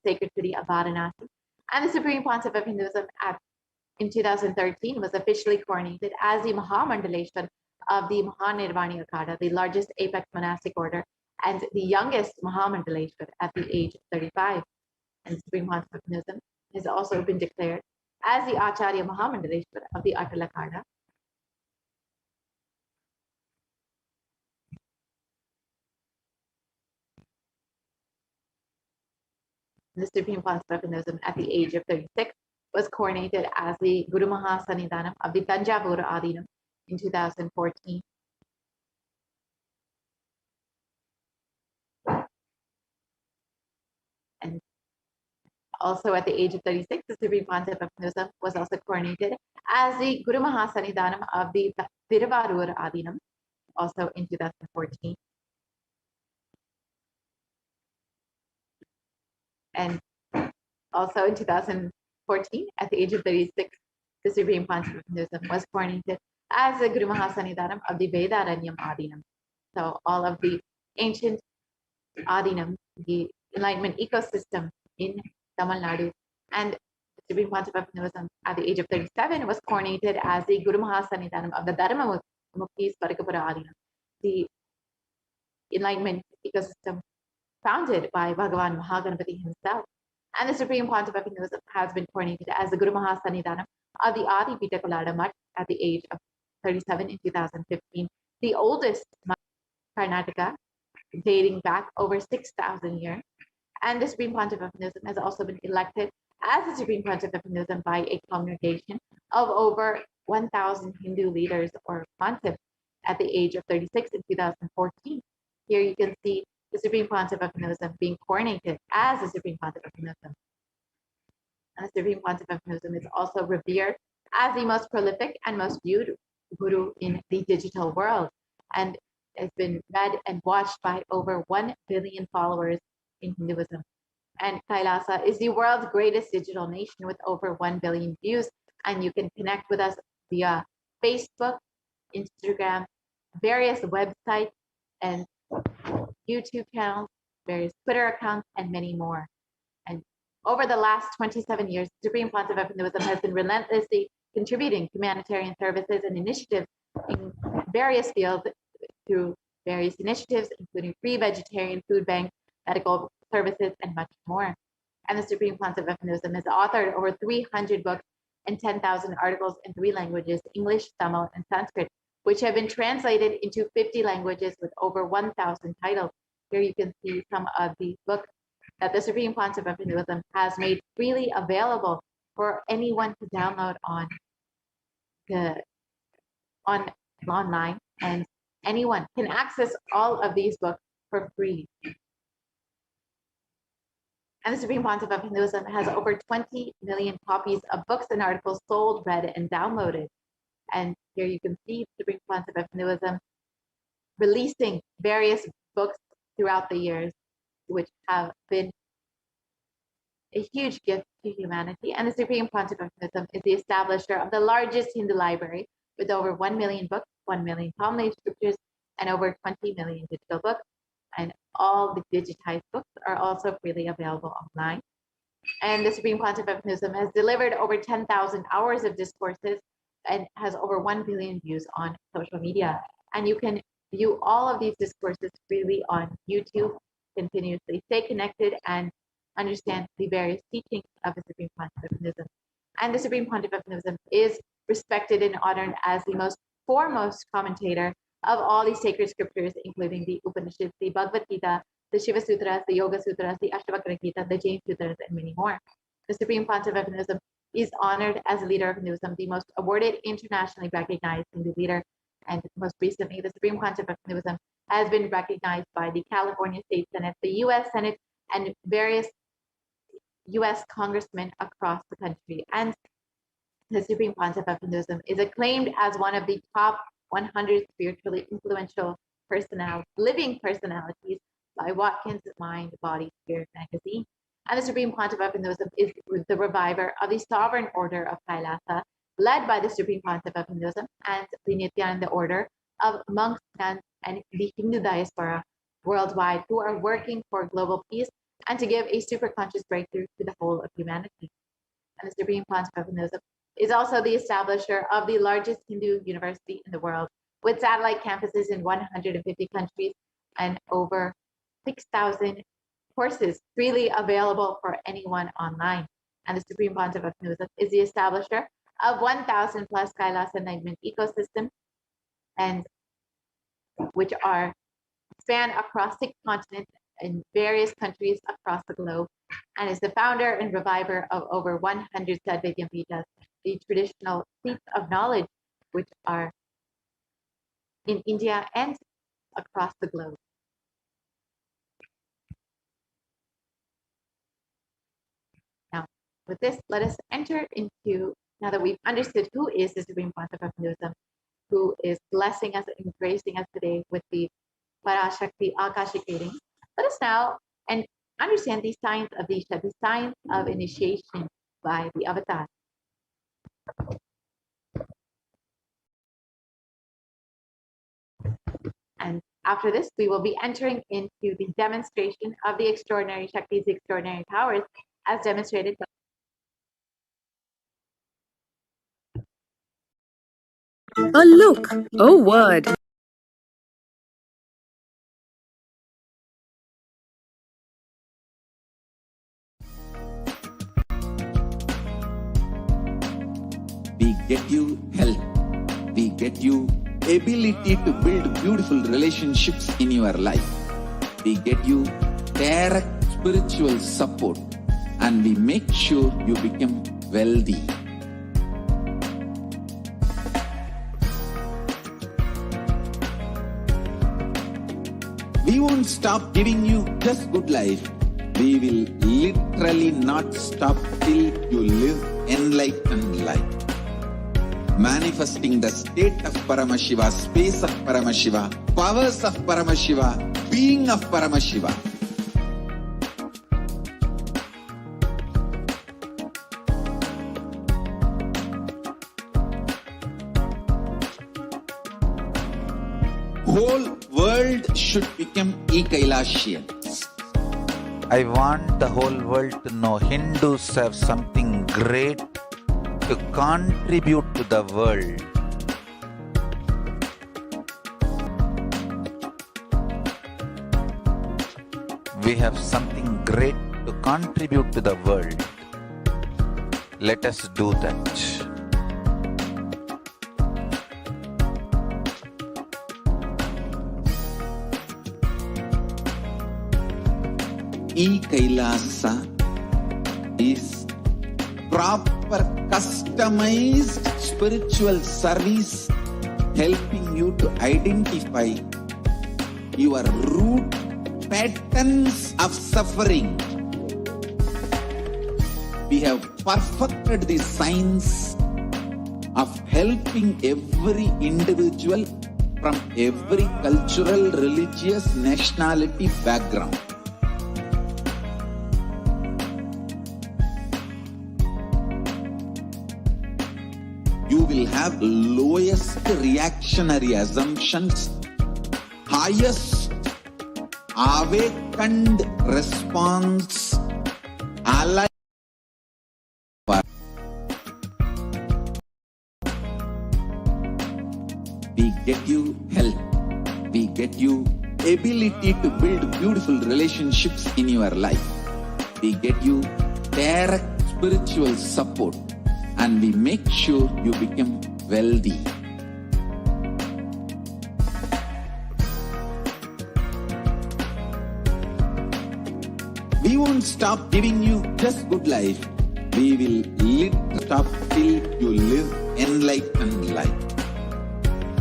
sacred city of Varanasi. And the Supreme Pontiff of Hinduism in 2013 was officially coronated as the Mahamandaleshwar of the Mahanirvani Akada, the largest apex monastic order, and the youngest Mahamandaleshwar at the age of 35. And the Supreme Pontiff of Hinduism has also been declared as the Acharya Mahamandaleshwar of the Atala Akada. The Supreme Pontiff of Hinduism at the age of 36 was coronated as the Guru Mahasannidhanam of the Tanjavur Adinam in 2014. And also at the age of 36, the Supreme Pontiff of Hinduism was also coronated as the Guru Mahasannidhanam of the Thiruvarur Adinam, also in 2014. And also in 2014, at the age of 36, the Supreme Pontiff of Hinduism was coronated as the Guru Mahasannidhanam of the Vedaranyam Adinam. So all of the ancient Adinam, the enlightenment ecosystem in Tamil Nadu, and the Supreme Pontiff of Hinduism at the age of 37 was coronated as the Guru Mahasannidhanam of the Dharma Muktis Varikapura Adinam, the enlightenment ecosystem founded by Bhagavan Mahaganapati himself. And the Supreme Pontiff of Hinduism has been coronated as the Guru Mahasannidhanam of the Adi Pita Kolada Mutt at the age of 37 in 2015, the oldest Karnataka, dating back over 6,000 years. And the Supreme Pontiff of Hinduism has also been elected as the Supreme Pontiff of Hinduism by a congregation of over 1,000 Hindu leaders or pontiffs at the age of 36 in 2014. Here you can see the Supreme Pontiff of Hinduism being coronated as the Supreme Pontiff of Hinduism. And the Supreme Pontiff of Hinduism is also revered as the most prolific and most viewed guru in the digital world, and has been read and watched by over 1 billion followers in Hinduism. And Kailasa is the world's greatest digital nation with over 1 billion views. And you can connect with us via Facebook, Instagram, various websites, and YouTube channels, various Twitter accounts, and many more. And over the last 27 years, Supreme Pontiff of Hinduism has been relentlessly contributing humanitarian services and initiatives in various fields through various initiatives, including free vegetarian food banks, medical services, and much more. And the Supreme Pontiff of Hinduism has authored over 300 books and 10,000 articles in 3 languages, English, Tamil, and Sanskrit, which have been translated into 50 languages with over 1,000 titles. Here you can see some of the books that the Supreme Pontiff of Hinduism has made freely available for anyone to download online, and anyone can access all of these books for free. And the Supreme Pontiff of Hinduism has over 20 million copies of books and articles sold, read, and downloaded. And here you can see the Supreme Pontiff of Hinduism releasing various books throughout the years, which have been a huge gift to humanity. And the Supreme Pontiff of Hinduism is the establisher of the largest Hindu library with over 1 million books, 1 million Tamil scriptures, and over 20 million digital books. And all the digitized books are also freely available online. And the Supreme Pontiff of Hinduism has delivered over 10,000 hours of discourses and has over 1 billion views on social media. And you can view all of these discourses freely on YouTube, continuously stay connected and understand the various teachings of the Supreme Pontiff of Hinduism. And the Supreme Pontiff of Hinduism is respected and honored as the most foremost commentator of all these sacred scriptures, including the Upanishads, the Bhagavad Gita, the Shiva Sutras, the Yoga Sutras, the Ashtavakra Gita, the Jain Sutras, and many more. The Supreme Pontiff of Hinduism is honored as a leader of Hinduism, the most awarded, internationally recognized Hindu leader. And most recently, the Supreme Pontiff of Hinduism has been recognized by the California State Senate, the U.S. Senate, and various U.S. congressmen across the country. And the Supreme Pontiff of Hinduism is acclaimed as one of the top 100 spiritually influential living personalities by Watkins Mind, Body, Spirit magazine. And the Supreme Pontiff of Hinduism is the reviver of the Sovereign Order of Kailasa, led by the Supreme Pontiff of Hinduism and the Nithyananda Order of monks, nuns, and the Hindu diaspora worldwide who are working for global peace and to give a superconscious breakthrough to the whole of humanity. And the Supreme Paramashivoham is also the establisher of the largest Hindu university in the world, with satellite campuses in 150 countries and over 6,000 courses freely available for anyone online. And the Supreme Paramashivoham is the establisher of 1,000 plus Kailas enlightenment ecosystem, and which are span across 6 continents in various countries across the globe, and is the founder and reviver of over 100 Sadvadyam Pitas, the traditional seats of knowledge, which are in India and across the globe. Now, with this, let us enter into, now that we've understood who is the Supreme Paramashivoham, who is blessing us and gracing us today with the Parashakti Akashic readings, let us now and understand the signs of Disha, the signs of initiation by the avatar. And after this, we will be entering into the demonstration of the extraordinary Shaktis, the extraordinary powers, as demonstrated by a look, a word. We get you health. We get you ability to build beautiful relationships in your life. We get you direct spiritual support, and we make sure you become wealthy. We won't stop giving you just good life. We will literally not stop till you live enlightened life. Manifesting the state of Paramashiva, space of Paramashiva, powers of Paramashiva, being of Paramashiva. Whole world should become e-Kailashians. I want the whole world to know Hindus have something great to contribute to the world. We have something great to contribute to the world. Let us do that. E-Kailasa is proper customized spiritual service helping you to identify your root patterns of suffering. We have perfected the science of helping every individual from every cultural, religious, nationality background. You will have lowest reactionary assumptions, highest awakened response, alive. We get you health. We get you ability to build beautiful relationships in your life. We get you direct spiritual support, and we make sure you become wealthy. We won't stop giving you just good life. We will stop till you live enlightened life.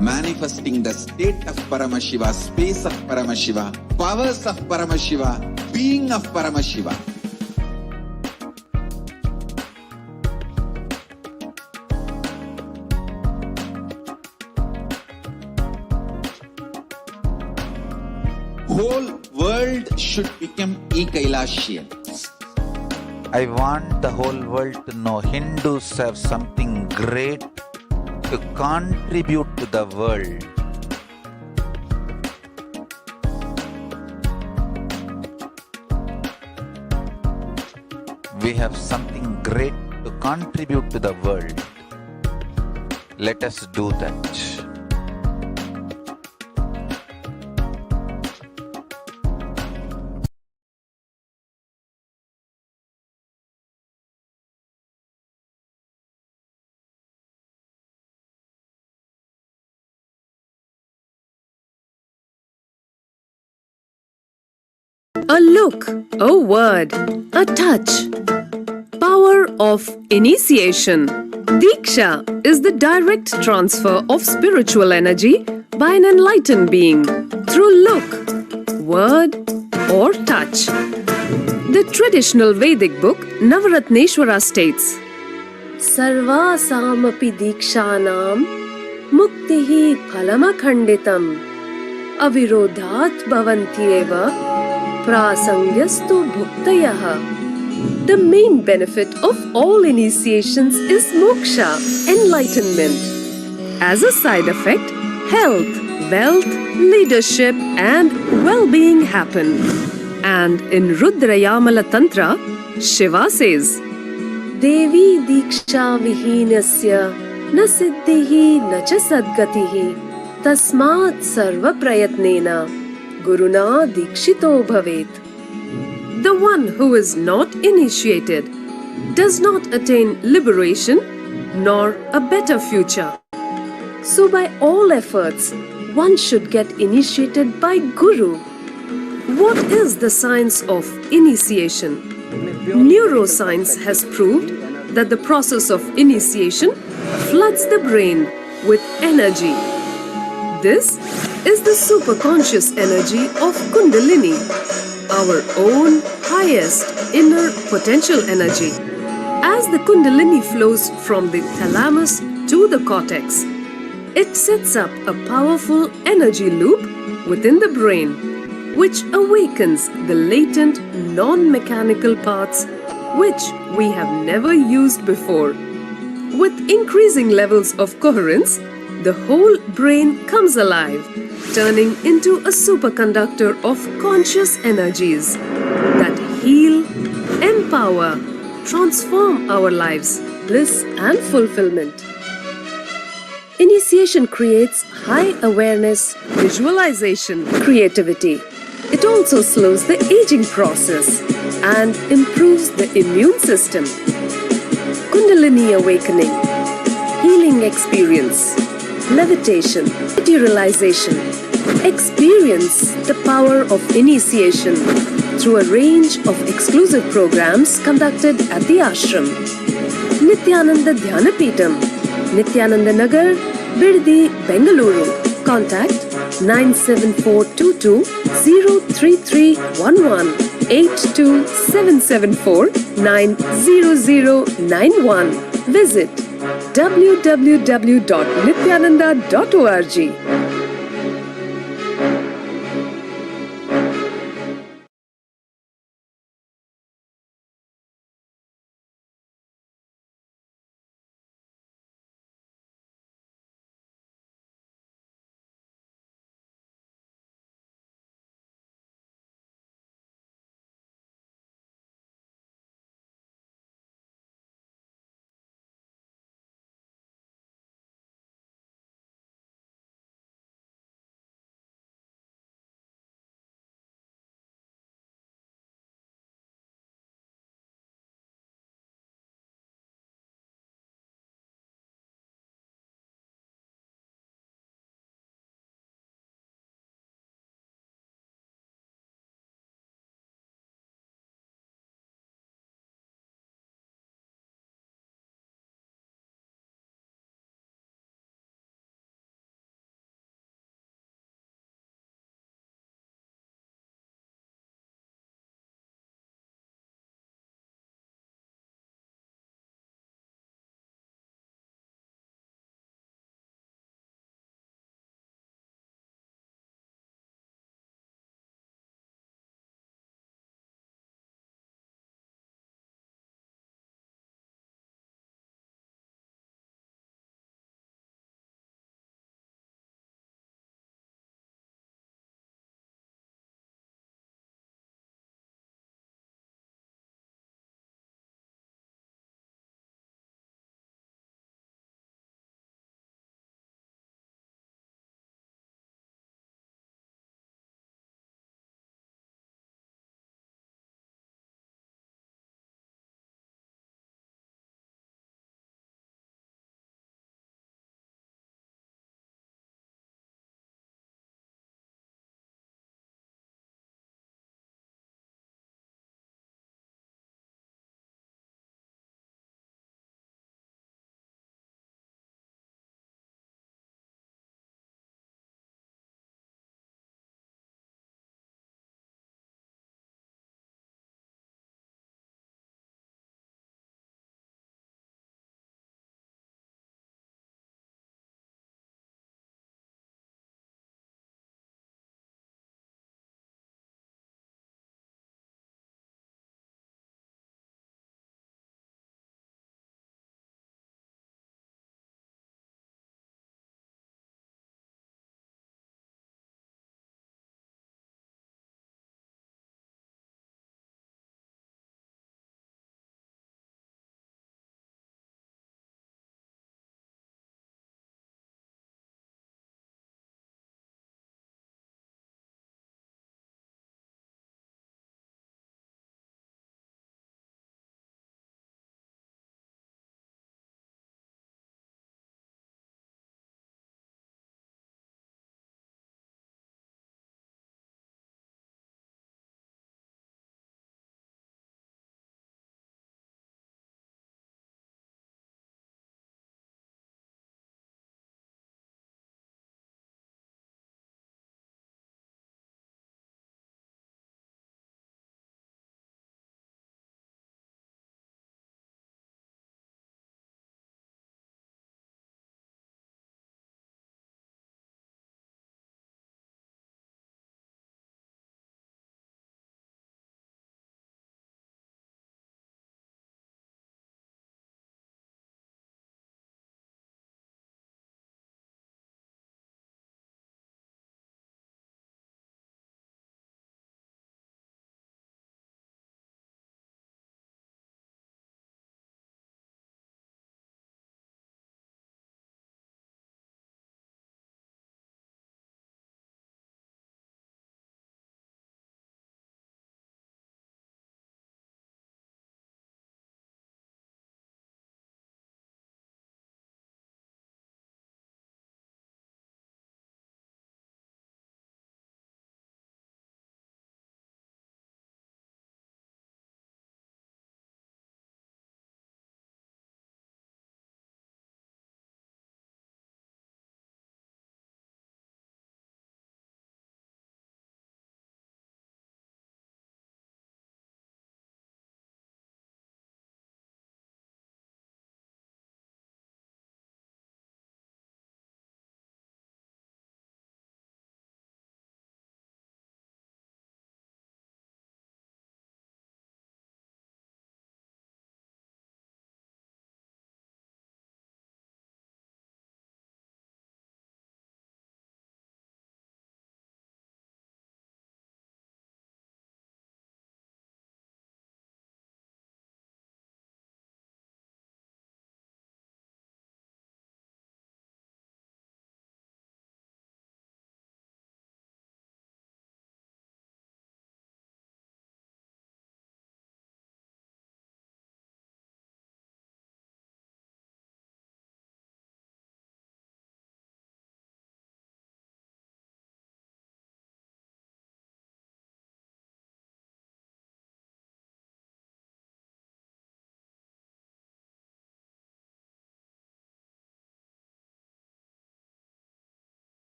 Manifesting the state of Paramashiva, space of Paramashiva, powers of Paramashiva, being of Paramashiva. Whole world should become e-Kailashians. I want the whole world to know Hindus have something great to contribute to the world. We have something great to contribute to the world. Let us do that. A look, a word, a touch. Power of initiation. Diksha is the direct transfer of spiritual energy by an enlightened being through look, word, or touch. The traditional Vedic book Navaratneshwara states, Sarvasamapi dikshanam muktihi phalamakhanditam avirodhat bhavantyeva prasangyastu bhuktayaha. The main benefit of all initiations is moksha, enlightenment. As a side effect, health, wealth, leadership, and well-being happen. And in Rudrayamala Tantra, Shiva says, Devi diksha vihinasya na siddhihi na cha sadgatihi tasmat sarva prayatnena guruna dikshito bhavet. The one who is not initiated does not attain liberation nor a better future. So by all efforts, one should get initiated by Guru. What is the science of initiation? Neuroscience has proved that the process of initiation floods the brain with energy. This is the superconscious energy of Kundalini, our own highest inner potential energy. As the Kundalini flows from the thalamus to the cortex, it sets up a powerful energy loop within the brain, which awakens the latent non-mechanical parts which we have never used before. With increasing levels of coherence, the whole brain comes alive, turning into a superconductor of conscious energies that heal, empower, transform our lives, bliss and fulfillment. Initiation creates high awareness, visualization, creativity. It also slows the aging process and improves the immune system. Kundalini awakening, healing experience, levitation, materialization. Experience the power of initiation through a range of exclusive programs conducted at the ashram. Nithyananda Dhyanapitham, Nithyananda Nagar, Birdi, Bengaluru. Contact 97422 03311 82774 90091. Visit www.nithyananda.org.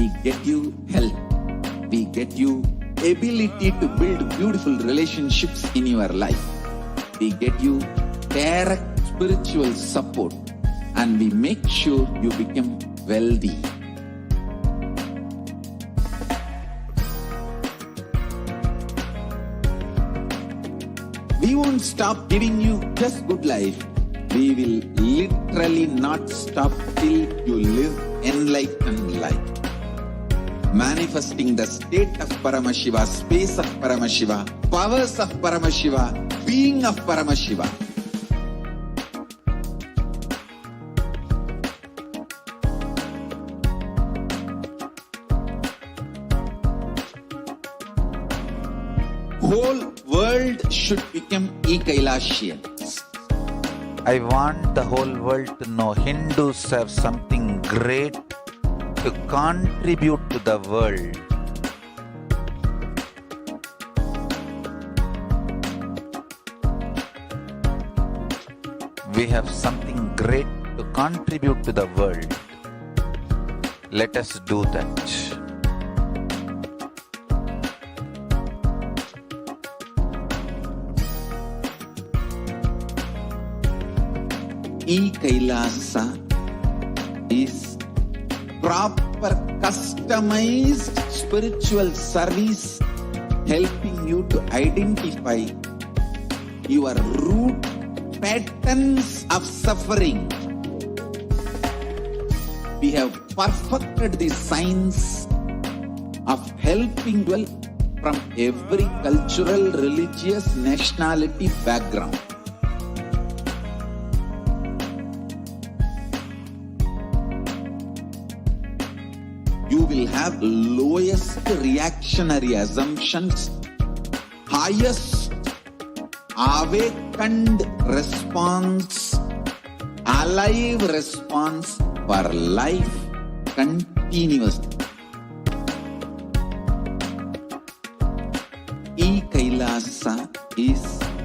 We get you health. We get you ability to build beautiful relationships in your life. We get you direct spiritual support, and we make sure you become wealthy. We won't stop giving you just good life. We will literally not stop till you live enlightened life. Manifesting the state of Paramashiva, space of Paramashiva, powers of Paramashiva, being of Paramashiva. Whole world should become Ekailashians. I want the whole world to know Hindus have something great to contribute to the world. We have something great to contribute to the world. Let us do that. E-Kailasa is proper customized spiritual service helping you to identify your root patterns of suffering. We have perfected the science of helping well from every cultural, religious, nationality background. You will have lowest reactionary assumptions, highest awakened response, alive response for life continuously. E-Kailasa is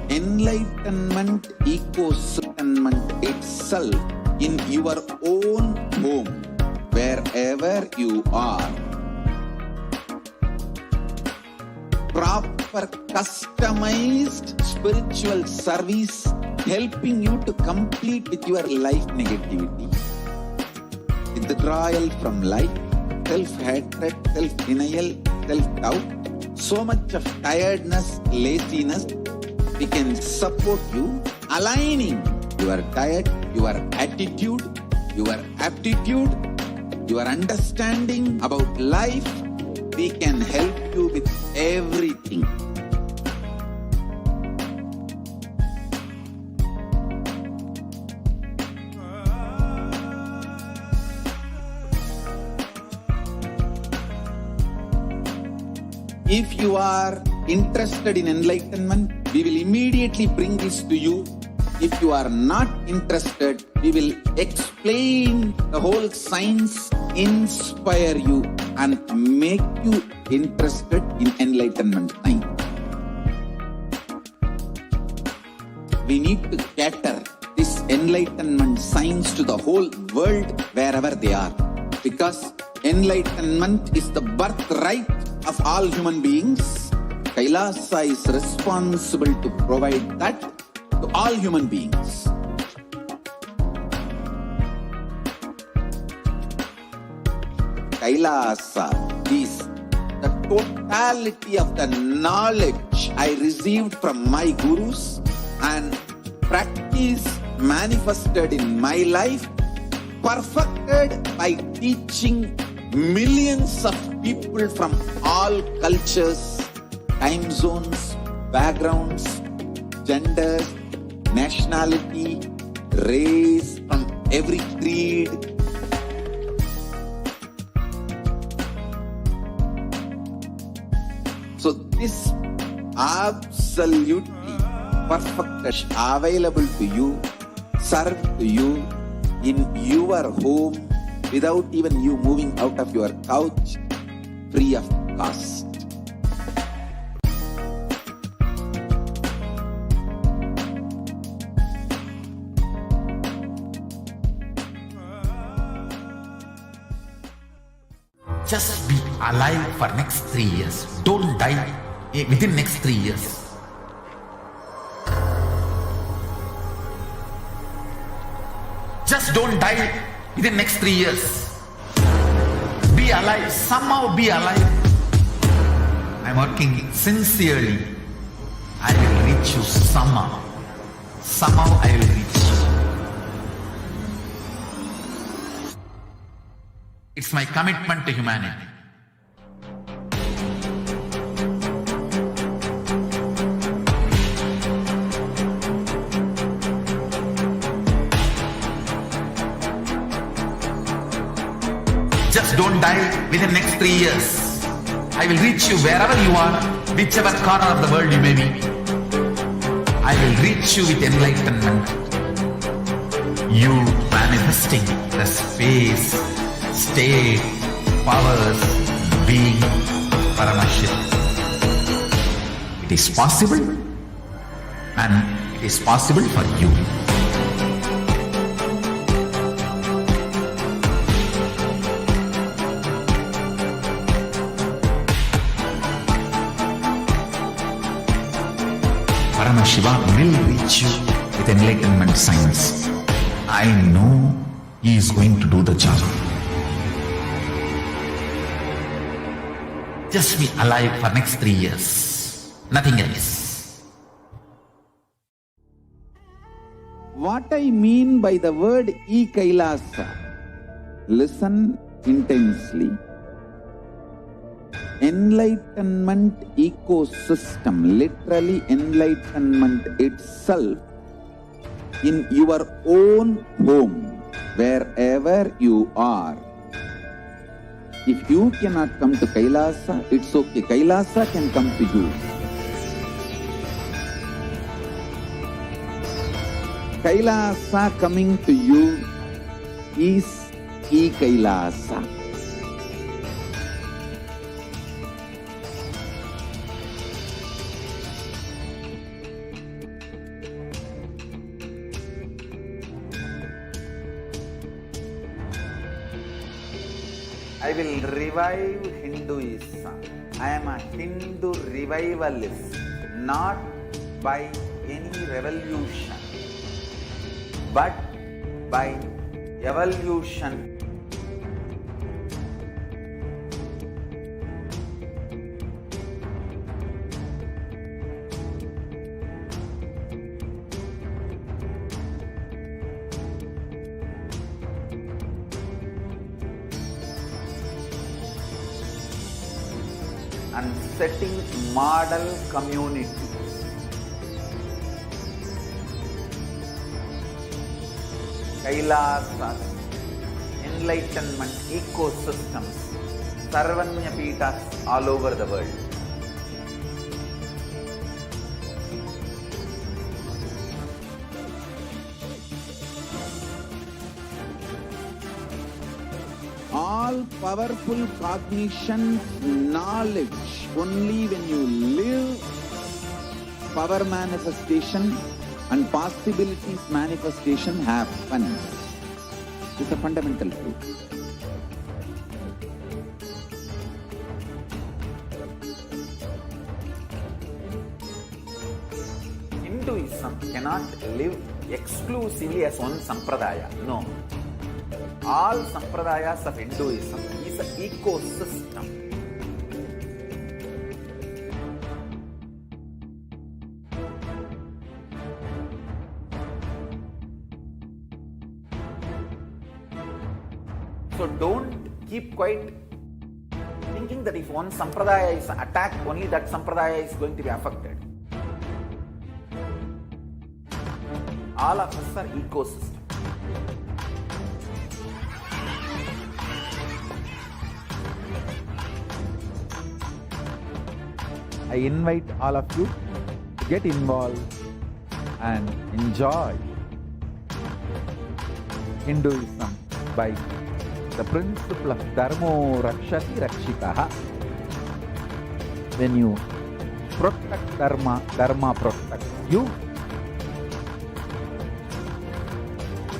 enlightenment ecosystem itself in your own home, wherever you are. Proper customized spiritual service helping you to complete with your life negativity, withdrawal from life, self-hatred, self-denial, self-doubt, so much of tiredness, laziness. We can support you aligning your diet, your attitude, your aptitude, your understanding about life. We can help you with everything. If you are interested in enlightenment, we will immediately bring this to you. If you are not interested, we will explain the whole science, inspire you, and make you interested in enlightenment time. We need to cater this enlightenment science to the whole world wherever they are, because enlightenment is the birthright of all human beings. Kailasa is responsible to provide that to all human beings. Kailasa is the totality of the knowledge I received from my gurus and practice manifested in my life, perfected by teaching millions of people from all cultures, time zones, backgrounds, genders, nationality, race, from every creed. So this absolutely perfect available to you, served to you in your home without even you moving out of your couch, free of cost. Just be alive for next 3 years. Don't die within next 3 years. Just don't die within next 3 years. Be alive. Somehow be alive. I'm working sincerely. I will reach you somehow. Somehow I will reach you. It's my commitment to humanity. Just don't die within next 3 years. I will reach you wherever you are, whichever corner of the world you may be. I will reach you with enlightenment. You manifesting the space, state, powers, being Paramashivoham. It is possible, and it is possible for you. Paramashivoham will reach you with enlightenment science. I know he is going to do the job. Just be alive for next 3 years. Nothing else. What I mean by the word e-Kailasa, listen intensely. Enlightenment ecosystem, literally enlightenment itself, in your own home, wherever you are. If you cannot come to Kailasa, it's okay. Kailasa can come to you. Kailasa coming to you is e-Kailasa. I will revive Hinduism. I am a Hindu revivalist, not by any revolution, but by evolution. And setting model community. Kailasas, enlightenment ecosystems, Sarvanya Pitas all over the world. All powerful cognition, knowledge, only when you live, power manifestation and possibilities manifestation happens. It's a fundamental truth. Hinduism cannot live exclusively as one sampradaya. No. All sampradayas of Hinduism is an ecosystem. So don't keep quiet thinking that if one sampradaya is attacked, only that sampradaya is going to be affected. All of us are ecosystems. I invite all of you to get involved and enjoy Hinduism by the principle of Dharmo Rakshati Rakshitaha. When you protect Dharma, Dharma protects you.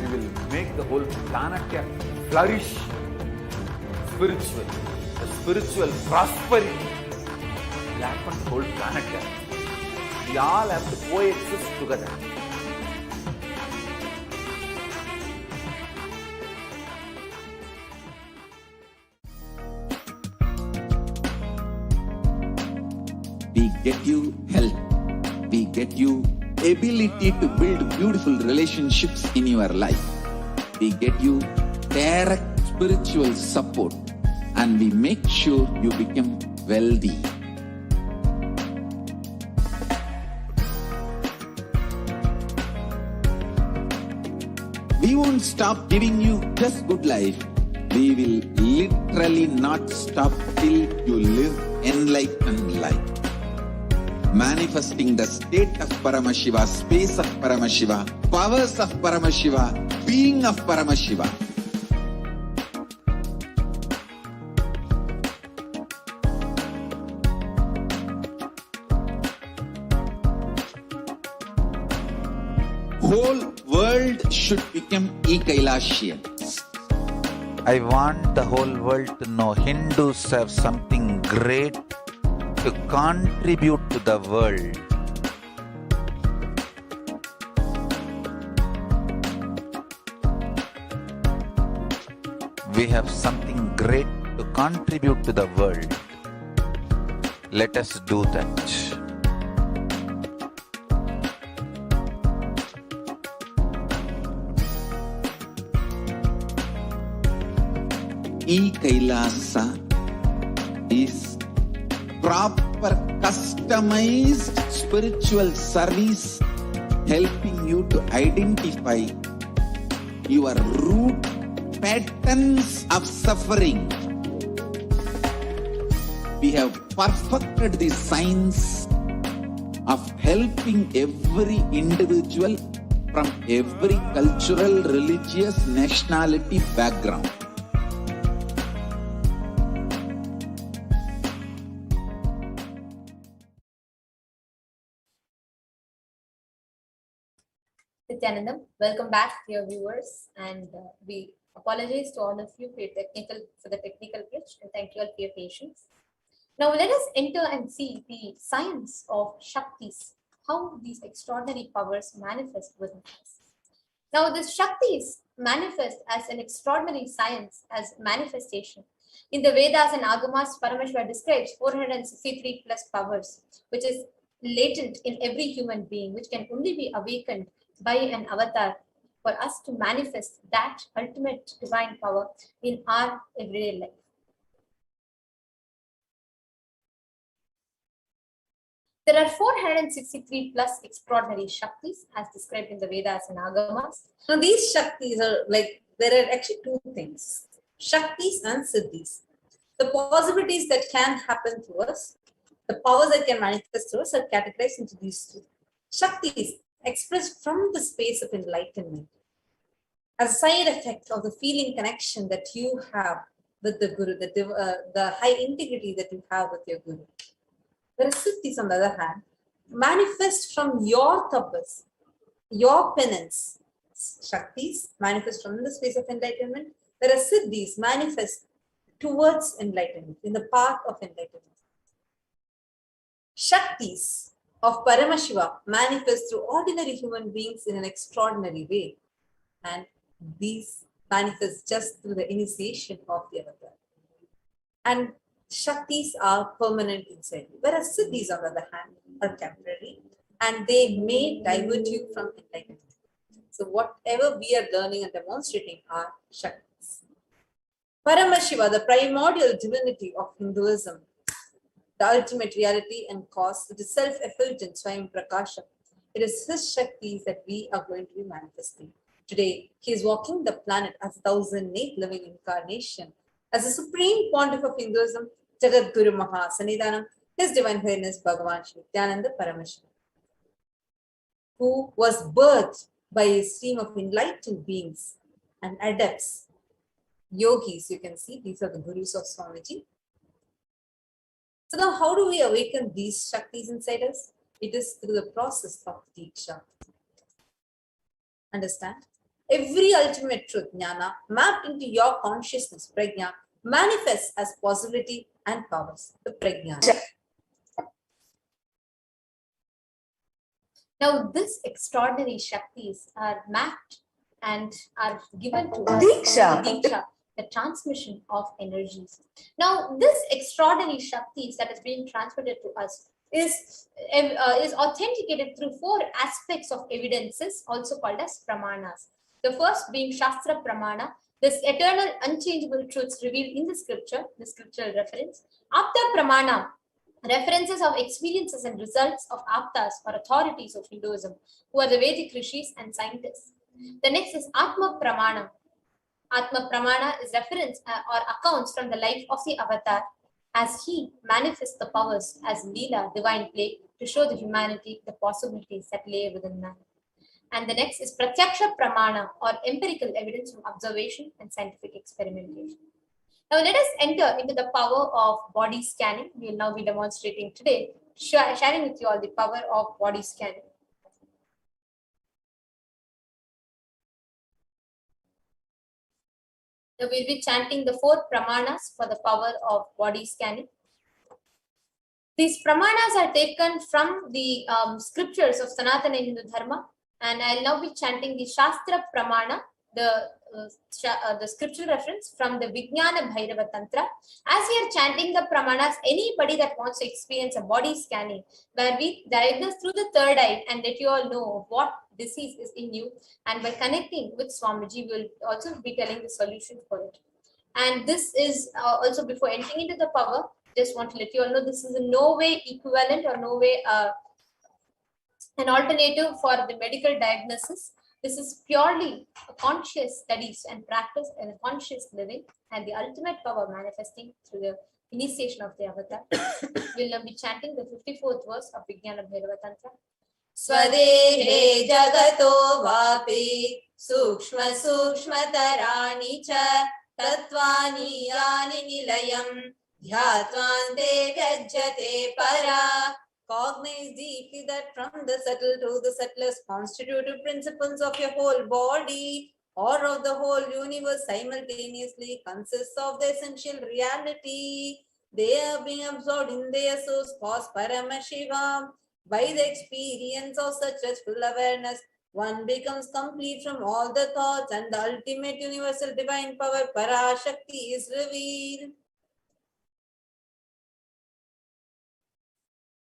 We will make the whole planet flourish spiritually. the spiritual prosperity will happen to the whole planet. We all have to coexist together. We get you health. We get you ability to build beautiful relationships in your life. We get you direct spiritual support, and we make sure you become wealthy. We won't stop giving you just good life. We will literally not stop till you live enlightened life. Manifesting the state of Paramashiva, space of Paramashiva, powers of Paramashiva, being of Paramashiva. Whole world should become Ekailashian. I want the whole world to know Hindus have something great to contribute to the world. We have something great to contribute to the world. Let us do that. E-Kailasa is proper customized spiritual service helping you to identify your root patterns of suffering. We have perfected the science of helping every individual from every cultural, religious, nationality background. Nithyanandam, welcome back, dear viewers, and we apologize to all of you for the technical glitch, and thank you all for your patience. Now let us enter and see the science of Shaktis, how these extraordinary powers manifest within us. Now the Shaktis manifest as an extraordinary science, as manifestation. In the Vedas and Agamas, Paramashiva describes 463 plus powers, which is latent in every human being, which can only be awakened by an avatar for us to manifest that ultimate divine power in our everyday life. There are 463 plus extraordinary Shaktis as described in the Vedas and Agamas. Now these Shaktis are there are actually two things, Shaktis and Siddhis. The possibilities that can happen to us, the powers that can manifest to us are categorized into these two. Shaktis expressed from the space of enlightenment as a side effect of the feeling connection that you have with the Guru, the high integrity that you have with your Guru. Whereas Siddhis, on the other hand, manifest from your tapas, your penance. Shaktis manifest from the space of enlightenment, whereas Siddhis manifest towards enlightenment, in the path of enlightenment. Shaktis of Paramashiva manifest through ordinary human beings in an extraordinary way, and these manifest just through the initiation of the avatar. And Shaktis are permanent inside you, whereas Siddhis, on the other hand, are temporary and they may divert you from enlightenment. So whatever we are learning and demonstrating are Shaktis. Paramashiva, the primordial divinity of Hinduism, the ultimate reality and cause, it is self-effulgent Swayam Prakasha. It is his Shaktis that we are going to be manifesting. Today, he is walking the planet as 1008th living incarnation. As the supreme pontiff of Hinduism, Jagat Guru Maha Sannidhanam, His Divine Highness Bhagavan Nithyananda Paramashivam, who was birthed by a stream of enlightened beings and adepts, yogis. You can see these are the Gurus of Swamiji. So now how do we awaken these Shaktis inside us? It is through the process of Diksha. Understand? Every ultimate truth, Jnana, mapped into your consciousness, Prajna, manifests as possibility and powers, the prajna. Now, these extraordinary Shaktis are mapped and are given to us Diksha. through the Diksha, the transmission of energies. Now, this extraordinary Shaktis that is being transmitted to us is authenticated through 4 aspects of evidences, also called as pramanas. The first being Shastra Pramana, this eternal unchangeable truths revealed in the scriptural reference. Apta Pramana, references of experiences and results of aptas or authorities of Hinduism, who are the Vedic rishis and scientists. The next is Atma Pramana. Atma Pramana is reference or accounts from the life of the avatar as he manifests the powers as Leela, divine play, to show the humanity the possibilities that lay within man. And the next is Pratyaksha Pramana, or empirical evidence from observation and scientific experimentation. Now let us enter into the power of body scanning. We will now be demonstrating today, sharing with you all the power of body scanning. Now we will be chanting the 4 pramanas for the power of body scanning. These pramanas are taken from the scriptures of Sanatana Hindu Dharma, and I will now be chanting the Shastra Pramana, the scriptural reference from the Vijnana Bhairava Tantra. As we are chanting the pramanas, anybody that wants to experience a body scanning, where we diagnose through the third eye and let you all know what disease is in you, and by connecting with Swamiji, we will also be telling the solution for it. And this is also, before entering into the power, just want to let you all know this is in no way equivalent or no way an alternative for the medical diagnosis. This is purely a conscious studies and practice and a conscious living, and the ultimate power manifesting through the initiation of the avatar. We'll now be chanting the 54th verse of Vijnana Bhairava Tantra. Swadehe jagato vapi sukshma sukshmatarani cha tatvani yani nilayam dhyatvante vyajyate para. Cognize deeply that from the subtle to the subtlest constitutive principles of your whole body or of the whole universe simultaneously consists of the essential reality. They are being absorbed in their source cause Paramashivoham. By the experience of such full awareness, one becomes complete from all the thoughts, and the ultimate universal divine power Parashakti is revealed.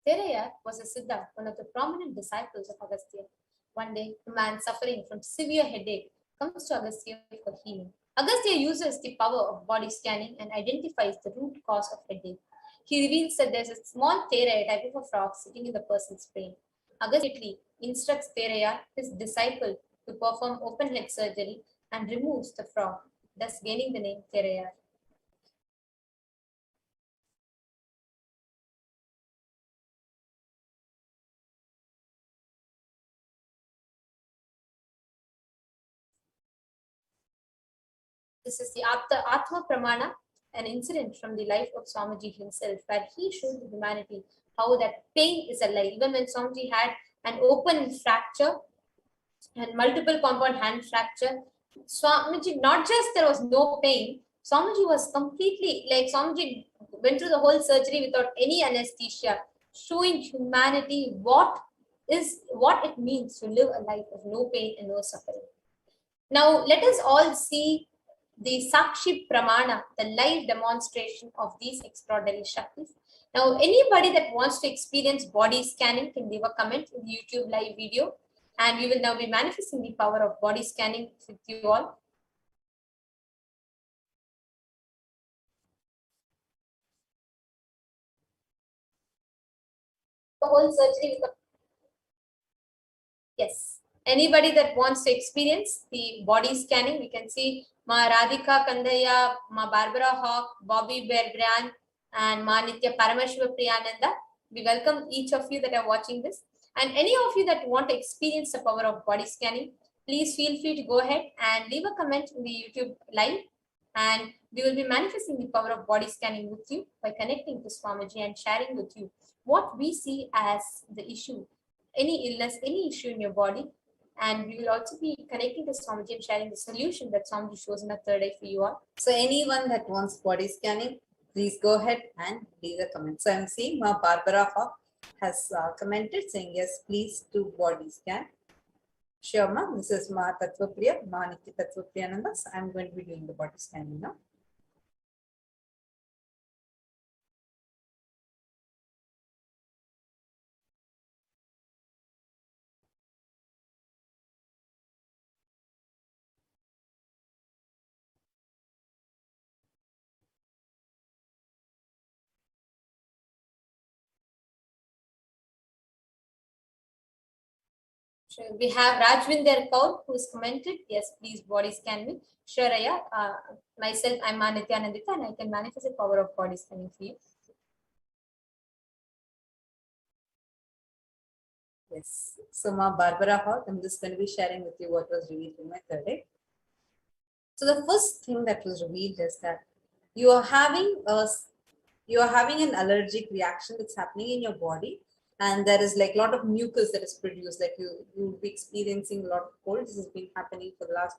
Teraya was a Siddha, one of the prominent disciples of Agastya. One day, a man suffering from severe headache comes to Agastya for healing. Agastya uses the power of body scanning and identifies the root cause of headache. He reveals that there's a small Teraya type of a frog sitting in the person's brain. Agastya instructs Teraya, his disciple, to perform open head surgery and removes the frog, thus gaining the name Teraya. This is the Atma Pramana, an incident from the life of Swamiji himself, where he showed to humanity how that pain is a lie. Even when Swamiji had an open fracture and multiple compound hand fracture, Swamiji, not just there was no pain, Swamiji was completely, like Swamiji went through the whole surgery without any anesthesia, showing humanity what it means to live a life of no pain and no suffering. Now, let us all see the Sakshi Pramana, the live demonstration of these extraordinary Shaktis. Now, anybody that wants to experience body scanning can leave a comment in the YouTube live video, and we will now be manifesting the power of body scanning with you all. The whole surgery with the... Yes. Anybody that wants to experience the body scanning, we can see Ma Radhika Kandaya, Ma Barbara Hawk, Bobby Bear Brand, and Ma Nitya Paramashiva Priyananda. We welcome each of you that are watching this. And any of you that want to experience the power of body scanning, please feel free to go ahead and leave a comment in the YouTube live. And we will be manifesting the power of body scanning with you by connecting to Swamiji and sharing with you what we see as the issue, any illness, any issue in your body. And we will also be connecting to Swamiji and sharing the solution that Swamiji shows in the third eye for you all. So anyone that wants body scanning, please go ahead and leave a comment. So I'm seeing Ma Barbara Hawk has commented saying, yes, please do body scan. Sure, ma. This is Ma Tattvapriya, Ma Nitya Tattvapriyananda. So I'm going to be doing the body scanning now. Sure. We have Rajvinder Kaur who's commented, yes, please body scan me. Sure, Aya. Myself, I'm Ma Nithyananda and I can manifest the power of body scanning for you. Yes. So Ma Barbara Hawk, I'm just going to be sharing with you what was revealed in my third eye. So the first thing that was revealed is that you are having an allergic reaction that's happening in your body, and there is like a lot of mucus that is produced. Like you'll be experiencing a lot of cold. This has been happening for the last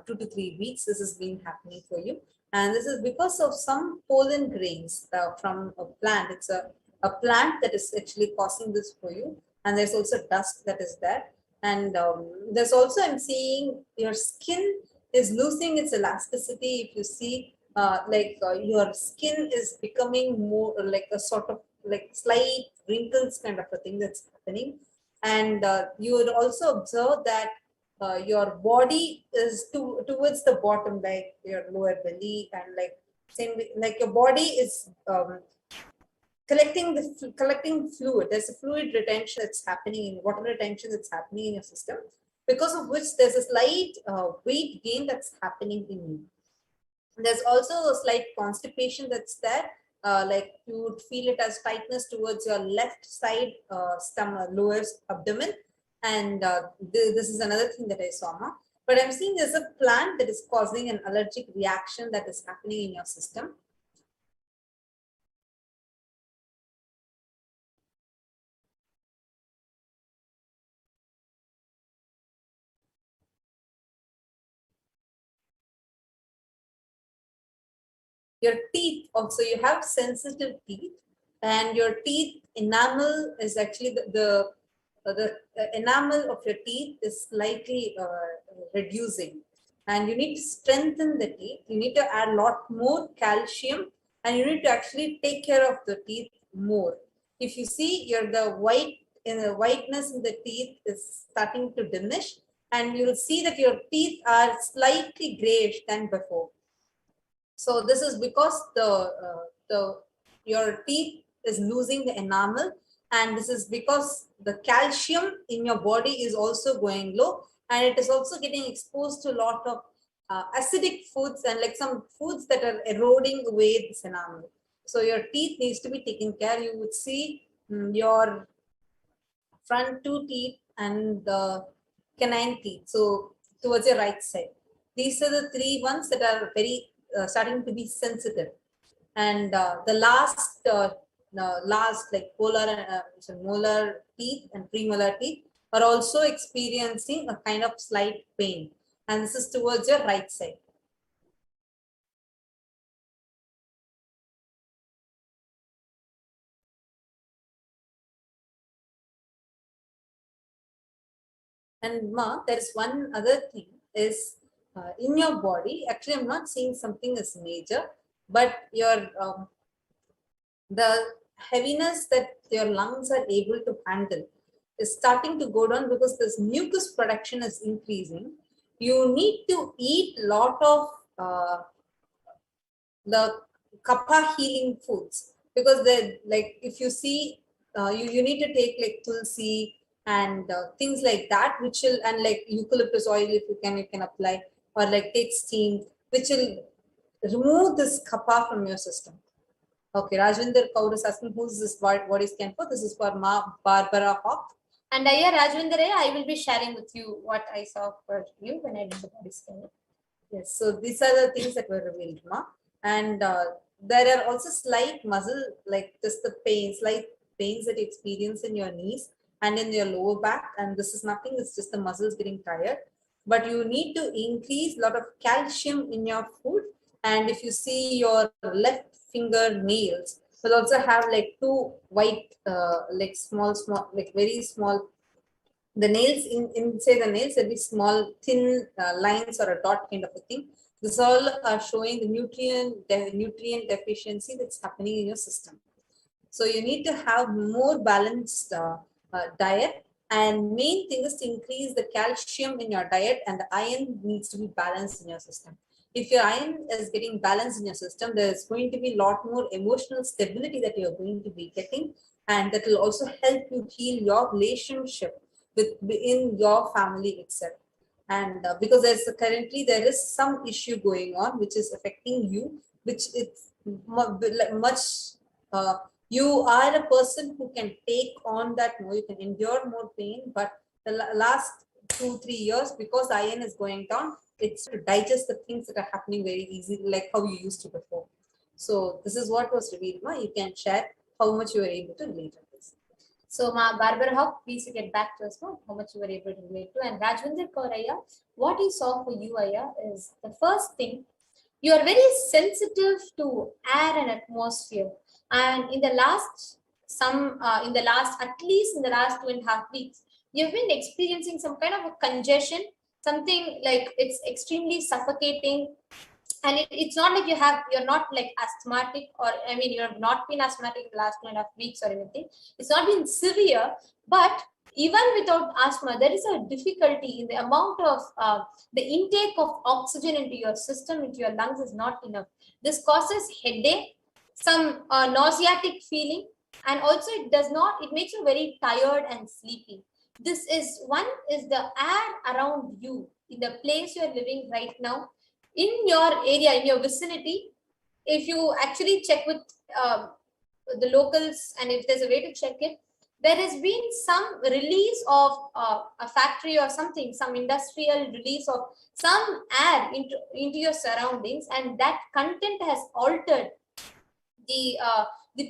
2 to 3 weeks. This has been happening for you, and this is because of some pollen grains from a plant. It's a plant that is actually causing this for you, and there's also dust that is there, and there's also, I'm seeing your skin is losing its elasticity. If you see, your skin is becoming more like a sort of like slight wrinkles kind of a thing that's happening, and you would also observe that your body is towards the bottom, like your lower belly, and like your body is collecting fluid. There's a fluid retention that's happening, in water retention that's happening in your system, because of which there's a slight weight gain that's happening in you. There's also a slight constipation that's there. Like you would feel it as tightness towards your left side stomach, lower abdomen. And this is another thing that I saw. But I'm seeing there's a plant that is causing an allergic reaction that is happening in your system. Your teeth also, you have sensitive teeth, and your teeth enamel is actually the enamel of your teeth is slightly reducing, and you need to strengthen the teeth. You need to add a lot more calcium, and you need to actually take care of the teeth more. If you see, the whiteness in the teeth is starting to diminish, and you will see that your teeth are slightly grayish than before. So this is because your teeth is losing the enamel, and this is because the calcium in your body is also going low, and it is also getting exposed to a lot of acidic foods and like some foods that are eroding away this enamel. So your teeth needs to be taken care. You would see your front 2 teeth and the canine teeth, so towards your right side. These are the 3 ones that are very starting to be sensitive, and the last like molar teeth and premolar teeth are also experiencing a kind of slight pain, and this is towards your right side. And Ma, there is one other thing is in your body. Actually, I'm not seeing something as major, but your the heaviness that your lungs are able to handle is starting to go down because this mucus production is increasing. You need to eat a lot of the kapha healing foods, because they, like, if you see, you need to take like tulsi and things like that, which will, and like eucalyptus oil, if you can apply, or like take steam, which will remove this kapha from your system. Okay, Rajvinder Kaur is asking, who's this body scan for? This is for Ma Barbara Hawk. And Rajvinder, I will be sharing with you what I saw for you when I did the body scan. Yes, so these are the things that were revealed, Ma. And there are also slight muscle, like just the pain, slight pains that you experience in your knees, and in your lower back. And this is nothing, it's just the muscles getting tired. But you need to increase a lot of calcium in your food. And if you see your left finger nails, will also have like two white, like small, like very small. The nails inside the nails, there'll be small, thin lines or a dot kind of a thing. This all are showing the nutrient deficiency that's happening in your system. So you need to have more balanced diet, and main thing is to increase the calcium in your diet, and the iron needs to be balanced in your system. If your iron is getting balanced in your system, there's going to be a lot more emotional stability that you're going to be getting, and that will also help you heal your relationship within your family itself. And because currently there is some issue going on which is affecting you, which it's much you are a person who can take on that more, you can endure more pain, but the last 2-3 years, because iron is going down, it's to digest the things that are happening very easy, like how you used to before. So this is what was revealed. You can share how much you were able to relate to this. So, Barbara Howe, please get back to us now, how much you were able to relate to. And Rajwinder Kaur Ayya, what he saw for you, Ayya, is the first thing, you are very sensitive to air and atmosphere. And in the last, at least in the last 2.5 weeks, you've been experiencing some kind of a congestion, something like it's extremely suffocating. And it's not like you're not like asthmatic, or I mean, you have not been asthmatic in the last 2.5 weeks or anything. It's not been severe, but even without asthma, there is a difficulty in the amount of the intake of oxygen into your system, into your lungs is not enough. This causes headache, some nauseatic feeling, and also it makes you very tired and sleepy. This is the air around you, in the place you're living right now, in your area, in your vicinity. If you actually check with the locals, and if there's a way to check it, there has been some release of a factory or something, some industrial release of some air into your surroundings, and that content has altered the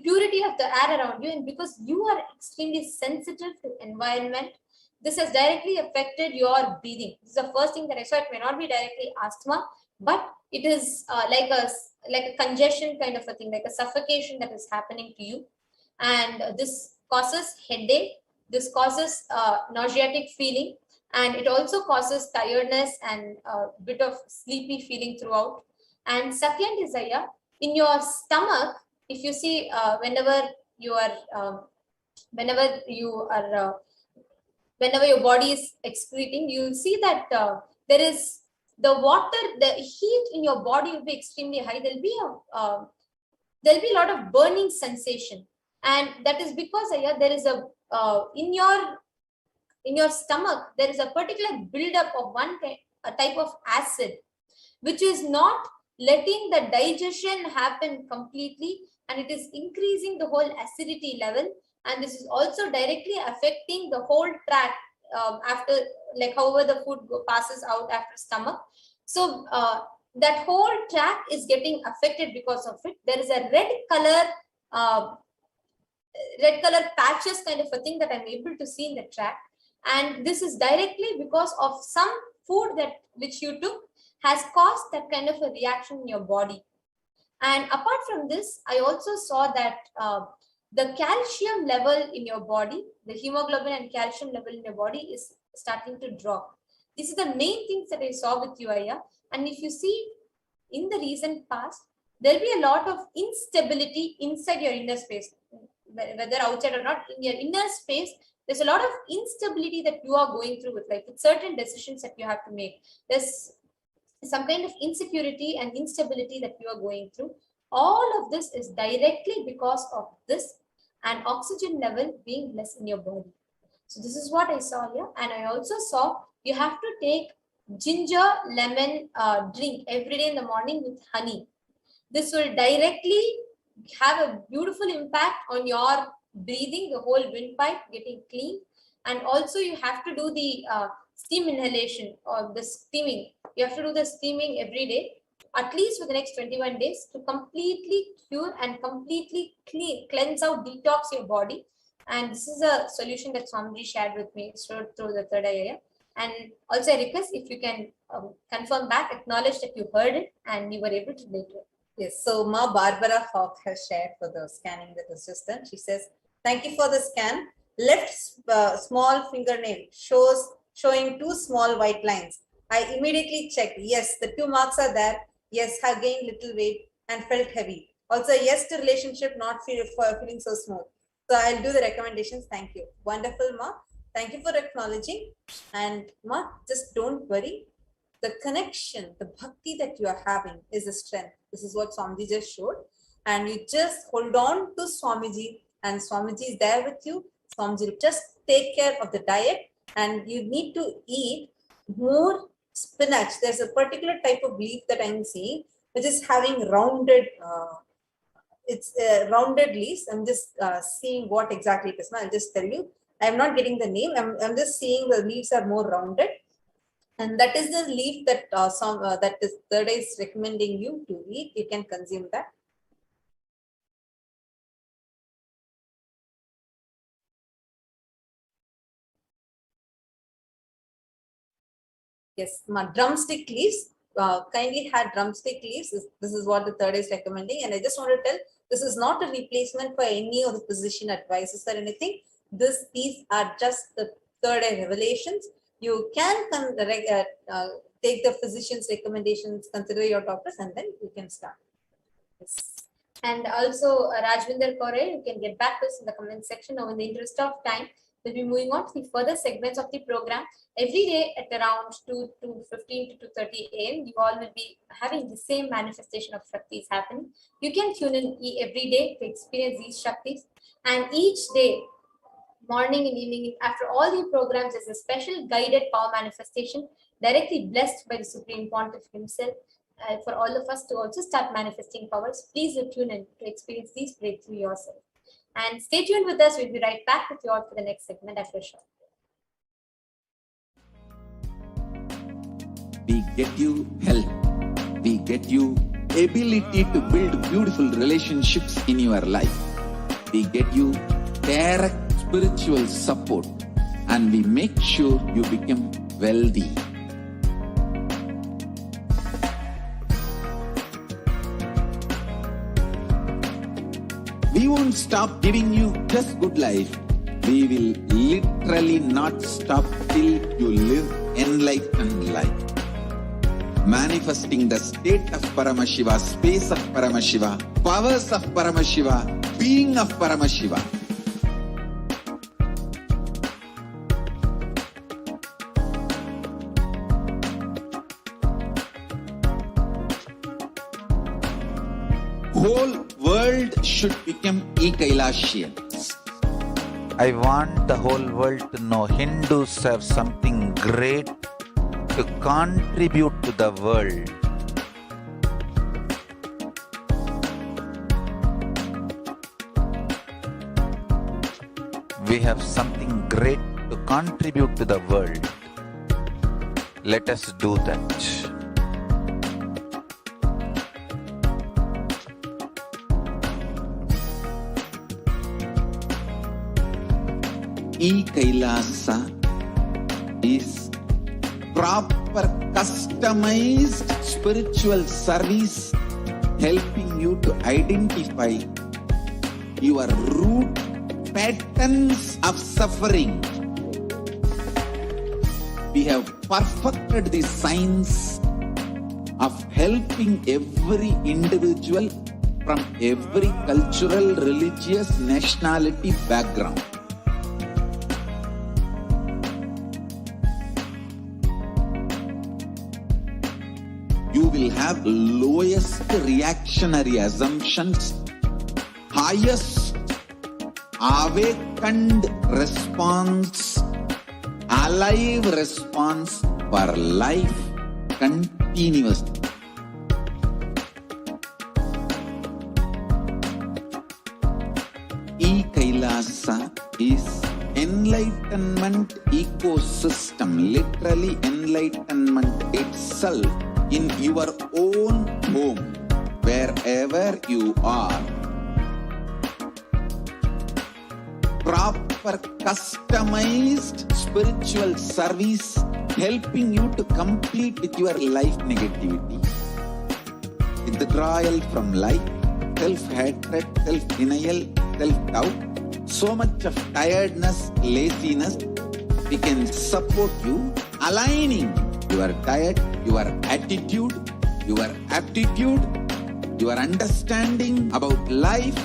purity of the air around you. And because you are extremely sensitive to environment, this has directly affected your breathing. This is the first thing that I saw. It may not be directly asthma, but it is like a congestion kind of a thing, like a suffocation that is happening to you. And this causes headache, this causes nauseatic feeling, and it also causes tiredness and a bit of sleepy feeling throughout. And second is, Ayya, in your stomach, if you see whenever your body is excreting, you'll see that there is the heat in your body will be extremely high. There'll be a lot of burning sensation, and that is because there is in your stomach there is a particular buildup of a type of acid, which is not letting the digestion happen completely, and it is increasing the whole acidity level. And this is also directly affecting the whole tract after, like, however the food passes out after stomach. So that whole tract is getting affected because of it. There is a red color patches kind of a thing that I'm able to see in the tract. And this is directly because of some food which you took has caused that kind of a reaction in your body. And apart from this, I also saw that the calcium level in your body, the hemoglobin and calcium level in your body is starting to drop. This is the main things that I saw with you, Ayya. And if you see in the recent past, there'll be a lot of instability inside your inner space, whether outside or not. In your inner space, there's a lot of instability that you are going through with life, with certain decisions that you have to make. There's some kind of insecurity and instability that you are going through. All of this is directly because of this and oxygen level being less in your body. So this is what I saw here. And I also saw you have to take ginger lemon drink every day in the morning with honey. This will directly have a beautiful impact on your breathing, the whole windpipe getting clean. And also you have to do the steam inhalation or the steaming. You have to do the steaming every day, at least for the next 21 days, to completely cure and completely cleanse out, detox your body. And this is a solution that Swamiji shared with me through the third eye. And also I request if you can confirm back, acknowledge that you heard it and you were able to relate to it. Yes, so Ma Barbara Hawk has shared for the scanning that was just done. She says, thank you for the scan. Left small fingernail showing 2 small white lines. I immediately checked. Yes, the 2 marks are there. Yes, have gained little weight and felt heavy. Also, yes to relationship, not feeling so smooth. So I'll do the recommendations. Thank you. Wonderful, Ma. Thank you for acknowledging. And Ma, just don't worry. The connection, the bhakti that you are having is a strength. This is what Swamiji just showed. And you just hold on to Swamiji, and Swamiji is there with you. Swamiji will just take care of the diet, and you need to eat more spinach. There's a particular type of leaf that I'm seeing, which is having rounded, rounded leaves. I'm just seeing what exactly it is. Now I'll just tell you. I'm not getting the name. I'm just seeing the leaves are more rounded. And that is the leaf that that is third eye is recommending you to eat. You can consume that. Yes, my drumstick leaves. Kindly had drumstick leaves. This is what the third is recommending. And I just want to tell, this is not a replacement for any of the physician advices or anything. These are just the third eye revelations. You can take the physician's recommendations, consider your doctors, and then you can start. Yes. And also Rajvinder Kore, you can get back to us in the comment section. Now, in the interest of time, we'll be moving on to the further segments of the program. Every day at around 2:15 to 2:30 a.m., you all will be having the same manifestation of Shaktis happening. You can tune in every day to experience these Shaktis. And each day, morning and evening, after all the programs, is a special guided power manifestation directly blessed by the Supreme Pontiff himself for all of us to also start manifesting powers. Please tune in to experience these breakthrough yourself. And stay tuned with us. We'll be right back with you all for the next segment after a short. We get you health. We get you ability to build beautiful relationships in your life. We get you direct spiritual support, and we make sure you become wealthy. We won't stop giving you just good life. We will literally not stop till you live enlightened life. Manifesting the state of Paramashiva, space of Paramashiva, powers of Paramashiva, being of Paramashiva. Whole world should become Ekailashians. I want the whole world to know Hindus have something great to contribute to the world. We have something great to contribute to the world. Let us do that. E-Kailasa is proper customized spiritual service helping you to identify your root patterns of suffering. We have perfected the science of helping every individual from every cultural, religious, nationality background. You will have lowest reactionary assumptions, highest awakened response, alive response for life continuously. E-Kailasa is enlightenment ecosystem, literally enlightenment itself in your own home, wherever you are. proper customized spiritual service helping you to complete with your life negativity. Withdrawal from life, self-hatred, self-denial, self-doubt, so much of tiredness, laziness. We can support you aligning your diet, your attitude, your aptitude, your understanding about life.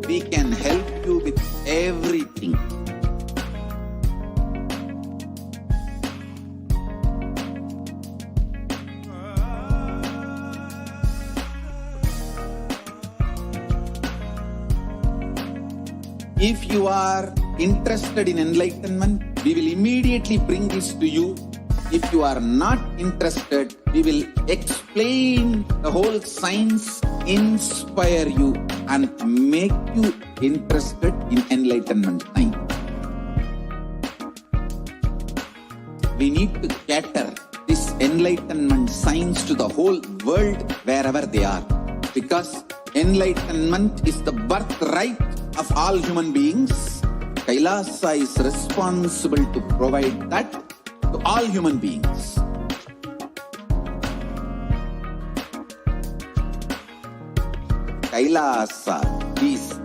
We can help you with everything. If you are interested in enlightenment, we will immediately bring this to you. If you are not interested, we will explain the whole science, inspire you and make you interested in enlightenment science. We need to cater this enlightenment science to the whole world wherever they are, because enlightenment is the birthright of all human beings. Kailasa is responsible to provide that to all human beings. Kailasa is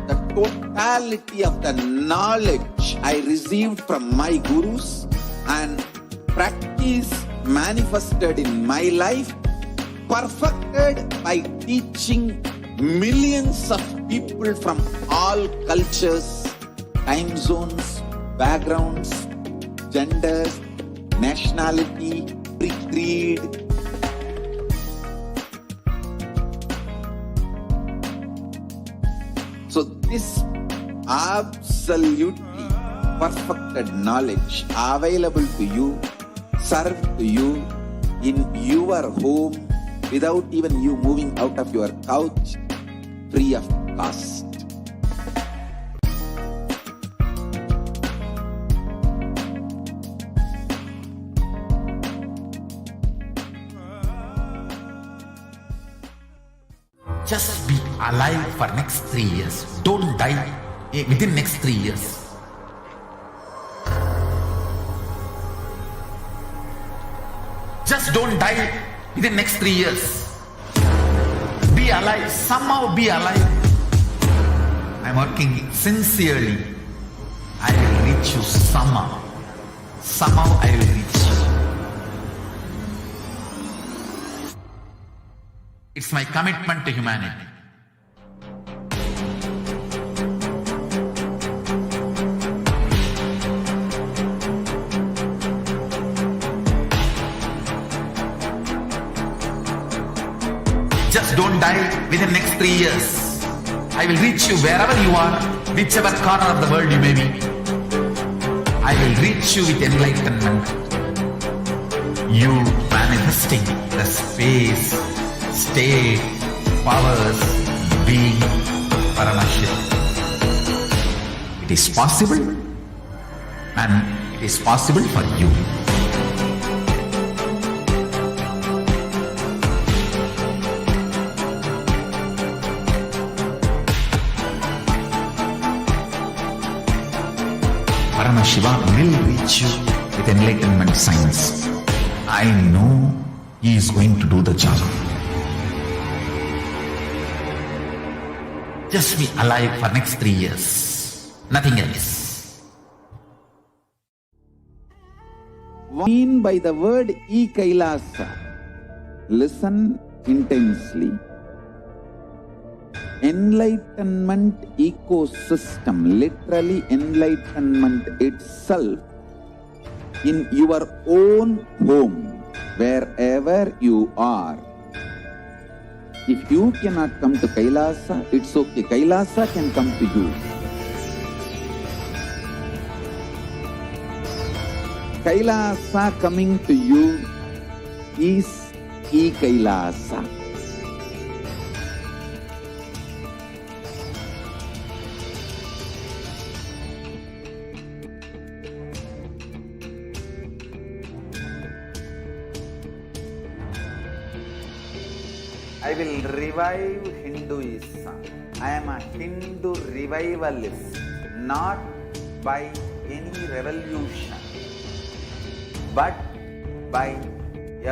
the totality of the knowledge I received from my gurus and practice manifested in my life, perfected by teaching millions of people from all cultures, time zones, backgrounds, genders, nationality, creed. So this absolutely perfected knowledge available to you, served to you in your home without even you moving out of your couch, free of cost. Just be alive for next 3 years. Don't die within next 3 years. Just don't die within next 3 years. Be alive. Somehow be alive. I'm working sincerely. I will reach you somehow. Somehow I will reach you. It's my commitment to humanity. Just don't die within next 3 years. I will reach you wherever you are, whichever corner of the world you may be. I will reach you with enlightenment. You manifesting the space, state, powers, being Paramashivoham. It is possible, and it is possible for you. Paramashivoham will reach you with enlightenment science. I know he is going to do the job. Just be alive for next 3 years. Nothing else. What I mean by the word e-Kailasa? Listen intensely. Enlightenment ecosystem, literally enlightenment itself, in your own home, wherever you are. If you cannot come to Kailasa, it's okay. Kailasa can come to you. Kailasa coming to you is e-Kailasa. I will revive Hinduism. I am a Hindu revivalist, not by any revolution, but by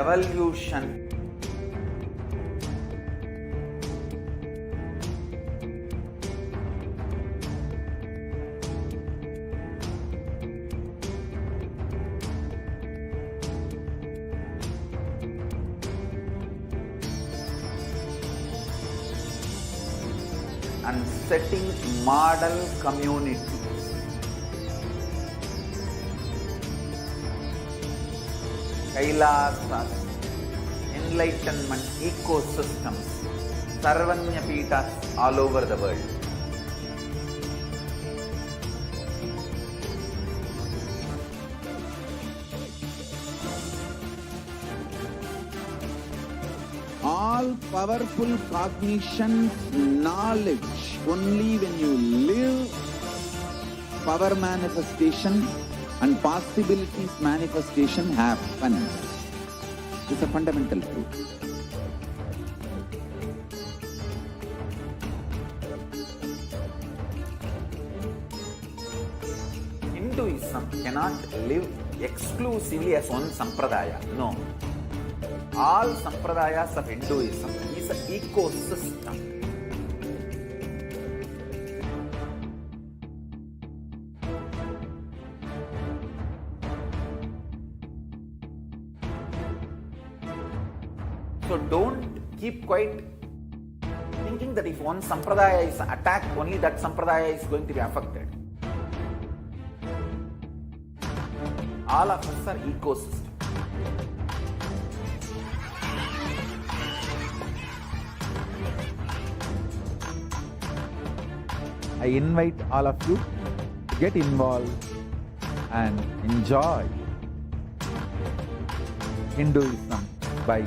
evolution. And setting model community. Kailasas, enlightenment ecosystems, Sarvanya Pitas all over the world. All powerful cognition, knowledge, only when you live, power manifestation and possibilities manifestation happens. It's a fundamental truth. Hinduism cannot live exclusively as one sampradaya. No. All sampradayas of Hinduism is an ecosystem. So don't keep quiet thinking that if one sampradaya is attacked, only that sampradaya is going to be affected. All of us are ecosystems. I invite all of you to get involved and enjoy Hinduism by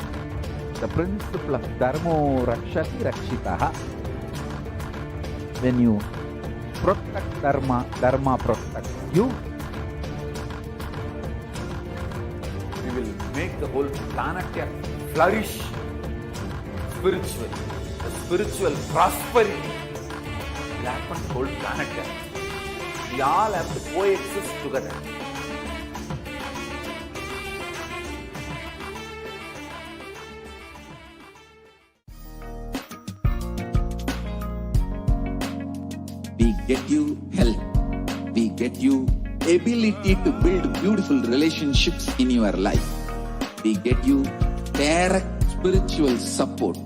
the principle of Dharmo Rakshati Rakshitaha. When you protect Dharma, Dharma protects you. We will make the whole planet flourish spiritually. The spiritual prosperity will happen to the whole planet. We all have to coexist together. We get you health. We get you ability to build beautiful relationships in your life. We get you direct spiritual support,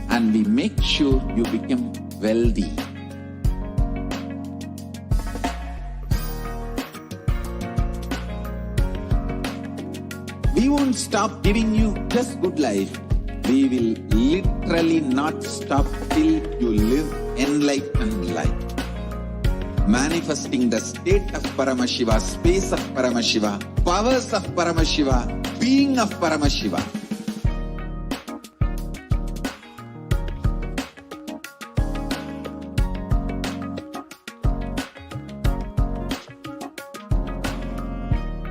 and we make sure you become wealthy. We won't stop giving you just good life. We will literally not stop till you live enlightened life. Manifesting the state of Paramashiva, space of Paramashiva, powers of Paramashiva, being of Paramashiva.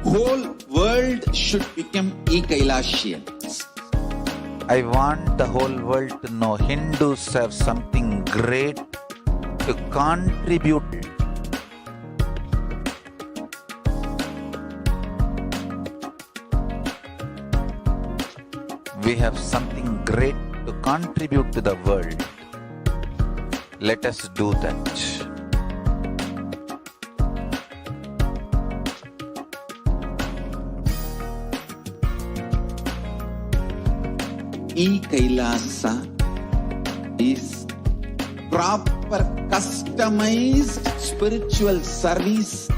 Whole world should become e-Kailashian. I want the whole world to know Hindus have something great to contribute. We have something great to contribute to the world. Let us do that. E-Kailasa is proper customized spiritual service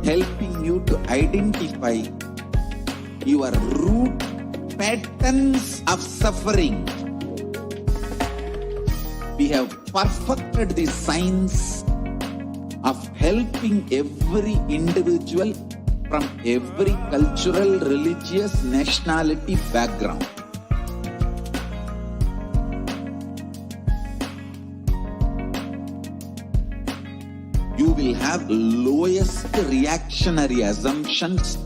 helping you to identify your root patterns of suffering. We have perfected the science of helping every individual from every cultural, religious, nationality background. You will have lowest reactionary assumptions,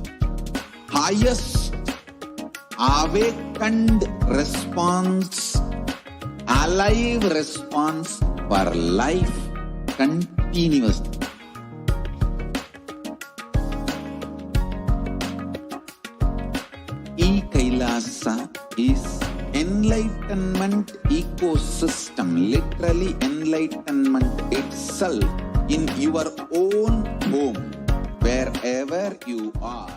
highest awakened response, alive response for life continuously. NASA is enlightenment ecosystem, literally enlightenment itself in your own home, wherever you are.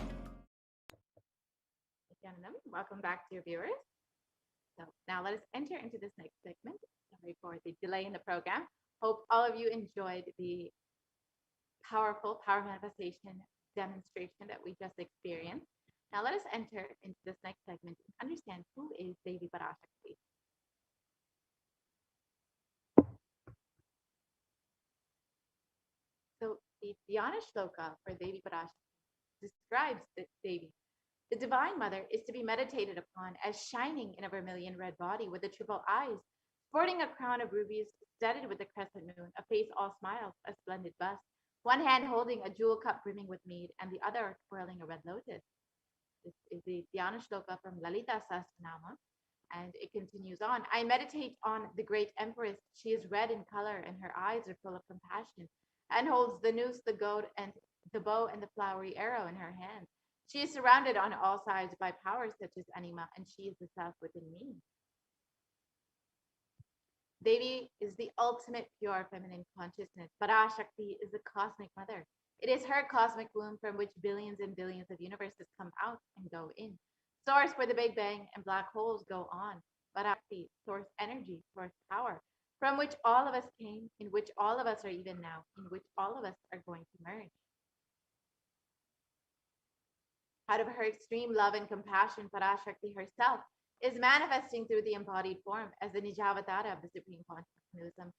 Nityanandam, welcome back to your viewers. So now let us enter into this next segment. Sorry for the delay in the program. Hope all of you enjoyed the powerful power manifestation demonstration that we just experienced. Now let us enter into this next segment and understand who is Devi Parashakti. So the Dhyana Shloka for Devi Parashakti describes the Devi. The Divine Mother is to be meditated upon as shining in a vermilion red body with the triple eyes, sporting a crown of rubies studded with the crescent moon, a face all smiles, a splendid bust, one hand holding a jewel cup brimming with mead, and the other twirling a red lotus. This is the Dhyana Shloka from Lalita Sahasranama, and it continues on. I meditate on the great empress. She is red in color, and her eyes are full of compassion, and holds the noose, the goad, and the bow and the flowery arrow in her hand. She is surrounded on all sides by powers such as Anima, and she is the self within me. Devi is the ultimate pure feminine consciousness. Parashakti is the cosmic mother. It is her cosmic womb from which billions and billions of universes come out and go in. Source where the Big Bang and black holes go on. Parashakti, source energy, source power, from which all of us came, in which all of us are even now, in which all of us are going to merge. Out of her extreme love and compassion, Parashakti herself is manifesting through the embodied form as the Nijavatara of the Supreme Consciousness,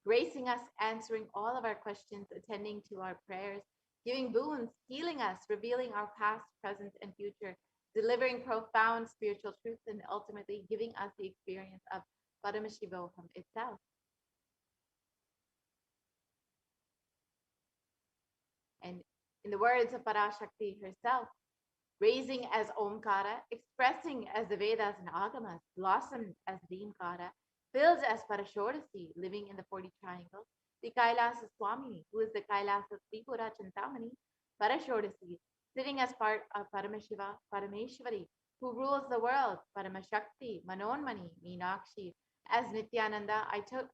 gracing us, answering all of our questions, attending to our prayers, giving boons, healing us, revealing our past, present, and future, delivering profound spiritual truths, and ultimately giving us the experience of Paramashivoham itself. And in the words of Parashakti herself, raising as Omkara, expressing as the Vedas and Agamas, blossomed as Deemkara, filled as Parashodasi, living in the 40 triangles, the Kailasa Swami, who is the Kailasa Tripura Chintamani, Parashodasi, sitting as part of Paramashiva, Parameshwari, who rules the world, Paramashakti, Manonmani, Meenakshi, as Nithyananda, I took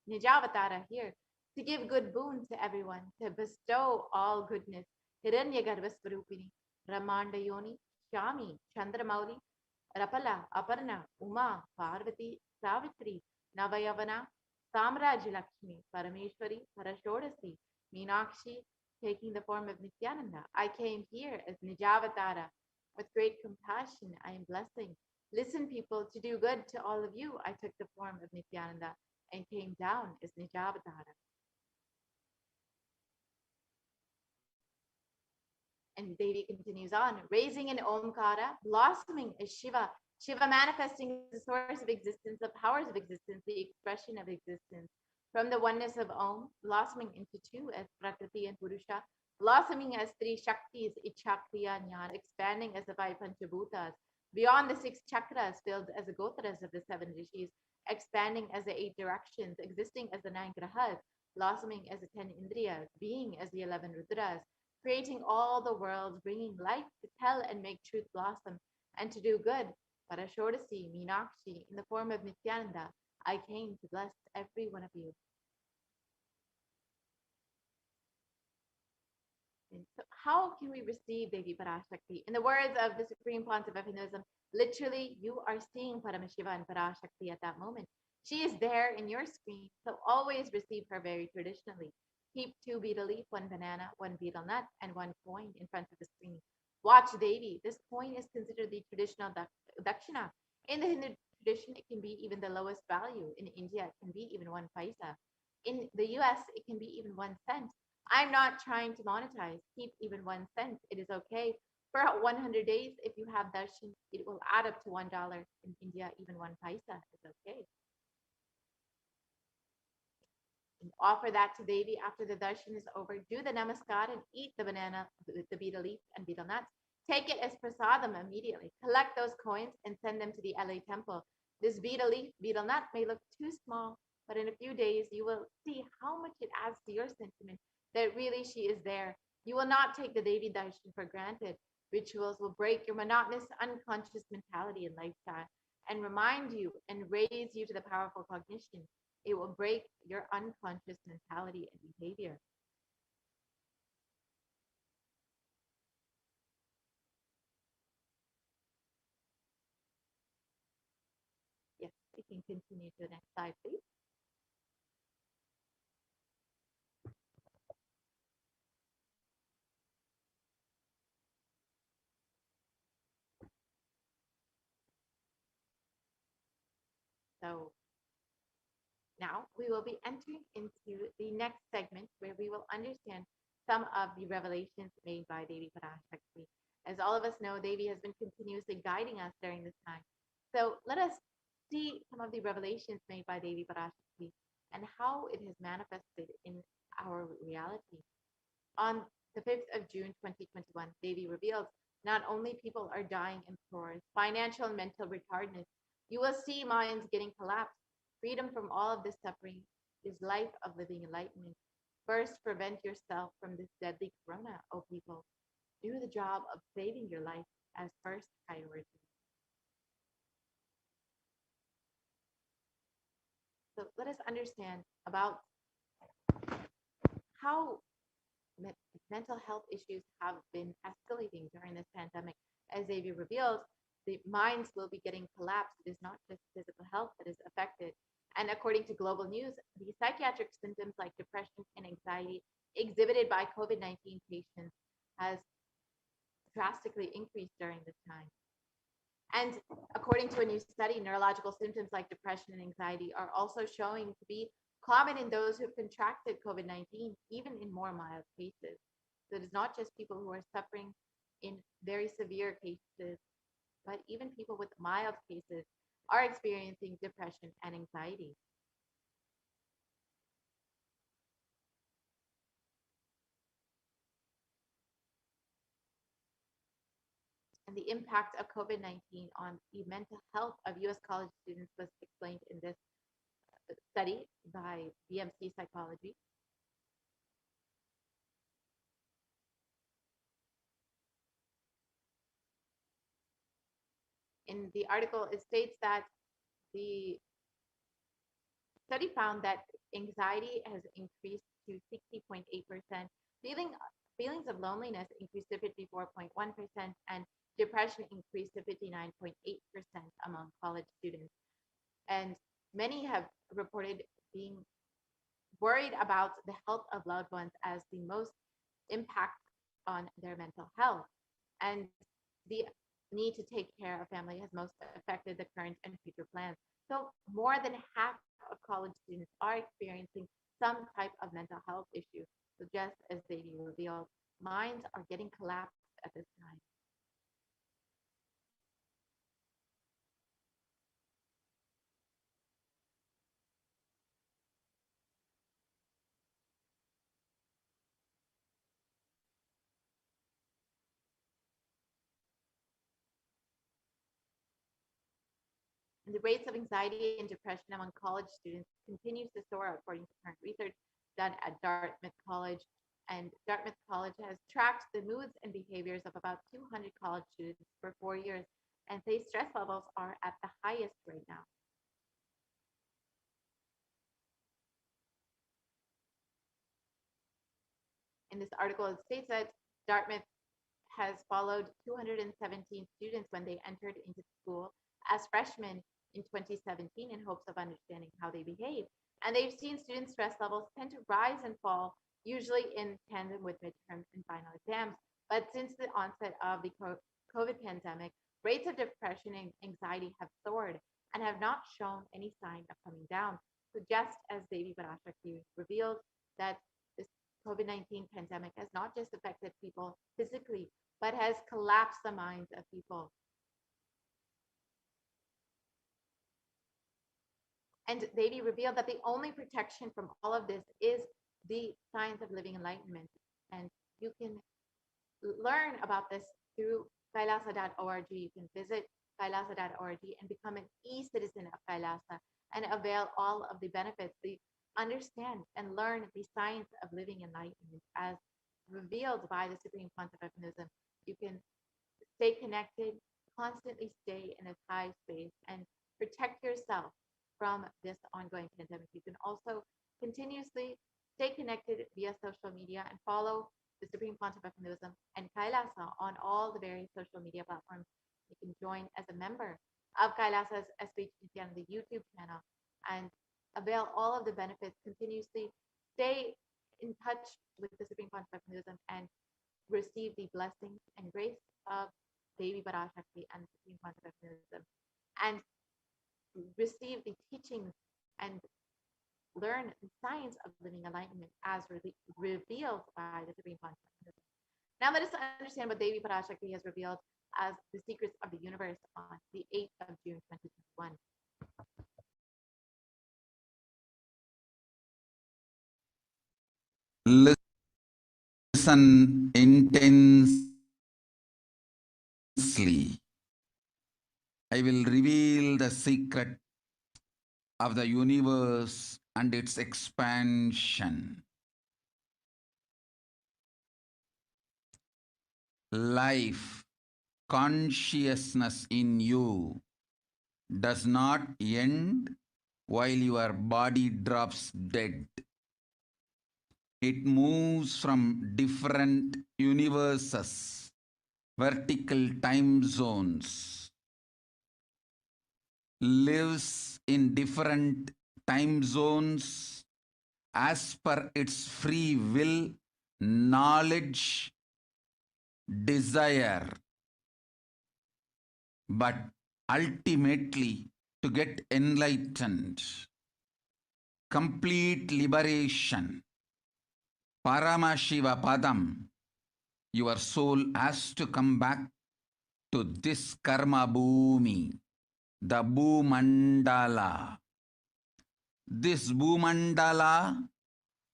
Nijavatara here to give good boon to everyone, to bestow all goodness. Hiranyagarbhasvarupini, Ramanda Yoni, Shami, Chandramauli, Rapala, Aparna, Uma, Parvati, Savitri, Navayavana, Samraj Lakshmi, Parameshwari, Parashodasi, Meenakshi, taking the form of Nityananda. I came here as Nijavatara. With great compassion, I am blessing. Listen, people, to do good to all of you. I took the form of Nityananda and came down as Nijavatara. And Devi continues on, raising in Omkara, blossoming as Shiva, Shiva manifesting as the source of existence, the powers of existence, the expression of existence. From the oneness of Om, blossoming into two as Prakriti and Purusha, blossoming as three Shaktis, Ichakriya, Jnana, expanding as the five Panchabhutas, beyond the six chakras, filled as the Gotras of the seven Rishis, expanding as the eight directions, existing as the nine Grahas, blossoming as the 10 Indriyas, being as the 11 Rudras, creating all the worlds, bringing life to tell and make truth blossom, and to do good. Parashodasi, Meenakshi, in the form of Nityananda, I came to bless every one of you. And so how can we receive Devi Parashakti? In the words of the Supreme Pontiff of Hinduism, literally, you are seeing Paramashiva and Parashakti at that moment. She is there in your screen, so always receive her very traditionally. Keep 2 betel leaf, 1 banana, 1 betel nut, and 1 coin in front of the screen. Watch Devi. This coin is considered the traditional dakshina. In the Hindu tradition, it can be even the lowest value. In India, it can be even 1 paisa. In the US, it can be even 1 cent. I'm not trying to monetize. Keep even 1 cent. It is okay. For 100 days, if you have darshan, it will add up to $1. In India, even 1 paisa is okay. And offer that to Devi after the darshan is over. Do the namaskar and eat the banana, the betel leaf and betel nuts. Take it as prasadam immediately. Collect those coins and send them to the LA temple. This betel leaf, betel nut may look too small, but in a few days you will see how much it adds to your sentiment that really she is there. You will not take the Devi darshan for granted. Rituals will break your monotonous, unconscious mentality and lifestyle and remind you and raise you to the powerful cognition. It will break your unconscious mentality and behavior. Yes, we can continue to the next slide, please. So now we will be entering into the next segment where we will understand some of the revelations made by Devi Parashakti. As all of us know, Devi has been continuously guiding us during this time. So let us see some of the revelations made by Devi Parashakti and how it has manifested in our reality. On the 5th of June 2021, Devi revealed not only people are dying in crores, financial and mental retardedness, you will see minds getting collapsed. Freedom from all of this suffering is life of living enlightenment. First, prevent yourself from this deadly corona, O people. Do the job of saving your life as first priority. So let us understand about how mental health issues have been escalating during this pandemic. As Xavier revealed, the minds will be getting collapsed. It is not just physical health that is affected. And according to Global News, the psychiatric symptoms like depression and anxiety exhibited by COVID-19 patients has drastically increased during this time. And according to a new study, neurological symptoms like depression and anxiety are also showing to be common in those who've contracted COVID-19, even in more mild cases. So it is not just people who are suffering in very severe cases, but even people with mild cases are experiencing depression and anxiety. And the impact of COVID-19 on the mental health of US college students was explained in this study by BMC Psychology. In the article, it states that the study found that anxiety has increased to 60.8%, feelings of loneliness increased to 54.1%, and depression increased to 59.8% among college students. And many have reported being worried about the health of loved ones as the most impact on their mental health. And the need to take care of family has most affected the current and future plans. So more than half of college students are experiencing some type of mental health issue. So just as they revealed, minds are getting collapsed at this time. And the rates of anxiety and depression among college students continues to soar according to current research done at Dartmouth College. And Dartmouth College has tracked the moods and behaviors of about 200 college students for 4 years, and they stress levels are at the highest right now. In this article, it states that Dartmouth has followed 217 students when they entered into school as freshmen in 2017 in hopes of understanding how they behave. And they've seen student stress levels tend to rise and fall, usually in tandem with midterms and final exams. But since the onset of the COVID pandemic, rates of depression and anxiety have soared and have not shown any sign of coming down. So just as Devi Parashakti revealed that this COVID-19 pandemic has not just affected people physically, but has collapsed the minds of people. And Devi revealed that the only protection from all of this is the science of living enlightenment. And you can learn about this through kailasa.org. You can visit kailasa.org and become an e-citizen of Kailasa and avail all of the benefits, understand and learn the science of living enlightenment as revealed by the Supreme Pontiff of Buddhism. You can stay connected, constantly stay in a high space, and protect yourself from this ongoing pandemic. You can also continuously stay connected via social media and follow the Supreme Quantum Mechanism and Kailasa on all the various social media platforms. You can join as a member of Kailasa's HDH Nithyananda YouTube channel and avail all of the benefits continuously. Stay in touch with the Supreme Quantum Mechanism and receive the blessings and grace of Devi Parashakti and the Supreme Quantum Mechanism, and receive the teachings and learn the science of living enlightenment as revealed by the Supreme Quantum Mechanism. Now let us understand what Devi Parashakti has revealed as the secrets of the universe on the 8th of June 2021. Listen intensely. I will reveal the secret of the universe and its expansion. Life, consciousness in you does not end while your body drops dead. It moves from different universes, vertical time zones, lives in different time zones as per its free will, knowledge, desire, but ultimately to get enlightened, complete liberation, Paramashiva Padam, your soul has to come back to this karma bhumi, the Bhumandala. This Bhumandala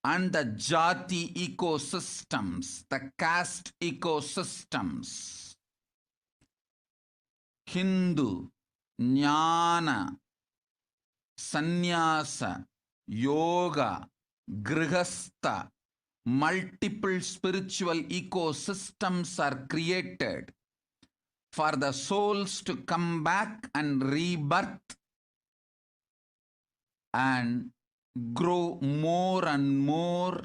and the Jati ecosystems, the caste ecosystems, Hindu, Jnana, Sannyasa, Yoga, Grihastha, multiple spiritual ecosystems are created for the souls to come back and rebirth and grow more and more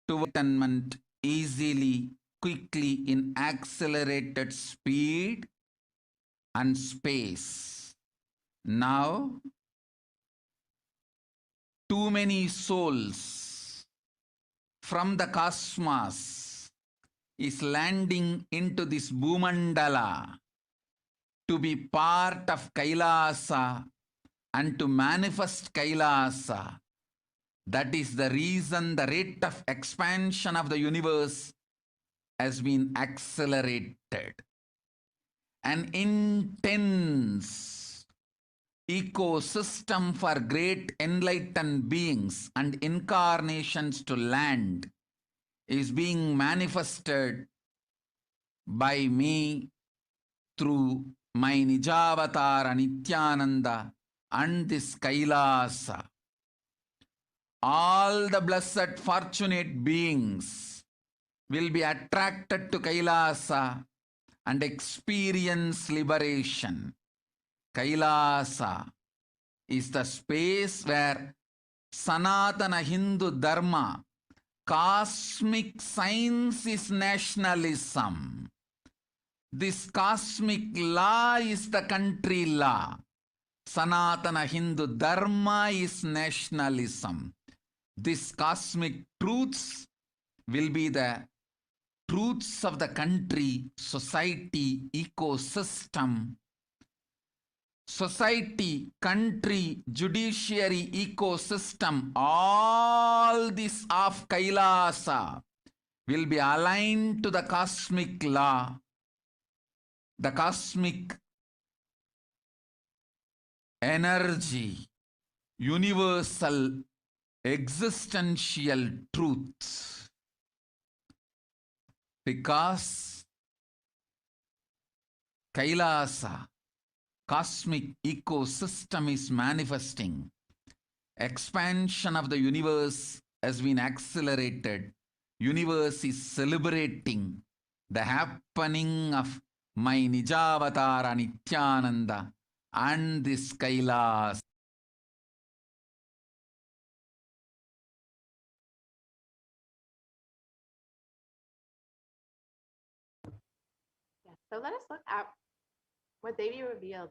to enlightenment easily, quickly, in accelerated speed and space. Now, too many souls from the cosmos is landing into this Bhumandala to be part of Kailasa and to manifest Kailasa. That is the reason the rate of expansion of the universe has been accelerated. An intense ecosystem for great enlightened beings and incarnations to land is being manifested by me through my Nijavatara Nithyananda and this Kailasa. All the blessed fortunate beings will be attracted to Kailasa and experience liberation. Kailasa is the space where Sanatana Hindu Dharma, cosmic science is nationalism. This cosmic law is the country law. Sanatana Hindu Dharma is nationalism. These cosmic truths will be the truths of the country, society, ecosystem. Society, country, judiciary, ecosystem, all this of Kailasa will be aligned to the cosmic law, the cosmic energy, universal existential truths. Because Kailasa, cosmic ecosystem is manifesting. Expansion of the universe has been accelerated. Universe is celebrating the happening of my Nijavatara Nithyananda and this Kailas. Yeah. So let us look at what Devi revealed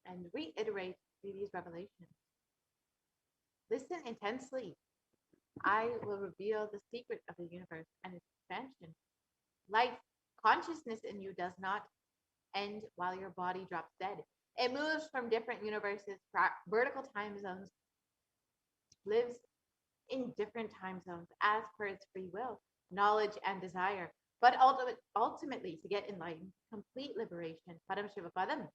and reiterate Devi's revelations. Listen intensely. I will reveal the secret of the universe and its expansion. Life, consciousness in you does not end while your body drops dead. It moves from different universes, vertical time zones, lives in different time zones as per its free will, knowledge, and desire. But ultimately, to get enlightened, complete liberation, Paramashivoham,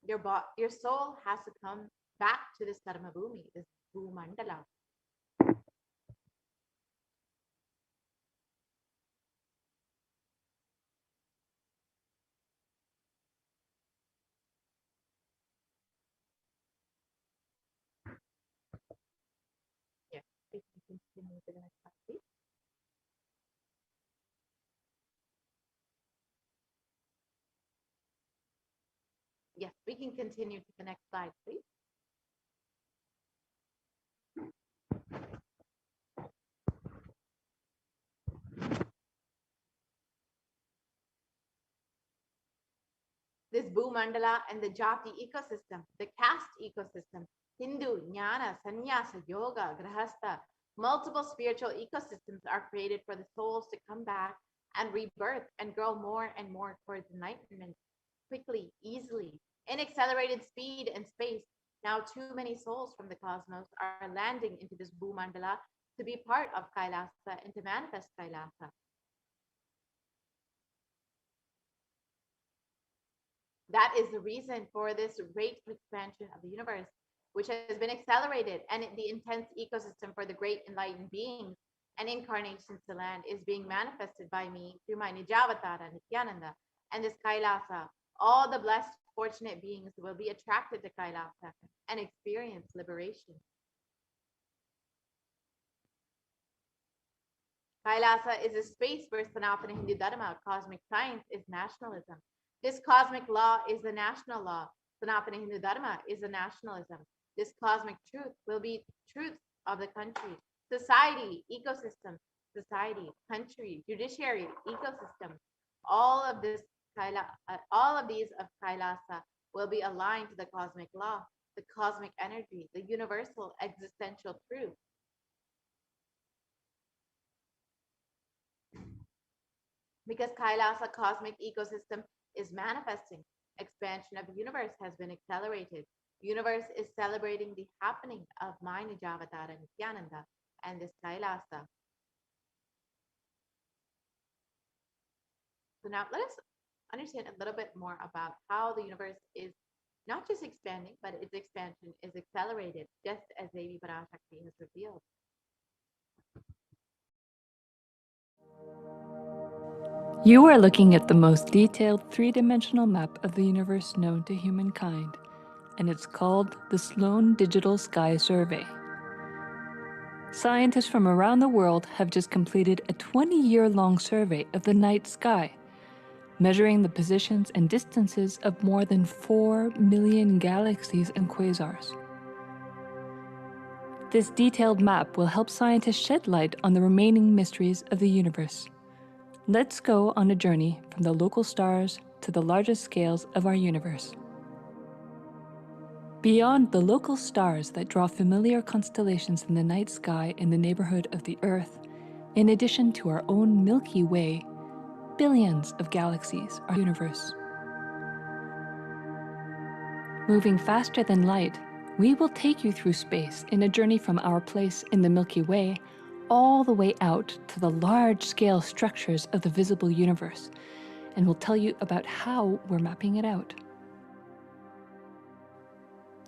your soul has to come back to this Karma Bhumi, this Bhumandala. Yes, we can continue to the next slide, please. Yes, we can continue to the next slide, please. This Bhumandala and the Jati ecosystem, the caste ecosystem, Hindu, Jnana, Sannyasa, Yoga, Grahastha, multiple spiritual ecosystems are created for the souls to come back and rebirth and grow more and more towards enlightenment quickly, easily, in accelerated speed and space. Now, too many souls from the cosmos are landing into this Bhumandala to be part of Kailasa and to manifest Kailasa. That is the reason for this rate of expansion of the universe, which has been accelerated, and the intense ecosystem for the great enlightened beings and incarnations to land is being manifested by me through my Nijavatara, Nithyananda, and this Kailasa. All the blessed, fortunate beings will be attracted to Kailasa and experience liberation. Kailasa is a space where Sanatana Hindu Dharma, cosmic science, is nationalism. This cosmic law is the national law. Sanatana Hindu Dharma is a nationalism. This cosmic truth will be truths of the country, society, ecosystem, society, country, judiciary, ecosystem. All of these of Kailasa will be aligned to the cosmic law, the cosmic energy, the universal existential truth. Because Kailasa cosmic ecosystem is manifesting, expansion of the universe has been accelerated. Universe is celebrating the happening of my Nijavatara Nithyananda and this Kailasa. So now let us understand a little bit more about how the universe is not just expanding, but its expansion is accelerated, just as Devi Parashakti has revealed. You are looking at the most detailed three-dimensional map of the universe known to humankind, and it's called the Sloan Digital Sky Survey. Scientists from around the world have just completed a 20-year-long survey of the night sky, measuring the positions and distances of more than 4 million galaxies and quasars. This detailed map will help scientists shed light on the remaining mysteries of the universe. Let's go on a journey from the local stars to the largest scales of our universe. Beyond the local stars that draw familiar constellations in the night sky in the neighborhood of the Earth, in addition to our own Milky Way, billions of galaxies are universe. Moving faster than light, we will take you through space in a journey from our place in the Milky Way all the way out to the large-scale structures of the visible universe, and we'll tell you about how we're mapping it out.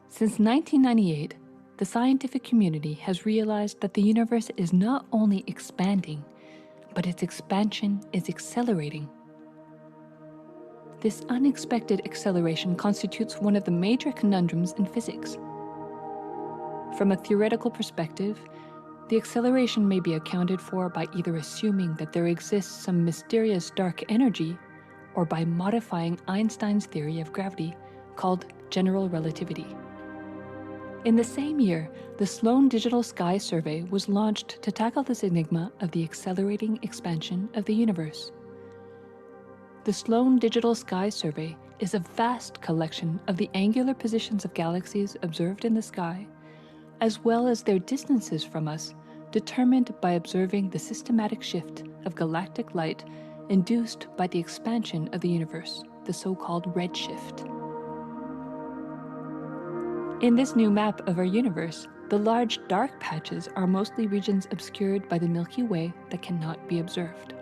Since 1998, the scientific community has realized that the universe is not only expanding, but its expansion is accelerating. This unexpected acceleration constitutes one of the major conundrums in physics. From a theoretical perspective, The acceleration may be accounted for by either assuming that there exists some mysterious dark energy or by modifying Einstein's theory of gravity, called general relativity. In the same year, the Sloan Digital Sky Survey was launched to tackle this enigma of the accelerating expansion of the universe. The Sloan Digital Sky Survey is a vast collection of the angular positions of galaxies observed in the sky, as well as their distances from us, determined by observing the systematic shift of galactic light induced by the expansion of the universe, the so-called redshift. In this new map of our universe, the large dark patches are mostly regions obscured by the Milky Way that cannot be observed.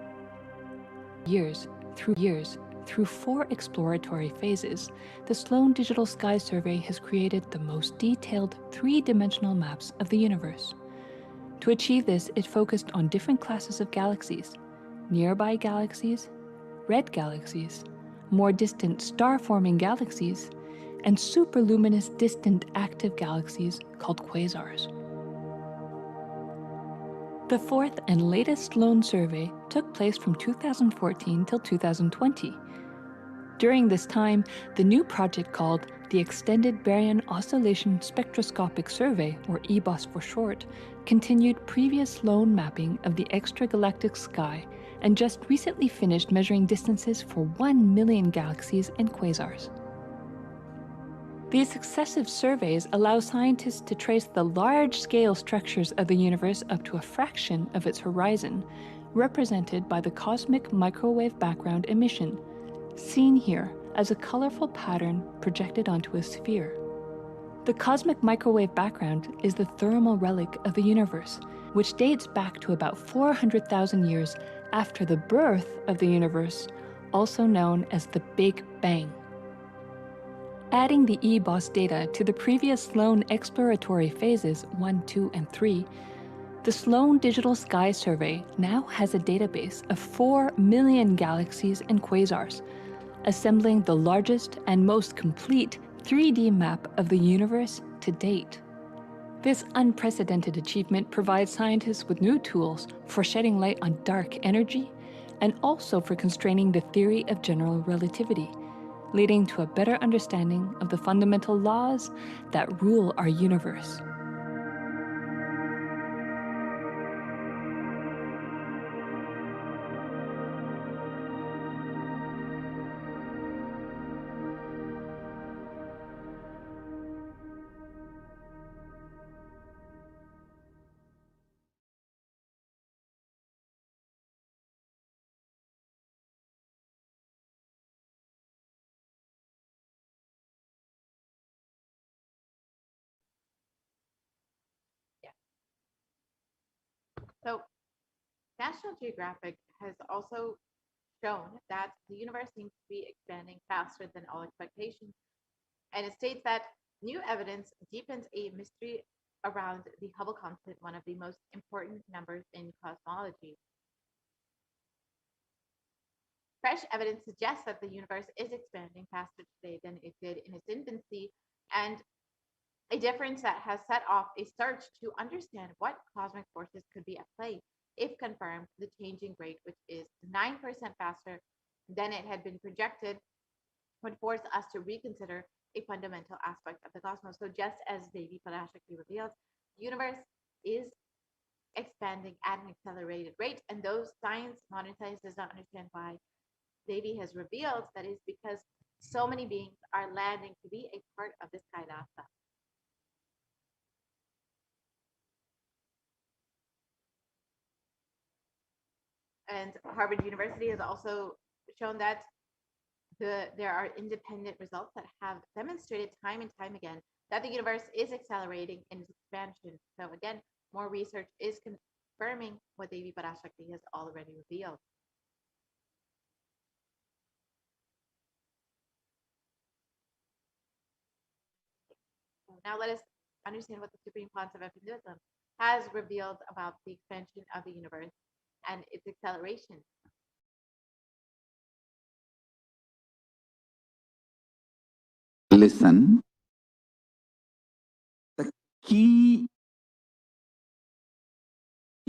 Through 4 exploratory phases, the Sloan Digital Sky Survey has created the most detailed 3-dimensional maps of the universe. To achieve this, it focused on different classes of galaxies: nearby galaxies, red galaxies, more distant star-forming galaxies, and superluminous distant active galaxies called quasars. The 4th and latest Sloan survey took place from 2014 till 2020. During this time, the new project called the Extended Baryon Oscillation Spectroscopic Survey, or EBOS for short, continued previous Sloan mapping of the extragalactic sky and just recently finished measuring distances for 1 million galaxies and quasars. These successive surveys allow scientists to trace the large-scale structures of the universe up to a fraction of its horizon, represented by the cosmic microwave background emission, seen here as a colorful pattern projected onto a sphere. The cosmic microwave background is the thermal relic of the universe, which dates back to about 400,000 years after the birth of the universe, also known as the Big Bang. Adding the EBOS data to the previous Sloan exploratory phases 1, 2, and 3, the Sloan Digital Sky Survey now has a database of 4 million galaxies and quasars, assembling the largest and most complete 3D map of the universe to date. This unprecedented achievement provides scientists with new tools for shedding light on dark energy and also for constraining the theory of general relativity, leading to a better understanding of the fundamental laws that rule our universe. So National Geographic has also shown that the universe seems to be expanding faster than all expectations. And it states that new evidence deepens a mystery around the Hubble constant, one of the most important numbers in cosmology. Fresh evidence suggests that the universe is expanding faster today than it did in its infancy, and a difference that has set off a search to understand what cosmic forces could be at play. If confirmed, the changing rate, which is 9% faster than it had been projected, would force us to reconsider a fundamental aspect of the cosmos. So just as Devi Parashakti reveals, the universe is expanding at an accelerated rate, and those modern science does not understand why Devi has revealed that is because so many beings are landing to be a part of this Kailasa. And Harvard University has also shown that there are independent results that have demonstrated time and time again that the universe is accelerating in its expansion. So again, more research is confirming what Devi Parashakti has already revealed. Now let us understand what the Supreme Concept of Hinduism has revealed about the expansion of the universe and its acceleration. Listen. The key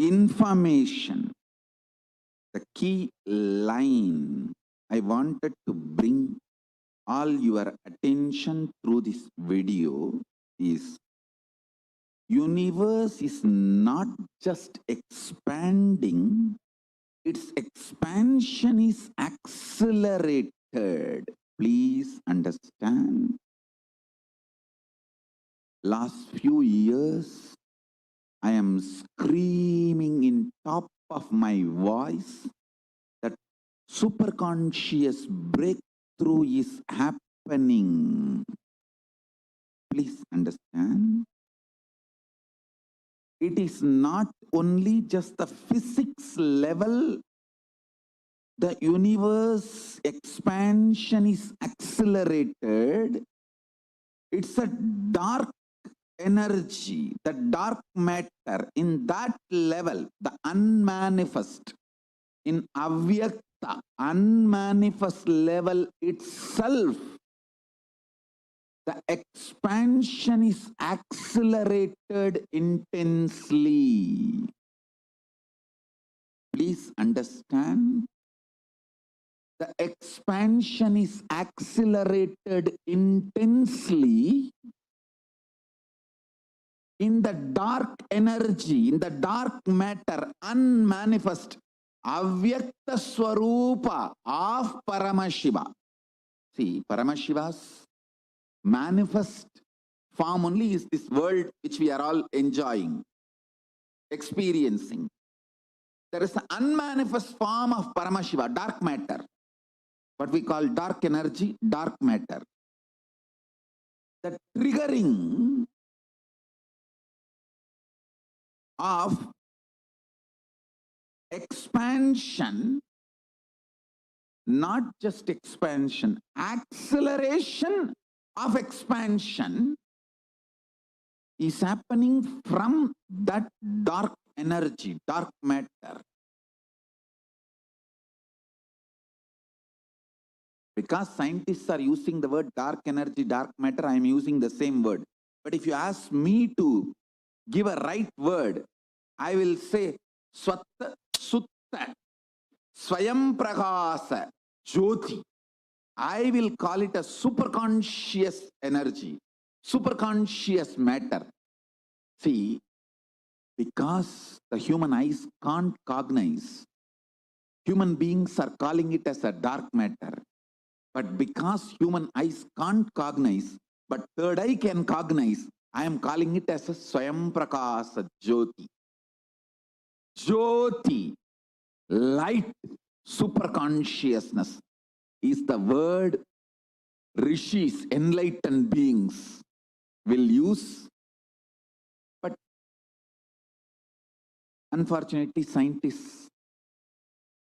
information. The key line I wanted to bring all your attention through this video is universe is not just expanding, its expansion is accelerated. Please understand. Last few years, I am screaming in top of my voice that superconscious breakthrough is happening. Please understand. It is not only just the physics level, the universe expansion is accelerated. It's a dark energy, the dark matter, in that level, the unmanifest, in avyakta, unmanifest level itself, the expansion is accelerated intensely. Please understand. The expansion is accelerated intensely in the dark energy, in the dark matter, unmanifest, avyakta swarupa of Paramashiva. See, Paramashiva's manifest form only is this world which we are all enjoying, experiencing. There is an unmanifest form of Paramashiva, dark matter, what we call dark energy, dark matter. The triggering of expansion, not just expansion, acceleration of expansion is happening from that dark energy, dark matter. Because scientists are using the word dark energy, dark matter, I am using the same word. But if you ask me to give a right word, I will say Swatta Sutta Swayam Prakasa Jyoti. I will call it a superconscious energy, superconscious matter. See, because the human eyes can't cognize, human beings are calling it as a dark matter. But because human eyes can't cognize, but third eye can cognize, I am calling it as a Swayam Prakasa Jyoti. Jyoti, light, superconsciousness is the word rishis, enlightened beings will use. But unfortunately, scientists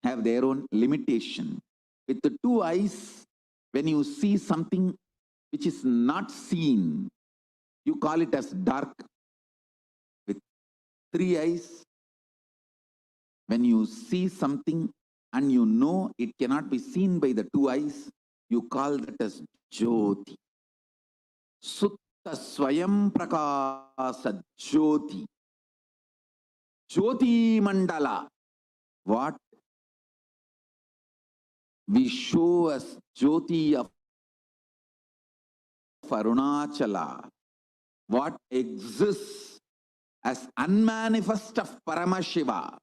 have their own limitation. With the two eyes, when you see something which is not seen, you call it as dark. With three eyes, when you see something and you know it cannot be seen by the two eyes, you call that as Jyoti. Sutta Swayam Prakasa Jyoti. Jyoti Mandala. What we show as Jyoti of Arunachala, what exists as unmanifest of Paramashiva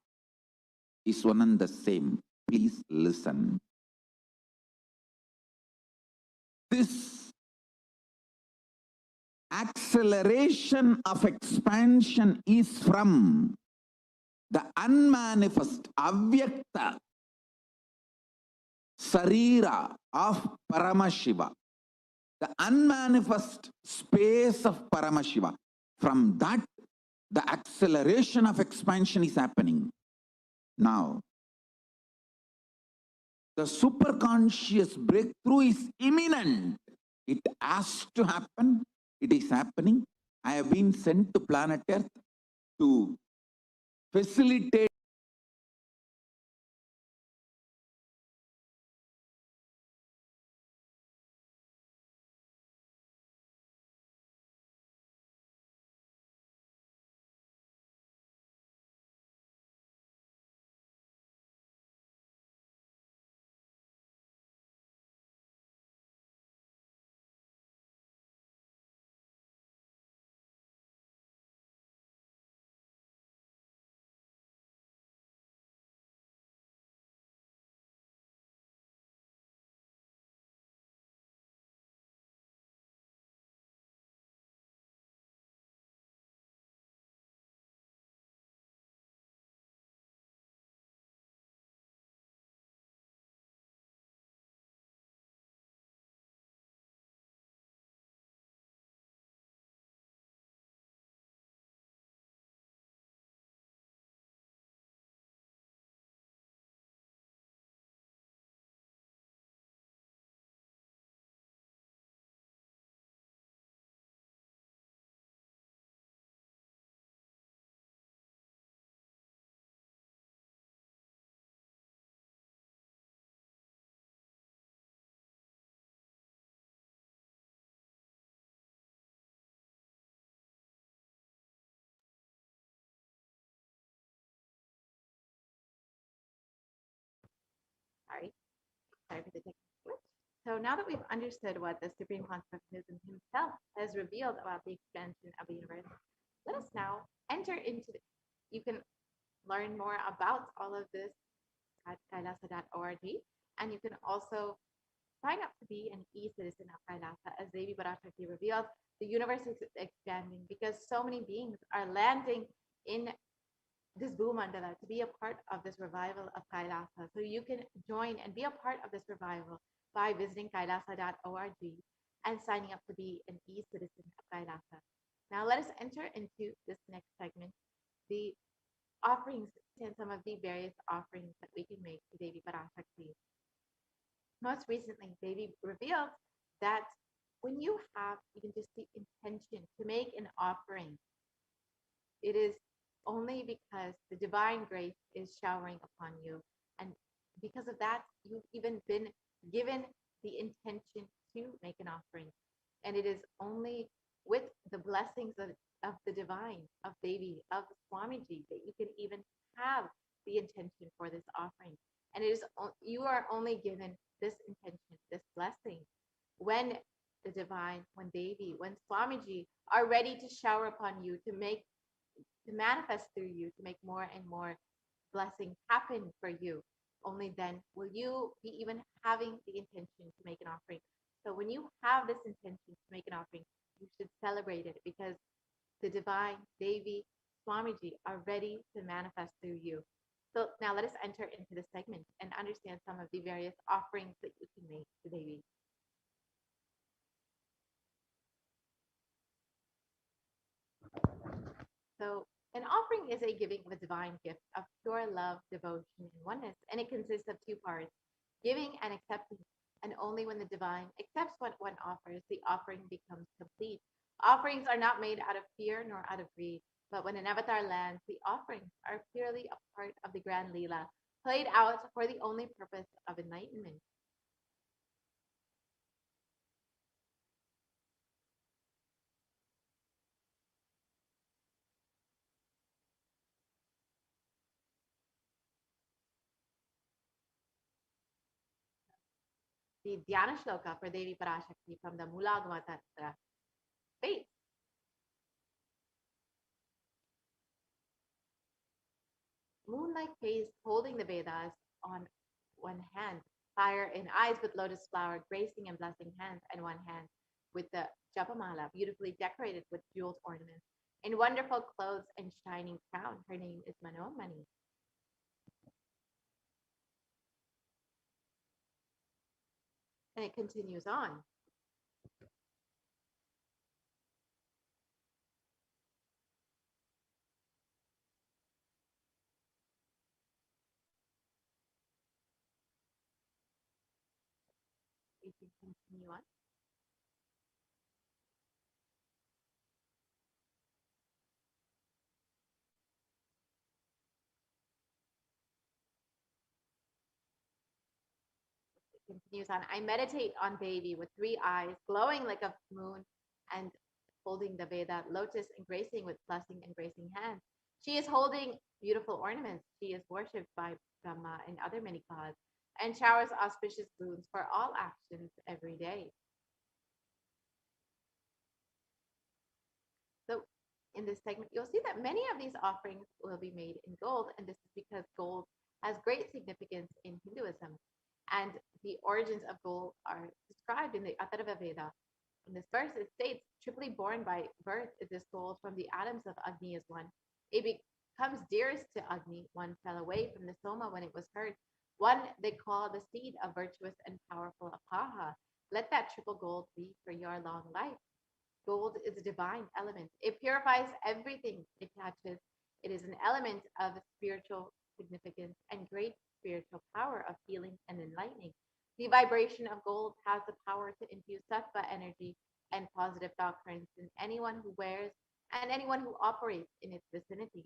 is one and the same. Please listen. This acceleration of expansion is from the unmanifest, avyakta sarira of Paramashiva, the unmanifest space of Paramashiva. From that, the acceleration of expansion is happening. Now, the superconscious breakthrough is imminent. It has to happen. It is happening. I have been sent to planet Earth to facilitate Sorry for the technical glitch. So now that we've understood what the Supreme Concept of Buddhism himself has revealed about the expansion of the universe, let us now enter into the, you can learn more about all of this at kailasa.org, and you can also sign up to be an e-citizen of Kailasa. As Devi Parashakti revealed, the universe is expanding because so many beings are landing in this Bhumandala to be a part of this revival of Kailasa. So you can join and be a part of this revival by visiting kailasa.org and signing up to be an e-citizen of Kailasa. Now let us enter into this next segment, the offerings and some of the various offerings that we can make to Devi Parashakti. Most recently, Devi revealed that when you have even just the intention to make an offering, it is only because the divine grace is showering upon you. And because of that, you've even been given the intention to make an offering. And it is only with the blessings of the divine, of Devi, of Swamiji, that you can even have the intention for this offering. And it is you are only given this intention, this blessing, when the divine, when Devi, when Swamiji are ready to shower upon you to manifest through you, to make more and more blessings happen for you. Only then will you be even having the intention to make an offering. So when you have this intention to make an offering, you should celebrate it because the divine Devi Swamiji are ready to manifest through you. So now let us enter into this segment and understand some of the various offerings that you can make to Devi. So an offering is a giving of a divine gift of pure love, devotion, and oneness, and it consists of two parts, giving and accepting. And only when the divine accepts what one offers, the offering becomes complete. Offerings are not made out of fear nor out of greed, but when an avatar lands, the offerings are purely a part of the grand Leela, played out for the only purpose of enlightenment. The Dhyana Shloka for Devi Parashakti from the Mulagama Tantra states, moon-like face holding the Vedas on one hand, fire in eyes with lotus flower, gracing and blessing hands, and one hand with the Japamala, beautifully decorated with jeweled ornaments. In wonderful clothes and shining crown, her name is Manomani. And it continues on. We can continue on. Continues on. I meditate on Devi with three eyes, glowing like a moon, and holding the Veda lotus, embracing with blessing, embracing hands. She is holding beautiful ornaments. She is worshipped by Brahma and other many gods, and showers auspicious boons for all actions every day. So in this segment, you'll see that many of these offerings will be made in gold, and this is because gold has great significance in Hinduism. And the origins of gold are described in the Atharva Veda. In this verse, it states, triply born by birth is this gold from the atoms of Agni is one. It becomes dearest to Agni. One fell away from the Soma when it was heard. One they call the seed of virtuous and powerful Apaha. Let that triple gold be for your long life. Gold is a divine element. It purifies everything it touches. It is an element of spiritual significance and great spiritual power of healing and enlightening. The vibration of gold has the power to infuse sattva energy and positive thought currents in anyone who wears and anyone who operates in its vicinity.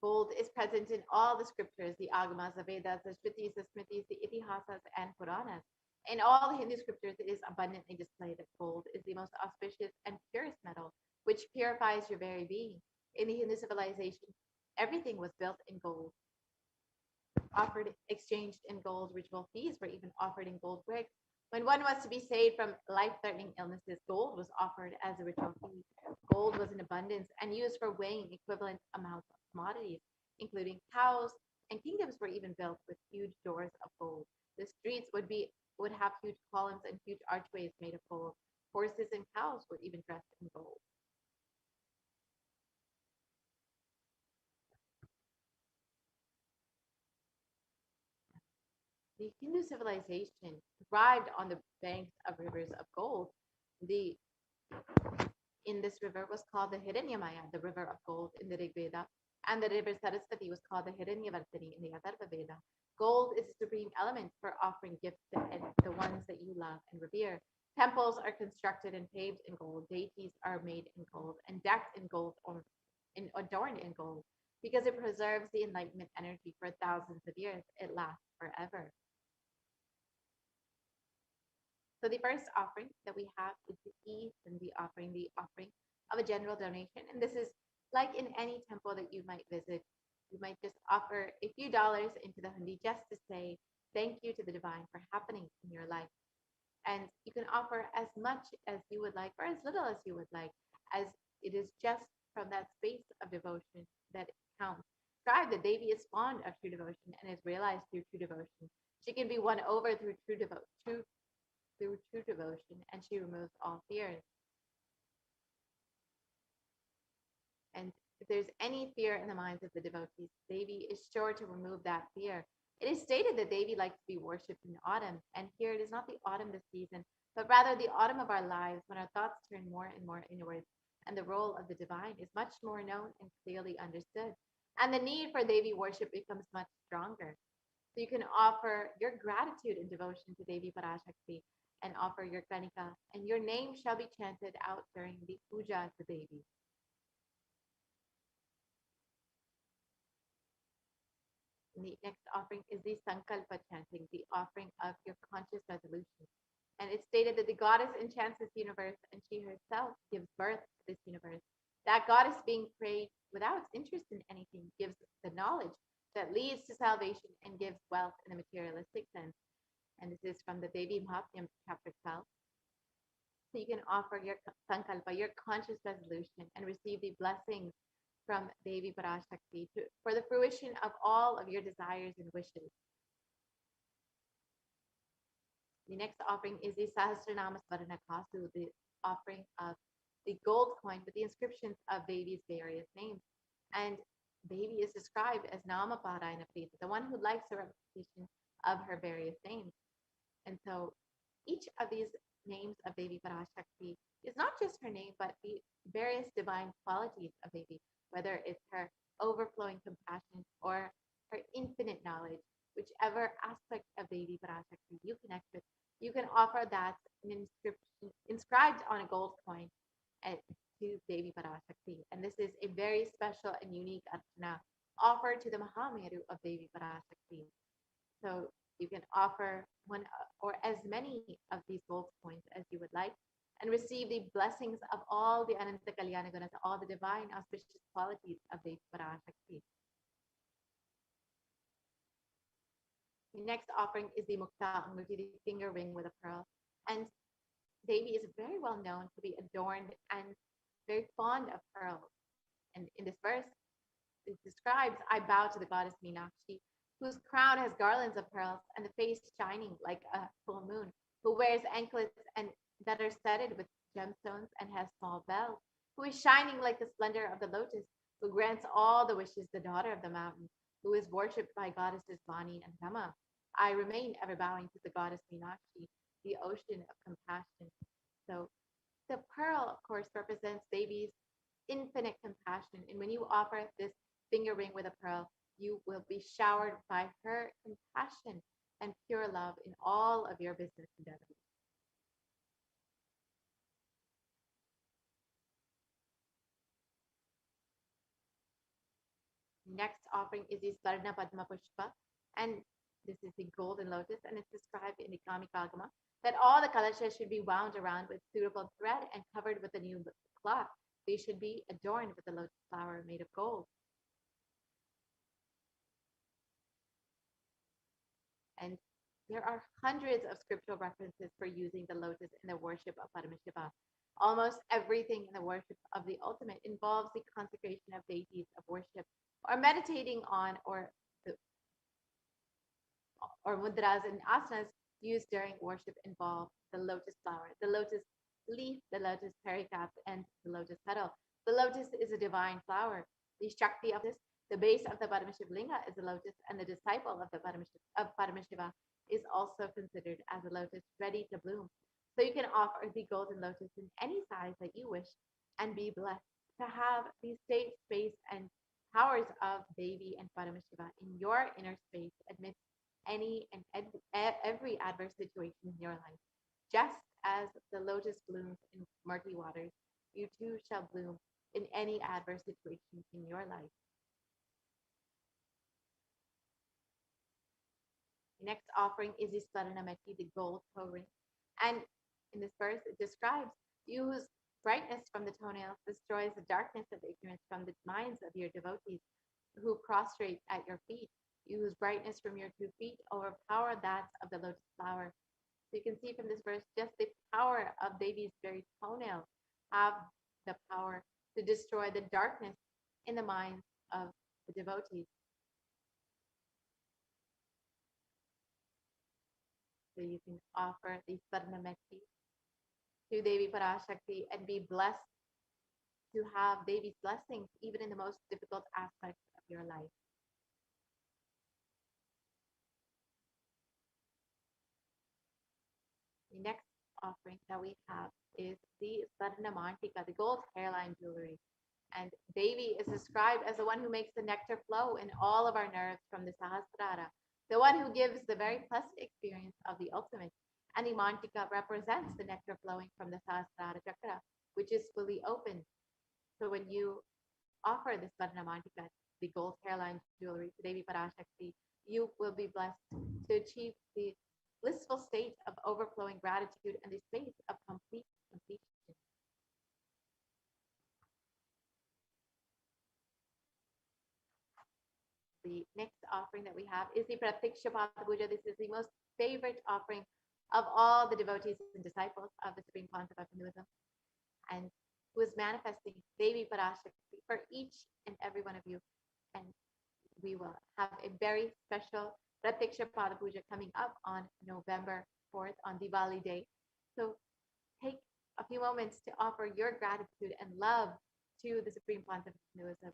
Gold is present in all the scriptures, the Agamas, the Vedas, the Shrutis, the Smritis, the Itihasas, and Puranas. In all the Hindu scriptures, it is abundantly displayed that gold is the most auspicious and purest metal, which purifies your very being. In the Hindu civilization, everything was built in gold, offered, exchanged in gold. Ritual fees were even offered in gold bricks. When one was to be saved from life-threatening illnesses, gold was offered as a ritual fee. Gold was in abundance and used for weighing equivalent amounts of commodities, including cows, and kingdoms were even built with huge doors of gold. The streets would have huge columns and huge archways made of gold. Horses and cows were even dressed in gold. The Hindu civilization thrived on the banks of rivers of gold. In this river was called the Hiranyamaya, the river of gold in the Rig Veda, and the river Saraswati was called the Hiranyavartini in the Atharva Veda. Gold is the supreme element for offering gifts to the ones that you love and revere. Temples are constructed and paved in gold. Deities are made in gold and decked in gold or adorned in gold because it preserves the enlightenment energy for thousands of years. It lasts forever. So the first offering that we have is the ghee and the offering of a general donation. And this is like in any temple that you might visit. You might just offer a few dollars into the hundi just to say thank you to the divine for happening in your life. And you can offer as much as you would like or as little as you would like, as it is just from that space of devotion that it counts. Describe that Devi is fond of true devotion and is realized through true devotion. She can be won over through true devotion, and she removes all fears. And if there's any fear in the minds of the devotees, Devi is sure to remove that fear. It is stated that Devi likes to be worshipped in autumn, and here it is not the autumn this season, but rather the autumn of our lives when our thoughts turn more and more inwards, and the role of the divine is much more known and clearly understood, and the need for Devi worship becomes much stronger. So you can offer your gratitude and devotion to Devi Parashakti and offer your kanika, and your name shall be chanted out during the puja to Devi. And the next offering is the Sankalpa chanting, the offering of your conscious resolution. And it's stated that the goddess enchants this universe and she herself gives birth to this universe. That goddess being prayed without interest in anything gives the knowledge that leads to salvation and gives wealth in a materialistic sense. And this is from the Devi Mahatmyam, chapter 12. So you can offer your sankalpa, your conscious resolution, and receive the blessings from Devi Parashakti for the fruition of all of your desires and wishes. The next offering is the Sahasranama Svarana Kasu, the offering of the gold coin with the inscriptions of Devi's various names. And Devi is described as Nama Parayana Prita, the one who likes the repetition of her various names. And so each of these names of Devi Parashakti is not just her name, but the various divine qualities of Devi, whether it's her overflowing compassion or her infinite knowledge, whichever aspect of Devi Parashakti you connect with, you can offer that an inscription inscribed on a gold coin to Devi Parashakti. And this is a very special and unique archana offered to the Mahameru of Devi Parashakti. So you can offer one or as many of these gold coins as you would like and receive the blessings of all the Ananta Kalyana Gunas, all the divine auspicious qualities of Devi Parashakti. The next offering is the Mukta Anguti, the finger ring with a pearl. And Devi is very well known to be adorned and very fond of pearls. And in this verse, it describes, I bow to the goddess Meenakshi, whose crown has garlands of pearls and the face shining like a full moon, who wears anklets and that are studded with gemstones and has small bells, who is shining like the splendor of the lotus, who grants all the wishes, the daughter of the mountain, who is worshipped by goddesses Vani and Rama. I remain ever bowing to the goddess Meenakshi, the ocean of compassion. So the pearl, of course, represents Devi's infinite compassion. And when you offer this finger ring with a pearl, you will be showered by her compassion and pure love in all of your business endeavors. Next offering is the Svarna Padma Pushpa, and this is the golden lotus, and it's described in the Kamikagama that all the kalashas should be wound around with suitable thread and covered with a new cloth. They should be adorned with a lotus flower made of gold. And there are hundreds of scriptural references for using the lotus in the worship of Paramashiva. Almost everything in the worship of the ultimate involves the consecration of deities of worship, or meditating on, or mudras and asanas used during worship involve the lotus flower, the lotus leaf, the lotus pericarp, and the lotus petal. The lotus is a divine flower. The Shakti of this, the base of the Paramashiva linga, is the lotus, and the disciple of the Paramashiva is also considered as a lotus ready to bloom. So you can offer the golden lotus in any size that you wish and be blessed to have the state, space, and powers of Devi and Paramashiva in your inner space amidst any and every adverse situation in your life. Just as the lotus blooms in murky waters, you too shall bloom in any adverse situation in your life. The next offering is the Swaranamati, the gold toe ring. And in this verse, it describes you whose brightness from the toenails destroys the darkness of ignorance from the minds of your devotees who prostrate at your feet. You whose brightness from your 2 feet overpower that of the lotus flower. So you can see from this verse, just the power of Devi's very toenails have the power to destroy the darkness in the minds of the devotees. So you can offer the Swarnameti to Devi Parashakti and be blessed to have Devi's blessings even in the most difficult aspects of your life. The next offering that we have is the Swarnamantika, the gold hairline jewelry. And Devi is described as the one who makes the nectar flow in all of our nerves from the Sahasrara, the one who gives the very pleasant experience of the ultimate. And the Mantika represents the nectar flowing from the Sahasrara chakra, which is fully open. So when you offer the Swarnamantika, the gold hairline jewelry to Devi Parashakti, you will be blessed to achieve the blissful state of overflowing gratitude and the state of complete completion. The next offering that we have is the Pratiksha Puja. This is the most favorite offering of all the devotees and disciples of the Supreme Concept of Hinduism, and who is manifesting Devi Parashakti for each and every one of you. And we will have a very special Pratiksha Puja coming up on November 4th on Diwali Day. So take a few moments to offer your gratitude and love to the Supreme Concept of Hinduism,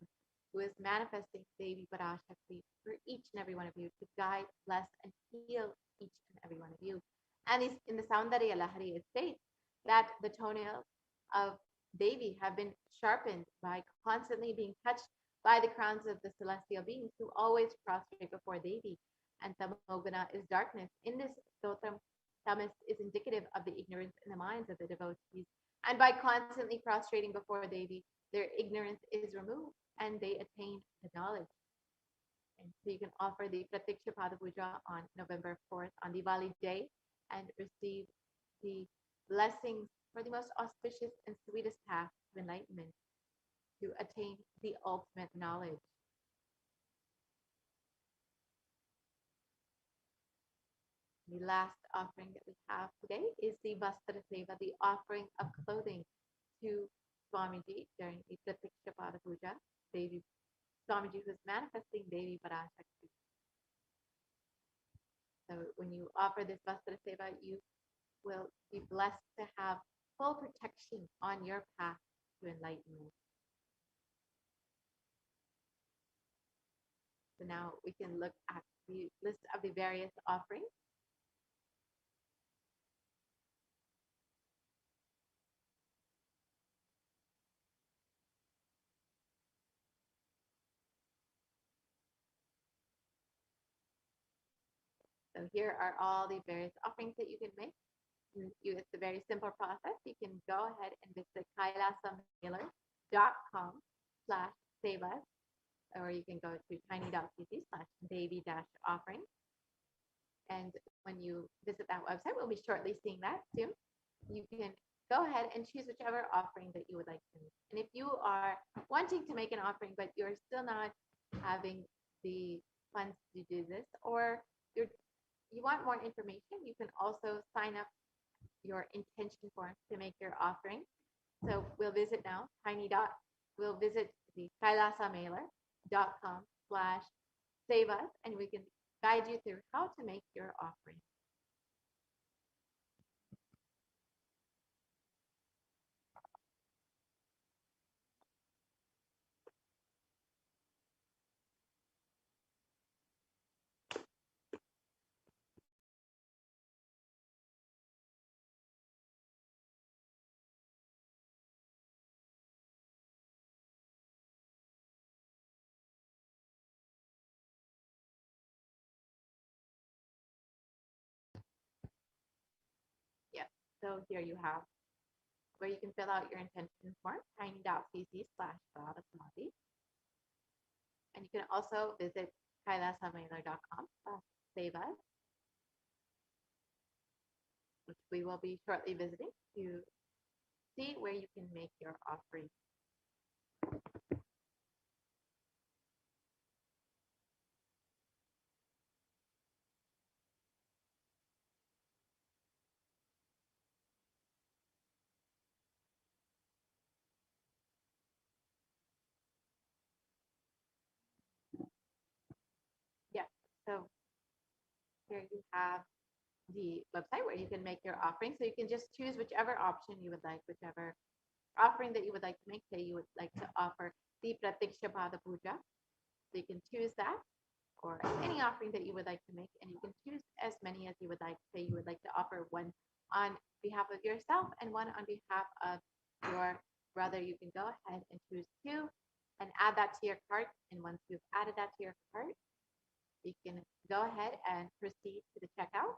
who is manifesting Devi Parashakti for each and every one of you to guide, bless, and heal each and every one of you. And in the Saundarya Lahari, it states that the toenails of Devi have been sharpened by constantly being touched by the crowns of the celestial beings who always prostrate before Devi. And Tamoguna is darkness. In this stotram, tamas is indicative of the ignorance in the minds of the devotees. And by constantly prostrating before Devi, their ignorance is removed and they attain the knowledge. And so you can offer the Pratiksha Puja on November 4th on Diwali Day and receive the blessings for the most auspicious and sweetest path of enlightenment to attain the ultimate knowledge. The last offering that we have today is the Vastra Seva, the offering of clothing to Swamiji during the Pratiksha Puja, Devi Swamiji who is manifesting Devi Parashakti. So when you offer this Vastra Seva, you will be blessed to have full protection on your path to enlightenment. So now we can look at the list of the various offerings. So here are all the various offerings that you can make. It's a very simple process. You can go ahead and visit kailasamailer.com/sevas or you can go to tiny.cc/baby-offering. And when you visit that website, we'll be shortly seeing that soon. You can go ahead and choose whichever offering that you would like to make. And if you are wanting to make an offering, but you're still not having the funds to do this, or you want more information, you can also sign up your intention form to make your offering. So we'll visit now, we'll visit the kailasamailer.com/save us, and we can guide you through how to make your offering. Yes, so here you have where you can fill out your intention form, tiny.cc/Samadhi. And you can also visit kailasamailer.com/save us, which we will be shortly visiting to see where you can make your offering. Yeah, so here you have the website where you can make your offering. So you can just choose whichever option you would like, whichever offering that you would like to make. Say you would like to offer the Pratiksha Pada Puja. So you can choose that, or any offering that you would like to make, and you can choose as many as you would like. Say you would like to offer one on behalf of yourself and one on behalf of your brother. You can go ahead and choose two and add that to your cart. And once you've added that to your cart, you can go ahead and proceed to the checkout.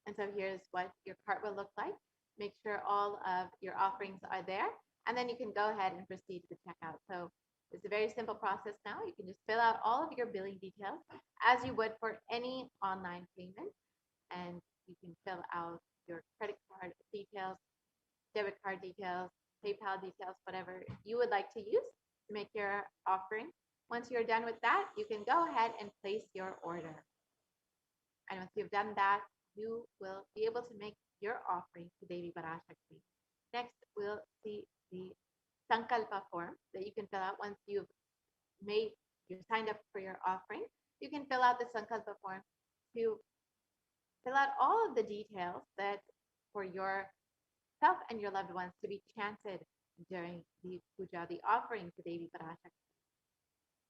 And so here's what your cart will look like. Make sure all of your offerings are there, and then you can go ahead and proceed to the checkout. So it's a very simple process now. You can just fill out all of your billing details as you would for any online payment, and you can fill out your credit card details, debit card details, PayPal details, whatever you would like to use to make your offering. Once you're done with that, you can go ahead and place your order. And once you've done that, you will be able to make your offering to Devi Parashakti. Next, we'll see the Sankalpa form that you can fill out once you've signed up for your offering. You can fill out the Sankalpa form to fill out all of the details that for yourself and your loved ones to be chanted during the puja, the offering to Devi Parashakti.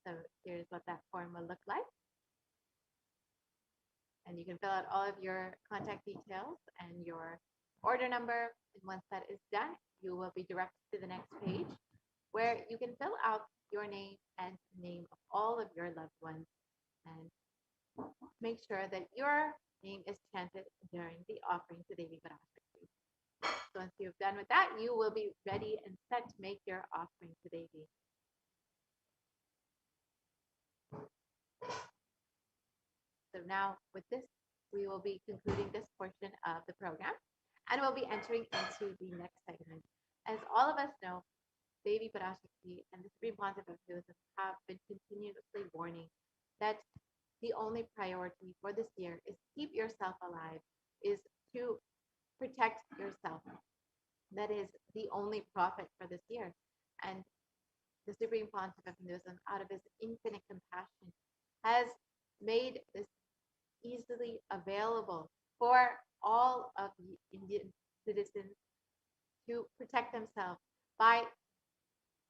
So here's what that form will look like. And you can fill out all of your contact details and your order number. And once that is done, you will be directed to the next page where you can fill out your name and name of all of your loved ones, and make sure that your name is chanted during the offering to Devi Parashakti. So once you've done with that, you will be ready and set to make your offering to Devi. So now with this, we will be concluding this portion of the program, and we'll be entering into the next segment. As all of us know, Devi Parashakti and the Supreme Pontiff of Buddhism have been continuously warning that the only priority for this year is to keep yourself alive, is to protect yourself. That is the only profit for this year. And the Supreme Pontiff of Buddhism, out of his infinite compassion, has made this easily available for all of the Indian citizens to protect themselves by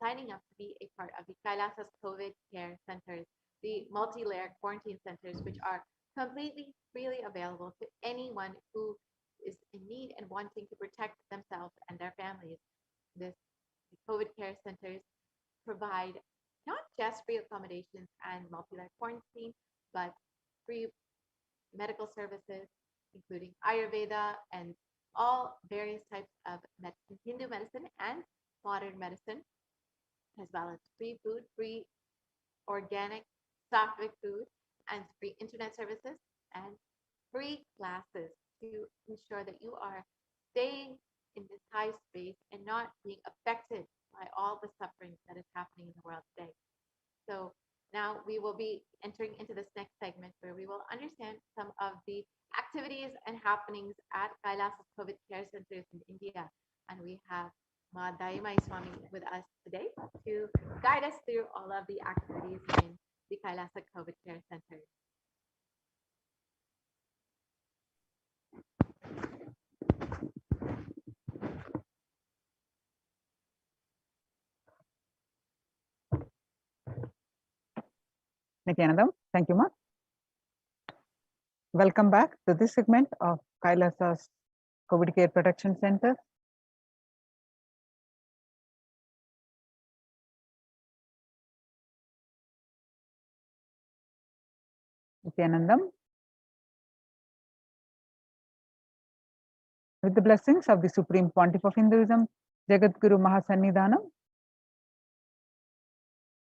signing up to be a part of the Kailasa's COVID care centers, the multi-layer quarantine centers, which are completely freely available to anyone who is in need and wanting to protect themselves and their families. The COVID care centers provide not just free accommodations and multi-layer quarantine, but free medical services, including Ayurveda and all various types of medicine, Hindu medicine and modern medicine. has balanced free food, free organic sattvic food, and free internet services and free classes to ensure that you are staying in this high space and not being affected by all the suffering that is happening in the world today. So now we will be entering into this next segment where we will understand some of the activities and happenings at Kailasa's COVID care centers in India. And we have Ma Daimai Swami with us today to guide us through all of the activities in the Kailasa COVID care center. Nithyanandam, thank you, Ma. Welcome back to this segment of Kailasa's COVID Care Protection Center. Nithyanandam. With the blessings of the Supreme Pontiff of Hinduism, Jagadguru Mahasannidhanam,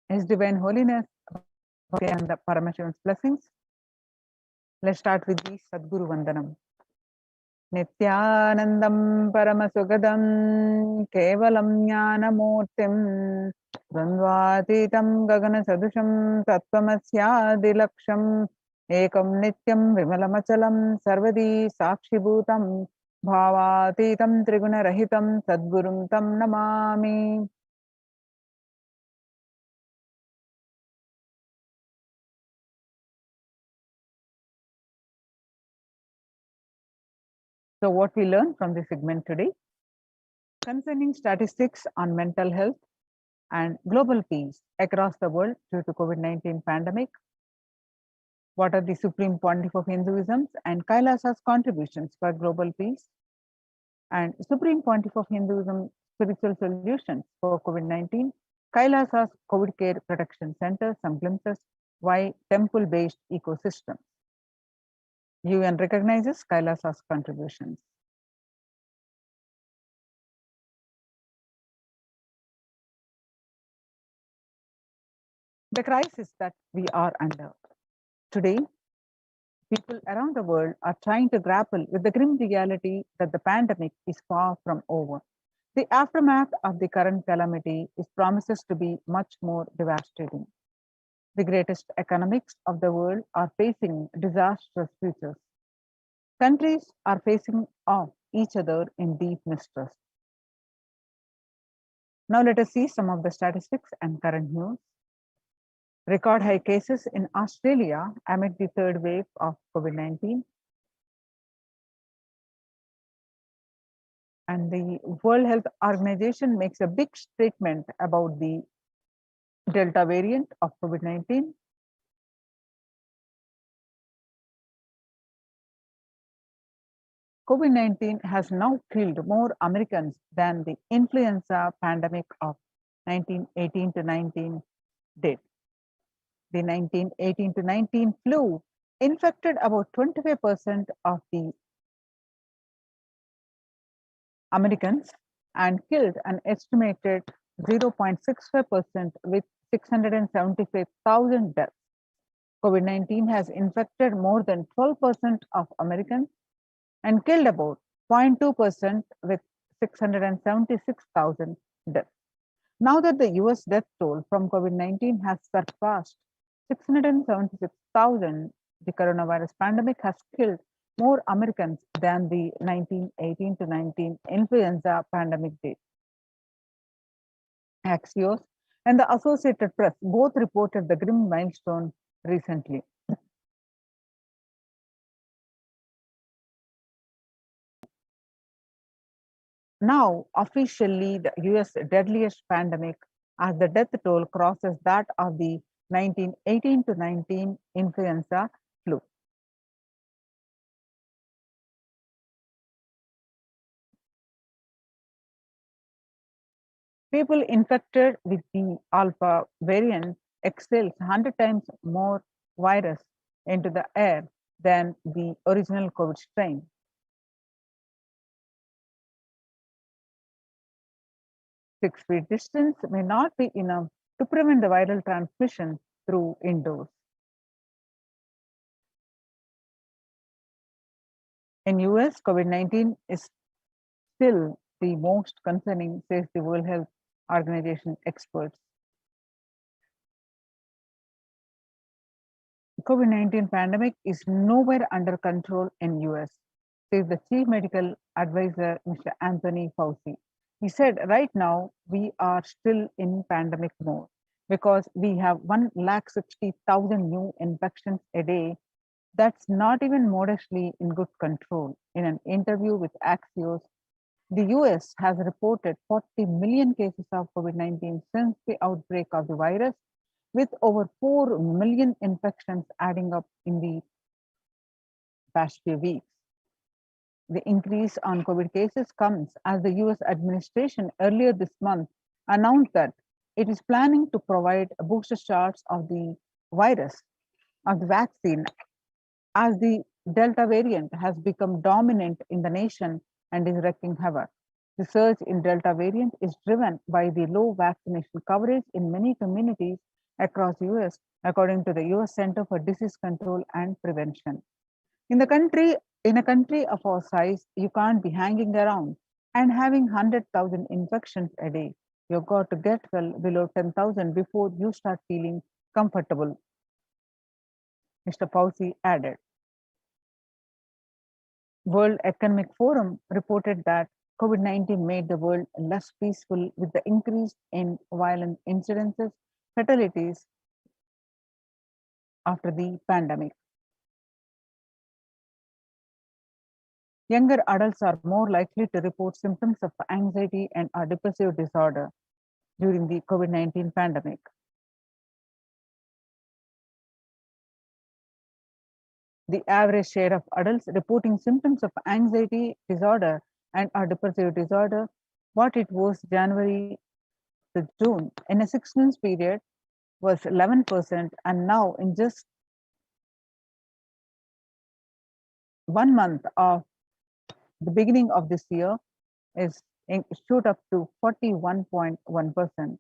His Divine Holiness, and the Paramashivan's blessings. Let's start with the Sadguru Vandanam. Nithyanandam Paramasogadam Kevalam Jnanamurtim Dvandvatitam Gagana Sadusham Tattvamasya Ekam Nityam Vimalamachalam Sarvadi Sakshibhutam Bhavatitam Triguna Rahitam Sadgurum Tam Namami. So what we learned from this segment today concerning statistics on mental health and global peace across the world due to COVID-19 pandemic. What are the Supreme Pontiff of Hinduism and Kailasa's contributions for global peace? And Supreme Pontiff of Hinduism spiritual solutions for COVID-19, Kailasa's COVID Care Protection Center, some glimpses why temple-based ecosystem. UN recognizes Kailasa's contributions. The crisis that we are under. Today, people around the world are trying to grapple with the grim reality that the pandemic is far from over. The aftermath of the current calamity promises to be much more devastating. The greatest economics of the world are facing disastrous futures. Countries are facing off each other in deep mistrust. Now let us see some of the statistics and current news. Record high cases in Australia amid the third wave of COVID-19. And the World Health Organization makes a big statement about the Delta variant of COVID-19. COVID-19 has now killed more Americans than the influenza pandemic of 1918 to 19 did. The 1918 to 19 flu infected about 25% of the Americans and killed an estimated 0.65% with 675,000 deaths. COVID-19 has infected more than 12% of Americans and killed about 0.2% with 676,000 deaths. Now that the US death toll from COVID-19 has surpassed 676,000, the coronavirus pandemic has killed more Americans than the 1918 to 19 influenza pandemic did. Axios and the Associated Press both reported the grim milestone recently. Now, officially, the US deadliest pandemic as the death toll crosses that of the 1918 to 19 influenza flu. People infected with the alpha variant exhales 100 times more virus into the air than the original COVID strain. 6 feet distance may not be enough to prevent the viral transmission through indoors. In US, COVID-19 is still the most concerning, says the World Health Organization experts. COVID-19 pandemic is nowhere under control in US, says the Chief Medical Advisor, Mr. Anthony Fauci. He said, right now, we are still in pandemic mode because we have 160,000 new infections a day. That's not even modestly in good control. In an interview with Axios, the US has reported 40 million cases of COVID-19 since the outbreak of the virus, with over 4 million infections adding up in the past few weeks. The increase on COVID cases comes as the US administration earlier this month announced that it is planning to provide booster shots of the virus, of the vaccine, as the Delta variant has become dominant in the nation and is wreaking havoc. The surge in Delta variant is driven by the low vaccination coverage in many communities across US, according to the US Center for Disease Control and Prevention. In a country of our size, you can't be hanging around and having 100,000 infections a day. You've got to get well below 10,000 before you start feeling comfortable, Mr. Fauci added. World Economic Forum reported that COVID-19 made the world less peaceful with the increase in violent incidences, fatalities after the pandemic. Younger adults are more likely to report symptoms of anxiety and or depressive disorder during the COVID-19 pandemic. The average share of adults reporting symptoms of anxiety disorder and or depressive disorder, what it was January to June in a 6 months period was 11%, and now in just 1 month of the beginning of this year is shoot up to 41.1%.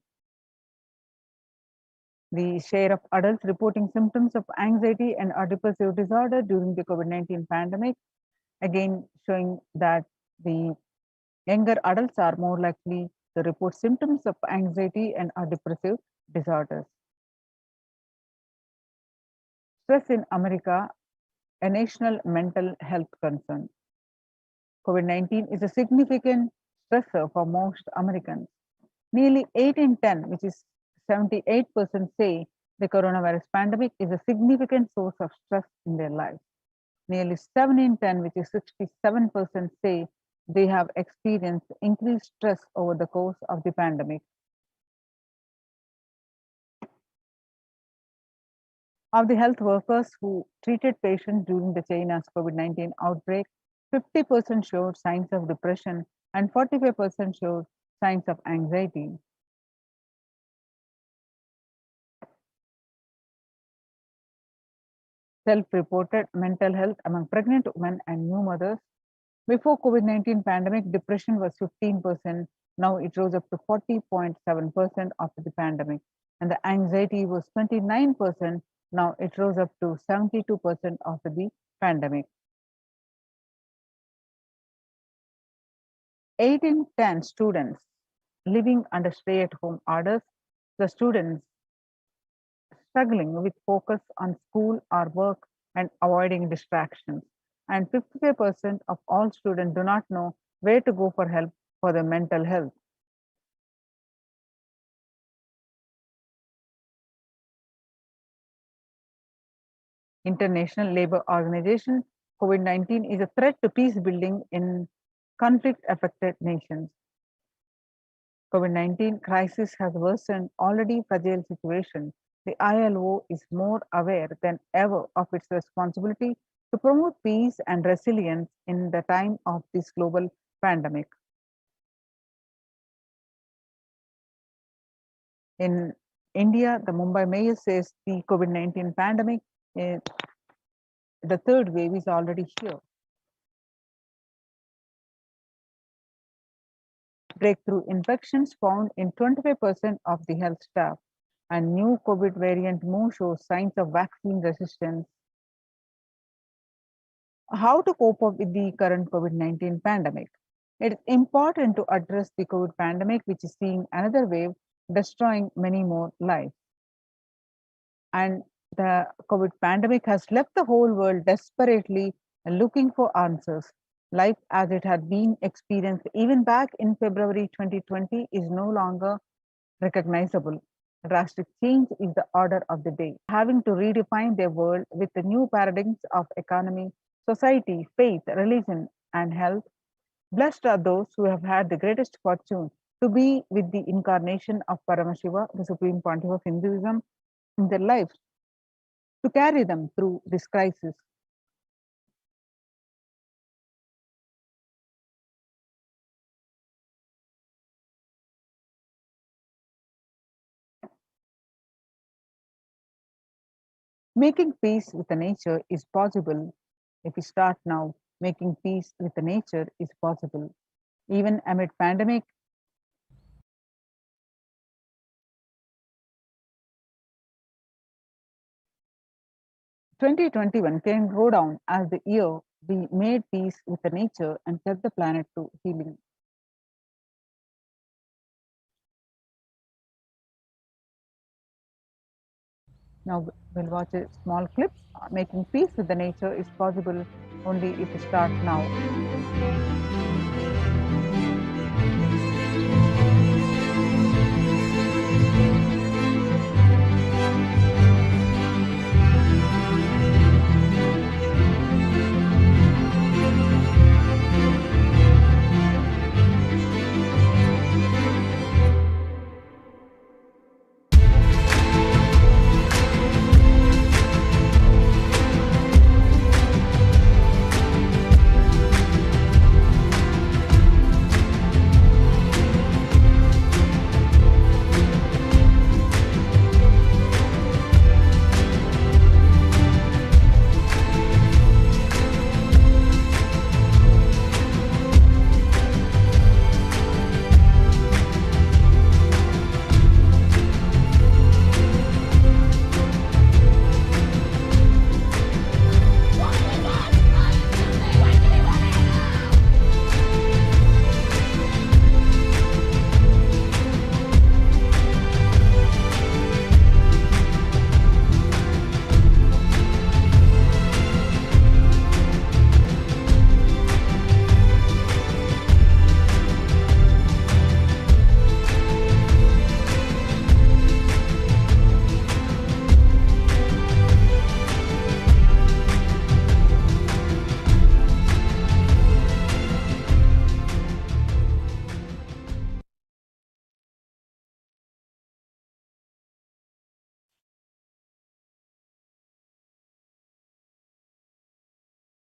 The share of adults reporting symptoms of anxiety and or depressive disorder during the COVID-19 pandemic, again showing that the younger adults are more likely to report symptoms of anxiety and or depressive disorders. Stress in America, a national mental health concern. COVID-19 is a significant stressor for most Americans. Nearly 8 in 10, which is 78%, say the coronavirus pandemic is a significant source of stress in their lives. Nearly 7 in 10, which is 67%, say they have experienced increased stress over the course of the pandemic. Of the health workers who treated patients during the China's COVID-19 outbreak, 50% showed signs of depression and 45% showed signs of anxiety. Self-reported mental health among pregnant women and new mothers. Before COVID-19 pandemic, depression was 15%. Now it rose up to 40.7% after the pandemic. And the anxiety was 29%. Now it rose up to 72% after the pandemic. 8 in 10 students living under stay-at-home orders, the students struggling with focus on school or work and avoiding distractions. And 55% of all students do not know where to go for help for their mental health. International Labour Organization, COVID-19 is a threat to peace building in conflict-affected nations. COVID-19 crisis has worsened already fragile situation. The ILO is more aware than ever of its responsibility to promote peace and resilience in the time of this global pandemic. In India, the Mumbai mayor says the COVID-19 pandemic, the third wave is already here. breakthrough infections found in 25% of the health staff, and new COVID variant Mu shows signs of vaccine resistance. How to cope up with the current COVID-19 pandemic? It is important to address the COVID pandemic, which is seeing another wave destroying many more lives. And the COVID pandemic has left the whole world desperately looking for answers. Life as it had been experienced even back in February 2020 is no longer recognizable. Drastic change is the order of the day, having to redefine their world with the new paradigms of economy, society, faith, religion, and health. Blessed are those who have had the greatest fortune to be with the incarnation of Paramashiva, the Supreme Pontiff of Hinduism, in their lives, to carry them through this crisis. Making peace with the nature is possible. If we start now, making peace with the nature is possible. Even amid pandemic, "2021 can go down as the year we made peace with the nature and kept the planet to healing." Now we'll watch a small clip. Making peace with the nature is possible only if we start now.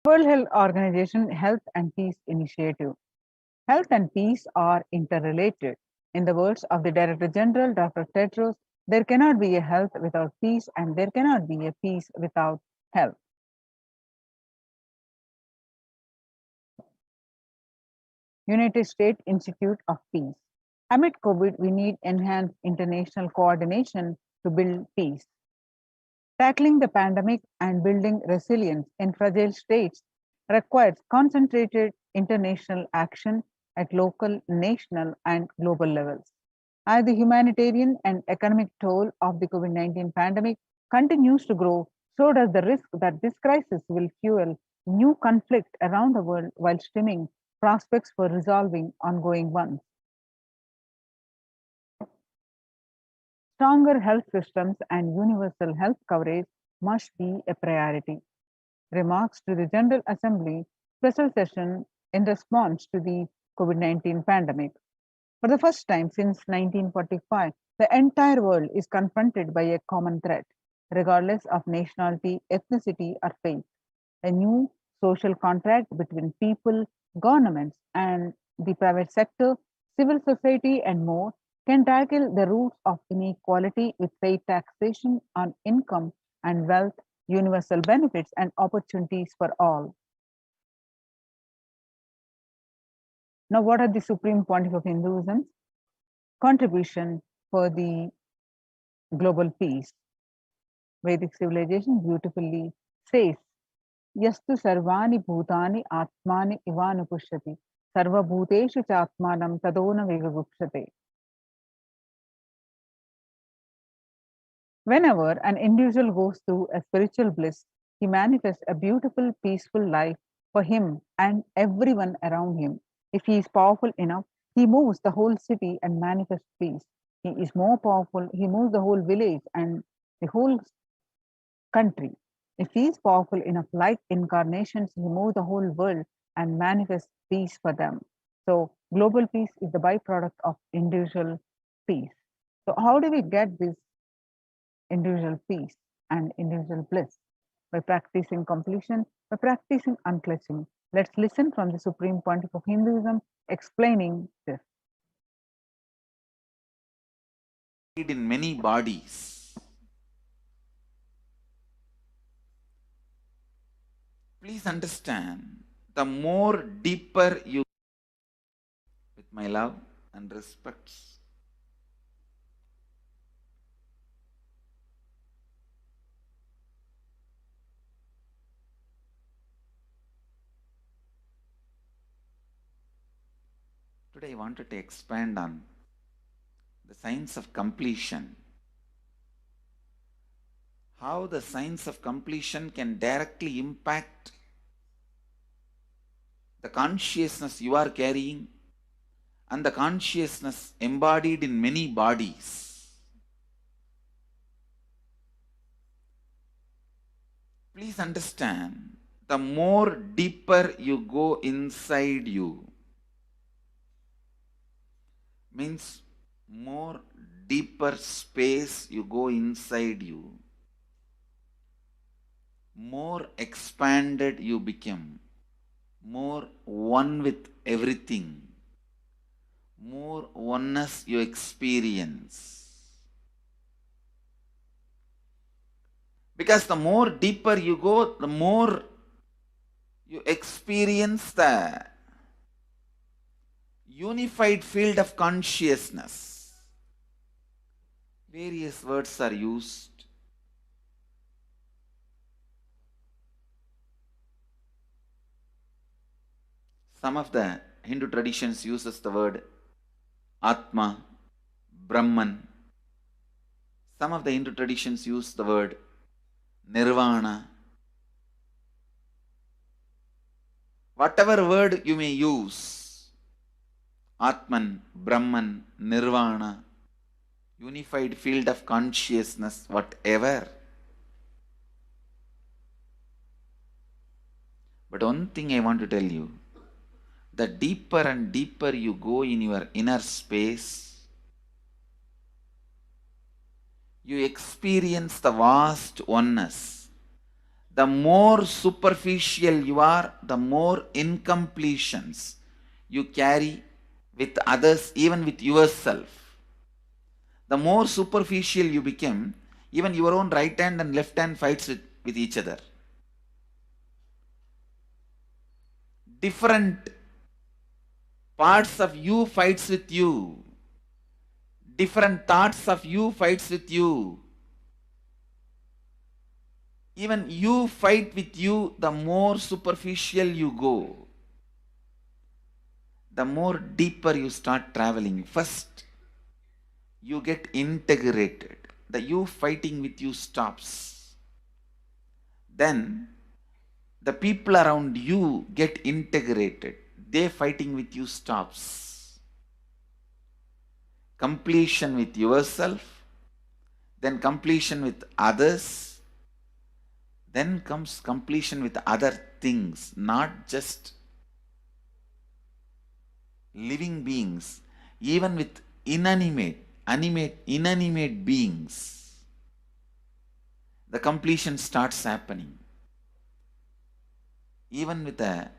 World Health Organization Health and Peace Initiative. Health and peace are interrelated. In the words of the Director General, Dr. Tedros, there cannot be a health without peace, and there cannot be a peace without health. United States Institute of Peace. Amid COVID, we need enhanced international coordination to build peace. Tackling the pandemic and building resilience in fragile states requires concentrated international action at local, national, and global levels. As the humanitarian and economic toll of the COVID-19 pandemic continues to grow, so does the risk that this crisis will fuel new conflict around the world while stemming prospects for resolving ongoing ones. Stronger health systems and universal health coverage must be a priority. Remarks to the General Assembly special session in response to the COVID-19 pandemic. For the first time since 1945, the entire world is confronted by a common threat, regardless of nationality, ethnicity, or faith. A new social contract between people, governments, and the private sector, civil society, and more can tackle the roots of inequality with fair taxation on income and wealth, universal benefits, and opportunities for all. Now, what are the supreme points of Hinduism? Contribution for the global peace. Vedic civilization beautifully says, Yastu sarvani bhutani atmani ivanupushyati sarva bhuteshu chatmanam tadona vigagupshate. Whenever an individual goes through a spiritual bliss, he manifests a beautiful, peaceful life for him and everyone around him. If he is powerful enough, he moves the whole city and manifests peace. He is more powerful, he moves the whole village and the whole country. If he is powerful enough, like incarnations, he moves the whole world and manifests peace for them. So, global peace is the byproduct of individual peace. So, how do we get this individual peace and individual bliss? By practicing completion, by practicing unclutching. Let's listen from the Supreme Pontiff of Hinduism explaining this. In many bodies. Please understand, the more deeper you, with my love and respects, today I wanted to expand on the science of completion. How the science of completion can directly impact the consciousness you are carrying and the consciousness embodied in many bodies. Please understand, the more deeper you go inside you, means more deeper space you go inside you, more expanded you become, more one with everything, more oneness you experience. Because the more deeper you go, the more you experience the unified field of consciousness. Various words are used. Some of the Hindu traditions uses the word Atma, Brahman. Some of the Hindu traditions use the word Nirvana. Whatever word you may use, Atman, Brahman, Nirvana, unified field of consciousness, whatever. But one thing I want to tell you, the deeper and deeper you go in your inner space, you experience the vast oneness. The more superficial you are, the more incompletions you carry with others, even with yourself. The more superficial you become, even your own right hand and left hand fights with each other. Different parts of you fights with you. Different thoughts of you fights with you. Even you fight with you, the more superficial you go, the more deeper you start traveling. First, you get integrated. The you fighting with you stops. Then, the people around you get integrated. They fighting with you stops. Completion with yourself, then completion with others, then comes completion with other things, not just living beings, even with inanimate beings. The completion starts happening. Even with a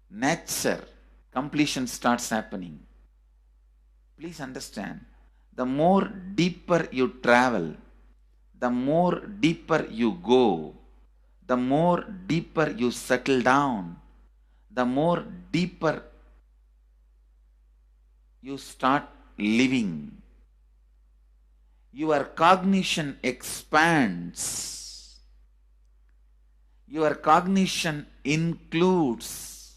nature, completion starts happening. Please understand, the more deeper you travel, the more deeper you go, the more deeper you settle down, the more deeper you start living. Your cognition expands. Your cognition includes.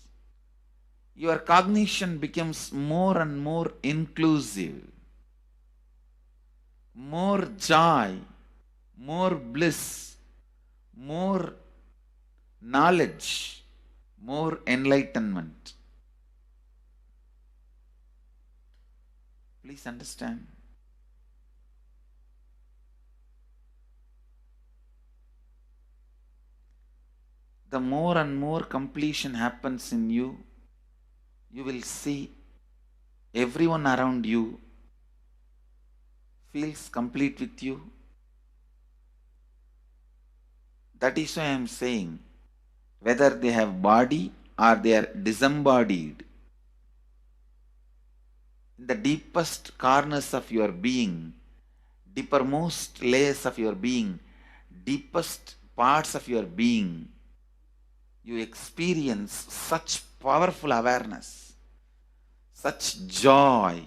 Your cognition becomes more and more inclusive. More joy, more bliss, more knowledge, more enlightenment. Please understand. The more and more completion happens in you, you will see everyone around you feels complete with you. That is why I am saying, whether they have body or they are disembodied, in the deepest corners of your being, deepermost layers of your being, deepest parts of your being, you experience such powerful awareness, such joy.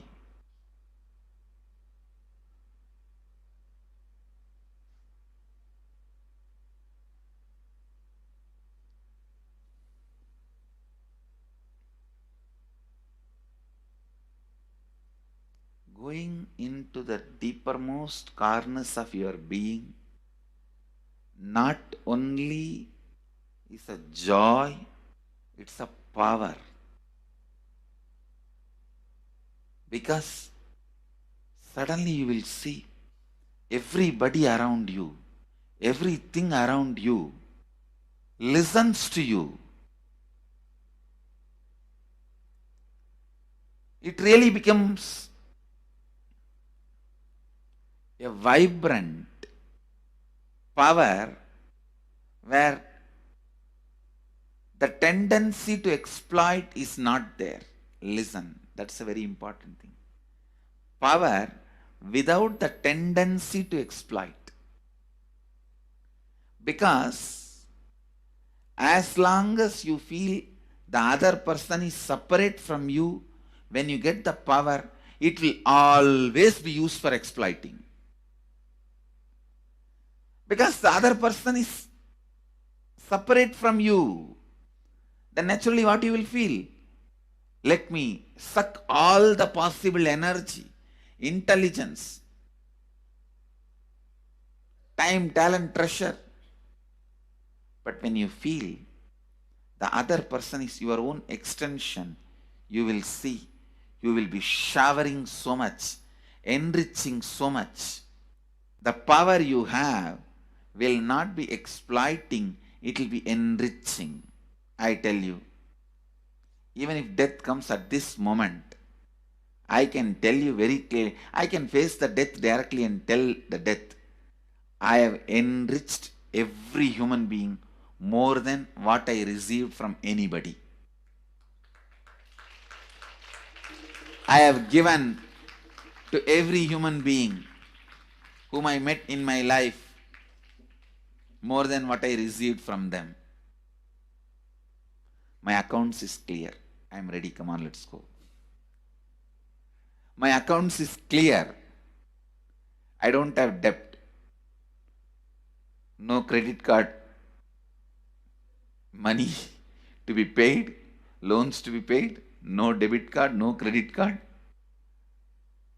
Going into the deepermost corners of your being not only is a joy, it's a power. Because suddenly you will see everybody around you, everything around you listens to you. It really becomes a vibrant power where the tendency to exploit is not there. Listen, that's a very important thing. Power without the tendency to exploit. Because as long as you feel the other person is separate from you, when you get the power, it will always be used for exploiting. Because the other person is separate from you, then naturally what you will feel? Let me suck all the possible energy, intelligence, time, talent, treasure. But when you feel the other person is your own extension, you will see, you will be showering so much, enriching so much. The power you have will not be exploiting, it will be enriching. I tell you, even if death comes at this moment, I can tell you very clearly, I can face the death directly and tell the death, I have enriched every human being more than what I received from anybody. I have given to every human being whom I met in my life more than what I received from them. My accounts is clear. I am ready. Come on, let's go. My accounts is clear. I don't have debt. No credit card money to be paid, loans to be paid, no debit card, no credit card.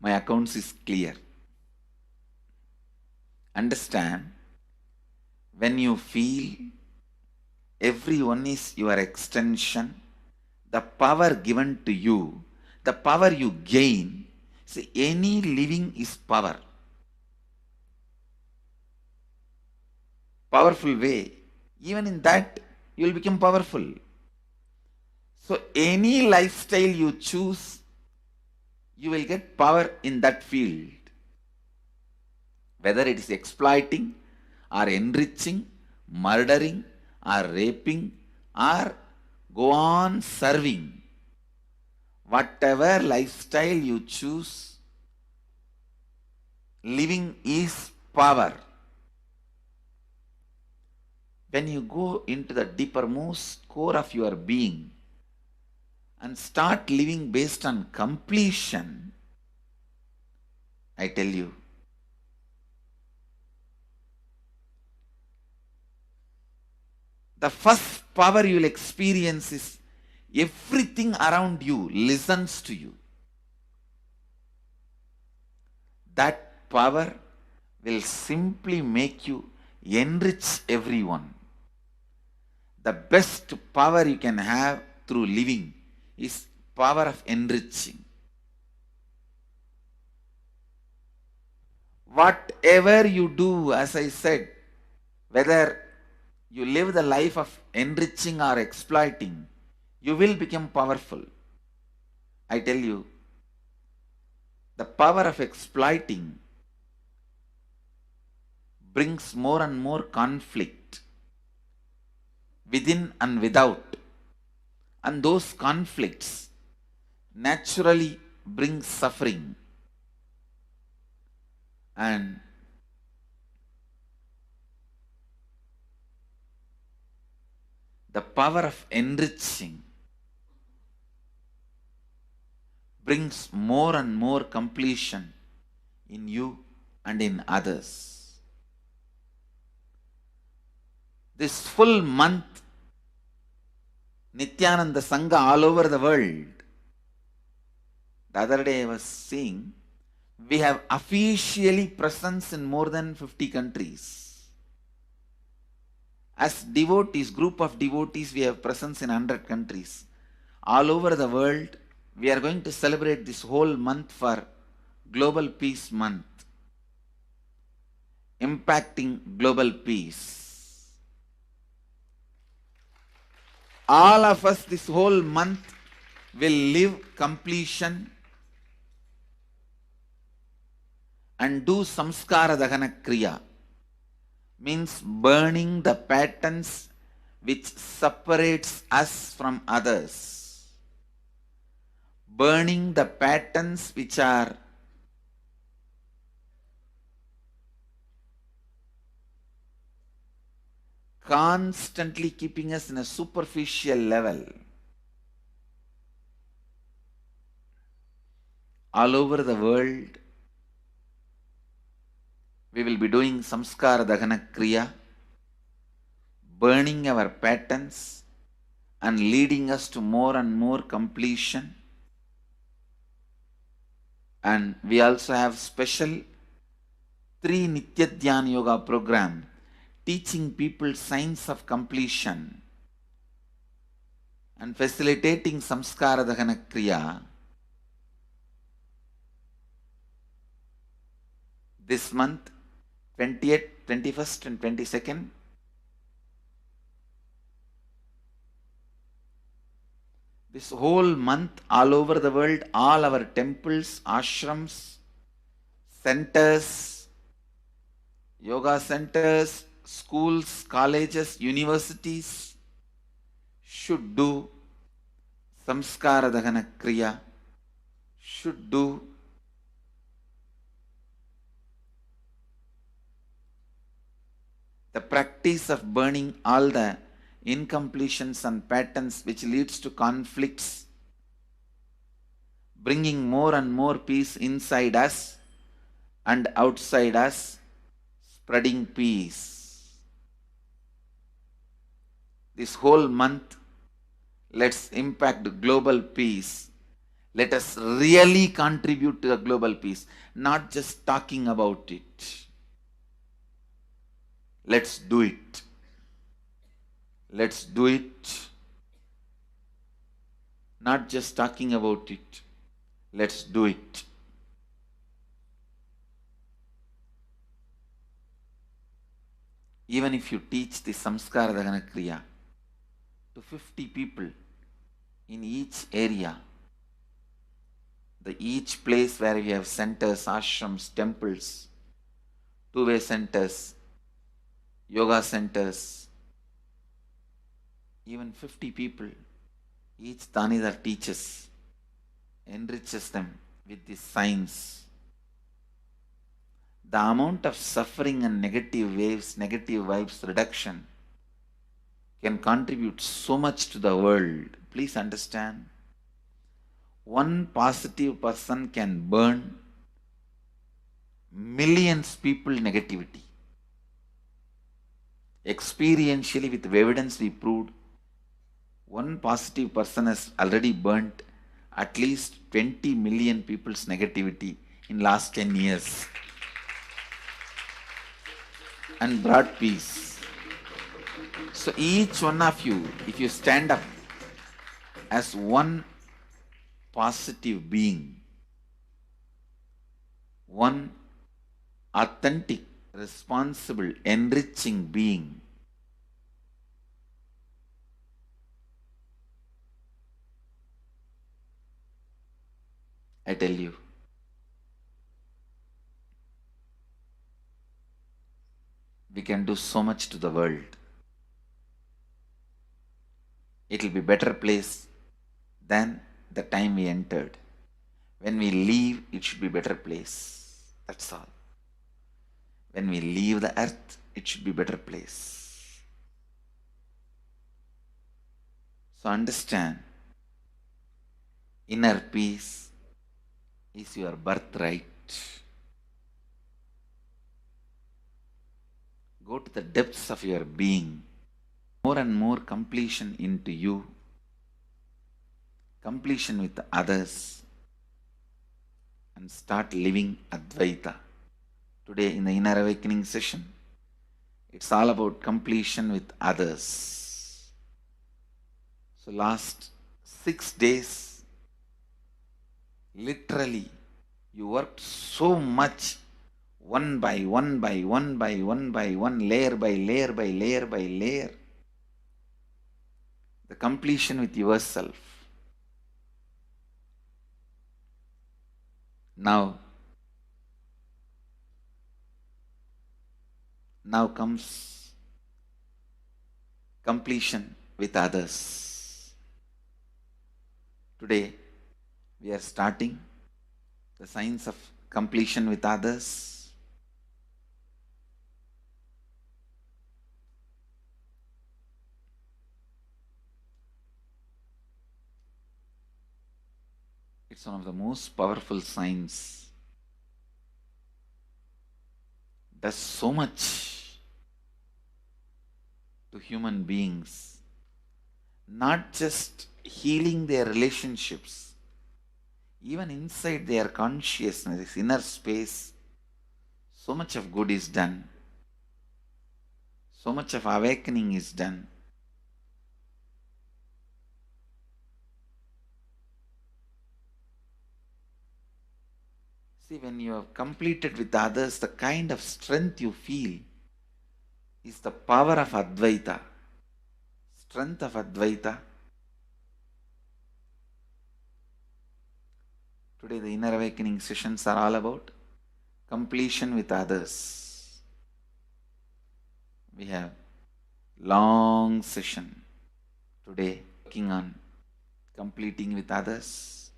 My accounts is clear. Understand, when you feel everyone is your extension, the power given to you, the power you gain, see, any living is power. Powerful way. Even in that, you will become powerful. So any lifestyle you choose, you will get power in that field. Whether it is exploiting or enriching, murdering or raping or go on serving. Whatever lifestyle you choose, living is power. When you go into the deepermost core of your being and start living based on completion, I tell you, the first power you will experience is everything around you listens to you. That power will simply make you enrich everyone. The best power you can have through living is power of enriching. Whatever you do, as I said, whether you live the life of enriching or exploiting, you will become powerful. I tell you, the power of exploiting brings more and more conflict within and without. And those conflicts naturally bring suffering. And the power of enriching brings more and more completion in you and in others. This full month, Nithyananda Sangha all over the world. The other day I was seeing, we have officially presence in more than 50 countries. As devotees, group of devotees, we have presence in 100 countries. All over the world, we are going to celebrate this whole month for Global Peace Month, impacting global peace. All of us this whole month will live completion and do samskara dahana kriya, means burning the patterns which separates us from others, burning the patterns which are constantly keeping us in a superficial level. All over the world, we will be doing samskara dahana kriya, burning our patterns and leading us to more and more completion. And we also have special 3 Nitya Dhyana Yoga program teaching people science of completion and facilitating samskara dahana kriya. This month, 20th, 21st and 22nd, this whole month, all over the world, all our temples, ashrams, centers, yoga centers, schools, colleges, universities should do samskara dahana kriya, should do the practice of burning all the incompletions and patterns which leads to conflicts, bringing more and more peace inside us and outside us, spreading peace. This whole month, let's impact global peace. Let us really contribute to the global peace, not just talking about it. Let's do it. Let's do it. Not just talking about it. Let's do it. Even if you teach the samskara dahana kriya to 50 people in each area, each place where we have centers, ashrams, temples, two-way centers, yoga centers, even 50 people, each Tanidar teaches, enriches them with this science. The amount of suffering and negative waves, negative vibes reduction can contribute so much to the world. Please understand. one positive person can burn millions people negativity. Experientially, with evidence, we proved one positive person has already burnt at least 20 million people's negativity in last 10 years and brought peace. So each one of you, if you stand up as one positive being, one authentic, responsible, enriching being, I tell you, we can do so much to the world. It will be a better place than the time we entered. When we leave, it should be a better place. That's all. When we leave the earth, it should be a better place. So understand, inner peace is your birthright. Go to the depths of your being. More and more completion into you. Completion with others. And start living Advaita. Today in the Inner Awakening session, it's all about completion with others. So last 6 days, literally, you worked so much, one by one by one by one by one, layer by layer by layer by layer. The completion with yourself. Now comes completion with others. Today, we are starting the science of completion with others. It's one of the most powerful science. Does so much to human beings. Not just healing their relationships, even inside their consciousness, inner space, so much of good is done. So much of awakening is done. See, when you have completed with others, the kind of strength you feel is the power of Advaita. Strength of Advaita. Today the Inner Awakening sessions are all about completion with others. We have long session today working on completing with others.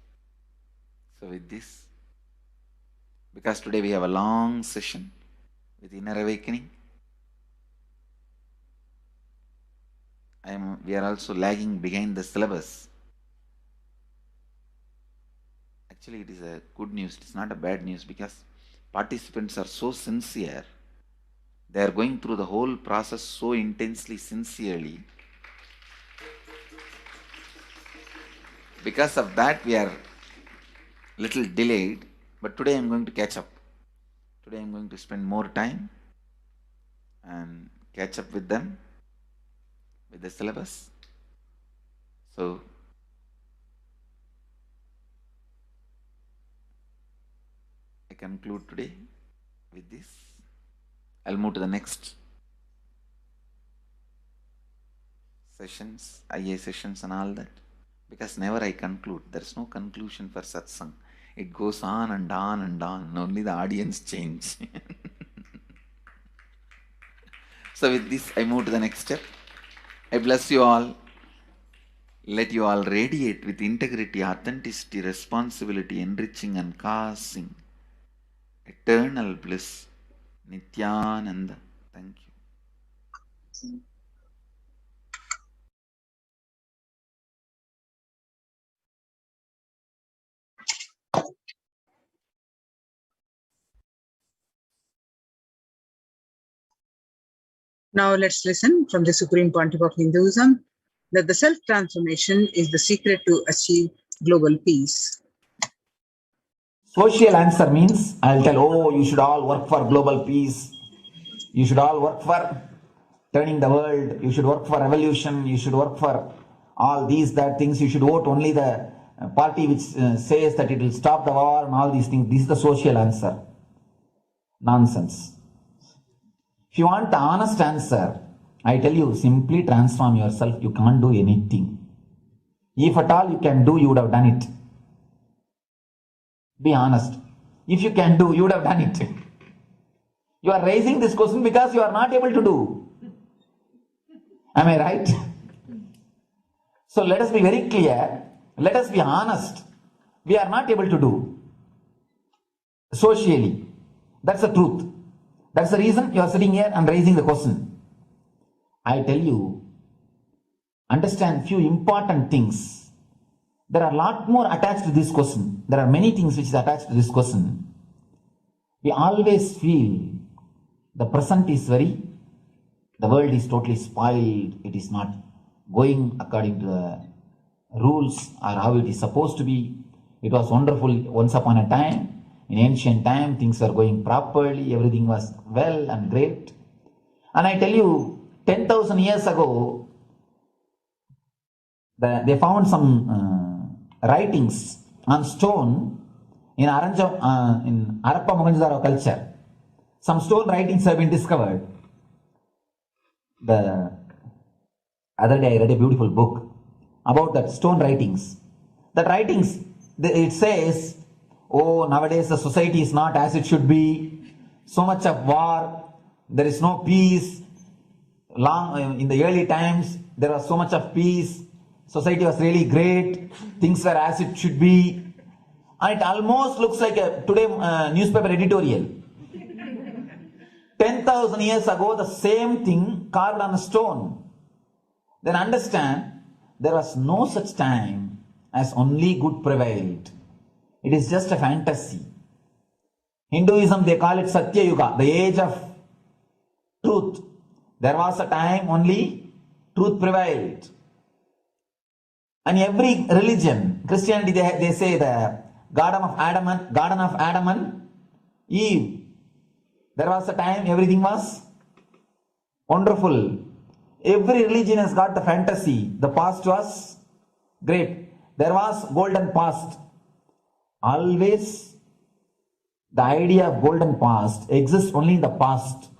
So with this, because today we have a long session with Inner Awakening, we are also lagging behind the syllabus. Actually, it is a good news. It's not a bad news because participants are so sincere. They are going through the whole process so intensely, sincerely. Because of that, we are little delayed. But today I am going to catch up. Today I am going to spend more time and catch up with them, with the syllabus. So, I conclude today with this. I'll move to the next sessions, IA sessions and all that. Because never I conclude. There's no conclusion for satsang. It goes on and on and on. Only the audience change. So with this, I move to the next step. I bless you all. Let you all radiate with integrity, authenticity, responsibility, enriching and causing eternal bliss. Nithyananda. Thank you. Now let's listen from the Supreme Pontiff of Hinduism that the self-transformation is the secret to achieve global peace. Social answer means I'll tell, oh, you should all work for global peace. You should all work for turning the world. You should work for revolution. You should work for all these, that things. You should vote only the party which says that it will stop the war and all these things. This is the social answer. Nonsense. If you want the honest answer, I tell you, simply transform yourself. You can't do anything. If at all you can do, you would have done it. Be honest. If you can do, you would have done it. You are raising this question because you are not able to do. Am I right? So let us be very clear. Let us be honest. We are not able to do. Socially. That's the truth. That's the reason you are sitting here and raising the question. I tell you, understand few important things. There are a lot more attached to this question. There are many things which is attached to this question. We always feel the present is the world is totally spoiled. It is not going according to the rules or how it is supposed to be. It was wonderful once upon a time. In ancient time, things were going properly. Everything was well and great. And I tell you, 10,000 years ago, they found some writings on stone in Harappa Mohenjo-daro culture. Some stone writings have been discovered. The other day I read a beautiful book about that stone writings. That writings, it says, oh, nowadays the society is not as it should be. So much of war. There is no peace. In the early times, there was so much of peace. Society was really great. Things were as it should be. And it almost looks like a today newspaper editorial. 10,000 years ago, the same thing carved on a stone. Then understand, there was no such time as only good prevailed. It is just a fantasy. Hinduism, they call it Satya Yuga, the age of truth. There was a time only truth prevailed. And every religion, Christianity, they say the Garden of Adam and Eve. There was a time everything was wonderful. Every religion has got the fantasy. The past was great. There was golden past. Always the idea of golden past exists only in the past.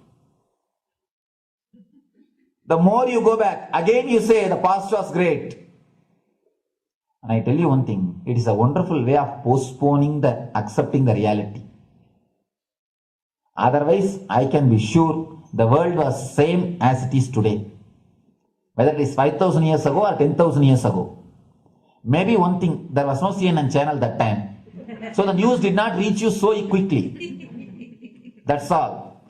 The more you go back, again you say the past was great. And I tell you one thing, it is a wonderful way of postponing accepting the reality. Otherwise, I can be sure the world was same as it is today. Whether it is 5,000 years ago or 10,000 years ago. Maybe one thing, there was no CNN channel that time. So the news did not reach you so quickly. That's all.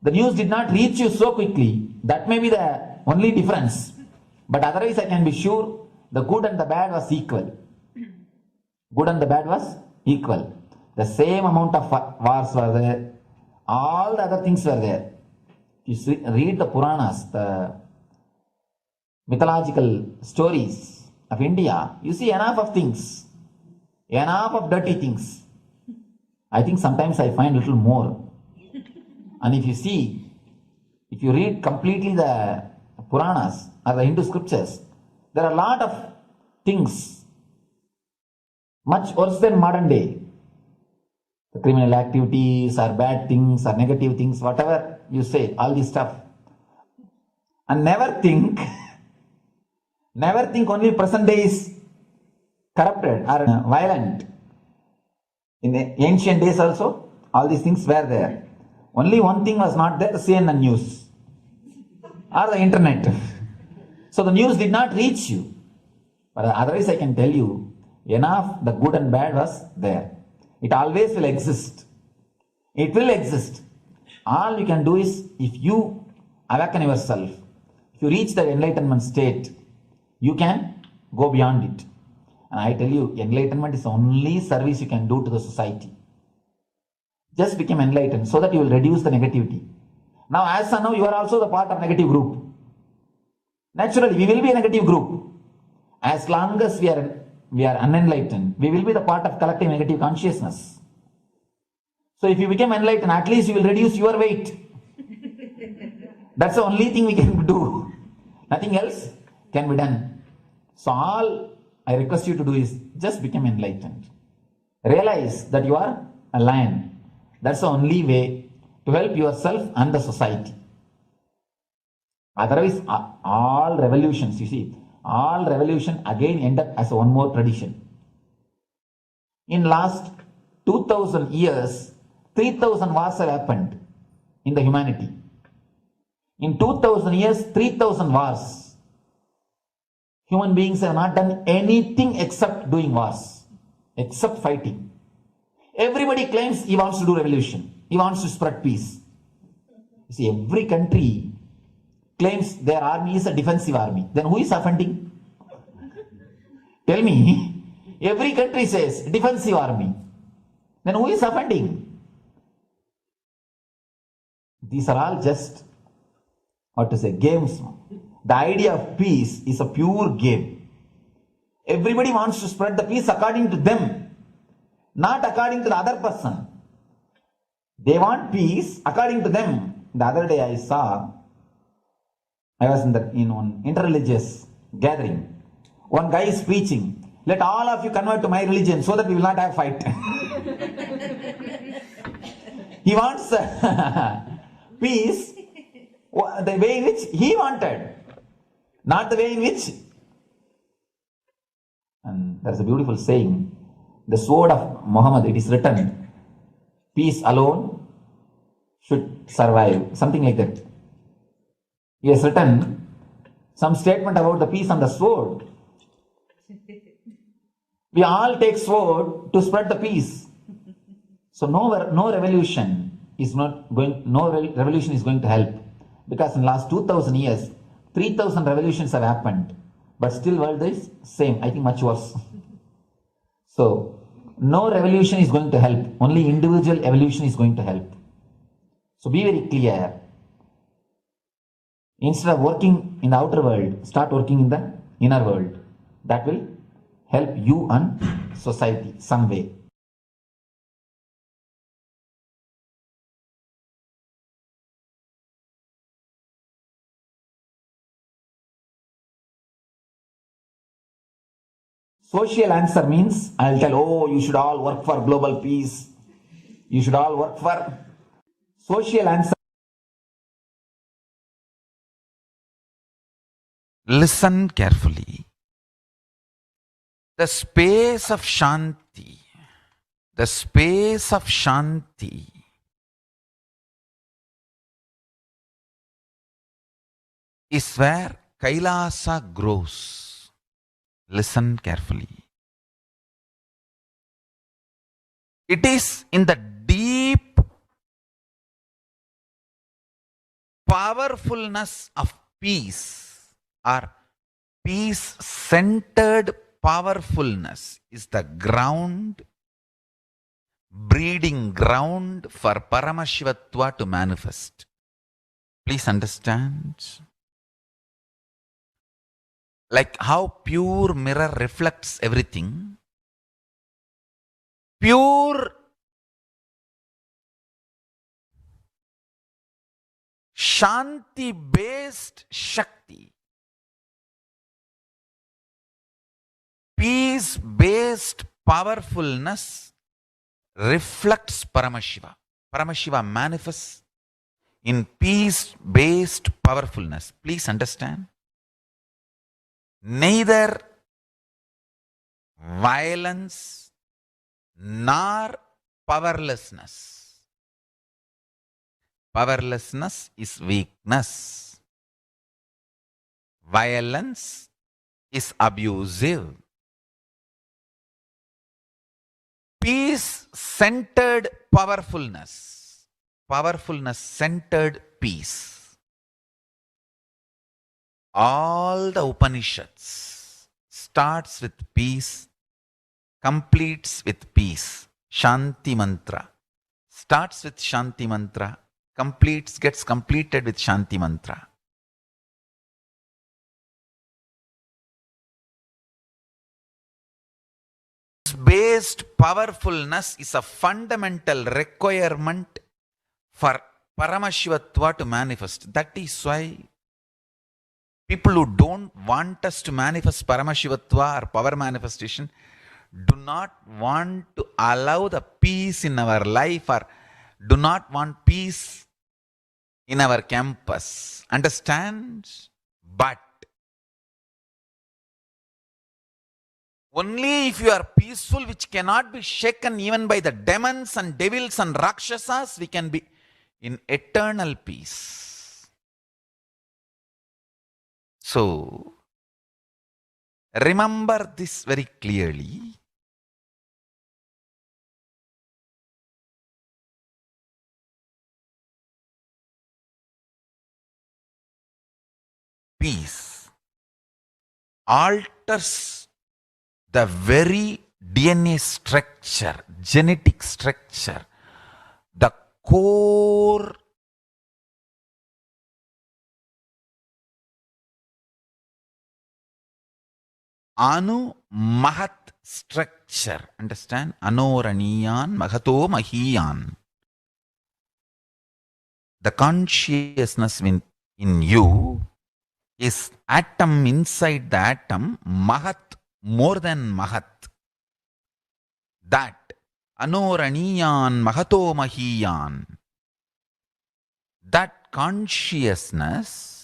The news did not reach you so quickly. That may be the only difference. But otherwise I can be sure the good and the bad was equal. Good and the bad was equal. The same amount of wars were there. All the other things were there. You read the Puranas, the mythological stories of India, you see enough of things. Enough of dirty things. I think sometimes I find a little more. And if you read completely the Puranas or the Hindu scriptures, there are a lot of things much worse than modern day. The criminal activities or bad things or negative things, whatever you say, all this stuff. And never think only present day is corrupted or violent. In the ancient days also, all these things were there. Only one thing was not there, the CNN news or the internet. So the news did not reach you. But otherwise I can tell you, enough the good and bad was there. It always will exist. It will exist. All you can do is, if you awaken yourself, if you reach the enlightenment state, you can go beyond it. And I tell you, enlightenment is the only service you can do to the society. Just become enlightened so that you will reduce the negativity. Now, as of now, you are also the part of negative group. Naturally, we will be a negative group. As long as we are unenlightened, we will be the part of collective negative consciousness. So if you become enlightened, at least you will reduce your weight. That's the only thing we can do. Nothing else can be done. So all I request you to do is just become enlightened. Realize that you are a lion. That's the only way to help yourself and the society. Otherwise, all revolutions, you see, all revolution again end up as one more tradition. In last 2000 years, 3000 wars have happened in the humanity. In 2000 years, 3000 wars. Human beings have not done anything except doing wars, except fighting. Everybody claims he wants to do revolution. He wants to spread peace. You see, every country claims their army is a defensive army. Then who is offending? Tell me. Every country says defensive army. Then who is offending? These are all just, games. The idea of peace is a pure game. Everybody wants to spread the peace according to them, not according to the other person. They want peace according to them. The other day I was in one interreligious gathering. One guy is preaching, let all of you convert to my religion so that we will not have fight. He wants peace the way in which he wanted, not the way in which. And there's a beautiful saying, the sword of Muhammad, it is written, peace alone should survive, something like that. He has written some statement about the peace on the sword. We all take sword to spread the peace. So no revolution is going to help, because in the last 2000 years, 3000 revolutions have happened, but still world is same, I think much worse. So no revolution is going to help, only individual evolution is going to help. So be very clear. Instead of working in the outer world, start working in the inner world. That will help you and society some way. Social answer means, I'll tell, oh, you should all work for global peace. You should all work for social answer. Listen carefully. The space of Shanti is where Kailasa grows. Listen carefully. It is in the deep powerfulness of peace, or peace-centered powerfulness is the ground, breeding ground for Paramashivatva to manifest. Please understand. Like how pure mirror reflects everything, pure Shanti-based Shakti, peace-based powerfulness reflects Paramashiva. Paramashiva manifests in peace-based powerfulness. Please understand. Neither violence nor powerlessness. Powerlessness is weakness. Violence is abusive. Peace-centered powerfulness. Powerfulness-centered peace. All the Upanishads starts with peace, completes with peace. Shanti mantra. Starts with Shanti mantra, gets completed with Shanti Mantra. Based powerfulness is a fundamental requirement for Paramashivatva to manifest. That is why people who don't want us to manifest Paramashivatva or power manifestation do not want to allow the peace in our life or do not want peace in our campus. Understand? But only if you are peaceful, which cannot be shaken even by the demons and devils and rakshasas, we can be in eternal peace. So, remember this very clearly. Peace alters the very DNA structure, genetic structure, the core Anu Mahat structure. Understand? Anoraniyan Mahato Mahiyan. The consciousness in you is atom inside the atom, Mahat, more than Mahat. That Anoraniyan Mahato Mahiyan. That consciousness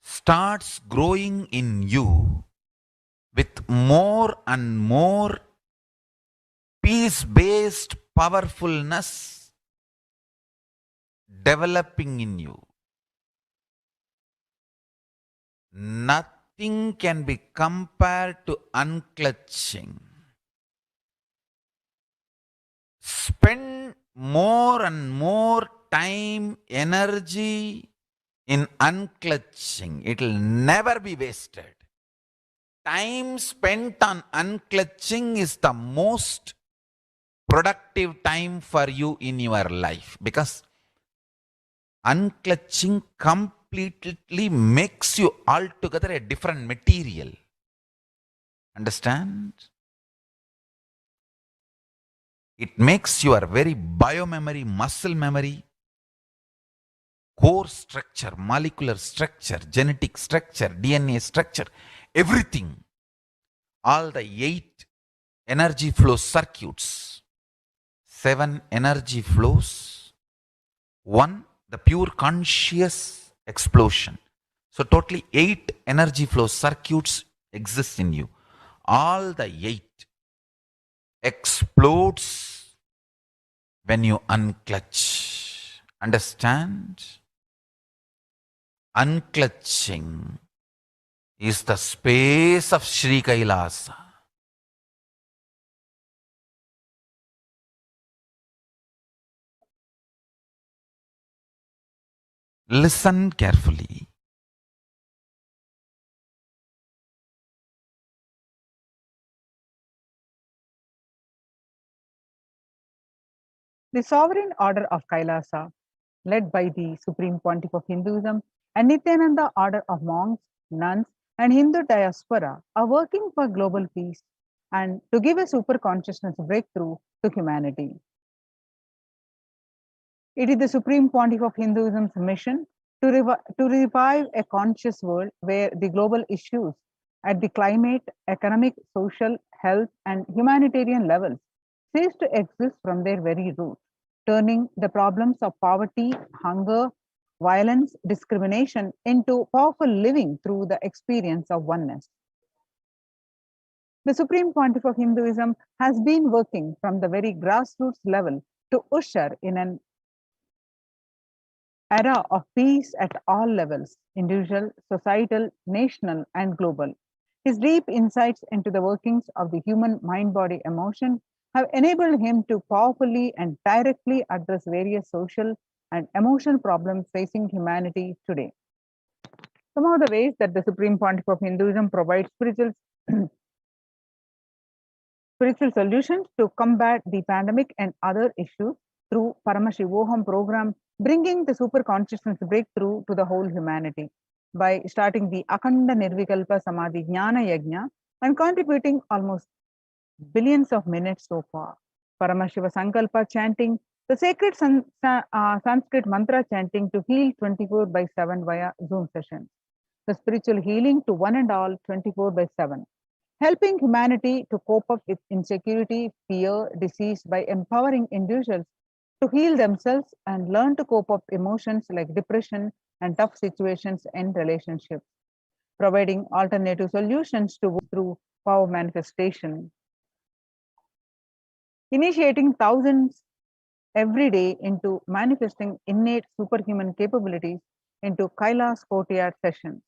starts growing in you with more and more peace-based powerfulness developing in you. Nothing can be compared to unclutching. Spend more and more time, energy in unclutching. It will never be wasted. Time spent on unclutching is the most productive time for you in your life, because unclutching completely makes you altogether a different material. Understand? It makes your very biomemory, muscle memory, core structure, molecular structure, genetic structure, DNA structure, everything, all the 8 energy flow circuits, 7 energy flows, 1 the pure conscious explosion. So totally 8 energy flow circuits exist in you. All the 8 explodes when you unclutch. Understand? Unclutching is the space of Sri Kailasa. Listen carefully. The sovereign order of Kailasa, led by the Supreme Pontiff of Hinduism and Nithyananda order of monks, nuns, and Hindu diaspora, are working for global peace and to give a super consciousness breakthrough to humanity. It is the Supreme Pontiff of Hinduism's mission to revive a conscious world where the global issues at the climate, economic, social, health, and humanitarian levels cease to exist from their very root, turning the problems of poverty, hunger, violence, discrimination into powerful living through the experience of oneness. The Supreme Pontiff of Hinduism has been working from the very grassroots level to usher in an era of peace at all levels, individual, societal, national, and global. His deep insights into the workings of the human mind, body, emotion have enabled him to powerfully and directly address various social and emotional problems facing humanity today. Some of the ways that the Supreme Pontiff of Hinduism provides spiritual solutions to combat the pandemic and other issues through Paramashivoham program, bringing the super consciousness breakthrough to the whole humanity by starting the Akhanda Nirvikalpa Samadhi Jnana Yajna and contributing almost billions of minutes so far. Paramashiva Sankalpa chanting, the sacred Sanskrit mantra chanting to heal 24/7 via Zoom sessions. The spiritual healing to one and all 24/7. Helping humanity to cope up with insecurity, fear, disease by empowering individuals to heal themselves and learn to cope up emotions like depression and tough situations in relationships. Providing alternative solutions to through power manifestation. Initiating thousands every day into manifesting innate superhuman capabilities into Kailas Courtyard sessions,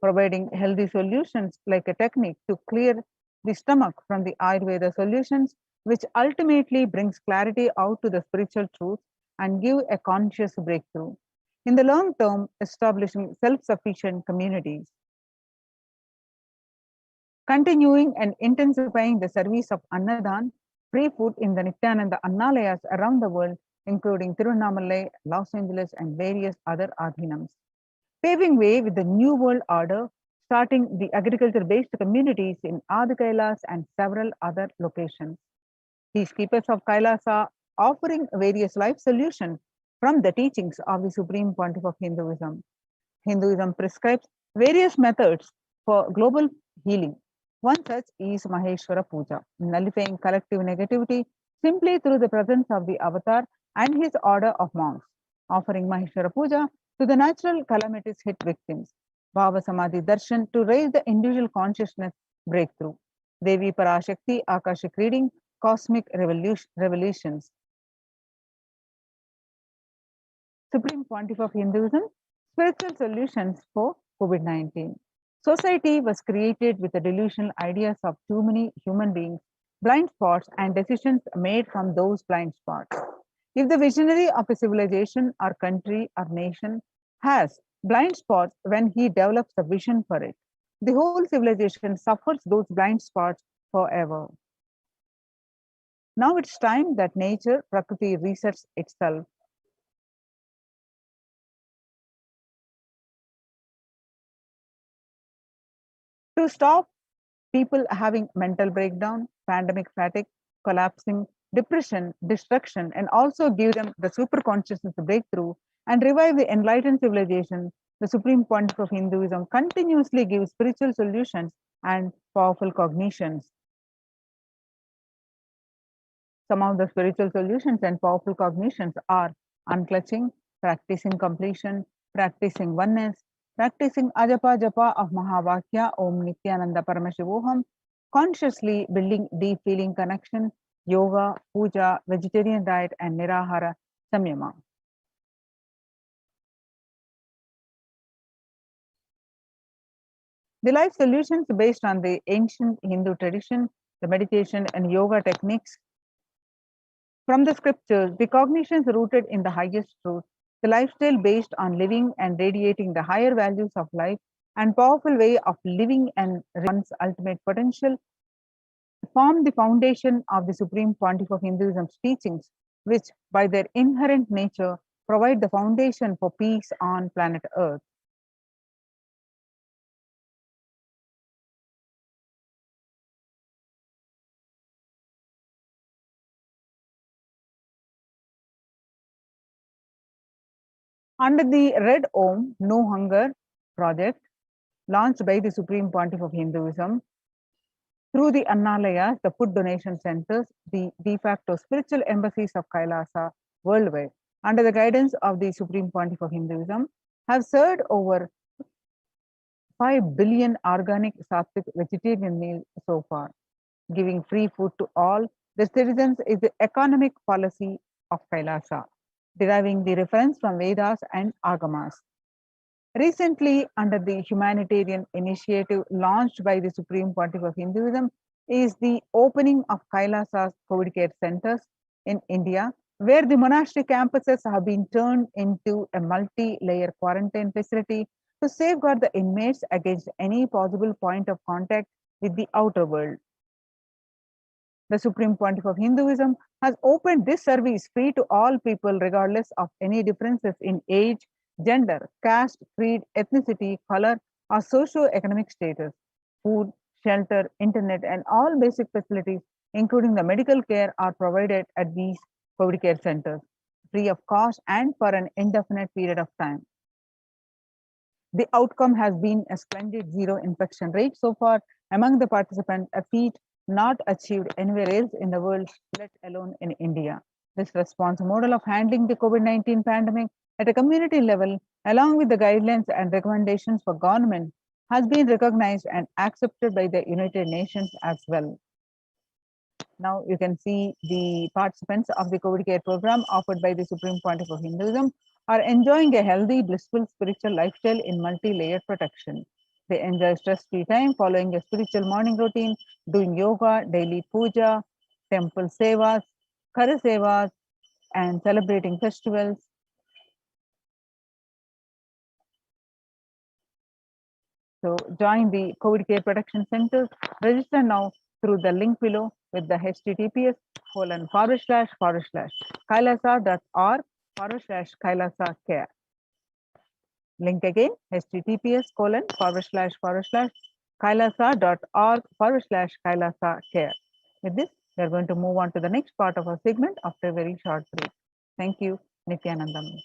providing healthy solutions like a technique to clear the stomach from the Ayurveda solutions, which ultimately brings clarity out to the spiritual truth and give a conscious breakthrough. In the long term, establishing self-sufficient communities. Continuing and intensifying the service of Annadan, free food in the Nithyananda Annalayas around the world, including Tiruvannamalai, Los Angeles, and various other adhinams. Paving way with the New World Order, starting the agriculture-based communities in Adi Kailas and several other locations. Peacekeepers of Kailasa offering various life solutions from the teachings of the Supreme Pontiff of Hinduism. Hinduism prescribes various methods for global healing. One such is Maheshwara Puja, nullifying collective negativity simply through the presence of the avatar and his order of monks, offering Maheshwara Puja to the natural calamities hit victims. Bhava Samadhi Darshan to raise the individual consciousness breakthrough. Devi Parashakti Akashic reading, cosmic revelations. Supreme Pontiff of Hinduism, spiritual solutions for COVID-19. Society was created with the delusional ideas of too many human beings, blind spots, and decisions made from those blind spots. If the visionary of a civilization or country or nation has blind spots when he develops a vision for it, the whole civilization suffers those blind spots forever. Now it's time that nature, Prakriti, resets itself. To stop people having mental breakdown, pandemic fatigue, collapsing, depression, destruction, and also give them the super consciousness breakthrough and revive the enlightened civilization, the Supreme Pontiff of Hinduism continuously gives spiritual solutions and powerful cognitions. Some of the spiritual solutions and powerful cognitions are unclutching, practicing completion, practicing oneness, practicing Ajapa Japa of Mahavakya Om Nithyananda Paramashivoham, consciously building deep feeling connection, yoga, puja, vegetarian diet, and nirahara samyama. The life solutions based on the ancient Hindu tradition, the meditation and yoga techniques from the scriptures, the cognitions rooted in the highest truth, the lifestyle based on living and radiating the higher values of life, and powerful way of living and one's ultimate potential form the foundation of the Supreme Pontiff of Hinduism's teachings, which by their inherent nature provide the foundation for peace on planet Earth. Under the Red Om, No Hunger project, launched by the Supreme Pontiff of Hinduism, through the Annalayas, the food donation centers, the de facto spiritual embassies of Kailasa worldwide, under the guidance of the Supreme Pontiff of Hinduism, have served over 5 billion organic sattvic vegetarian meals so far. Giving free food to all the citizens is the economic policy of Kailasa, deriving the reference from Vedas and Agamas. Recently, under the humanitarian initiative launched by the Supreme Pontiff of Hinduism, is the opening of Kailasa's COVID care centers in India, where the monastery campuses have been turned into a multi-layer quarantine facility to safeguard the inmates against any possible point of contact with the outer world. The Supreme Pontiff of Hinduism has opened this service free to all people regardless of any differences in age, gender, caste, creed, ethnicity, color, or socio-economic status. Food, shelter, internet, and all basic facilities, including the medical care, are provided at these COVID care centers, free of cost and for an indefinite period of time. The outcome has been a splendid zero infection rate so far among the participants, a feat not achieved anywhere else in the world, let alone in India. This response model of handling the COVID-19 pandemic at a community level, along with the guidelines and recommendations for government, has been recognized and accepted by the United Nations as well. Now you can see the participants of the COVID care program offered by the Supreme Pontiff of Hinduism are enjoying a healthy, blissful spiritual lifestyle in multi-layered protection. They enjoy stress-free time following a spiritual morning routine, doing yoga, daily puja, temple sevas, kara sevas, and celebrating festivals. So join the COVID care protection centers. Register now through the link below with the https://kailasa.org/kailasa care. Link again, https://kailasa.org/kailasa care. With this, we are going to move on to the next part of our segment after a very short break. Thank you, Nithyanandam.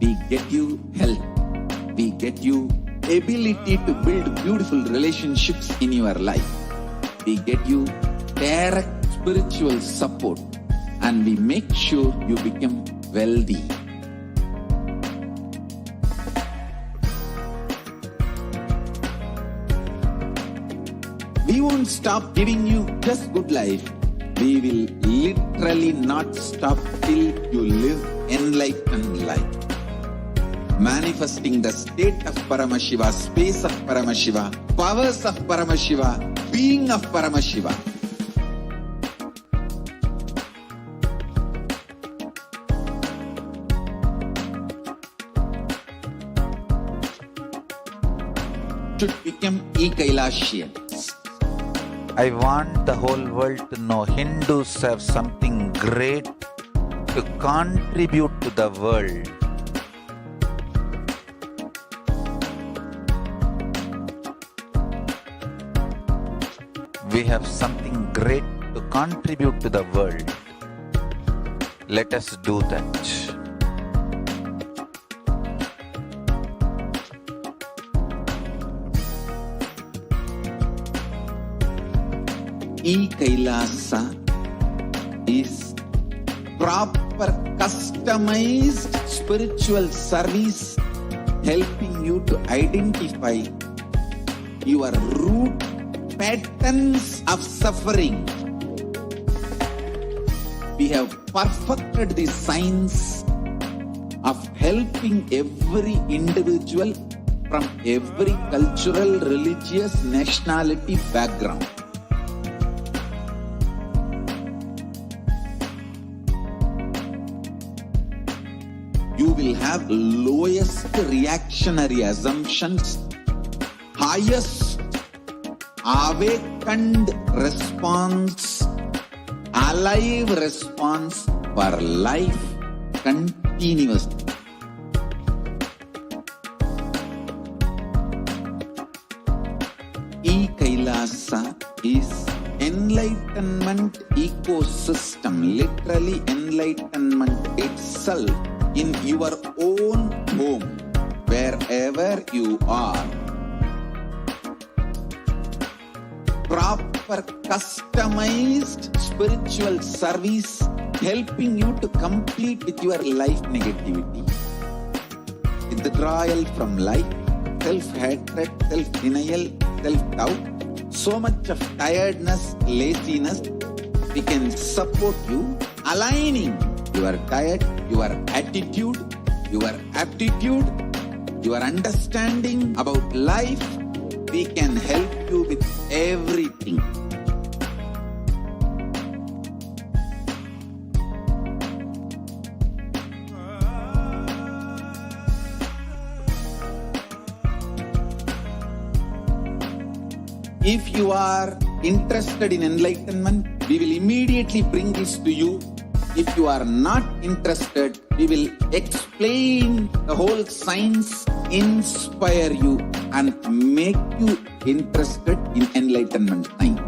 We get you health. We get you ability to build beautiful relationships in your life. We get you direct spiritual support, and we make sure you become wealthy. We won't stop giving you just good life. We will literally not stop till you live enlightened life. Manifesting the state of Paramashiva, space of Paramashiva, powers of Paramashiva, being of Paramashiva. Should become e-Kailashians. I want the whole world to know Hindus have something great to contribute to the world. We have something great to contribute to the world. Let us do that. E-Kailasa is proper customized spiritual service helping you to identify your root patterns of suffering. We have perfected the science of helping every individual from every cultural, religious, nationality background. You will have lowest reactionary assumptions, highest awakened response, alive response for life continuously. E-Kailasa is enlightenment ecosystem, literally enlightenment itself in your own home, wherever you are. Proper customized spiritual service helping you to complete with your life negativity, withdrawal from life, self-hatred, self-denial, self-doubt, so much of tiredness, laziness. We can support you aligning your diet, your attitude, your aptitude, your understanding about life. We can help you with everything. If you are interested in enlightenment, we will immediately bring this to you. If you are not interested, we will explain the whole science, inspire you and make you interested in enlightenment science.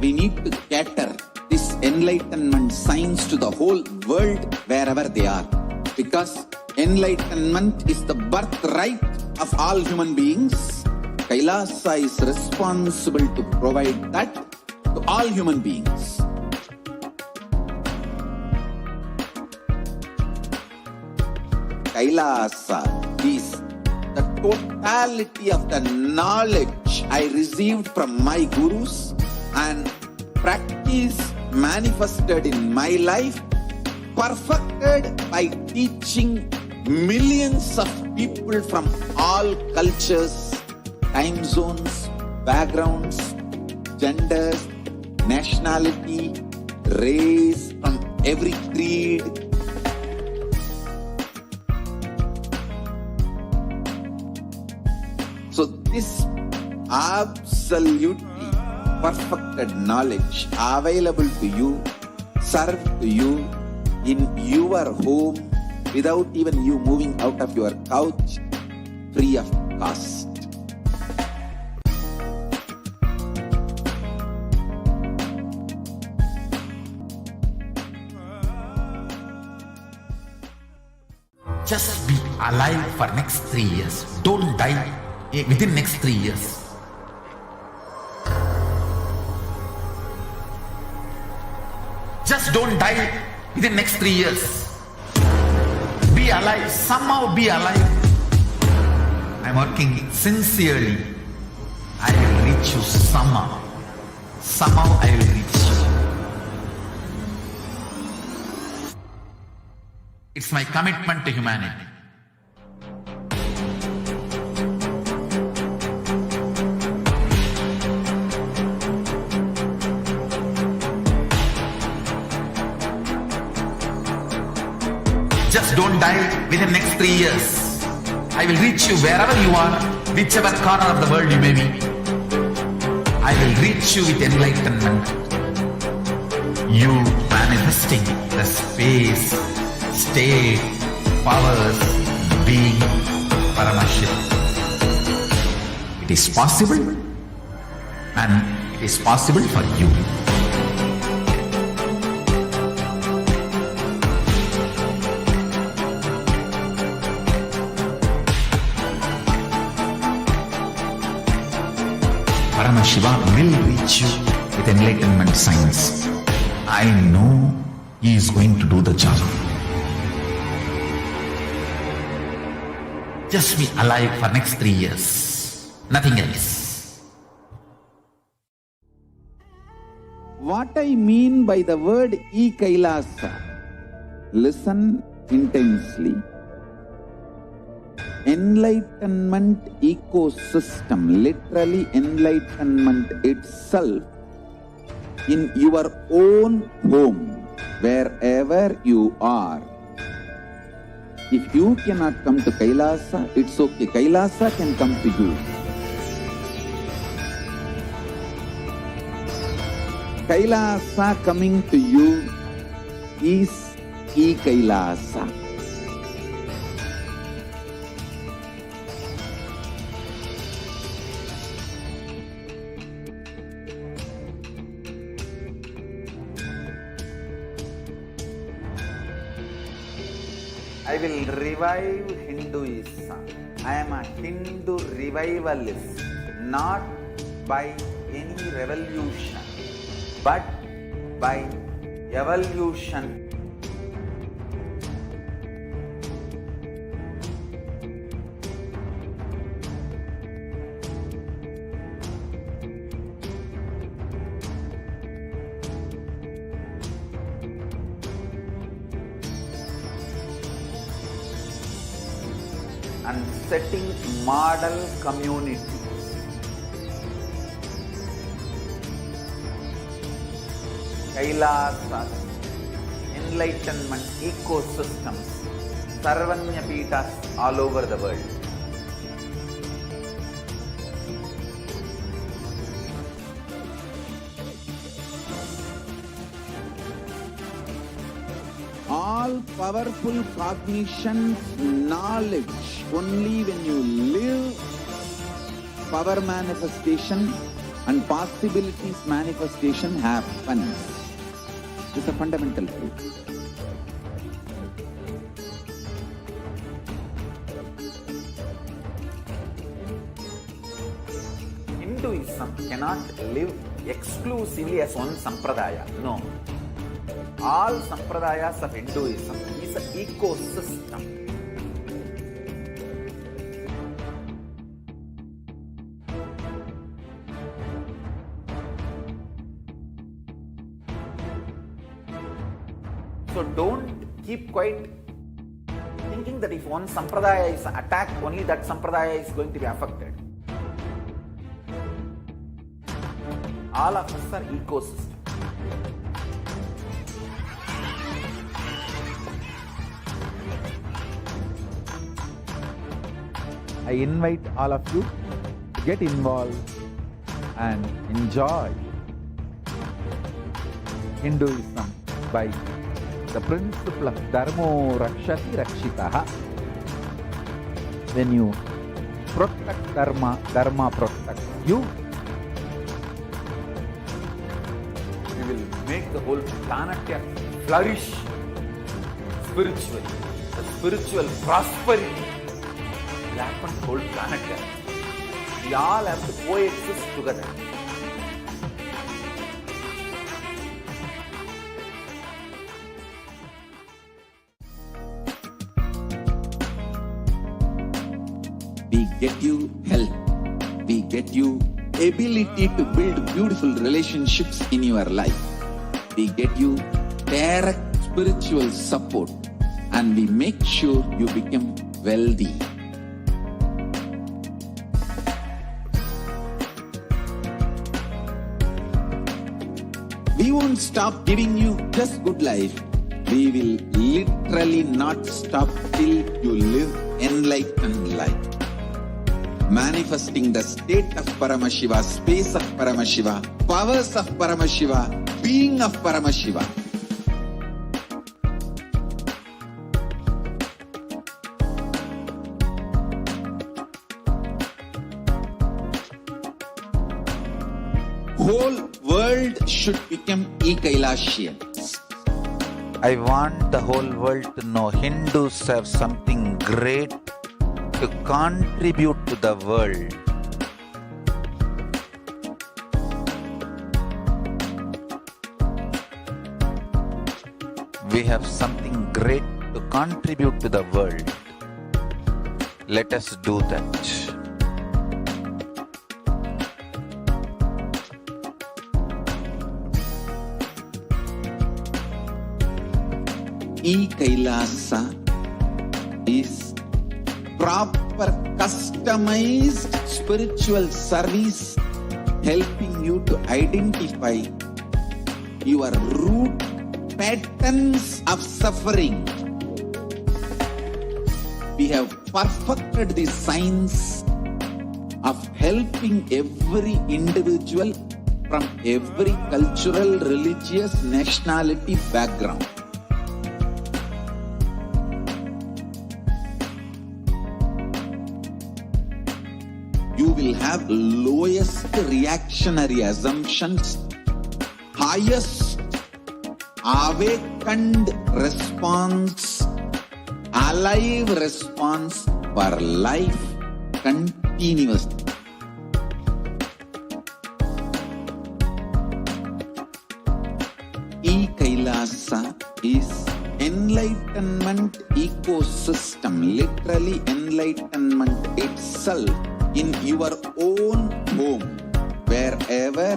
We need to cater this enlightenment science to the whole world wherever they are, because enlightenment is the birthright of all human beings. Kailasa is responsible to provide that to all human beings. Kailasa is the totality of the knowledge I received from my gurus and practice manifested in my life, perfected by teaching millions of people from all cultures, time zones, backgrounds, genders, nationality, race, from every creed. So this absolutely perfected knowledge available to you, served to you in your home without even you moving out of your couch, free of cost. Just be alive for next 3 years. Don't die within next 3 years. Just don't die within next 3 years. Be alive, somehow be alive. I'm working sincerely. I will reach you somehow. Somehow I will reach you. It's my commitment to humanity. Just don't die within next 3 years. I will reach you wherever you are, whichever corner of the world you may be. I will reach you with enlightenment. You manifesting the space, state, powers, being Paramashivoham. It is possible, and it is possible for you. Paramashiva will reach you with enlightenment science. I know he is going to do the job. Just be alive for next 3 years. Nothing else. What I mean by the word e-Kailasa, listen intensely. Enlightenment ecosystem, literally enlightenment itself, in your own home, wherever you are. If you cannot come to Kailasa, it's okay. Kailasa can come to you. Kailasa coming to you is e-Kailasa. I will revive Hinduism. I am a Hindu revivalist, not by any revolution, but by evolution. And setting model communities. Kailasas, enlightenment ecosystems, Sarvanya Pitas all over the world. All powerful cognition, knowledge, only when you live, power manifestation and possibilities manifestation happens. It's a fundamental truth. Hinduism cannot live exclusively as one sampradaya. No. All sampradayas of Hinduism is an ecosystem. So don't keep quiet thinking that if one sampradaya is attacked, only that sampradaya is going to be affected. All of us are ecosystems. I invite all of you to get involved and enjoy Hinduism by the principle of Dharmo Rakshati Rakshitaha. When you protect Dharma, Dharma protects you. You will make the whole planet flourish spiritually. The spiritual prosperity will happen to the whole planet. We all have to coexist together. We get you health. We get you ability to build beautiful relationships in your life. We get you direct spiritual support, and we make sure you become wealthy. We won't stop giving you just good life. We will literally not stop till you live enlightened life. Manifesting the state of Paramashiva, space of Paramashiva, powers of Paramashiva, being of Paramashiva. Whole world should become e-Kailasians. I want the whole world to know Hindus have something great to contribute to the world. We have something great to contribute to the world. Let us do that. E-Kailasa is proper customized spiritual service helping you to identify your root patterns of suffering. We have perfected the science of helping every individual from every cultural, religious, nationality background. You will have lowest reactionary assumptions, highest awakened response, alive response for life continuously. E-Kailasa is enlightenment ecosystem, literally enlightenment itself in your own home, wherever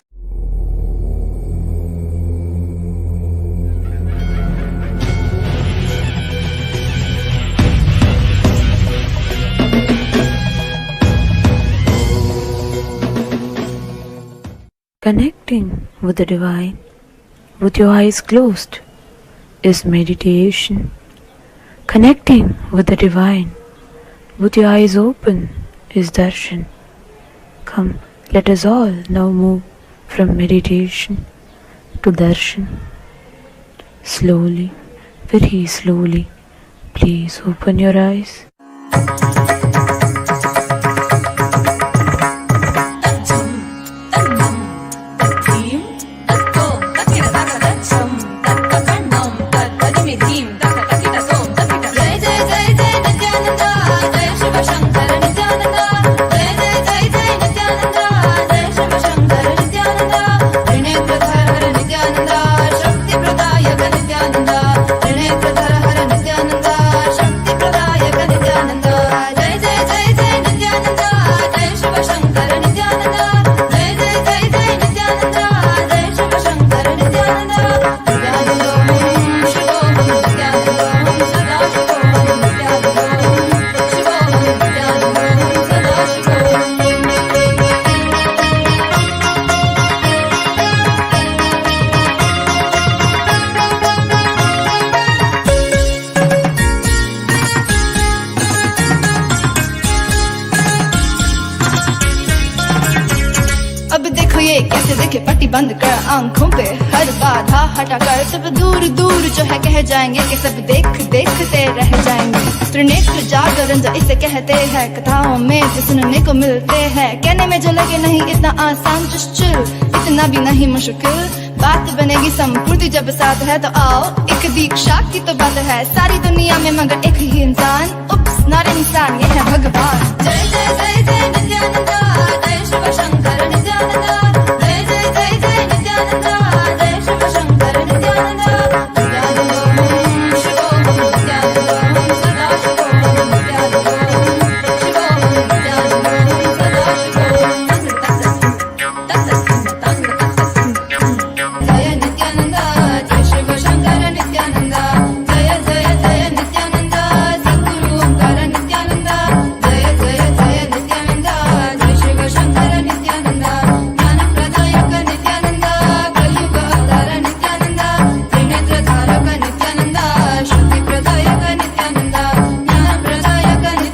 Connecting with the divine with your eyes closed is meditation. Connecting with the divine with your eyes open is darshan. Come, let us all now move from meditation to darshan. Slowly, very slowly, please open your eyes. कैसे देखे पट्टी बंद कर आंखों पे हर बाधा हटा कर सब दूर दूर जो है कह जाएंगे कि सब देख देखते रह जाएंगे। त्रिनेत्र जागरण जो इसे कहते हैं, कथाओं में जो सुनने को मिलते हैं, कहने में जो लगे नहीं इतना आसान चुश्चुल, इतना भी नहीं मुश्किल, बात बनेगी संपूर्ति जब साथ है तो आओ एक दीक्षा की तो बात है सारी दुनिया में मगर एक ही इंसान, उप्स नॉट इंसान ये है भगवान। जय जय जय जय नित्यानंदा, जय शिव शंकर नित्यानंदा, जय जय जय जय नित्यानंदा, जय शिव शंकर नित्यानंदा, नित्यानंदों शिवोहम नित्यानंदों सदा शिवोहम नित्यानंदों शिवोहम नित्यानंदों सदा शिवोहम जय नित्यानंदा, जय शिव शंकर नित्यानंदा, जय जय जय नित्यानंदा, सद्गुरु ओंकार नित्यानंदा, जय जय जय नित्यानंदा, जय शिव शंकर नित्यानंदा, ज्ञान प्रदायक नित्यानंदा, कलयुग अवतार नित्यानंदा, त्रिनेत्र धारक नित्यानंदा, शुद्धि प्रदायक नित्यानंदा, ज्ञान प्रदायक Nityananda.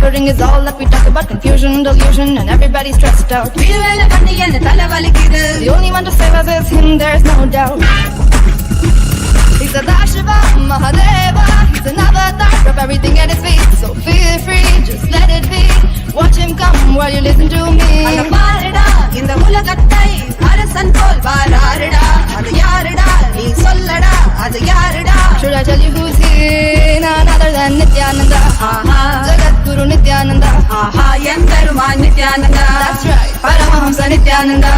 Suffering is all that we talk about. Confusion, delusion, and everybody's stressed out. The only one to save us is him, there's no doubt. He's a Dashiva, Mahadeva. He's an avatar of everything at his feet. So feel free, just let it be. Watch him come while you listen to me. Should I tell you who's here? None other than Nithyananda. Jagadguru Nithyananda. That's right, Paramahamsa Nithyananda.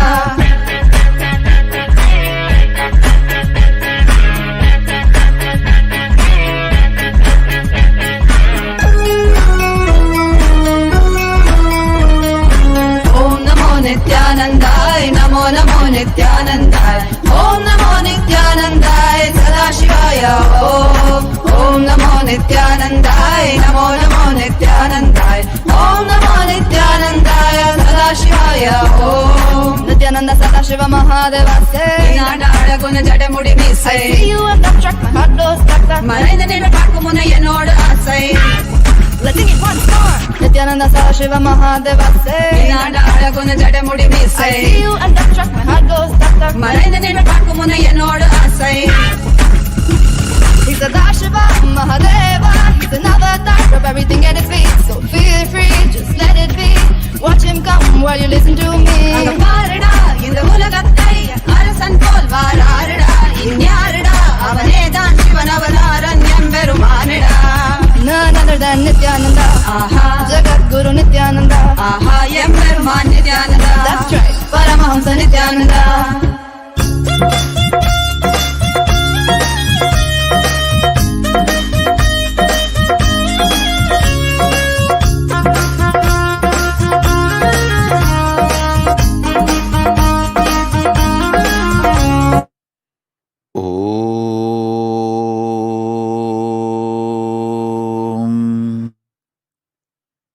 Nithyanandai, Namo Namo Nithyanandai, Om Namo Nithyanandai, Sadashivaya Om Namo Nithyanandai, Namo Namo Nithyanandai, Om Namo Nithyanandai, Sadashivaya Nithyananda Sadashiva Mahadeva say, I see you and that track, my heart goes stuck. Let's sing it once more. Nithyananda Sadashiva Mahadeva say, I see you and that track, my heart goes stuck. He's a Dashiva Mahadeva. He's an avatar of everything at his feet. So feel free, just let it be. Watch him come while you listen to me. None other than Nithyananda. Jagadguru Nithyananda. That's right, Paramahamsa Nithyananda.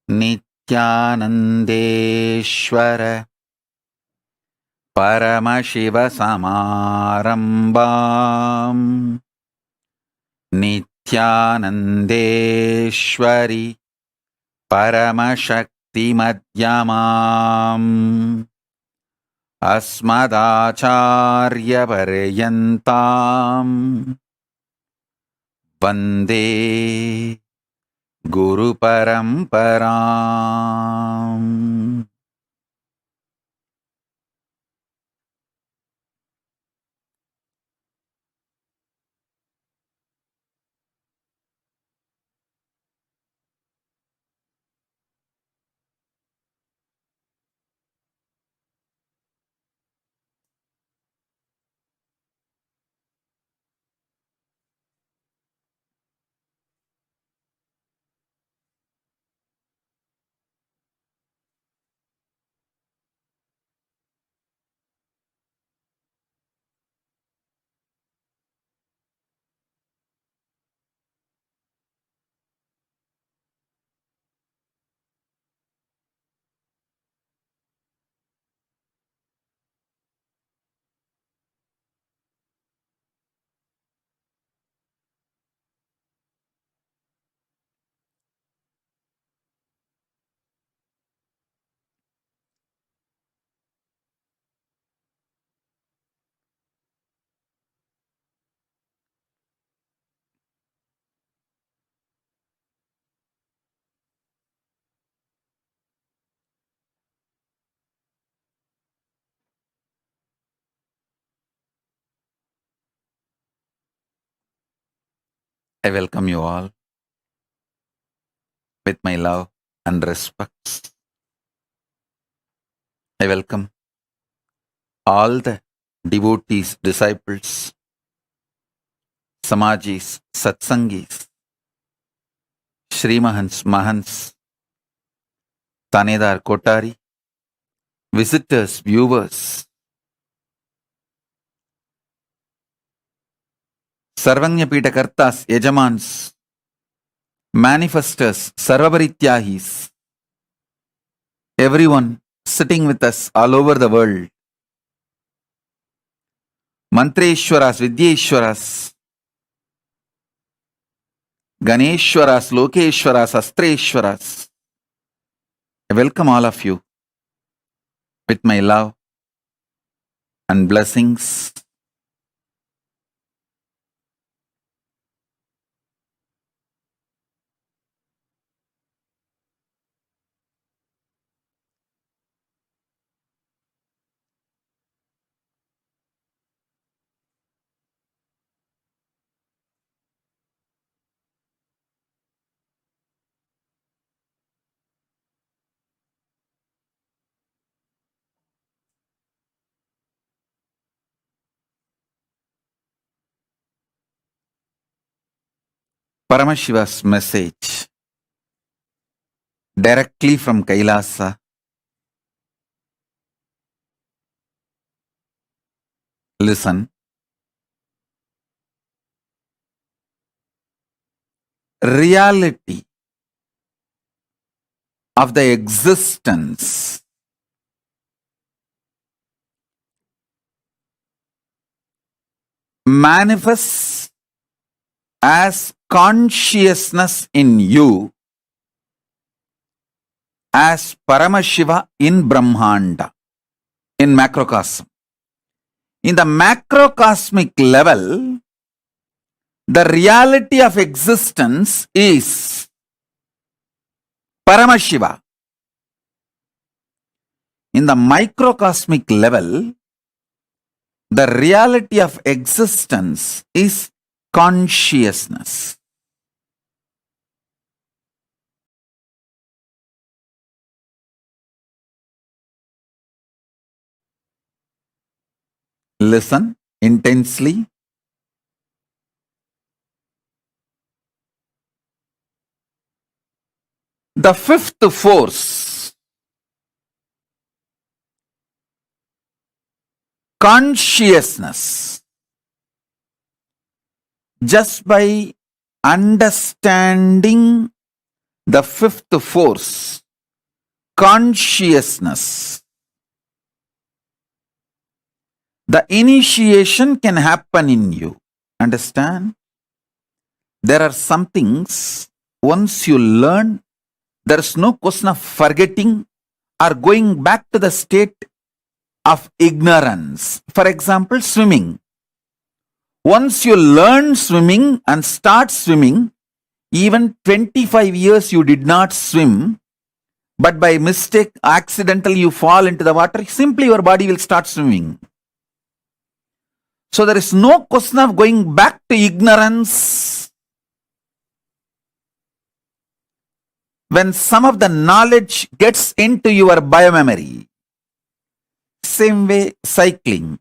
Nithyanandeshwara Paramashivoham Nithyanandeshwari Paramashakti Madhyamam Asmadacharya Paryantam Vande Guru Paramparam. I welcome you all with my love and respect. I welcome all the devotees, disciples, Samajis, Satsangis, Srimahans, Mahans, Tanedar Kotari, visitors, viewers, Sarvanyapita Kartas, Yajamans, manifestors, Sarvabarityahis, everyone sitting with us all over the world, Mantreshwaras, Vidyeshwaras, Ganeshwaras, Lokeshwaras, Astreshwaras, I welcome all of you with my love and blessings. Paramashiva's message directly from Kailasa. Listen. Reality of the existence manifests as consciousness in you as Paramashiva in Brahmanda, in macrocosm. In the macrocosmic level, the reality of existence is Paramashiva. In the microcosmic level, the reality of existence is consciousness. Listen intensely. The fifth force, consciousness, just by understanding the fifth force, consciousness, the initiation can happen in you. Understand? There are some things, once you learn, there is no question of forgetting or going back to the state of ignorance. For example, swimming. Once you learn swimming and start swimming, even 25 years you did not swim, but by mistake, accidentally you fall into the water, simply your body will start swimming. So there is no question of going back to ignorance. When some of the knowledge gets into your biomemory, same way cycling.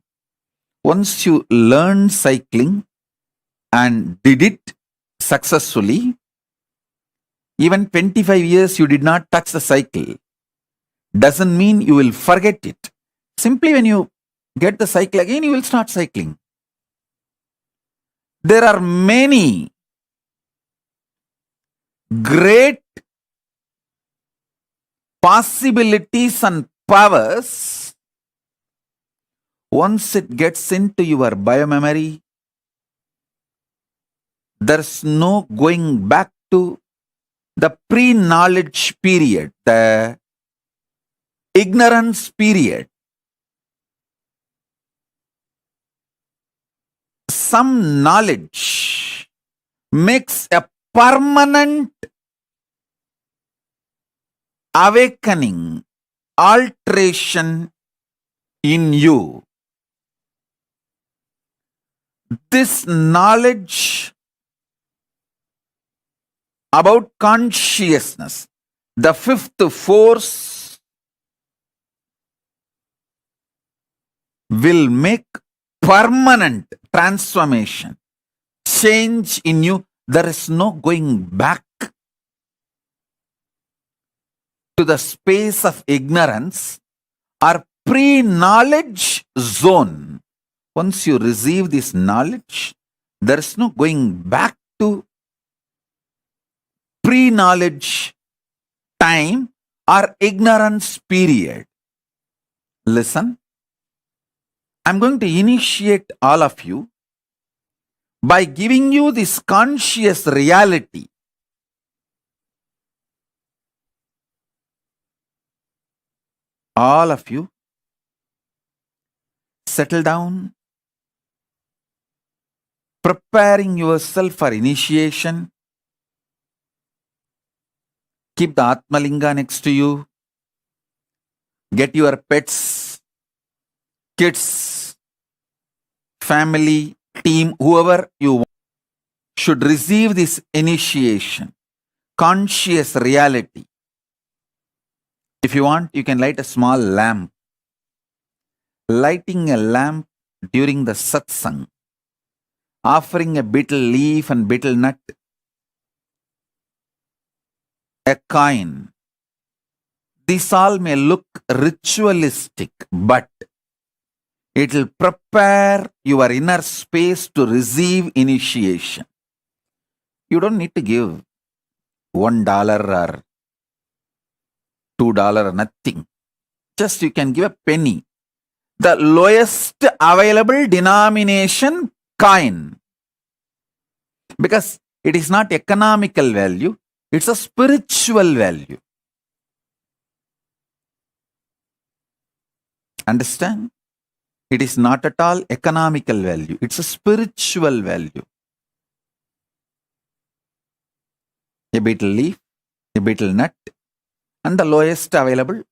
Once you learn cycling and did it successfully, even 25 years you did not touch the cycle, doesn't mean you will forget it. Simply when you get the cycle again, you will start cycling. There are many great possibilities and powers. Once it gets into your biomemory, there's no going back to the pre-knowledge period, the ignorance period. Some knowledge makes a permanent awakening, alteration in you. This knowledge about consciousness, the fifth force, will make permanent transformation, change in you. There is no going back to the space of ignorance or pre-knowledge zone. Once you receive this knowledge, there is no going back to pre-knowledge time or ignorance period. Listen, I'm going to initiate all of you by giving you this conscious reality. all of you, settle down, preparing yourself for initiation. Keep the Atmalinga next to you. Get your pets, kids, family, team, whoever you want should receive this initiation, conscious reality. If you want, you can light a small lamp. Lighting a lamp during the satsang, offering a betel leaf and betel nut, a coin. These all may look ritualistic, but it will prepare your inner space to receive initiation. You don't need to give $1 or $2 or nothing. Just you can give a penny. The lowest available denomination coin. Because it is not economical value, it's a spiritual value. Understand? It is not at all economical value, it's a spiritual value. A betel leaf, a betel nut, and the lowest available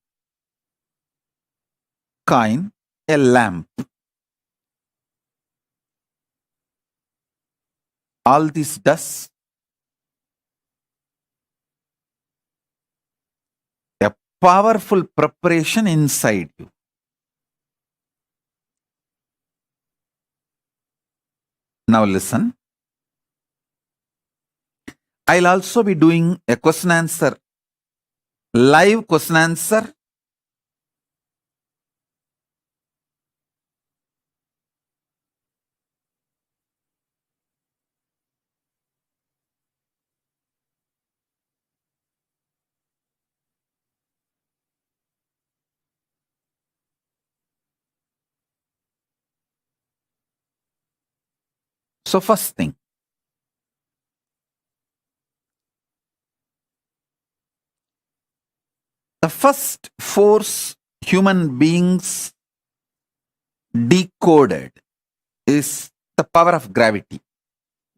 coin, a lamp. All this does a powerful preparation inside you. Now listen. I'll also be doing a question answer, live question answer. So first thing, the first force human beings decoded is the power of gravity,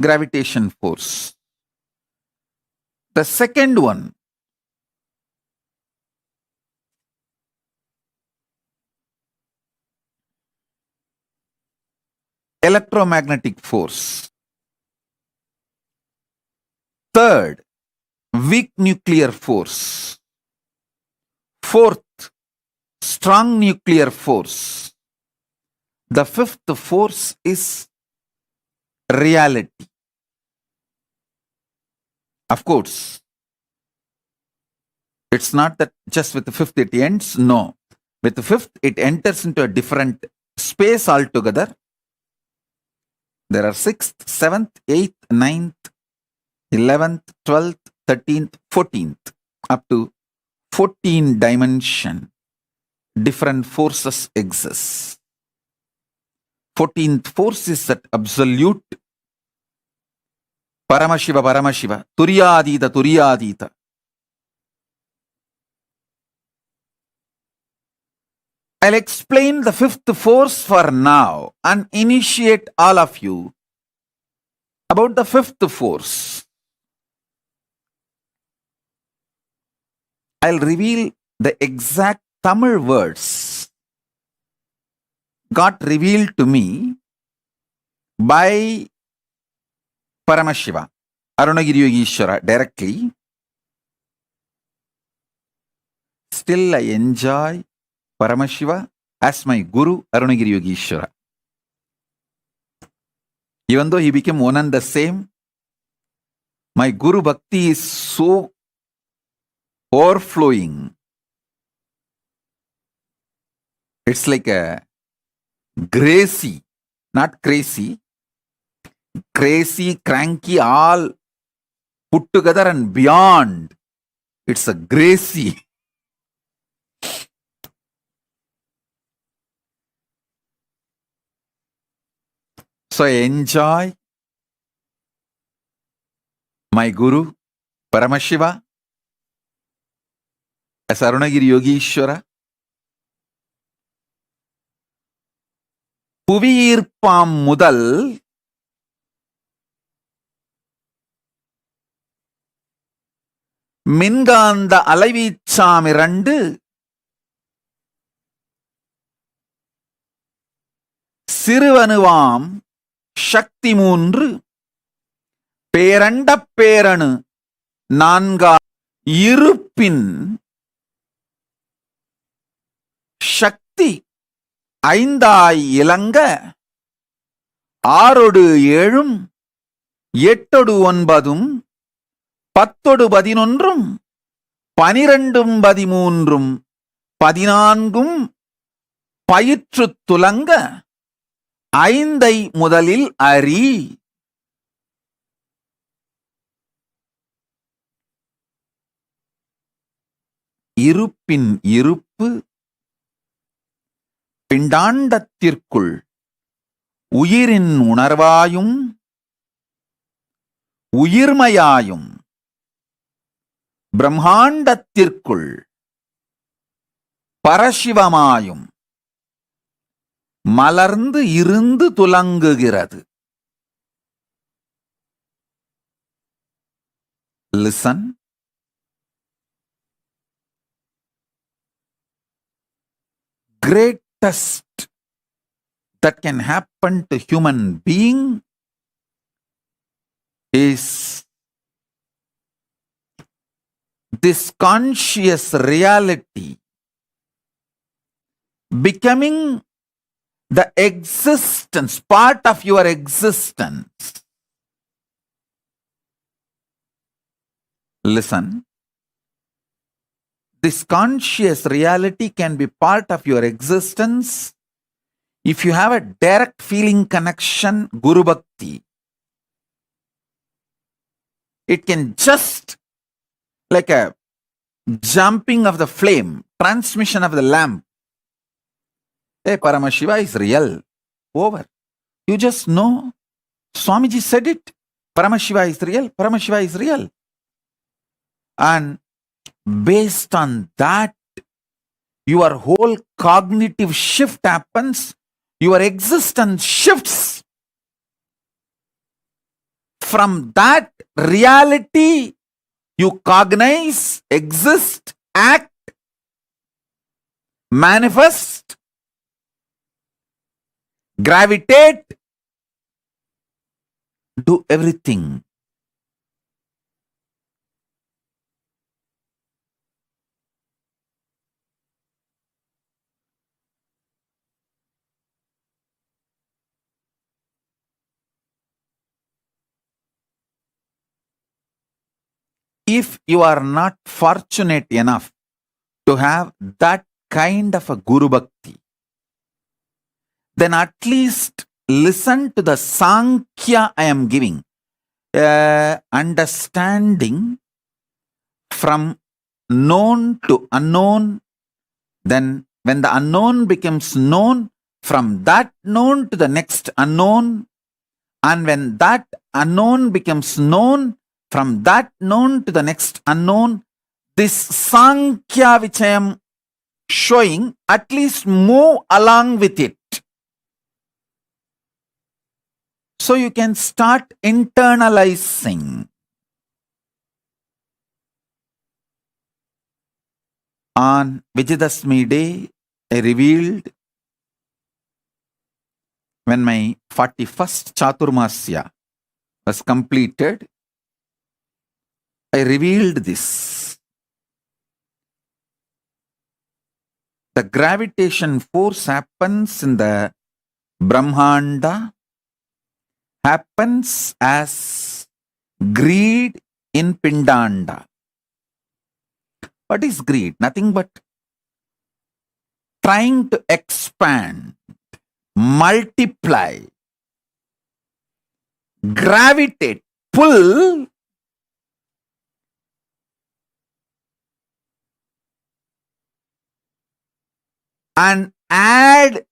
gravitation force. The second one, electromagnetic force. Third, weak nuclear force. Fourth, strong nuclear force. The fifth force is reality. Of course, it's not that just with the fifth it ends. No. With the fifth, it enters into a different space altogether. There are 6th, 7th, 8th, 9th, 11th, 12th, 13th, 14th, up to 14 dimension. Different forces exist. 14th force is that absolute Paramashiva, Paramashiva, Turyadita, Turyadita. I'll explain the fifth force for now and initiate all of you about the fifth force. I'll reveal the exact Tamil words got revealed to me by Paramashiva, Arunagiri Yogeshwara directly. Still I enjoy Paramashiva as my Guru, Arunagiri Yogeshwara. Even though he became one and the same, my Guru Bhakti is so overflowing. It's like a gracie, not crazy, crazy, cranky, all put together and beyond. It's a gracie. So I enjoy my Guru, Paramashiva, as Arunagiri Yogeshwara, புவியீர்ப்பாம் முதல் மின்காந்த அலைவீச்சாமிரண்டு சிறுவனுவாம் சக்தி மூன்று பேரண்டப் பேரணு நான்கா இருப்பின் சக்தி ஐந்தாய் இலங்க ஆறொடு ஏழும் எட்டொடு ஒன்பதும் பத்தொடு பதினொன்றும் பனிரெண்டும் பதிமூன்றும் பதினான்கும் பயிற்றுத் துலங்க ஐந்தை முதலில் அறி. இருப்பின் இருப்பு பிண்டாண்டத்திற்குள் உயிரின் உணர்வாயும் உயிர்மையாயும் பிரம்மாண்டத்திற்குள் பரசிவமாயும் மலர்ந்து இருந்து துலங்குகிறது. Listen. Greatest that can happen to human being is this conscious reality becoming the existence, part of your existence. Listen. This conscious reality can be part of your existence if you have a direct feeling connection, Guru Bhakti. It can just like a jumping of the flame, transmission of the lamp. Hey, Paramashiva is real. Over. You just know. Swamiji said it. Paramashiva is real. Paramashiva is real. And based on that, your whole cognitive shift happens. Your existence shifts. From that reality, you cognize, exist, act, manifest, gravitate, do everything. If you are not fortunate enough to have that kind of a Guru Bhakti, then at least listen to the Sankhya I am giving. Understanding from known to unknown. Then when the unknown becomes known, from that known to the next unknown. And when that unknown becomes known, from that known to the next unknown, this Sankhya which I am showing, at least move along with it. So you can start internalizing. On Vijayadashmi day, I revealed when my 41st Chaturmasya was completed, I revealed this. The gravitation force happens in the Brahmanda, happens as greed in Pindanda. What is greed? Nothing but trying to expand, multiply, gravitate, pull, and add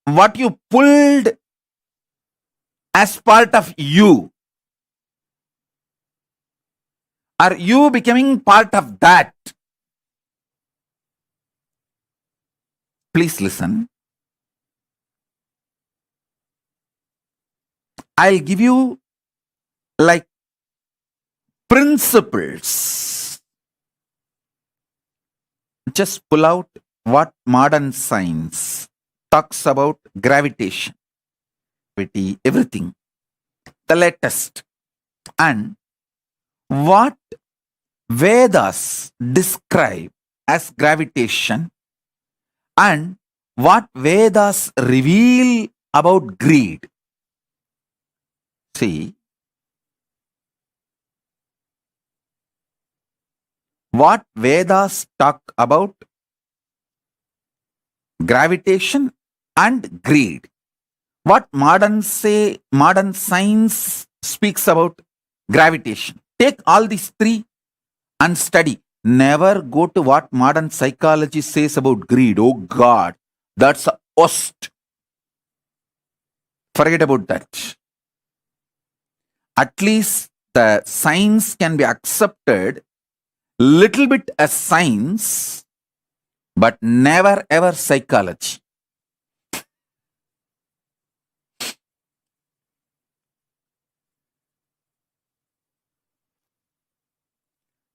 what you pulled as part of you. Are you becoming part of that? Please listen. I'll give you like principles. Just pull out what modern science talks about gravitation, everything, the latest, and what Vedas describe as gravitation, and what Vedas reveal about greed. See, what Vedas talk about gravitation and greed. What modern science speaks about gravitation. Take all these three and study. Never go to what modern psychology says about greed. Oh God, that's a worst. Forget about that. At least the science can be accepted little bit as science, but never ever psychology.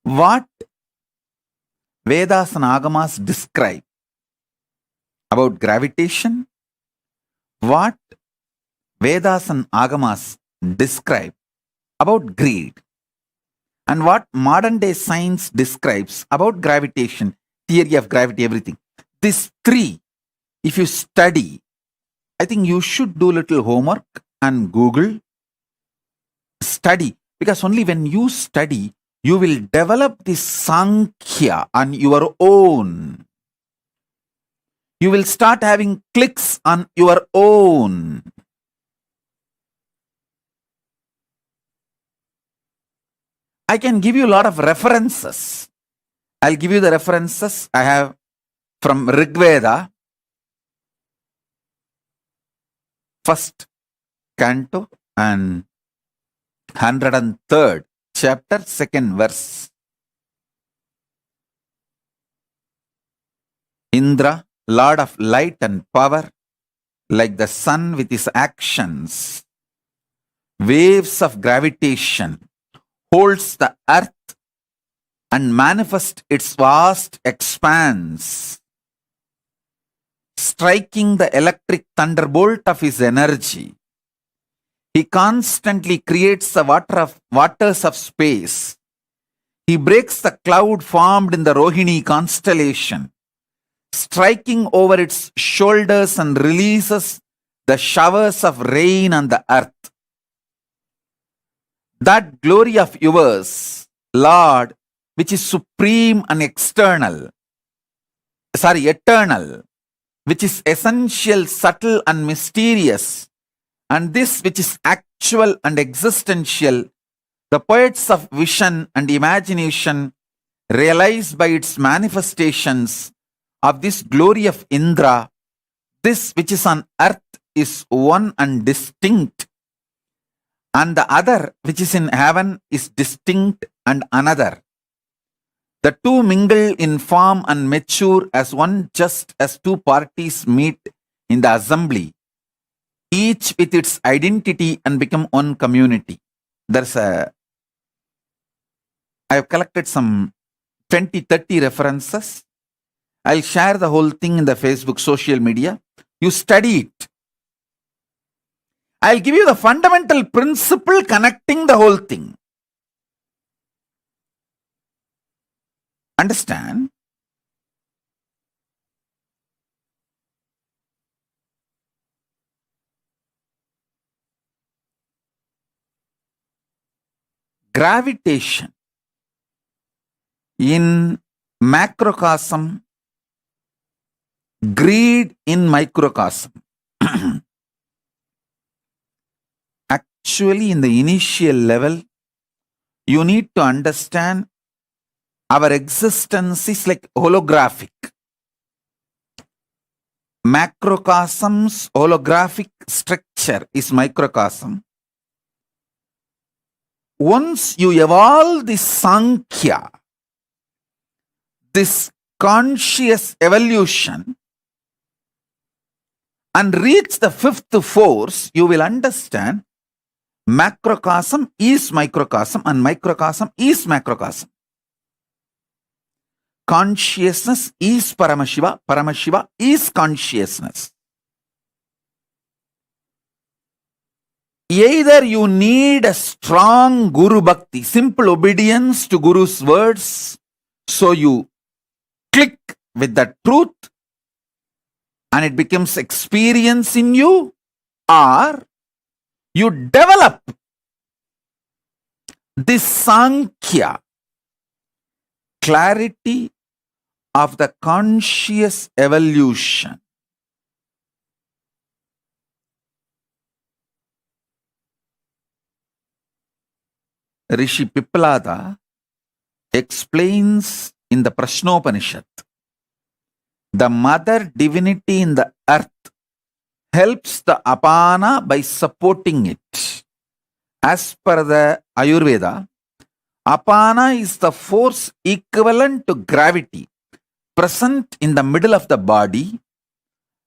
What Vedas and Agamas describe about gravitation, what Vedas and Agamas describe about greed, and what modern day science describes about gravitation, theory of gravity, everything. These three, if you study, I think you should do little homework and Google, study, because only when you study, you will develop this Sankhya on your own. You will start having clicks on your own. I can give you a lot of references. I'll give you the references I have from Rig Veda, first canto and 103rd chapter, 2nd verse. Indra, Lord of light and power, like the sun with his actions, waves of gravitation, holds the earth and manifests its vast expanse, striking the electric thunderbolt of his energy. He constantly creates the waters of space. He breaks the cloud formed in the Rohini constellation, striking over its shoulders, and releases the showers of rain on the earth. That glory of yours, Lord, which is supreme and eternal, which is essential, subtle and mysterious, and this which is actual and existential, the poets of vision and imagination realize by its manifestations of this glory of Indra. This which is on earth is one and distinct, and the other which is in heaven is distinct and another. The two mingle in form and mature as one, just as two parties meet in the assembly, each with its identity, and become one community. I have collected some 20-30 references. I'll share the whole thing in the Facebook social media. You study it. I'll give you the fundamental principle connecting the whole thing. Understand? Gravitation in macrocosm, greed in microcosm. Actually, in the initial level, you need to understand our existence is like holographic. Macrocosm's holographic structure is microcosm. Once you evolve this Sankhya, this conscious evolution, and reach the fifth force, you will understand Macrocosm is microcosm and microcosm is macrocosm. Consciousness is Paramashiva. Paramashiva is consciousness. Either you need a strong Guru Bhakti, simple obedience to Guru's words, so you click with the truth and it becomes experience in you, or you develop this Sankhya, clarity of the conscious evolution. Rishi Piplada explains in the Prashnopanishad, the mother divinity in the earth helps the apana by supporting it. As per the Ayurveda, apana is the force equivalent to gravity, present in the middle of the body.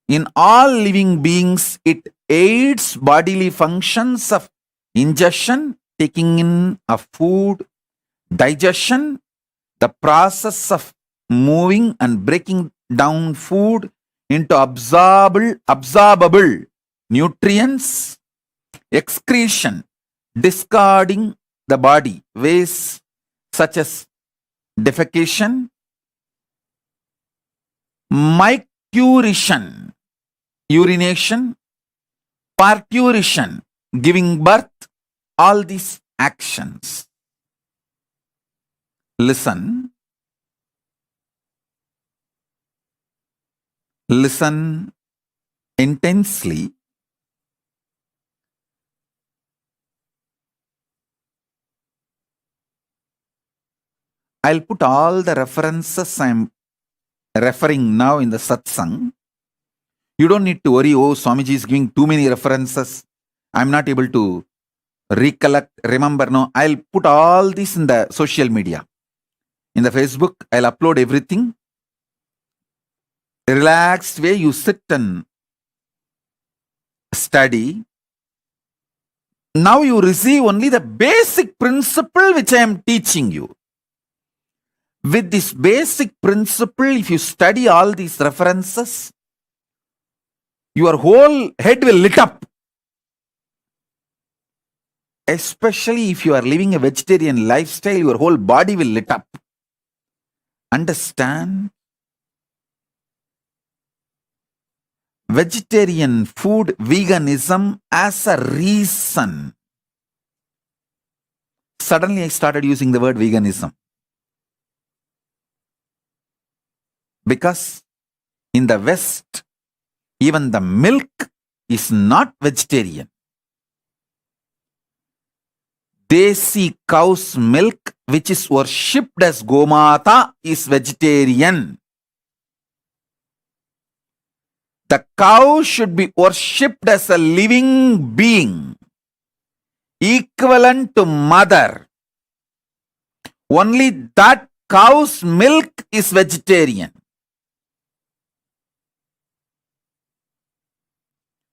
In all living beings, it aids bodily functions of ingestion, taking in of food, digestion, the process of moving and breaking down food into absorbable nutrients, excretion, discarding the body waste such as defecation, micturition, urination, parturition, giving birth, all these actions. Listen. Listen intensely. I'll put all the references I'm referring now in the satsang. You don't need to worry, oh, Swamiji is giving too many references. I'm not able to recollect, remember. No, I'll put all this in the social media. In the Facebook, I'll upload everything. A relaxed way, you sit and study. Now you receive only the basic principle which I am teaching you. With this basic principle, if you study all these references, your whole head will lit up. Especially if you are living a vegetarian lifestyle, your whole body will lit up. Understand? Vegetarian food, veganism as a reason. Suddenly I started using the word veganism. Because in the West, even the milk is not vegetarian. Desi cow's milk, which is worshipped as Gomata, is vegetarian. The cow should be worshipped as a living being, equivalent to mother. Only that cow's milk is vegetarian.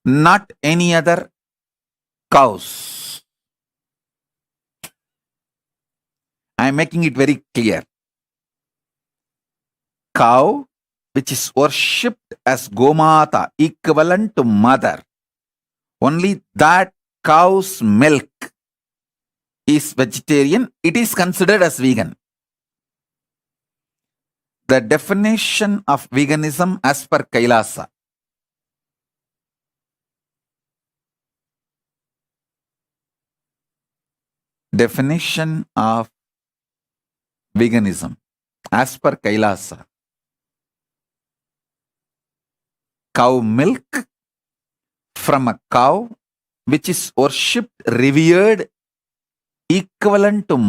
Not any other cows. I am making it very clear. Cow, which is worshipped as Gomata, equivalent to mother. Only that cow's milk is vegetarian. It is considered as vegan. The definition of veganism as per Kailasa. Definition of veganism as per Kailasa. Cow milk from a cow which is worshipped, revered, equivalent to,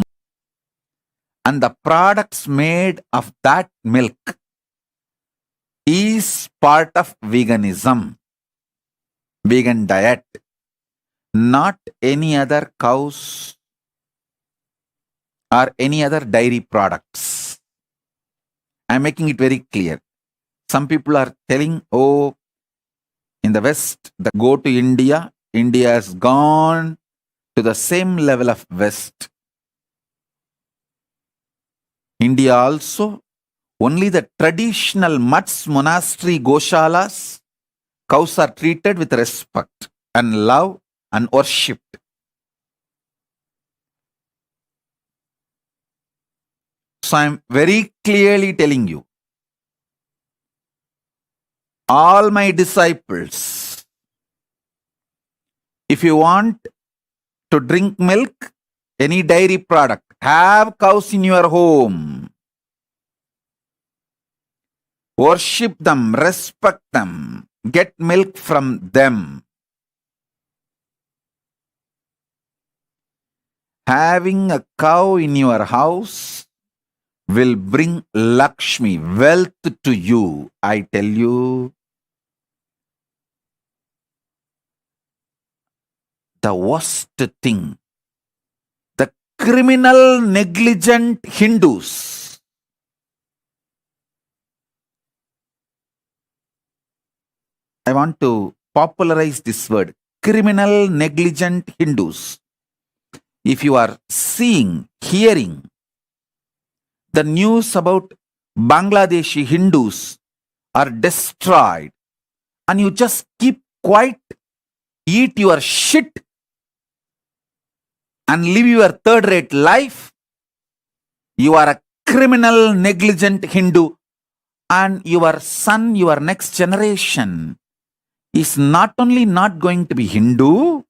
and the products made of that milk is part of veganism, vegan diet, not any other cows or any other dairy products. I'm making it very clear. Some people are telling, oh, in the West, go to India, India has gone to the same level of West. India also, only the traditional mutts, monastery, goshalas, cows are treated with respect and love and worshipped. So I am very clearly telling you, all my disciples, if you want to drink milk, any dairy product, have cows in your home. Worship them, respect them, get milk from them. Having a cow in your house will bring Lakshmi, wealth to you. I tell you, the worst thing, the criminal, negligent Hindus. I want to popularize this word, criminal, negligent Hindus. If you are seeing, hearing the news about Bangladeshi Hindus are destroyed, and you just keep quiet, eat your shit, and live your third-rate life, you are a criminal, negligent Hindu, and your son, your next generation, is not only not going to be Hindu,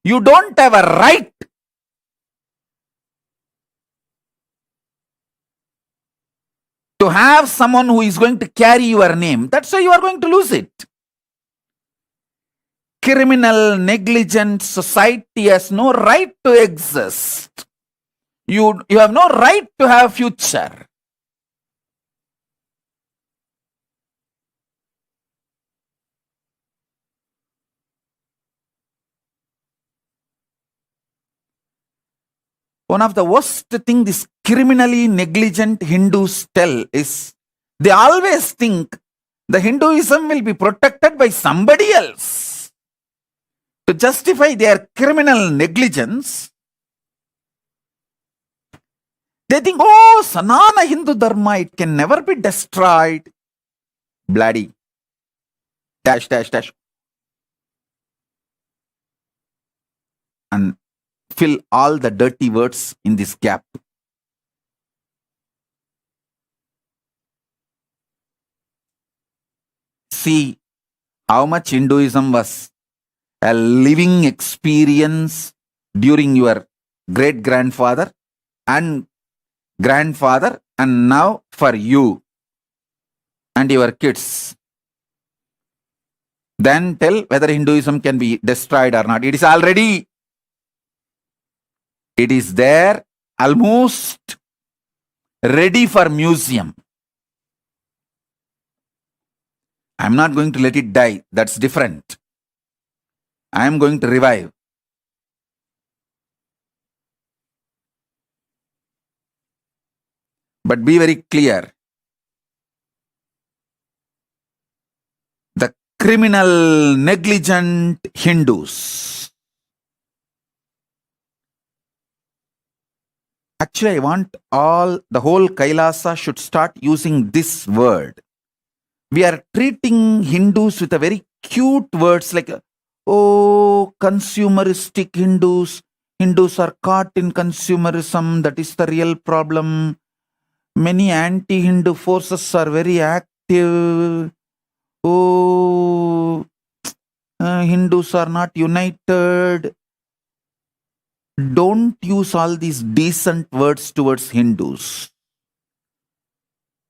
you don't have a right to have someone who is going to carry your name. That's why you are going to lose it. Criminal, negligent society has no right to exist. You have no right to have future. One of the worst thing these criminally negligent Hindus tell is they always think the Hinduism will be protected by somebody else. To justify their criminal negligence, they think, oh, Sanana Hindu Dharma, it can never be destroyed. Bloody. Dash, dash, dash. And fill all the dirty words in this gap. See how much Hinduism was a living experience during your great-grandfather and grandfather, and now for you and your kids. Then tell whether Hinduism can be destroyed or not. It is already. It is there, almost ready for museum. I am not going to let it die. That's different. I am going to revive. But be very clear. The criminal, negligent Hindus. Actually, I want the whole Kailasa should start using this word. We are treating Hindus with a very cute words like, oh, consumeristic Hindus. Hindus are caught in consumerism. That is the real problem. Many anti-Hindu forces are very active. Oh, Hindus are not united. Don't use all these decent words towards Hindus.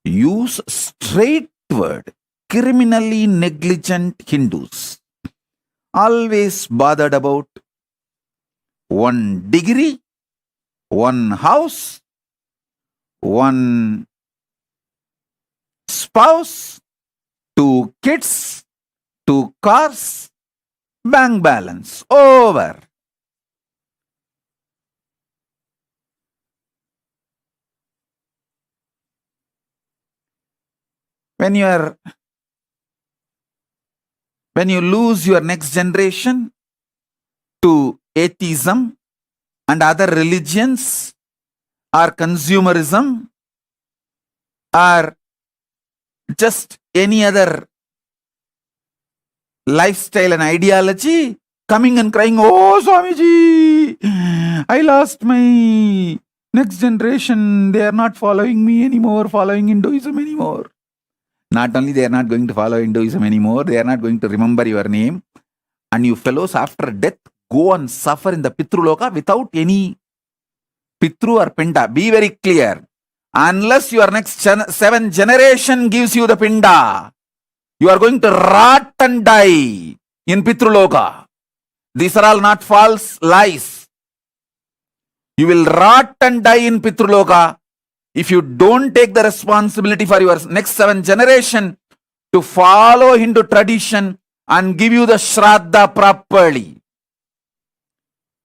Use straight word. Criminally negligent Hindus. Always bothered about one degree, one house, one spouse, 2 kids, 2 cars, bank balance, over. When you lose your next generation to atheism, and other religions or consumerism or just any other lifestyle and ideology coming and crying, "Oh, Swamiji, I lost my next generation. They are not following me anymore, following Hinduism anymore." Not only they are not going to follow Hinduism anymore, they are not going to remember your name. And you fellows after death go and suffer in the Pitruloka without any Pitru or Pinda. Be very clear. Unless your next 7 generation gives you the Pinda, you are going to rot and die in Pitruloka. These are all not false lies. You will rot and die in Pitruloka if you don't take the responsibility for your next 7 generation to follow Hindu tradition and give you the Shraddha properly.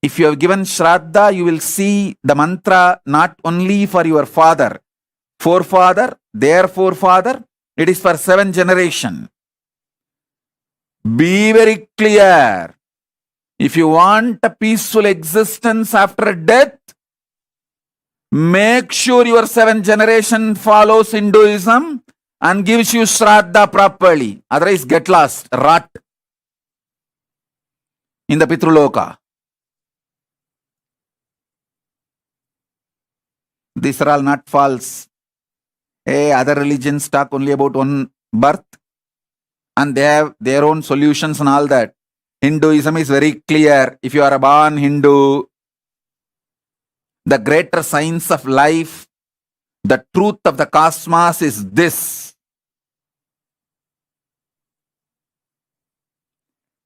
If you have given Shraddha, you will see the mantra not only for your father, forefather, their forefather, it is for 7 generation. Be very clear. If you want a peaceful existence after death, make sure your 7 generation follows Hinduism and gives you Shraddha properly. Otherwise, get lost, rot in the Pitruloka. These are all not false. Other religions talk only about one birth and they have their own solutions and all that. Hinduism is very clear. If you are a born Hindu, the greater science of life, the truth of the cosmos is this.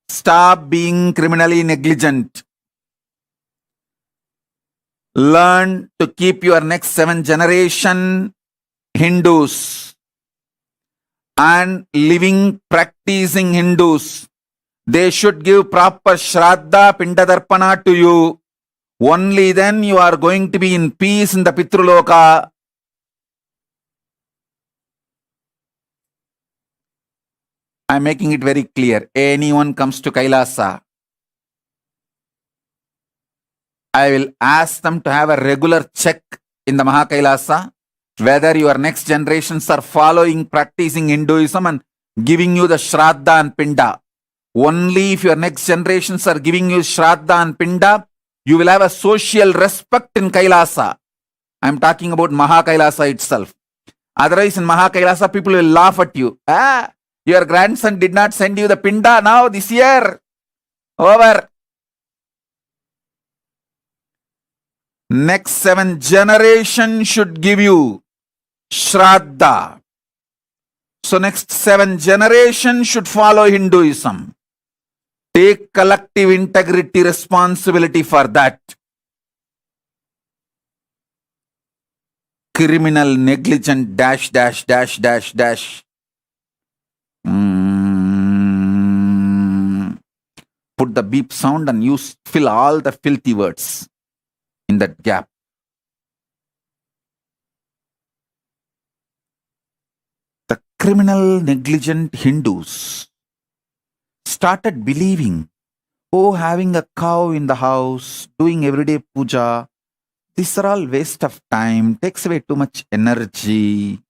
Stop being criminally negligent. Learn to keep your next 7 generation Hindus and living, practicing Hindus. They should give proper Shraddha, Pindadarpana to you. Only then you are going to be in peace in the Pitruloka. I am making it very clear. Anyone comes to Kailasa, I will ask them to have a regular check in the Mahakailasa whether your next generations are following, practicing Hinduism and giving you the Shraddha and Pinda. Only if your next generations are giving you Shraddha and Pinda, you will have a social respect in Kailasa. I am talking about Mahakailasa itself. Otherwise, in Mahakailasa, people will laugh at you. Your grandson did not send you the Pinda now this year. Over. Next 7 generations should give you Shraddha. So next 7 generations should follow Hinduism. Take collective integrity responsibility for that. Criminal, negligent, dash, dash, dash, dash, dash. Put the beep sound and fill all the filthy words in that gap. The criminal, negligent Hindus started believing, having a cow in the house, doing everyday puja, these are all waste of time, takes away too much energy.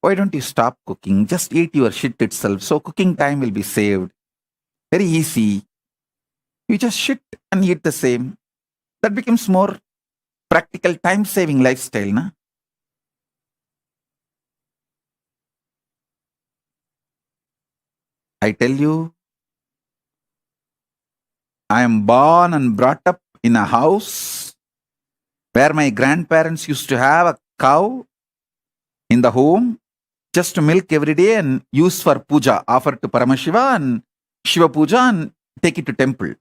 Why don't you stop cooking? Just eat your shit itself. So cooking time will be saved. Very easy. You just shit and eat the same. That becomes more practical, time-saving lifestyle, na? I tell you, I am born and brought up in a house where my grandparents used to have a cow in the home just to milk every day and use for puja, offer to Paramashiva and Shiva puja and take it to temple.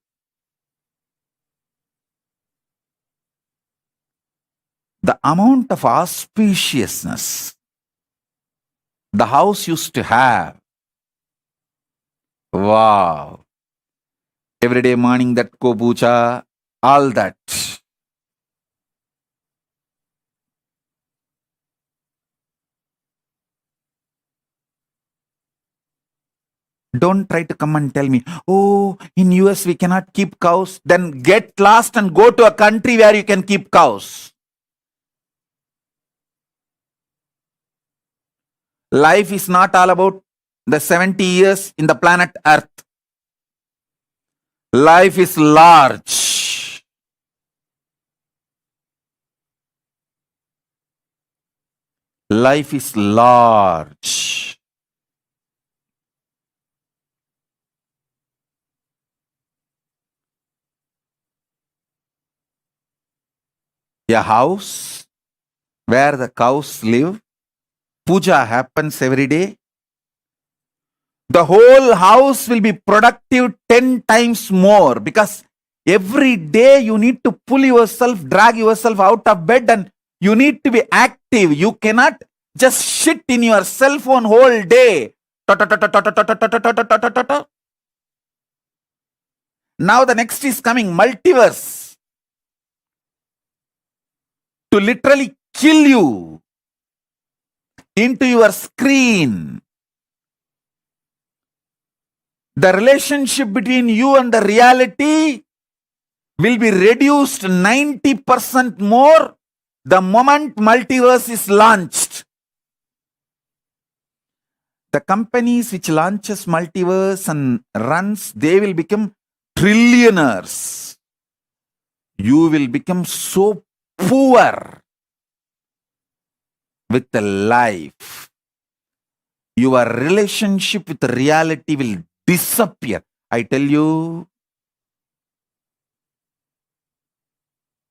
The amount of auspiciousness the house used to have. Wow. Every day morning that go puja, all that. Don't try to come and tell me, oh, in US we cannot keep cows. Then get lost and go to a country where you can keep cows. Life is not all about the 70 years in the planet Earth. Life is large. Life is large. A house where the cows live, puja happens every day. The whole house will be productive 10 times more, because every day you need to pull yourself, drag yourself out of bed, and you need to be active. You cannot just sit in your cell phone whole day. Now the next is coming, multiverse, to literally kill you into your screen. The relationship between you and the reality will be reduced 90% more the moment multiverse is launched. The companies which launches multiverse and runs, they will become trillionaires. You will become so poor with the life. Your relationship with reality will disappear. I tell you,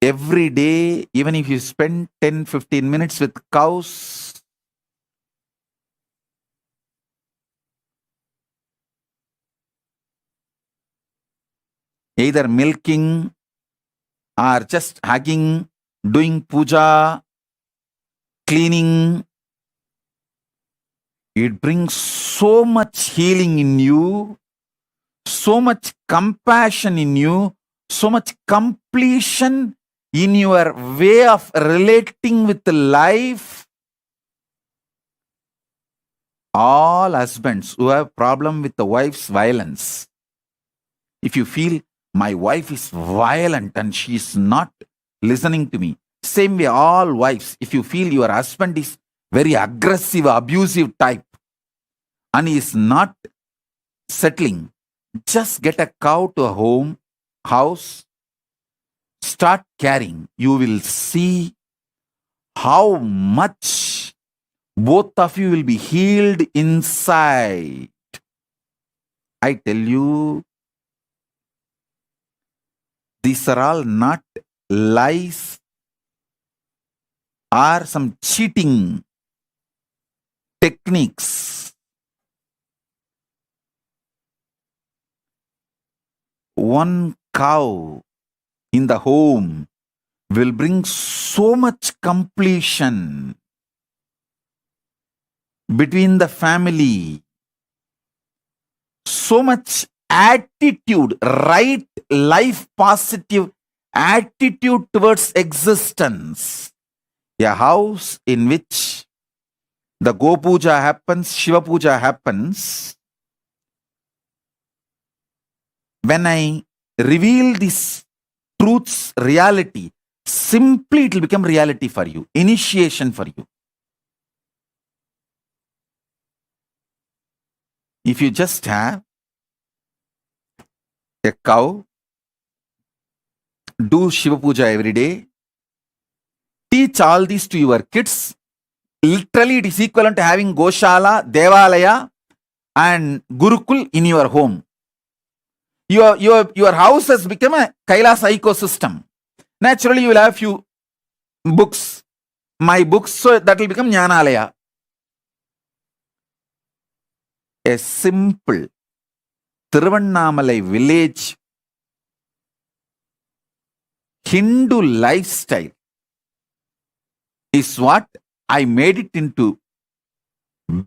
every day, even if you spend 10-15 minutes with cows, either milking or just hugging, doing puja, cleaning, it brings so much healing in you, so much compassion in you, so much completion in your way of relating with life. All husbands who have problem with the wife's violence, if you feel my wife is violent and she is not listening to me, same way all wives, if you feel your husband is very aggressive, abusive type and he is not settling, just get a cow to a house, start caring. You will see how much both of you will be healed inside. I tell you, these are all not lies or some cheating techniques. One cow in the home will bring so much completion between the family, so much attitude, right life positive attitude towards existence. A house in which the Go Puja happens, Shiva Puja happens. When I reveal this truth's reality, simply it will become reality for you, initiation for you. If you just have a cow, do Shiva Puja every day, teach all these to your kids. Literally, it is equivalent to having Goshala, Devalaya, and Gurukul in your home. Your house has become a Kailasa ecosystem. Naturally, you will have few books, my books, so that will become Jnanalaya. A simple Tiruvannamalai village Hindu lifestyle is what I made it into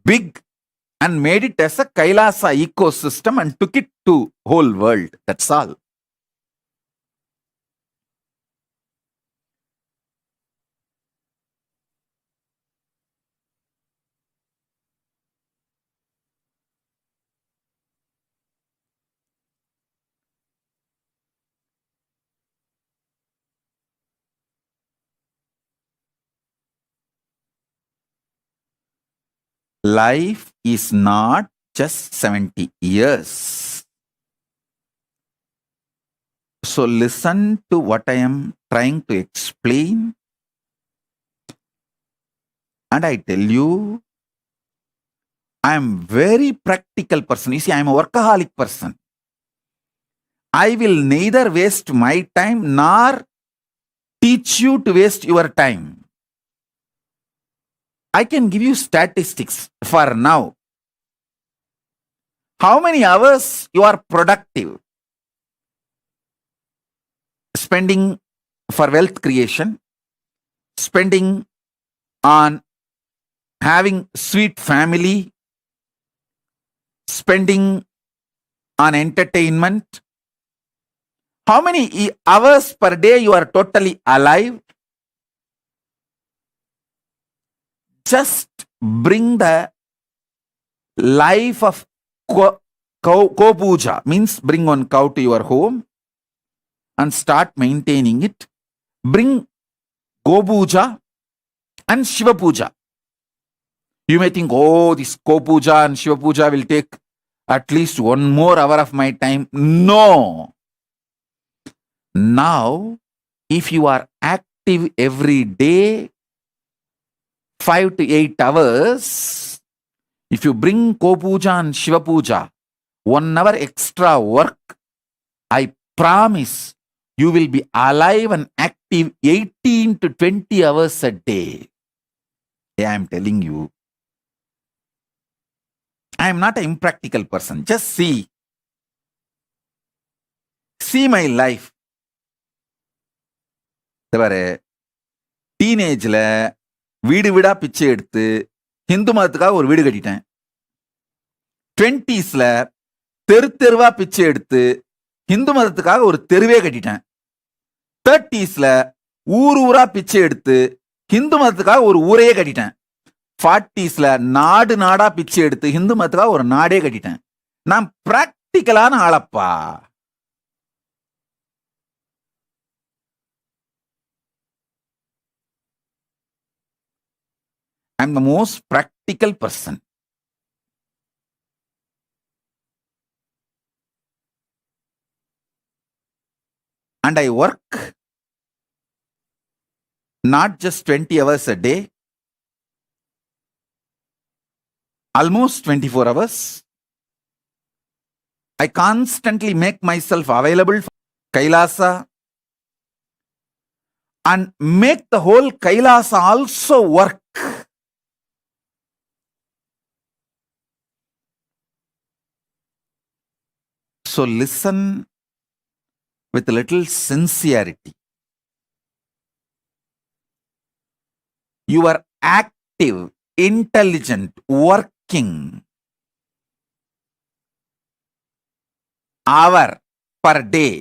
big and made it as a Kailasa ecosystem and took it to whole world. That's all. life is not just 70 years. So listen to what I am trying to explain. And I tell you, I am very practical person. You see, I am a workaholic person. I will neither waste my time nor teach you to waste your time. I can give you statistics for now. How many hours you are productive? Spending for wealth creation, spending on having sweet family, spending on entertainment. How many hours per day you are totally alive? Just bring the life of cow puja, means bring one cow to your home and start maintaining it. Bring go puja and Shiva puja. You may think, oh, this Ko Puja and Shiva Puja will take at least 1 more hour of my time. No. Now, if you are active every day, 5 to 8 hours, if you bring Ko Puja and Shiva Puja, 1 hour extra work, I promise you will be alive and active 18 to 20 hours a day. I am telling you. I am not an impractical person. Just see. See my life. டீனேஜில் வீடு வீடா பிச்சை எடுத்து ஹிந்து மதத்துக்காக ஒரு வீடு கட்டிட்டேன். 20s தெருவா பிச்சை எடுத்து ஹிந்து மதத்துக்காக ஒரு தெருவே கட்டிட்டேன். 30s ஊரா பிச்சை எடுத்து ஹிந்து மதத்துக்காக ஒரு ஊரையே கட்டிட்டேன். 40s நாடா பிச்சை எடுத்து ஹிந்து மதத்துக்காக ஒரு நாடே கட்டிட்டேன். நான் பிராக்டிக்கலான ஆளப்பா. I'm the most practical person. And I work not just 20 hours a day, almost 24 hours. I constantly make myself available for Kailasa and make the whole Kailasa also work. So listen with a little sincerity. You are active, intelligent, working. Hour per day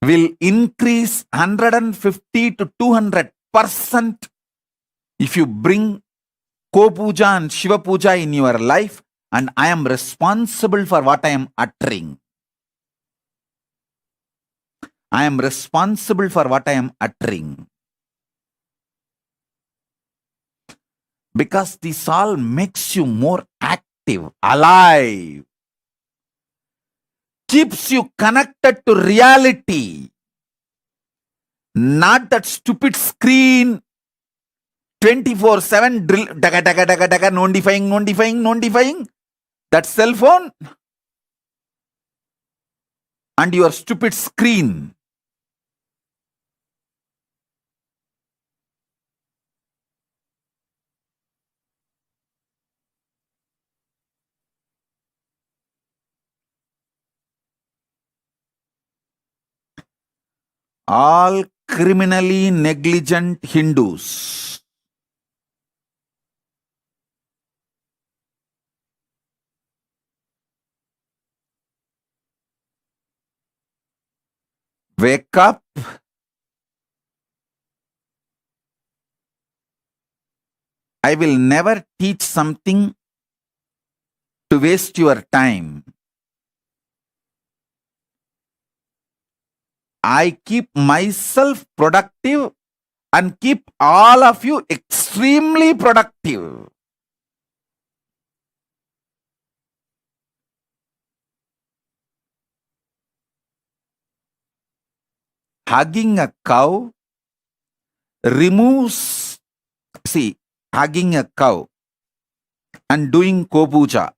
will increase 150 to 200% if you bring Ko Puja and Shiva Puja in your life, and I am responsible for what I am uttering. I am responsible for what I am uttering. Because this all makes you more active, alive. Keeps you connected to reality. Not that stupid screen 24/7 drill, daga, non-defying. That cell phone and your stupid screen. All criminally negligent Hindus wake up. I will never teach something to waste your time. I keep myself productive and keep all of you extremely productive. hugging a cow removes, see, hugging a cow and doing ko-puja.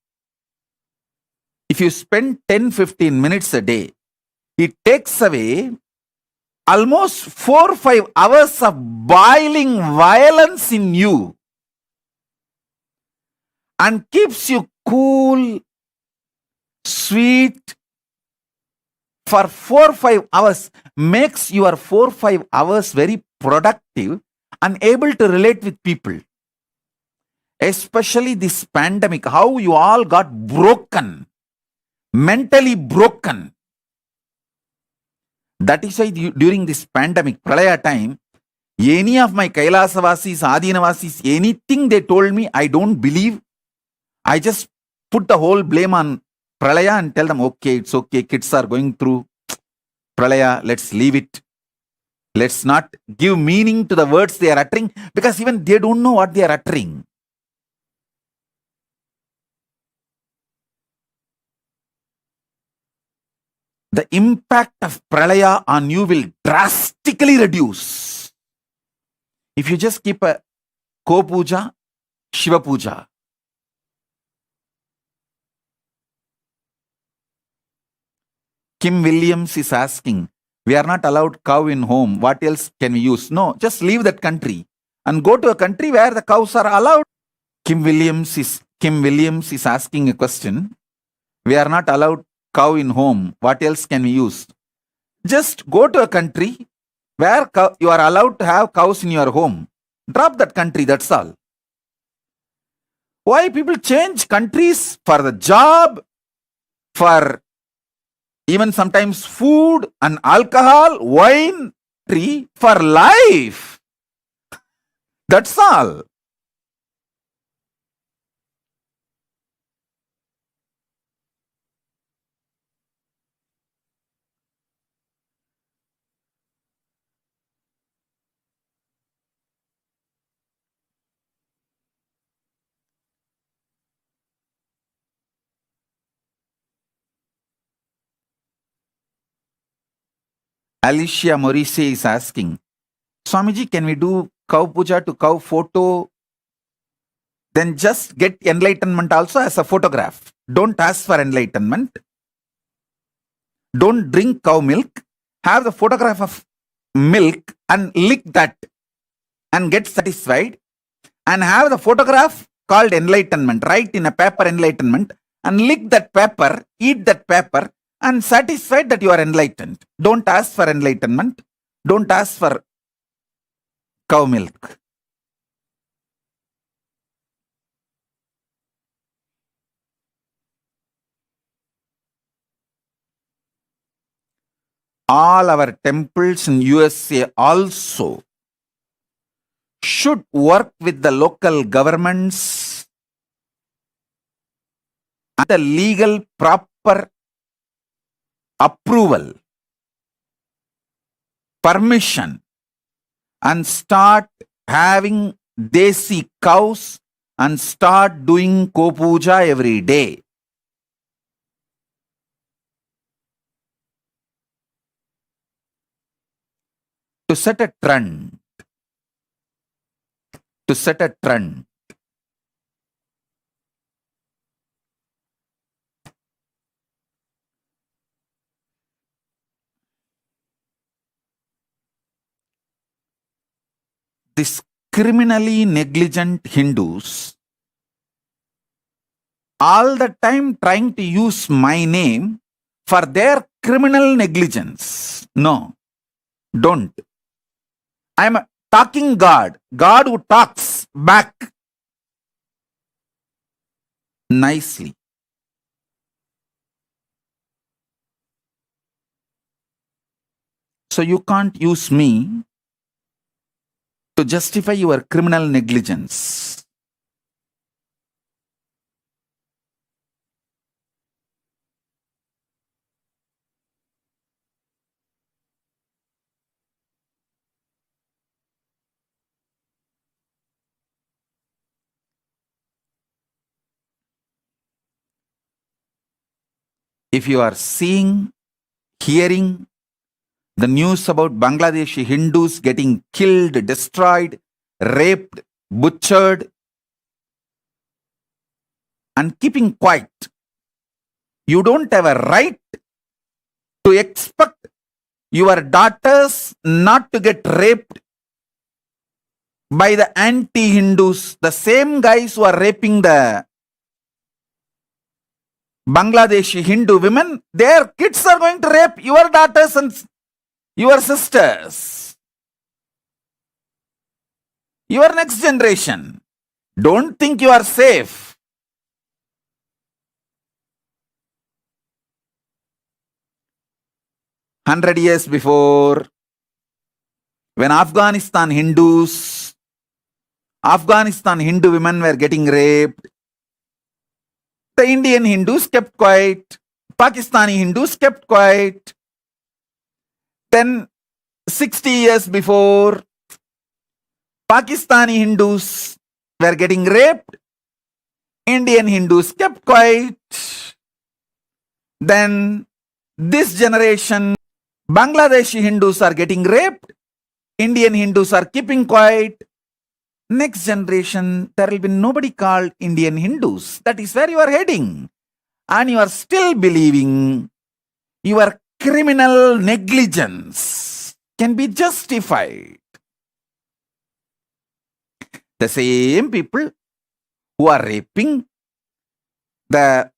If you spend 10-15 minutes a day, it takes away almost 4-5 hours of boiling violence in you and keeps you cool, sweet for 4-5 hours, makes your 4-5 hours very productive and able to relate with people. Especially this pandemic, how you all got broken, mentally broken. That is why during this pandemic, Pralaya time, any of my Kailasavasis, Adinavasis, anything they told me, I don't believe. I just put the whole blame on Pralaya and tell them, okay, it's okay, kids are going through Pralaya, let's leave it. Let's not give meaning to the words they are uttering, because even they don't know what they are uttering. The impact of Pralaya on you will drastically reduce if you just keep a Ko-puja, Shiva puja. Kim Williams is asking, we are not allowed cow in home. What else can we use? No, just leave that country and go to a country where the cows are allowed. Kim Williams is asking a question. We are not allowed cow in home. What else can we use? Just go to a country where you are allowed to have cows in your home. Drop that country, that's all. Why people change countries for the job, for even sometimes food and alcohol, wine, for life. That's all. Alicia Maurice is asking, Swamiji, can we do cow puja to cow photo? Then just get enlightenment also as a photograph. Don't ask for enlightenment. Don't drink cow milk. Have the photograph of milk and lick that and get satisfied. And have the photograph called enlightenment. Write in a paper enlightenment and lick that paper, eat that paper, and satisfied that you are enlightened. Don't ask for enlightenment. Don't ask for cow milk. All our temples in USA also should work with the local governments and the legal proper approval, permission, and start having desi cows and start doing ko-puja every day. To set a trend. To set a trend. These criminally negligent Hindus all the time trying to use my name for their criminal negligence. No, don't. I am a talking God, God who talks back nicely. So you can't use me to justify your criminal negligence. If you are seeing, hearing, The news about Bangladeshi Hindus getting killed, destroyed, raped, butchered, and keeping quiet. You don't have a right to expect your daughters not to get raped by the anti-Hindus, the same guys who are raping the Bangladeshi Hindu women. Their kids are going to rape your daughters and your sisters, your next generation. Don't think you are safe. Hundred years before, when Afghanistan Hindu women were getting raped, the Indian Hindus kept quiet. Pakistani Hindus kept quiet. Then 60 years before, Pakistani Hindus were getting raped. Indian Hindus kept quiet. Then this generation, Bangladeshi Hindus are getting raped. Indian Hindus are keeping quiet. Next generation, there will be nobody called Indian Hindus. That is where you are heading. And you are still believing your criminal negligence can be justified. The same people who are raping the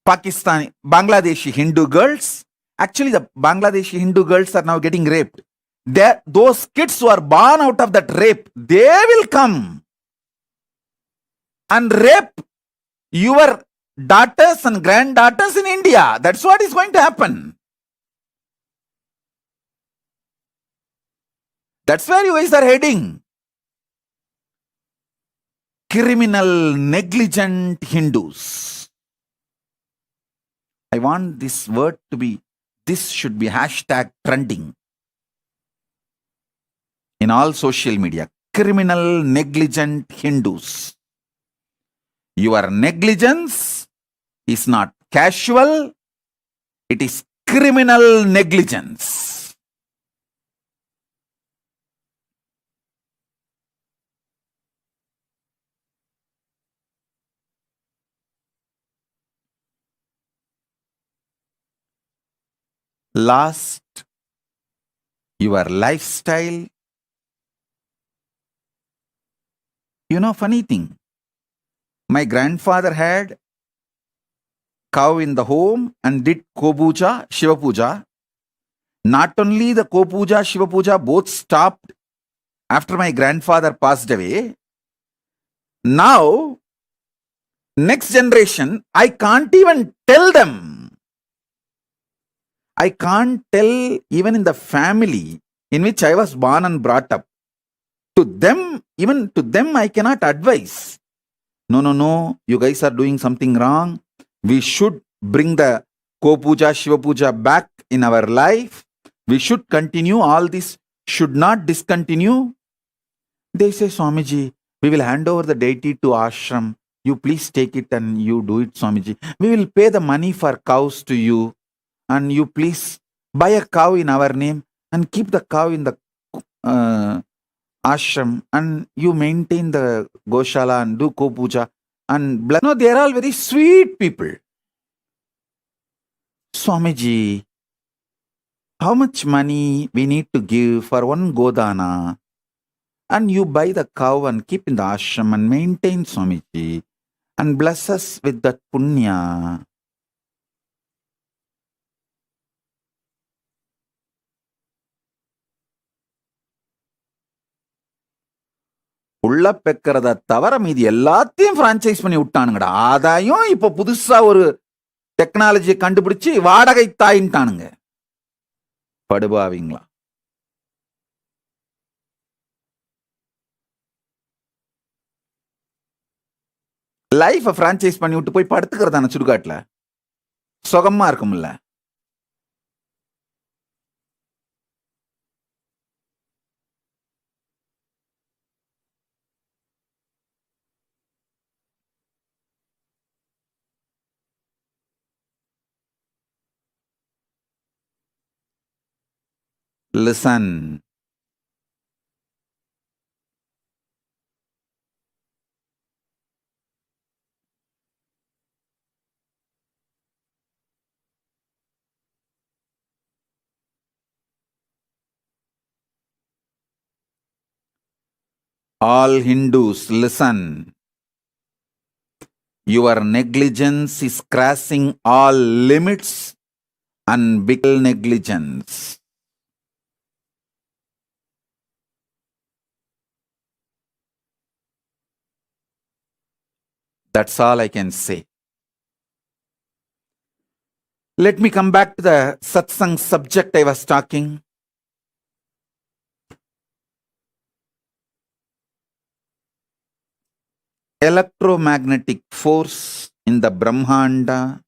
Bangladeshi Hindu girls, actually the Bangladeshi Hindu girls are now getting raped. Those kids who are born out of that rape, they will come and rape your daughters and granddaughters in India. That's what is going to happen. That's where you guys are heading. Criminal, negligent Hindus. I want this word to be, this should be hashtag trending in all social media. Criminal, negligent Hindus. Your negligence is not casual, it is criminal negligence. Last, your lifestyle. You know, funny thing. My grandfather had cow in the home and did Ko-puja, Shiva-puja. Not only the Ko-puja, Shiva-puja both stopped after my grandfather passed away. Now, next generation, I can't even tell them. I can't tell even in the family in which I was born and brought up. To them, even to them, I cannot advise. No, you guys are doing something wrong. We should bring the Ko-puja, Shiva-puja back in our life. We should continue. All this should not discontinue. They say, Swamiji, we will hand over the deity to ashram. You please take it and you do it, Swamiji. We will pay the money for cows to you. And you please buy a cow in our name and keep the cow in the ashram, and you maintain the Goshala and do Ko-puja and bless. No, they are all very sweet people. Swamiji, how much money we need to give for one Godana? And you buy the cow and keep in the ashram and maintain, Swamiji, and bless us with that punya. உள்ள பெக்கிறத தவிர மீதி எல்லாத்தையும் franchise பண்ணி விட்டானுங்கடா. ஆதாயம் இப்ப புதுசா ஒரு டெக்னாலஜியை கண்டுபிடிச்சு வாடகை தாயின்ட்டானுங்க. படுபாவீங்களா? லைஃபை பிரான்ச்சைஸ் பண்ணி விட்டு போய் படுத்துக்கிறதான சுடுகாட்டுல சுகமா இருக்கும்ல. Listen. All Hindus, listen. Your negligence is crossing all limits and big negligence. That's all I can say. Let me come back to the satsang subject I was talking. Electromagnetic force in the Brahmanda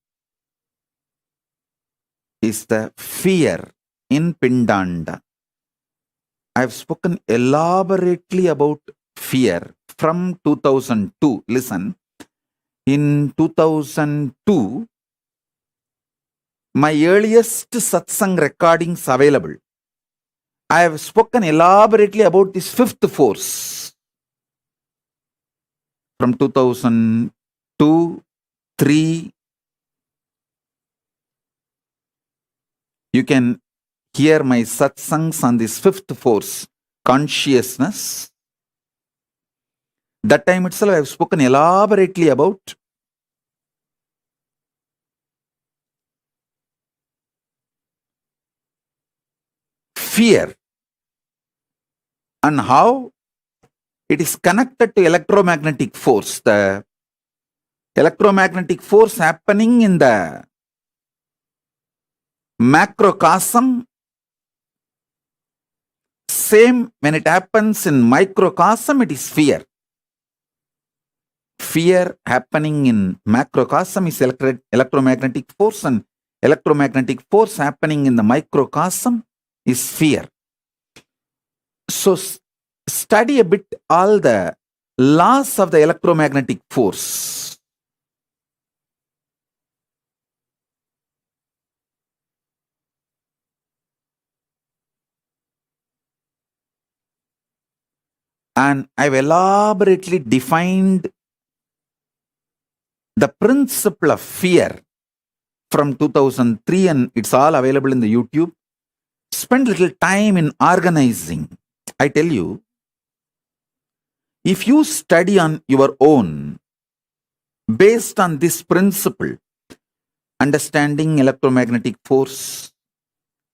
is the fear in Pindanda. I've spoken elaborately about fear from 2002. Listen, in 2002, my earliest satsang recordings available. I have spoken elaborately about this fifth force from 2002, 3. You can hear my satsangs on this fifth force, consciousness. That time itself I have spoken elaborately about fear and how it is connected to electromagnetic force. The electromagnetic force happening in the macrocosm, same when it happens in microcosm, it is fear. Fear happening in macrocosm is electromagnetic force, and electromagnetic force happening in the microcosm is fear. So study a bit all the laws of the electromagnetic force. And I've elaborately defined the principle of fear from 2003, and it's all available in the YouTube. Spend little time in organizing. I tell you, if you study on your own, based on this principle, understanding electromagnetic force,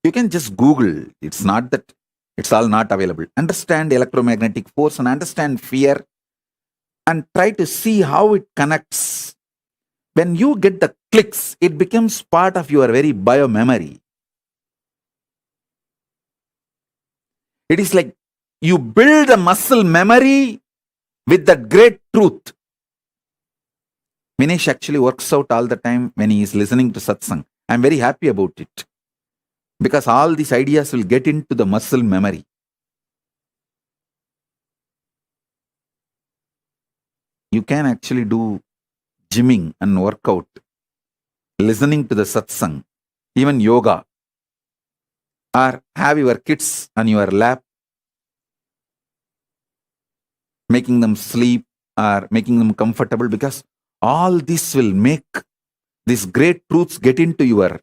you can just Google. It's not that it's all not available. Understand electromagnetic force and understand fear and try to see how it connects. When you get the clicks, it becomes part of your very biomemory. It is like you build a muscle memory with that great truth. Vinesh actually works out all the time when he is listening to satsang. I'm very happy about it because all these ideas will get into the muscle memory. You can actually do gymming and workout, listening to the satsang, even yoga, or have your kids on your lap, making them sleep or making them comfortable, because all this will make these great truths get into your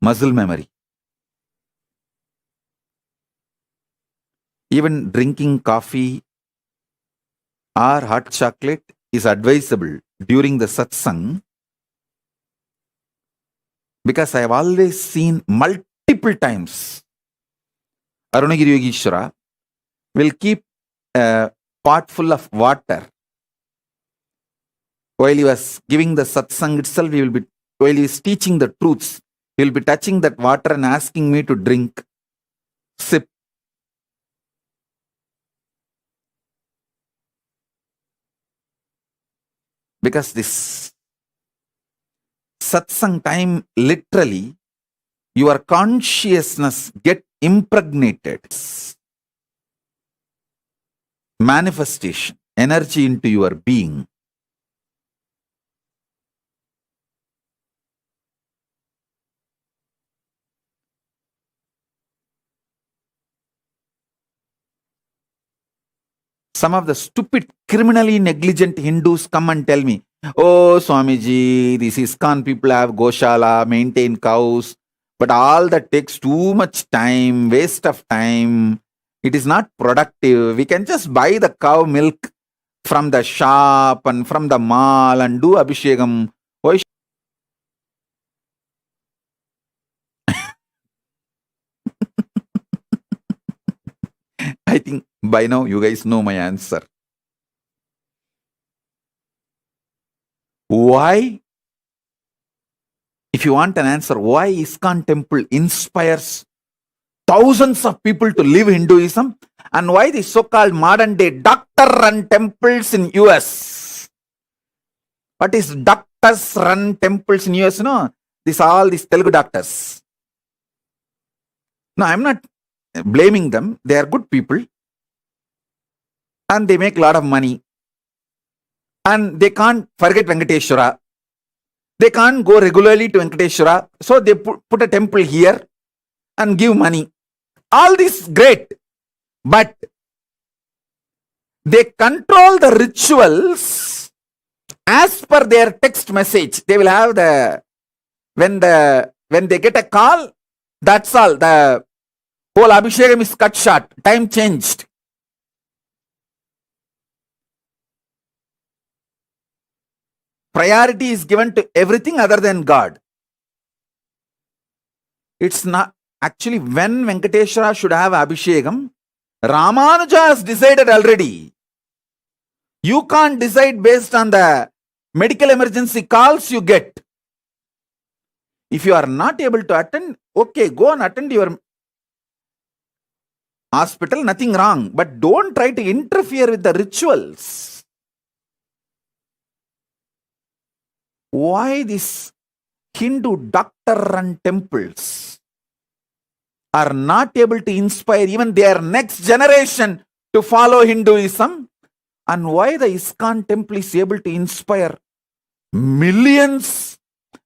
muscle memory. Even drinking coffee or hot chocolate is advisable during the satsang, because I have always seen multiple times Arunagiri Yogeshwara will keep a pot full of water. While he was giving the satsang itself, while he is teaching the truths, he will be touching that water and asking me to drink, sip. Because this satsang time, literally, your consciousness get impregnated. Manifestation, energy into your being. some of the stupid, criminally negligent Hindus come and tell me, oh, Swamiji, these ISKCON people have Goshala, maintain cows, but all that takes too much time, waste of time. It is not productive. We can just buy the cow milk from the shop and from the mall and do Abhishekam. Why I think by now you guys know my answer. Why? If you want an answer, why ISKCON temple inspires thousands of people to live Hinduism, and why the so-called modern day doctor-run temples in US? What is doctors-run temples in US? No, all these Telugu doctors. No, I'm not blaming them. They are good people, and they make a lot of money, and they can't forget Venkateshwara. They can't go regularly to Venkateshwara, so they put a temple here and give money. All this great, but they control the rituals as per their text message. They will have when they get a call, that's all. The whole Abhishekam is cut short. Time changed. Priority is given to everything other than God. It's not actually when Venkateshwara should have Abhishekam. Ramanuja has decided already. You can't decide based on the medical emergency calls you get. If you are not able to attend, okay, go and attend your hospital, nothing wrong. But don't try to interfere with the rituals. Why these Hindu doctor-run temples are not able to inspire even their next generation to follow Hinduism? And why the ISKCON temple is able to inspire millions,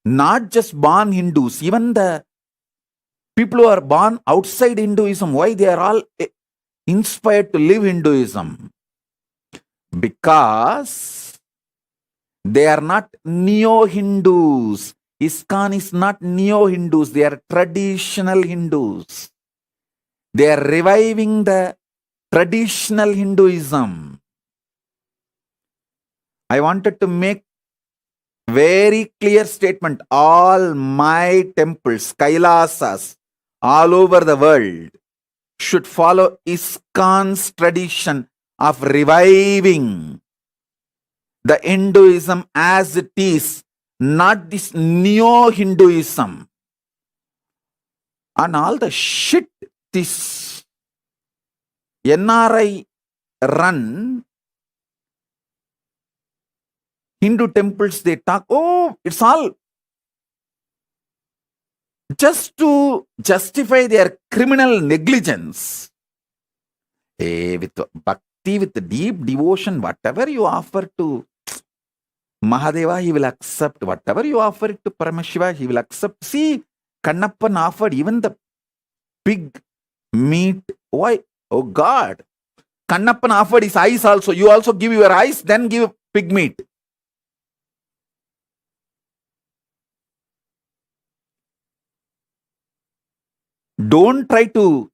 not just born Hindus, even the people who are born outside Hinduism, why they are all inspired to live Hinduism? Because they are not neo-Hindus. ISKCON is not neo-Hindus. They are traditional Hindus. They are reviving the traditional Hinduism. I wanted to make very clear statement. All my temples, Kailasas, all over the world should follow ISKCON's tradition of reviving the Hinduism as it is, not this neo-Hinduism. And all the shit this NRI run Hindu temples, they talk, oh, it's all just to justify their criminal negligence. With bhakti, with deep devotion, whatever you offer to Mahadeva, he will accept. Whatever you offer it to Paramashiva, he will accept. See, Kannappan offered even the pig meat. Why? Oh God. Kannappan offered his eyes also. You also give your eyes, then give pig meat. Don't try to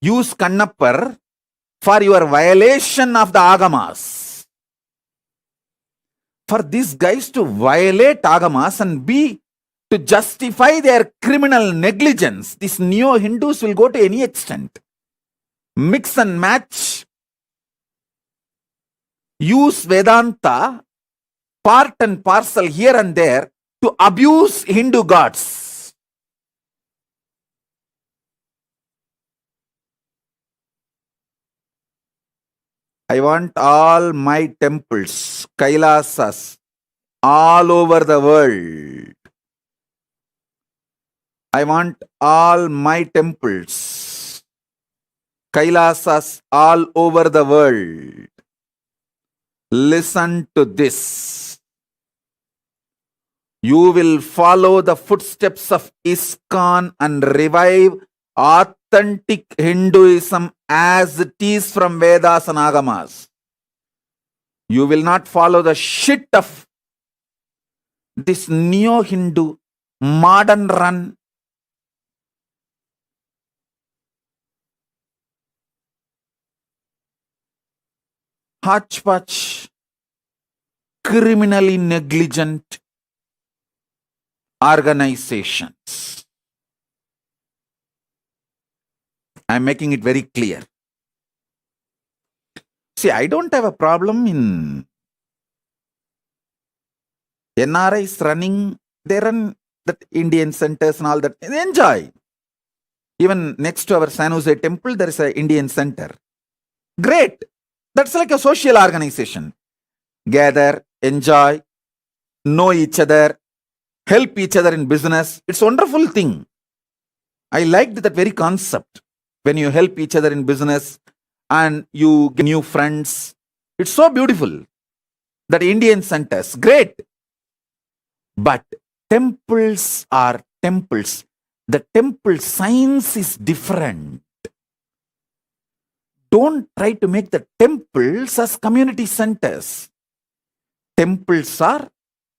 use Kannappar for your violation of the Agamas. For these guys to violate Agamas and to justify their criminal negligence, these neo-Hindus will go to any extent. Mix and match. Use Vedanta, part and parcel here and there, to abuse Hindu gods. I want all my temples, Kailasas, all over the world. I want all my temples, Kailasas, all over the world. Listen to this. You will follow the footsteps of ISKCON and revive authentic Hinduism as it is from Vedas and Agamas. You will not follow the shit of this neo-Hindu modern run. Hodgepodge, criminally negligent organizations. I'm making it very clear. See, I don't have a problem in NRIs running. They run the Indian centers and all that. They enjoy. Even next to our San Jose temple, there is an Indian center. Great. That's like a social organization. Gather, enjoy, know each other, help each other in business. It's a wonderful thing. I liked that very concept. When you help each other in business and you get new friends. It's so beautiful. That Indian centers, great. But temples are temples. The temple science is different. Don't try to make the temples as community centers. Temples are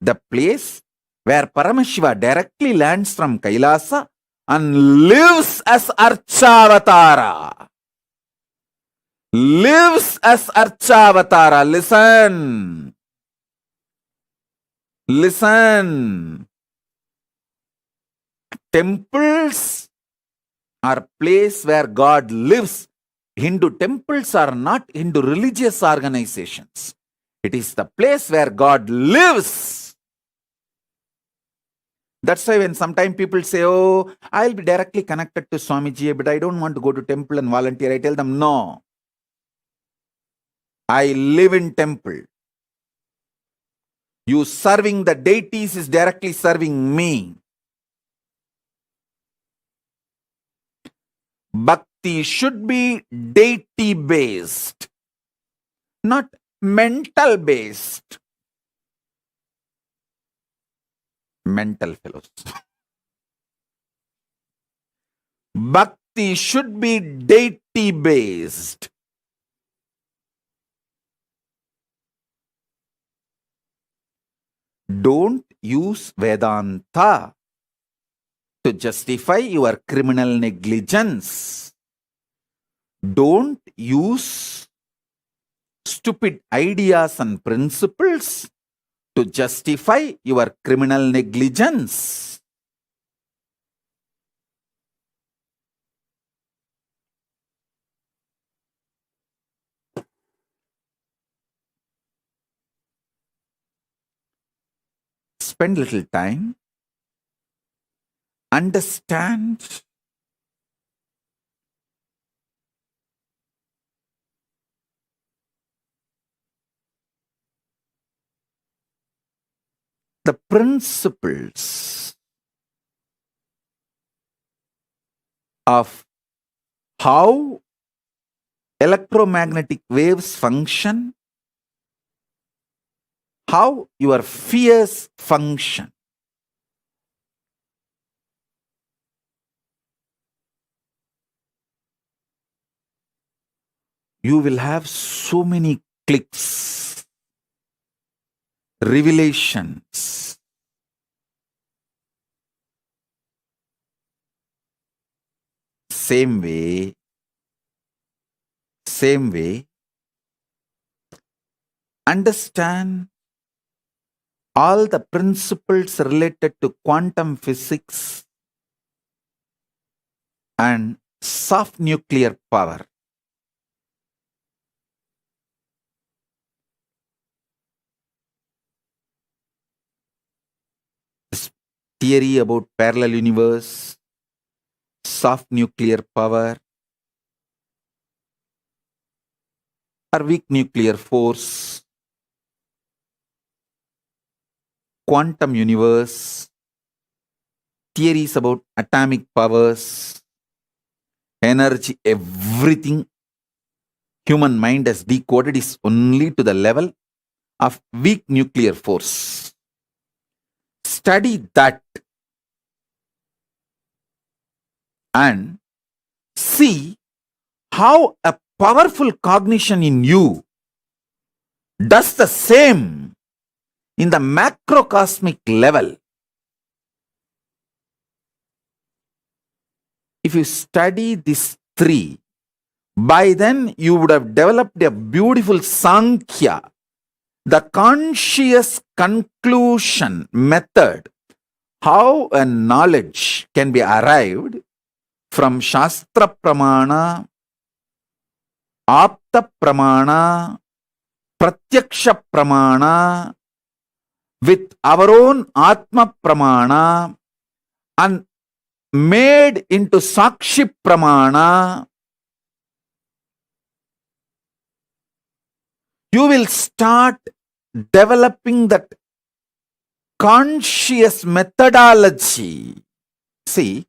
the place where Paramashiva directly lands from Kailasa and lives as Archavatara. Lives as Archavatara. Listen. Listen. Temples are place where God lives. Hindu temples are not Hindu religious organizations. It is the place where God lives. That's why when sometimes people say, oh, I'll be directly connected to Swamiji, but I don't want to go to temple and volunteer. I tell them, no. I live in temple. You serving the deities is directly serving me. Bhakti should be deity based, not mental based. Mental fellows. Bhakti should be deity based. Don't use Vedanta to justify your criminal negligence. Don't use stupid ideas and principles to justify your criminal negligence. Spend little time. Understand the principles of how electromagnetic waves function, how your fears function. You will have so many clicks, revelations. Same way, understand all the principles related to quantum physics and soft nuclear power. This theory about parallel universe, soft nuclear power, or weak nuclear force, quantum universe, theories about atomic powers, energy, everything human mind has decoded is only to the level of weak nuclear force. Study that and see how a powerful cognition in you does the same in the macrocosmic level. If you study these three, by then you would have developed a beautiful Sankhya, the conscious conclusion method, how a knowledge can be arrived from Shastra Pramana, Apta Pramana, Pratyaksha Pramana, with our own Atma Pramana, and made into Sakshi Pramana. You will start developing that conscious methodology. See,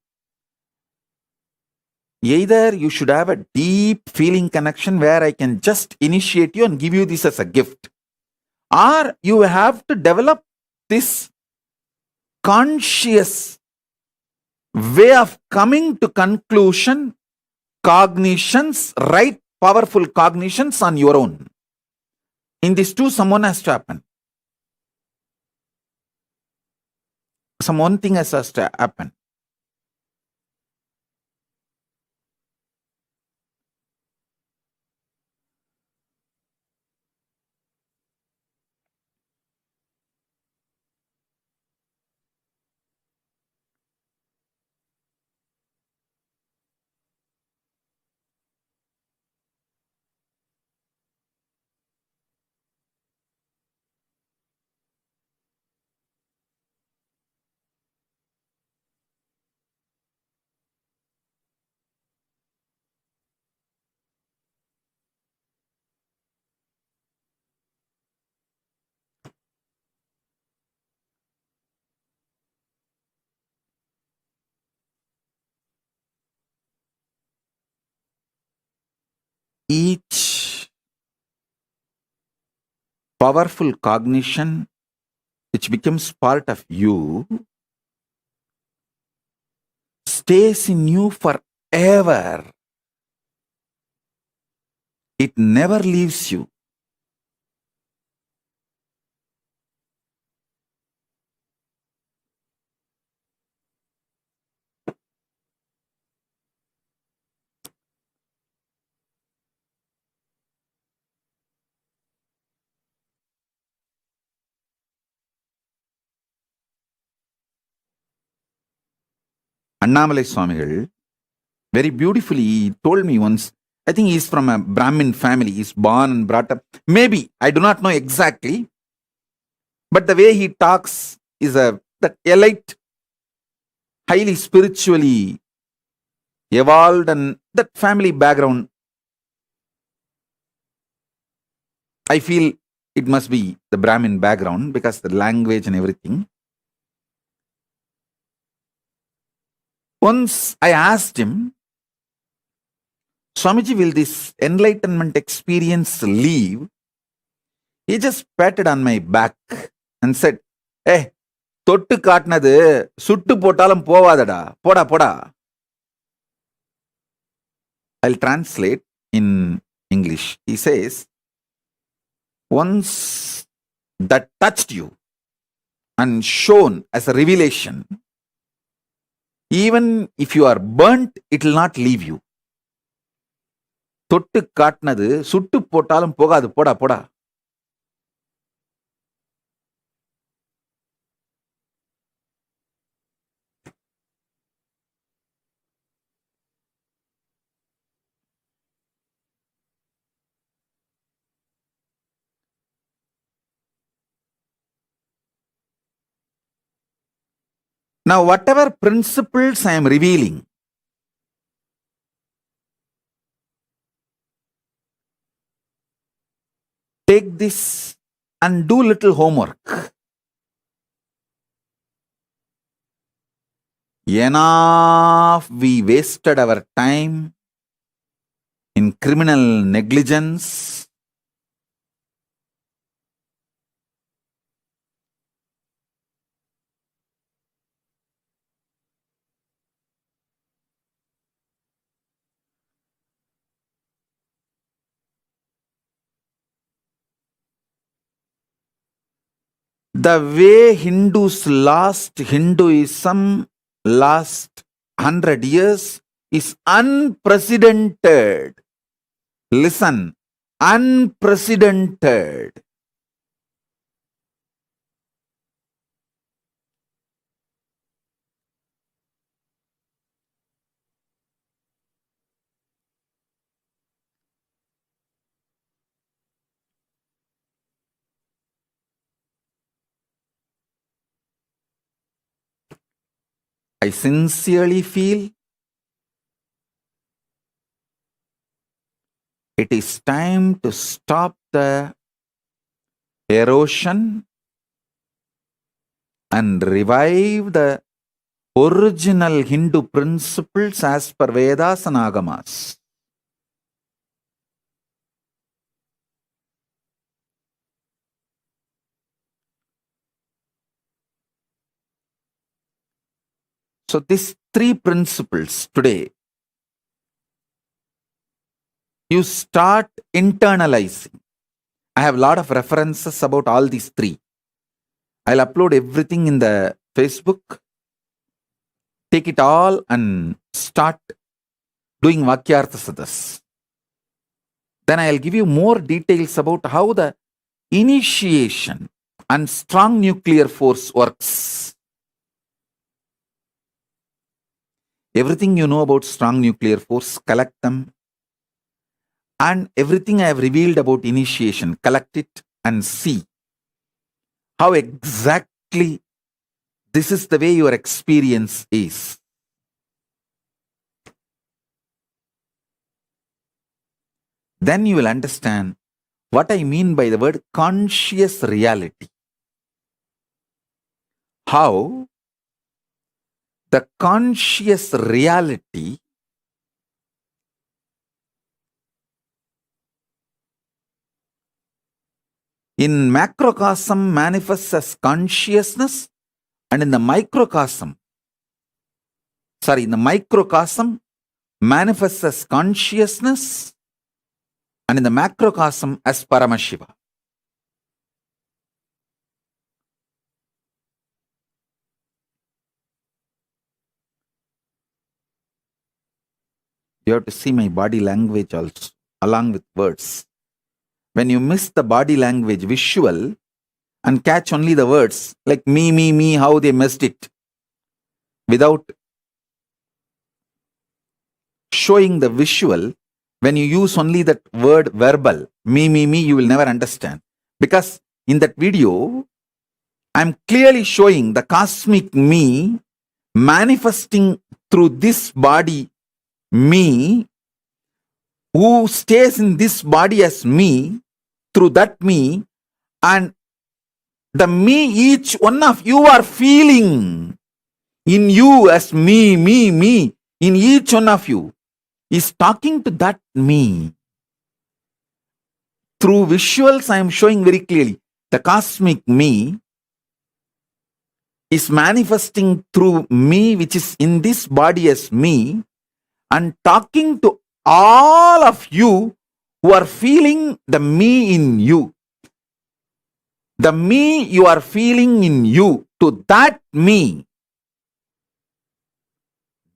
either you should have a deep feeling connection where I can just initiate you and give you this as a gift, or you have to develop this conscious way of coming to conclusion, cognitions, right powerful cognitions on your own. In these two, someone has to happen. Some one thing has to happen. Each powerful cognition which becomes part of you stays in you forever. It never leaves you. Annamalai Swamigal very beautifully told me once, I think he's from a Brahmin family, he's born and brought up, maybe, I do not know exactly, but the way he talks is that elite, highly spiritually evolved, and that family background, I feel it must be the Brahmin background because the language and everything. Once I asked him, Swamiji, will this enlightenment experience leave? He just patted on my back and said, "Hey, தொட்டு காட்டினது சுட்டு போட்டாலும் போவாதடா, போடா போடா." I'll translate in English. He says, once that touched you and shown as a revelation, even if you are burnt, it will not leave you. தொட்டு காட்டினது சுட்டு போட்டாலும் போகாது, போடா போடா. Now, whatever principles I am revealing, take this and do little homework. Enough we wasted our time in criminal negligence, The way Hindus lost Hinduism last 100 years is unprecedented. Listen, unprecedented. I sincerely feel it is time to stop the erosion and revive the original Hindu principles as per Vedas and Agamas. So these three principles today, you start internalizing. I have a lot of references about all these three. I'll upload everything in the Facebook. Take it all and start doing Vakyartha Sadas. Then I'll give you more details about how the initiation and strong nuclear force works. Everything you know about strong nuclear force, collect them. And everything I have revealed about initiation, collect it and see how exactly this is the way your experience is. Then you will understand what I mean by the word conscious reality. How the conscious reality in macrocosm manifests as consciousness, and in the microcosm manifests as consciousness, and in the macrocosm as Paramashiva. You have to see my body language also, along with words. When you miss the body language visual and catch only the words, like me, how they missed it, without showing the visual, when you use only that word verbal, me, you will never understand. Because in that video, I'm clearly showing the cosmic me manifesting through this body, me, who stays in this body as me, through that me, and the me each one of you are feeling in you as me, in each one of you is talking to that me. Through visuals, I am showing very clearly the cosmic me is manifesting through me, which is in this body as me, and talking to all of you who are feeling the me in you. The me you are feeling in you, to that me,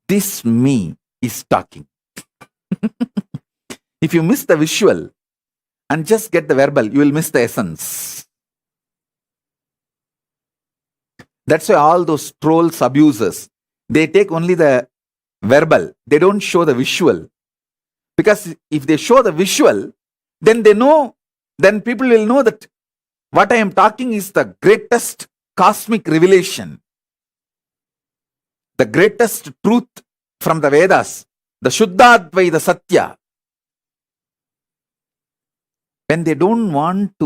this me is talking. If you miss the visual and just get the verbal, you will miss the essence. That's why all those trolls, abusers, they take only the verbal. They don't show the visual. Because if they show the visual, then they know, then people will know that what I am talking is the greatest cosmic revelation, the greatest truth from the Vedas, the Shuddhadvaita Satya. When they don't want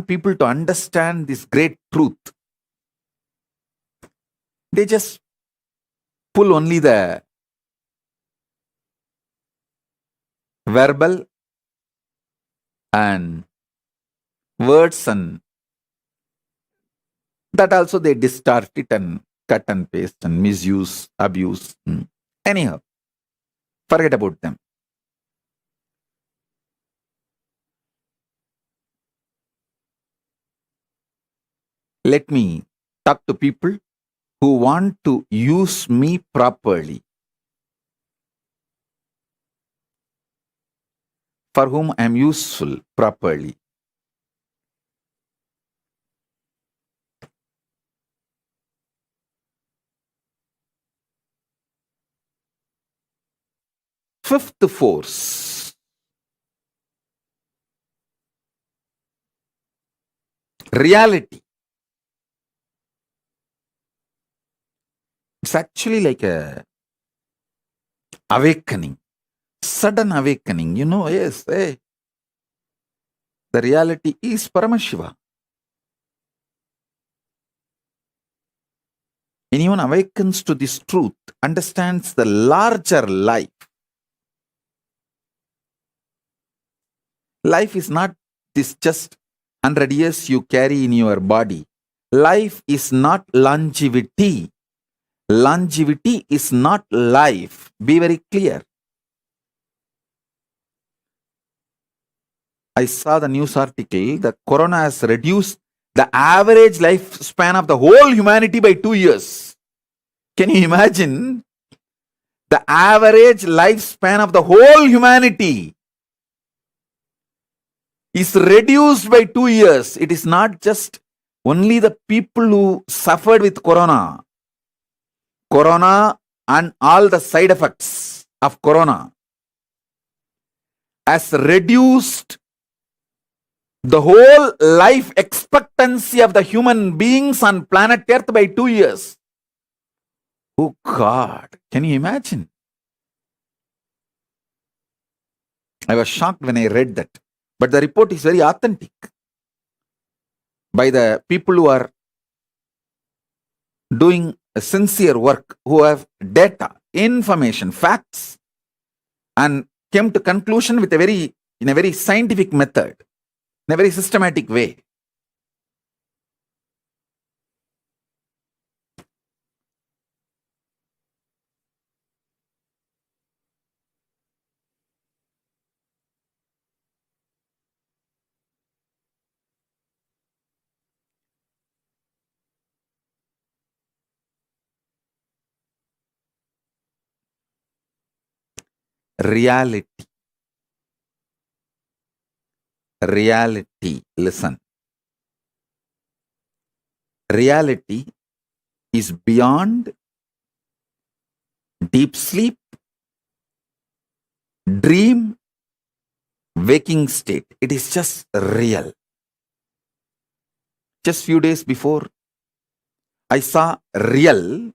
people to understand this great truth, they just pull only the verbal and words, and that also they distort it and cut and paste and misuse, abuse. Anyhow, forget about them. Let me talk to people who want to use me properly, for whom I am useful properly. Fifth force, reality. It's actually like a awakening, sudden awakening. Yes, hey, the reality is Paramashiva. Anyone awakens to this truth, understands the larger life. Life is not this just 100 years you carry in your body. Life is not longevity. Longevity is not life. Be very clear. I saw the news article that Corona has reduced the average lifespan of the whole humanity by 2 years. Can you imagine? The average lifespan of the whole humanity is reduced by 2 years. It is not just only the people who suffered with Corona. Corona and all the side effects of Corona has reduced the whole life expectancy of the human beings on planet Earth by 2 years. Oh God, can you imagine? I was shocked when I read that. But the report is very authentic by the people who are doing a sincere work, who have data, information, facts, and came to conclusion with in a very scientific method, in a very systematic way. Reality. Reality. Listen. Reality is beyond deep sleep, dream, waking state. It is just real. Just few days before, I saw real.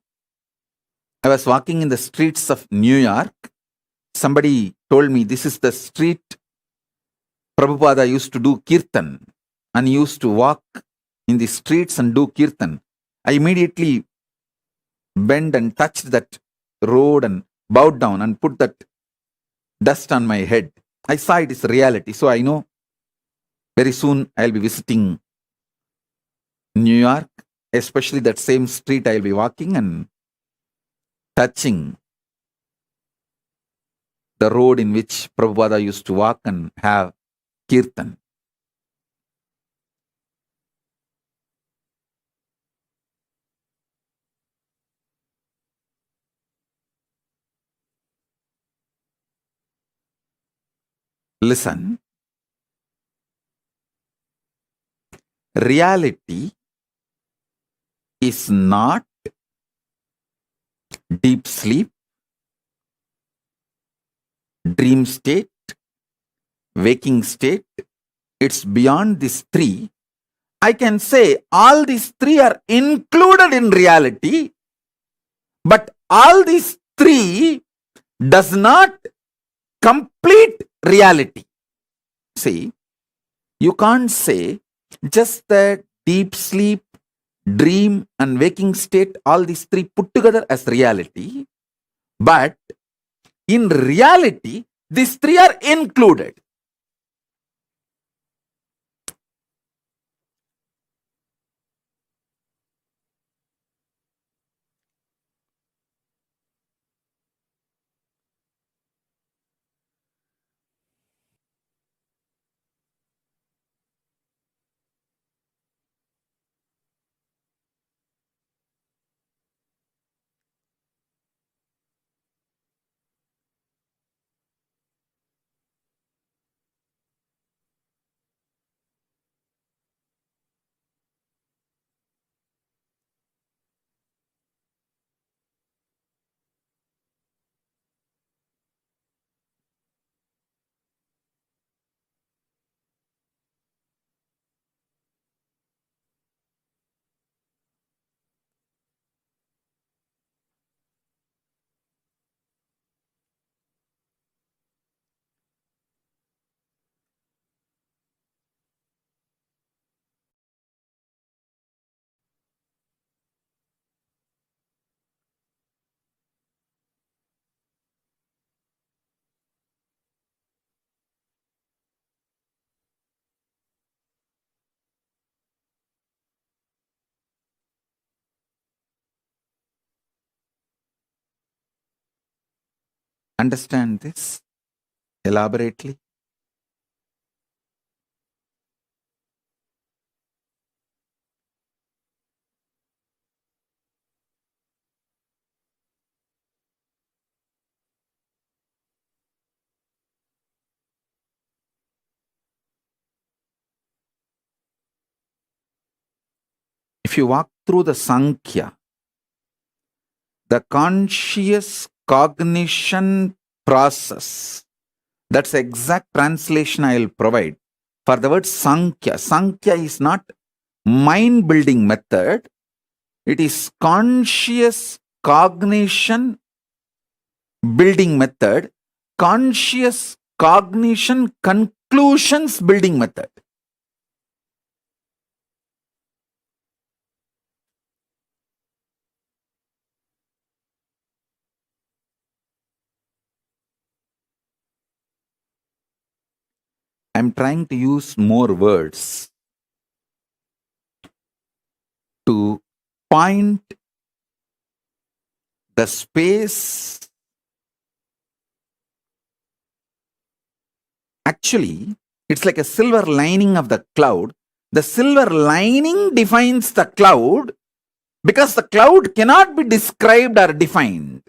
I was walking in the streets of New York. Somebody told me this is the street Prabhupada used to do kirtan and he used to walk in the streets and do kirtan. I immediately bent and touched that road and bowed down and put that dust on my head. I saw it is reality. So I know very soon I'll be visiting New York, especially that same street I'll be walking and touching the road in which Prabhupada used to walk and have kirtan. Listen, reality is not deep sleep, dream state, waking state. It's beyond these three. I can say all these three are included in reality, but all these three does not complete reality. See, you can't say just the deep sleep, dream, and waking state, all these three put together as reality. But in reality, these three are included. understand this elaborately? If you walk through the Sankhya, the conscious cognition process, that's the exact translation I will provide for the word Sankhya. Sankhya is not mind-building method. It is conscious cognition building method, conscious cognition conclusions building method. I'm trying to use more words to point the space. Actually, it's like a silver lining of the cloud. The silver lining defines the cloud because the cloud cannot be described or defined.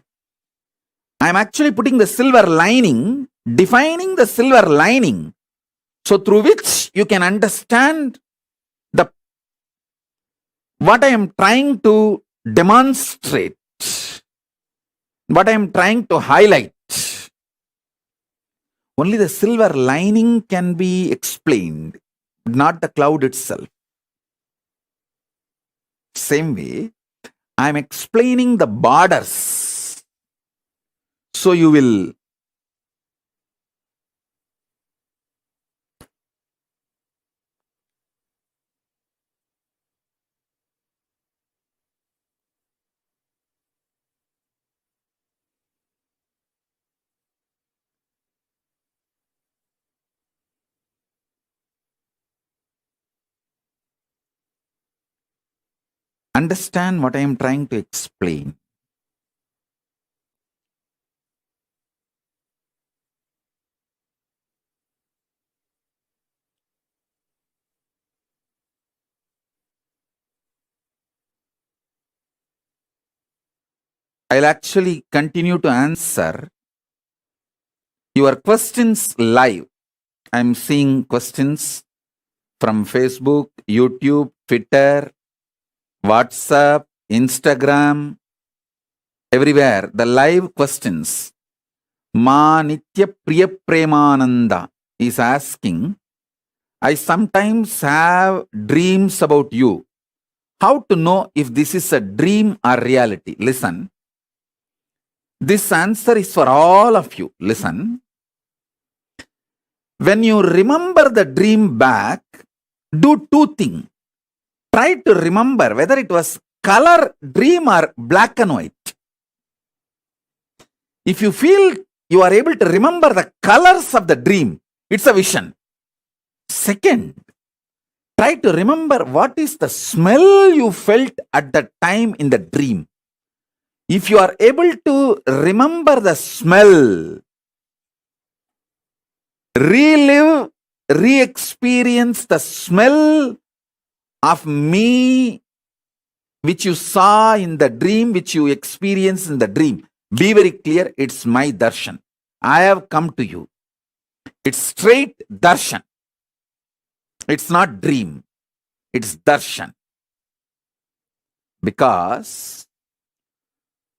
I'm actually putting the silver lining, defining the silver lining, so through which you can understand what I am trying to demonstrate, what I am trying to highlight. Only the silver lining can be explained, not the cloud itself. Same way, I am explaining the borders. So you will understand what I am trying to explain. I'll actually continue to answer your questions live. I'm seeing questions from Facebook, YouTube, Twitter, WhatsApp, Instagram, everywhere. The live questions. Ma Nitya Priya Premananda is asking, I sometimes have dreams about you. How to know if this is a dream or reality? Listen. This answer is for all of you. Listen. When you remember the dream back, do two things. Try to remember whether it was color dream or black and white. If you feel you are able to remember the colors of the dream, it's a vision. Second, try to remember what is the smell you felt at the time in the dream. If you are able to remember the smell, relive, re-experience the smell of me which you saw in the dream, which you experienced in the dream. Be very clear, it's my darshan. I have come to you. It's straight darshan. It's not dream. It's darshan. Because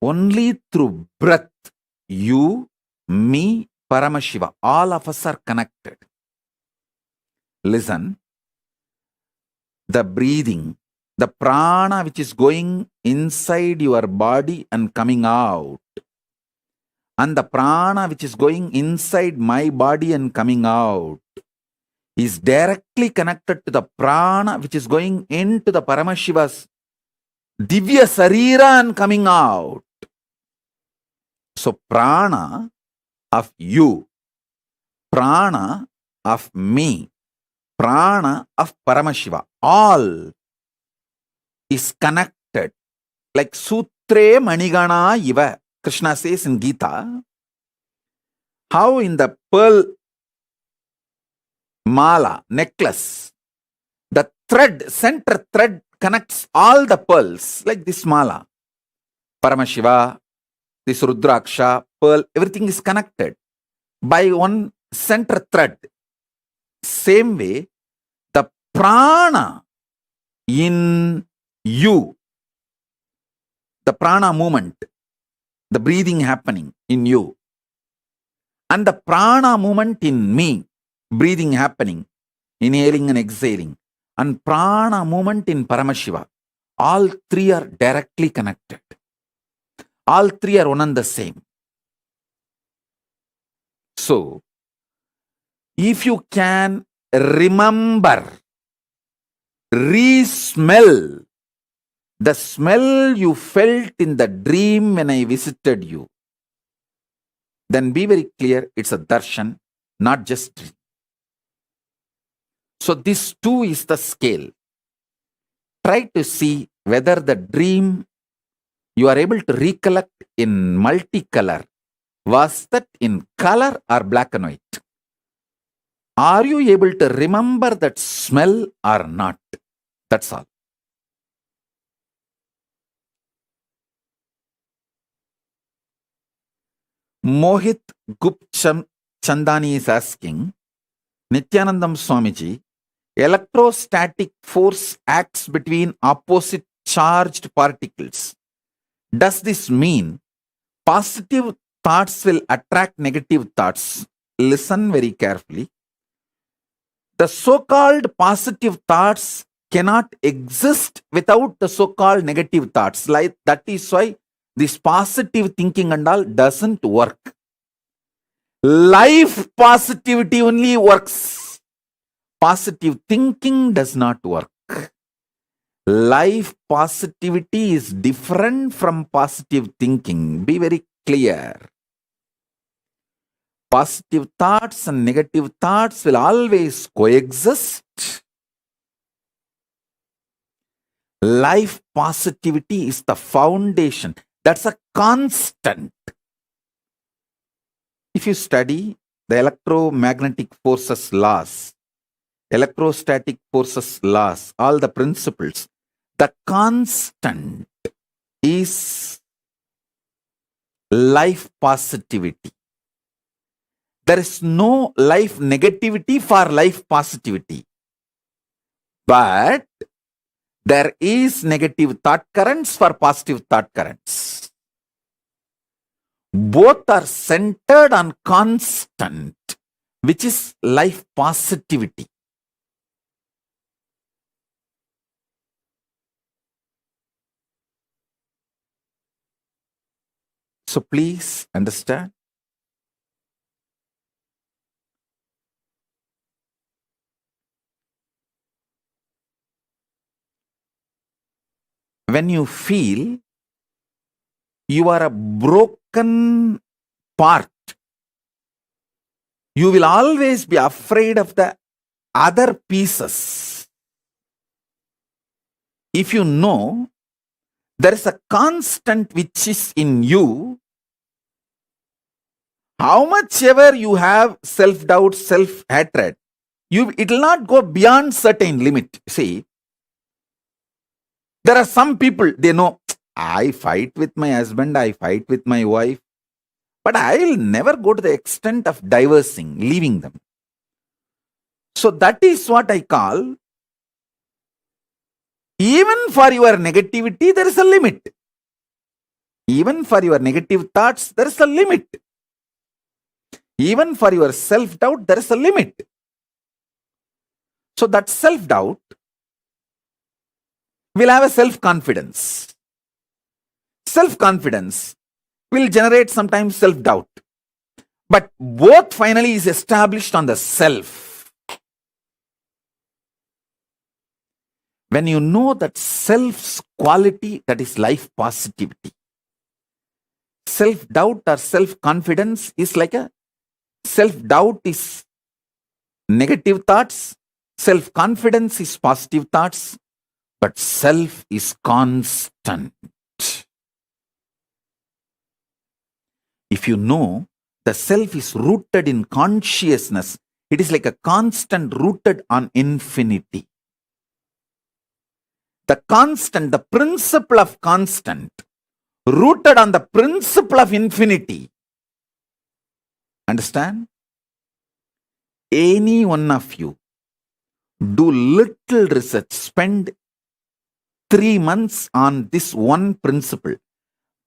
only through breath, you, me, Paramashiva, all of us are connected. Listen, the breathing, the prana which is going inside your body and coming out, and the prana which is going inside my body and coming out, is directly connected to the prana which is going into the Paramashiva's Divya Sarira and coming out. So prana of you, prana of me, prana of Paramashiva, all is connected. Like Sutre Manigana Iva, Krishna says in Gita, How in the pearl mala, necklace, the thread, center thread connects all the pearls, like this mala. Paramashiva, this Rudraksha, pearl, everything is connected by one center thread. Same way, the prana in you, the prana movement, the breathing happening in you, and the prana movement in me, breathing happening, inhaling and exhaling, and prana movement in Paramashiva, all three are directly connected. All three are one and the same. So, if you can remember, re-smell the smell you felt in the dream when I visited you, then be very clear, it's a darshan, not just dream. So this too is the scale. Try to see whether the dream you are able to recollect in multicolor, was that in color or black and white? Are you able to remember that smell or not? That's all. Mohit Gupcham Chandani is asking, Nithyanandam Swamiji, electrostatic force acts between opposite charged particles. Does this mean positive thoughts will attract negative thoughts? Listen very carefully. The so-called positive thoughts cannot exist without the so-called negative thoughts. Like that is why this positive thinking and all doesn't work. Life positivity only works. Positive thinking does not work. Life positivity is different from positive thinking. Be very clear. Positive thoughts and negative thoughts will always coexist. Life positivity is the foundation. That's a constant. If you study the electromagnetic forces laws, electrostatic forces laws, all the principles, the constant is life positivity. There is no life negativity for life positivity. But there is negative thought currents for positive thought currents. Both are centered on constant, which is life positivity. So please understand. When you feel you are a broken part, you will always be afraid of the other pieces. If you know there is a constant which is in you, how much ever you have self-doubt, self-hatred, it will not go beyond certain limit. See, there are some people, they know, I fight with my husband, I fight with my wife, but I will never go to the extent of divorcing, leaving them. So that is what I call, even for your negativity, there is a limit. Even for your negative thoughts, there is a limit. Even for your self-doubt, there is a limit. So that self-doubt will have a self-confidence. Self-confidence will generate sometimes self-doubt. But both finally is established on the self. When you know that self's quality, that is life positivity. Self-doubt or self-confidence is like a self-doubt is negative thoughts, self-confidence is positive thoughts, but self is constant. If you know The self is rooted in consciousness. It is like a constant rooted on infinity. The constant, the principle of constant, rooted on the principle of infinity. Understand? Any one of you do little research, spend 3 months on this one principle.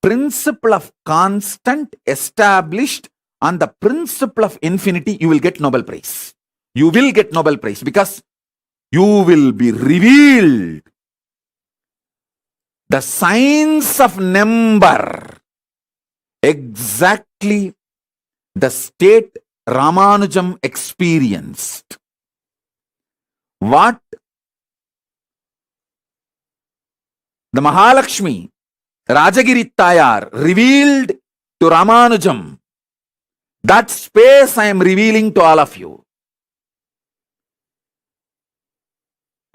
Principle of constant established on the principle of infinity, you will get Nobel Prize. You will get Nobel Prize because you will be revealed the science of number, exactly the state Ramanujam experienced. What the Mahalakshmi, Rajagiri Tayar revealed to Ramanujam, that space I am revealing to all of you.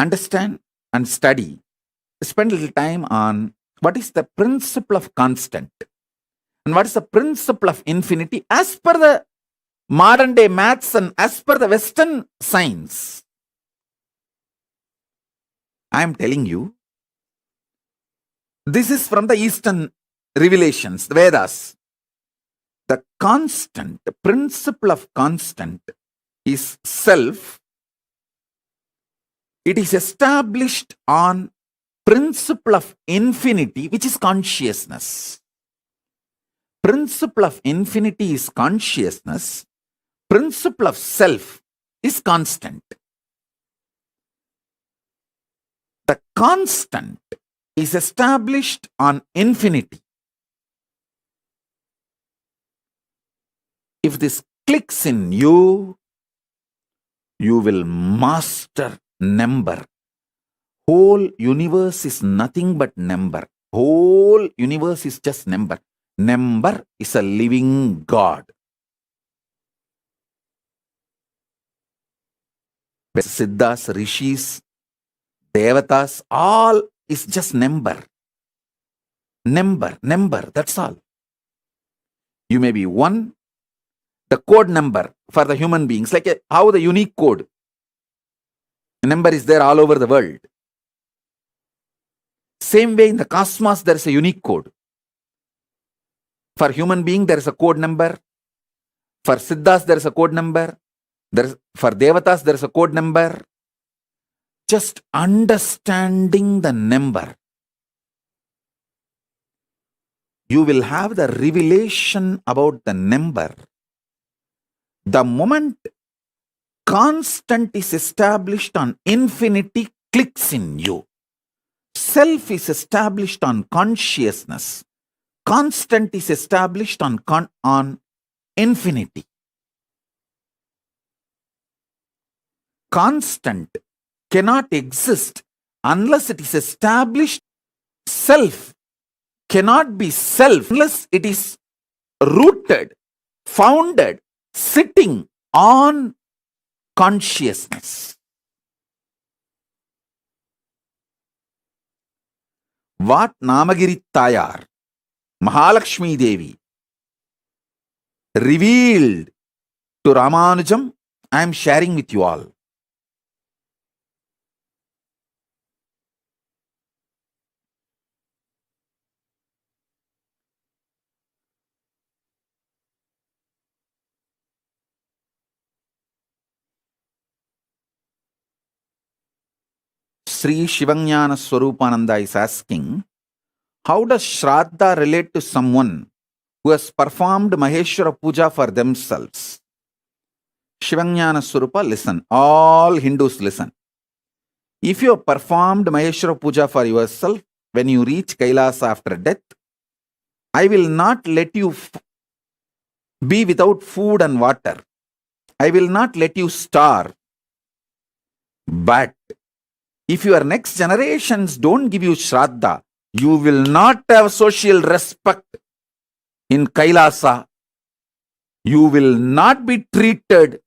Understand and study. Spend a little time on what is the principle of constant and what is the principle of infinity as per the modern day maths and as per the Western science. I am telling you, this is from the Eastern revelations, the Vedas. The constant, the principle of constant is self. It is established on principle of infinity, which is consciousness. Principle of infinity is consciousness. Principle of self is constant. The constant is established on infinity. If this clicks in you, you will master number. Whole universe is nothing but number. Whole universe is just number. Number is a living God. Siddhas, Rishis, Devatas, all is just number. Number, that's all. You may be one, the code number for the human beings, like how the unique code. Number is there all over the world. Same way in the cosmos, there is a unique code. For human being, there is a code number. For Siddhas, there is a code number. For Devatas, there is a code number. Just understanding the number, you will have the revelation about the number. The moment constant is established on infinity, clicks in you. Self is established on consciousness. Constant is established on infinity. Constant cannot exist unless it is established. Self cannot be self unless it is rooted, founded, sitting on consciousness. What Namagiri Tayar, Mahalakshmi Devi revealed to Ramanujam, I am sharing with you all. Sri Shivanyana Swarupananda is asking, how does Shraddha relate to someone who has performed Maheshwara Puja for themselves? Shivanyana Swarupa, listen. All Hindus listen. If you have performed Maheshwara Puja for yourself, when you reach Kailasa after death, I will not let you be without food and water. I will not let you starve. But if your next generations don't give you Shraddha, you will not have social respect in Kailasa. You will not be treated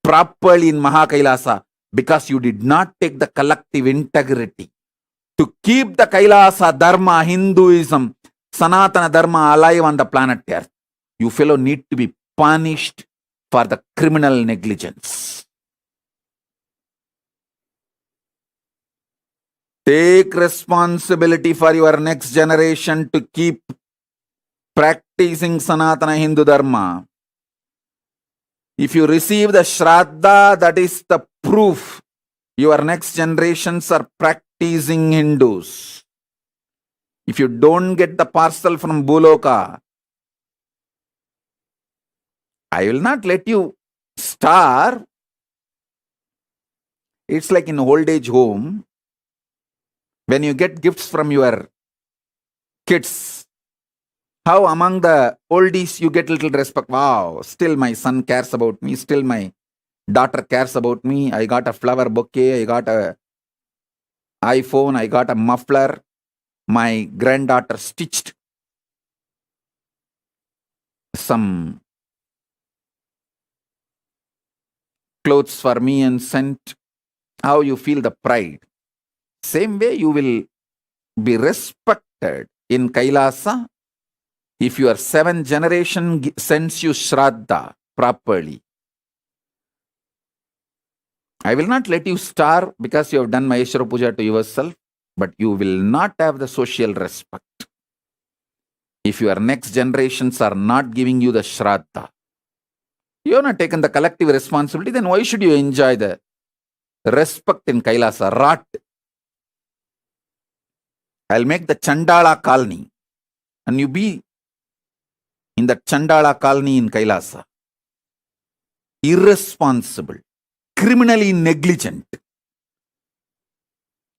properly in Mahakailasa because you did not take the collective integrity to keep the Kailasa Dharma, Hinduism, Sanatana Dharma alive on the planet Earth. You fellow need to be punished for the criminal negligence. Take responsibility for your next generation to keep practicing Sanatana Hindu Dharma. If you receive the Shraddha, that is the proof your next generations are practicing Hindus. If you don't get the parcel from Buloka, I will not let you starve. It's like in old age home, when you get gifts from your kids, how among the oldies you get little respect. Wow, still my son cares about me, still my daughter cares about me. I got a flower bouquet, I got a iPhone, I got a muffler. My granddaughter stitched some clothes for me and sent. How you feel the pride. Same way you will be respected in Kailasa if your 7th generation sends you Shraddha properly. I will not let you starve because you have done Maheshwara Puja to yourself, but you will not have the social respect if your next generations are not giving you the Shraddha. You have not taken the collective responsibility, then why should you enjoy the respect in Kailasa? Rat. I'll make the Chandala colony and you be in the Chandala colony in Kailasa. Irresponsible, criminally negligent.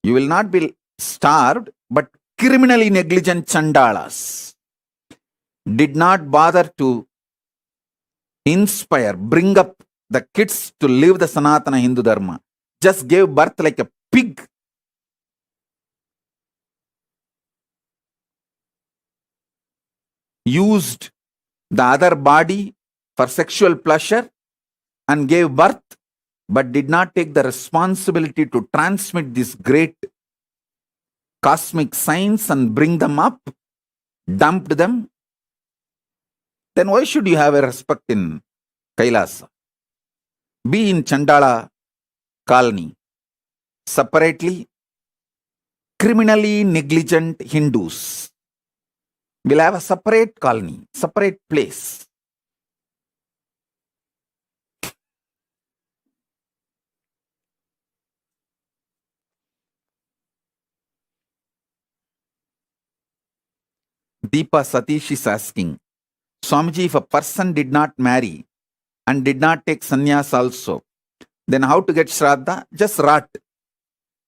You will not be starved, but criminally negligent Chandalas did not bother to inspire, bring up the kids to live the Sanatana Hindu Dharma. Just gave birth like a pig. Used the other body for sexual pleasure and gave birth, but did not take the responsibility to transmit this great cosmic science and bring them up, dumped them. Then why should you have a respect in Kailasa? Be in Chandala colony. Separately, criminally negligent Hindus will have a separate colony, separate place. Deepa Satish is asking, Swamiji, if a person did not marry and did not take sannyas also, then how to get Shraddha? Just rat.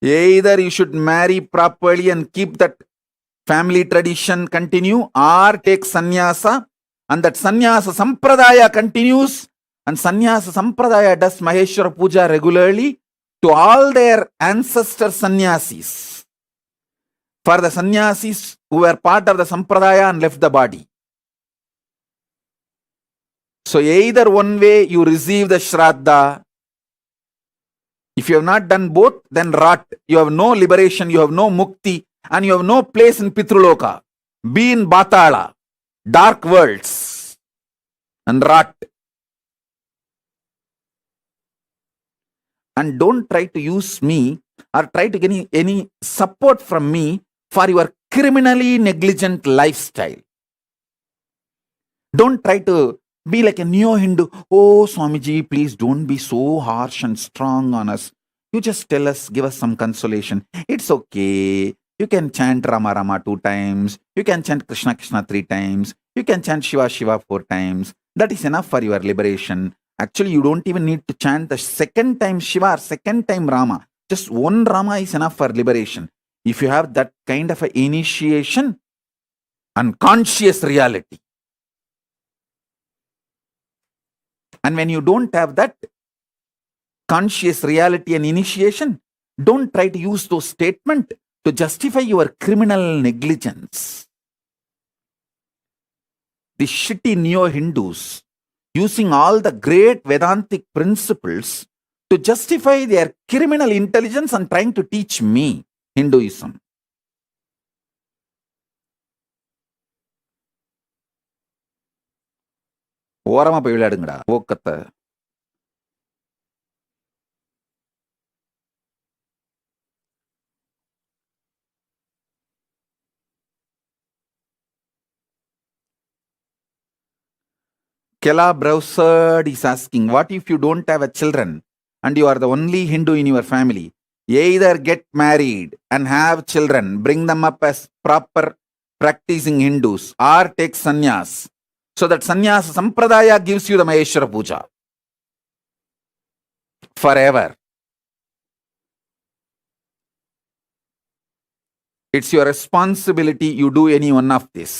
Either you should marry properly and keep that family tradition continue, or take sannyasa and that sannyasa sampradaya continues, and sannyasa sampradaya does Maheshwara Puja regularly to all their ancestor sannyasis. For the sannyasis who were part of the sampradaya and left the body. So either one way you receive the Shraddha. If you have not done both, then rat. You have no liberation, you have no mukti, and you have no place in Pitruloka. Be in Batala, dark worlds, and rat. And don't try to use me or try to get any support from me for your criminally negligent lifestyle. Don't try to be like a neo-Hindu. Oh, Swamiji, please don't be so harsh and strong on us. You just tell us, give us some consolation. It's okay. You can chant Rama Rama 2 times. You can chant Krishna Krishna 3 times. You can chant Shiva Shiva 4 times. That is enough for your liberation. Actually, you don't even need to chant the 2nd time Shiva or 2nd time Rama. Just 1 Rama is enough for liberation. If you have that kind of an initiation and conscious reality. And when you don't have that conscious reality and initiation, don't try to use those statements to justify your criminal negligence. The shitty neo-Hindus using all the great Vedantic principles to justify their criminal intelligence and trying to teach me Hinduism. ஓரமா போய் விளையாடுங்கடா ஓக்கத்தை. Kela Browserd is asking, what if you don't have a children and you are the only Hindu in your family? Either get married and have children, bring them up as proper practicing Hindus, or take sannyas. So that sannyas sampradaya gives you the Maheshwara Puja forever. It's your responsibility you do any one of this.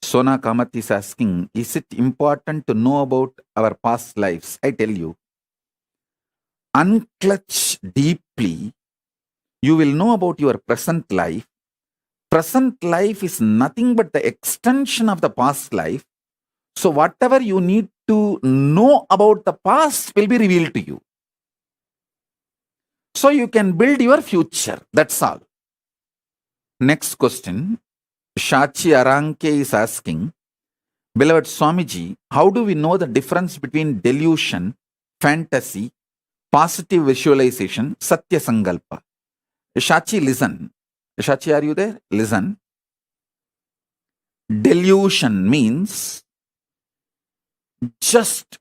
Sona Kamath is asking, is it important to know about our past lives? I tell you, unclutch deeply, you will know about your present life. Present life is nothing but the extension of the past life. So whatever you need to know about the past will be revealed to you. So you can build your future. That's all. Next question. Shachi Aranke is asking, beloved Swamiji, how do we know the difference between delusion, fantasy, positive visualization, Satya Sankalpa? Shachi, listen. Shachi, are you there? Listen. Delusion means just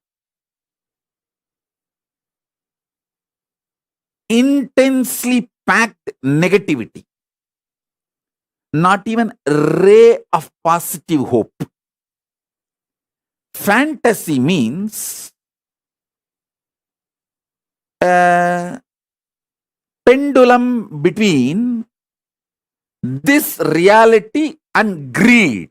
intensely packed negativity. Not even a ray of positive hope. Fantasy means pendulum between this reality and greed.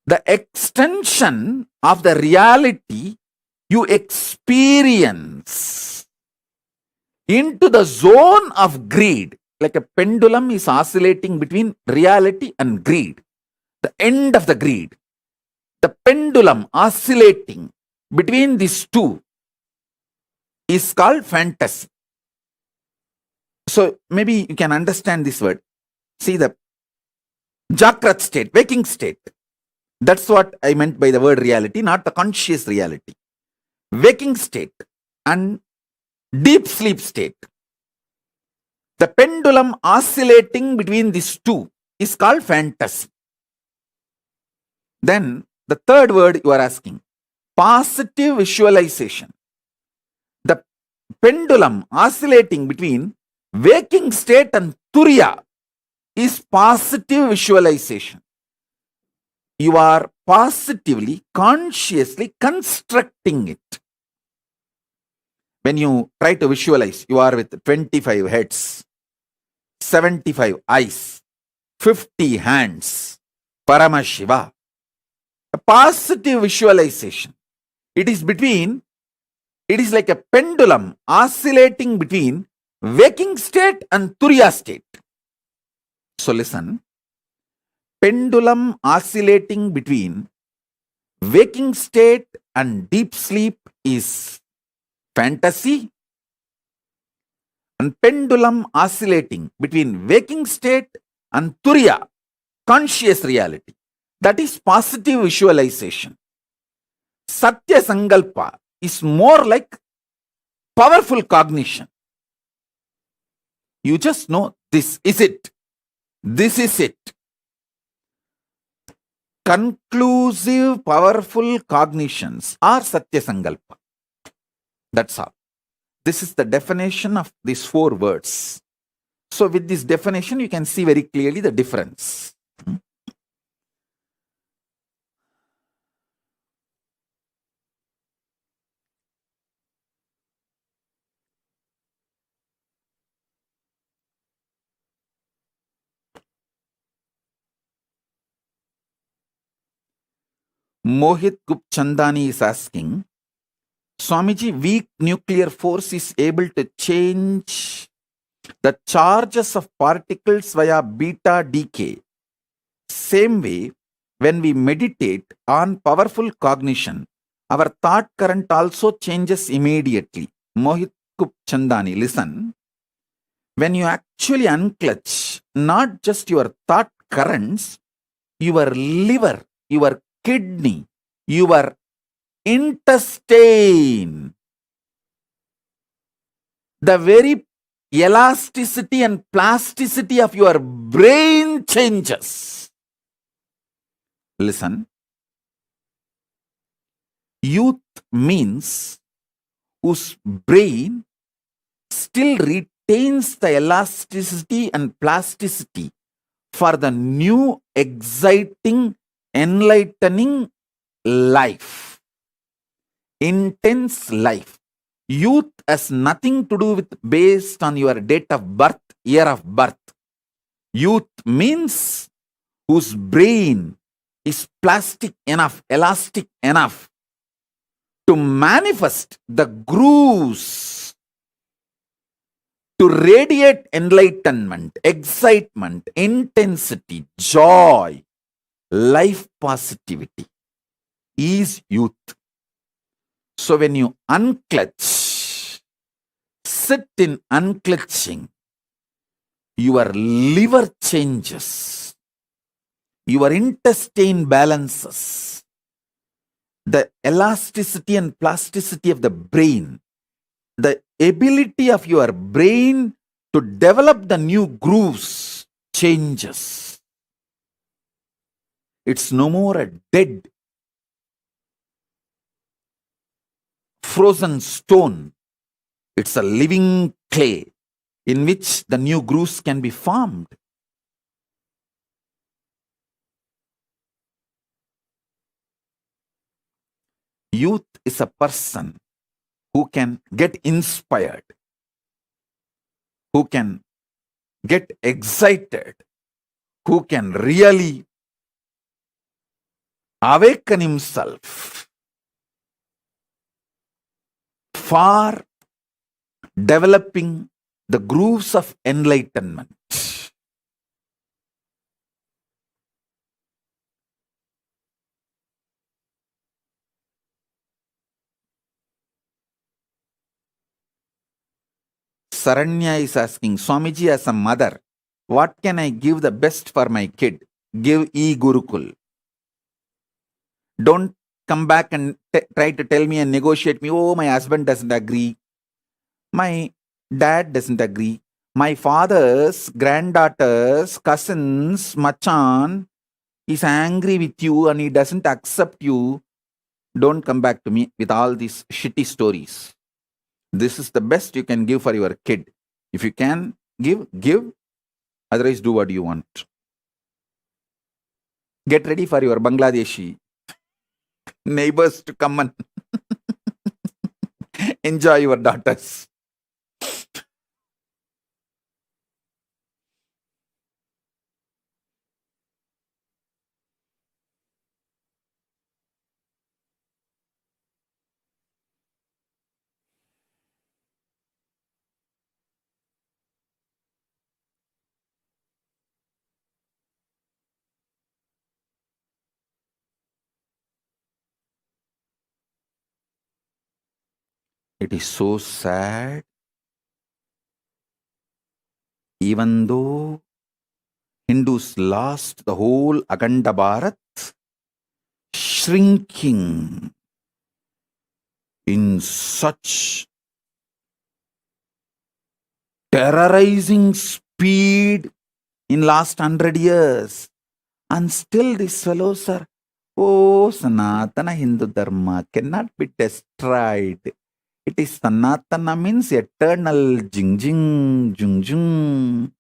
The extension of the reality you experience into the zone of greed. Like a pendulum is oscillating between reality and greed. The end of the greed. The pendulum oscillating between these two is called fantasy. So maybe you can understand this word. See the Jagrat state, waking state. That's what I meant by the word reality, not the conscious reality. Waking state and deep sleep state. The pendulum oscillating between these two is called fantasy. Then the third word you are asking, positive visualization. The pendulum oscillating between waking state and turiya is positive visualization. You are positively, consciously constructing it. When you try to visualize, you are with 25 heads, 75 eyes, 50 hands, Paramashiva. A positive visualization. It is like a pendulum oscillating between waking state and turiya state. So listen, pendulum oscillating between waking state and deep sleep is fantasy, and pendulum oscillating between waking state and turiya, conscious reality, that is positive visualization. Satya Sankalpa is more like powerful cognition. You just know this is it. This is it. Conclusive, powerful cognitions are Satya Sankalpa. That's all. This is the definition of these 4 words. So with this definition, you can see very clearly the difference. Mohit Gupchandani is asking, Swamiji, weak nuclear force is able to change the charges of particles via beta decay. Same way, when we meditate on powerful cognition, our thought current also changes immediately. Mohit Chandani, listen. When you actually unclutch not just your thought currents, your liver, your kidney, your intestine, the very elasticity and plasticity of your brain changes. Listen, youth means whose brain still retains the elasticity and plasticity for the new, exciting, enlightening life, intense life. Youth has nothing to do with based on your date of birth, year of birth. Youth means whose brain is plastic enough, elastic enough to manifest the grooves, to radiate enlightenment, excitement, intensity, joy, life positivity is youth. So when you unclutch, sit in unclutching, your liver changes, your intestine balances, the elasticity and plasticity of the brain, the ability of your brain to develop the new grooves changes. It's no more a dead, frozen stone. It's a living clay in which the new grooves can be formed. Youth is a person who can get inspired, who can get excited, who can really awaken himself for developing the grooves of enlightenment. Saranya is asking, Swamiji, as a mother, what can I give the best for my kid? Give e-Gurukul. Don't come back and try to tell me and negotiate me. Oh, my husband doesn't agree. My dad doesn't agree. My father's granddaughters, cousins, machan is angry with you and he doesn't accept you. Don't come back to me with all these shitty stories. This is the best you can give for your kid. If you can give, give. Otherwise, do what you want. Get ready for your Bangladeshi neighbors to come and enjoy your daughters. It is so sad. Even though Hindus lost the whole Akhanda Bharat, shrinking in such terrorizing speed in last 100 years. And still these fellows are, oh, Sanatana Hindu Dharma cannot be destroyed. It is Sanatana means eternal, jing jing, jung jung.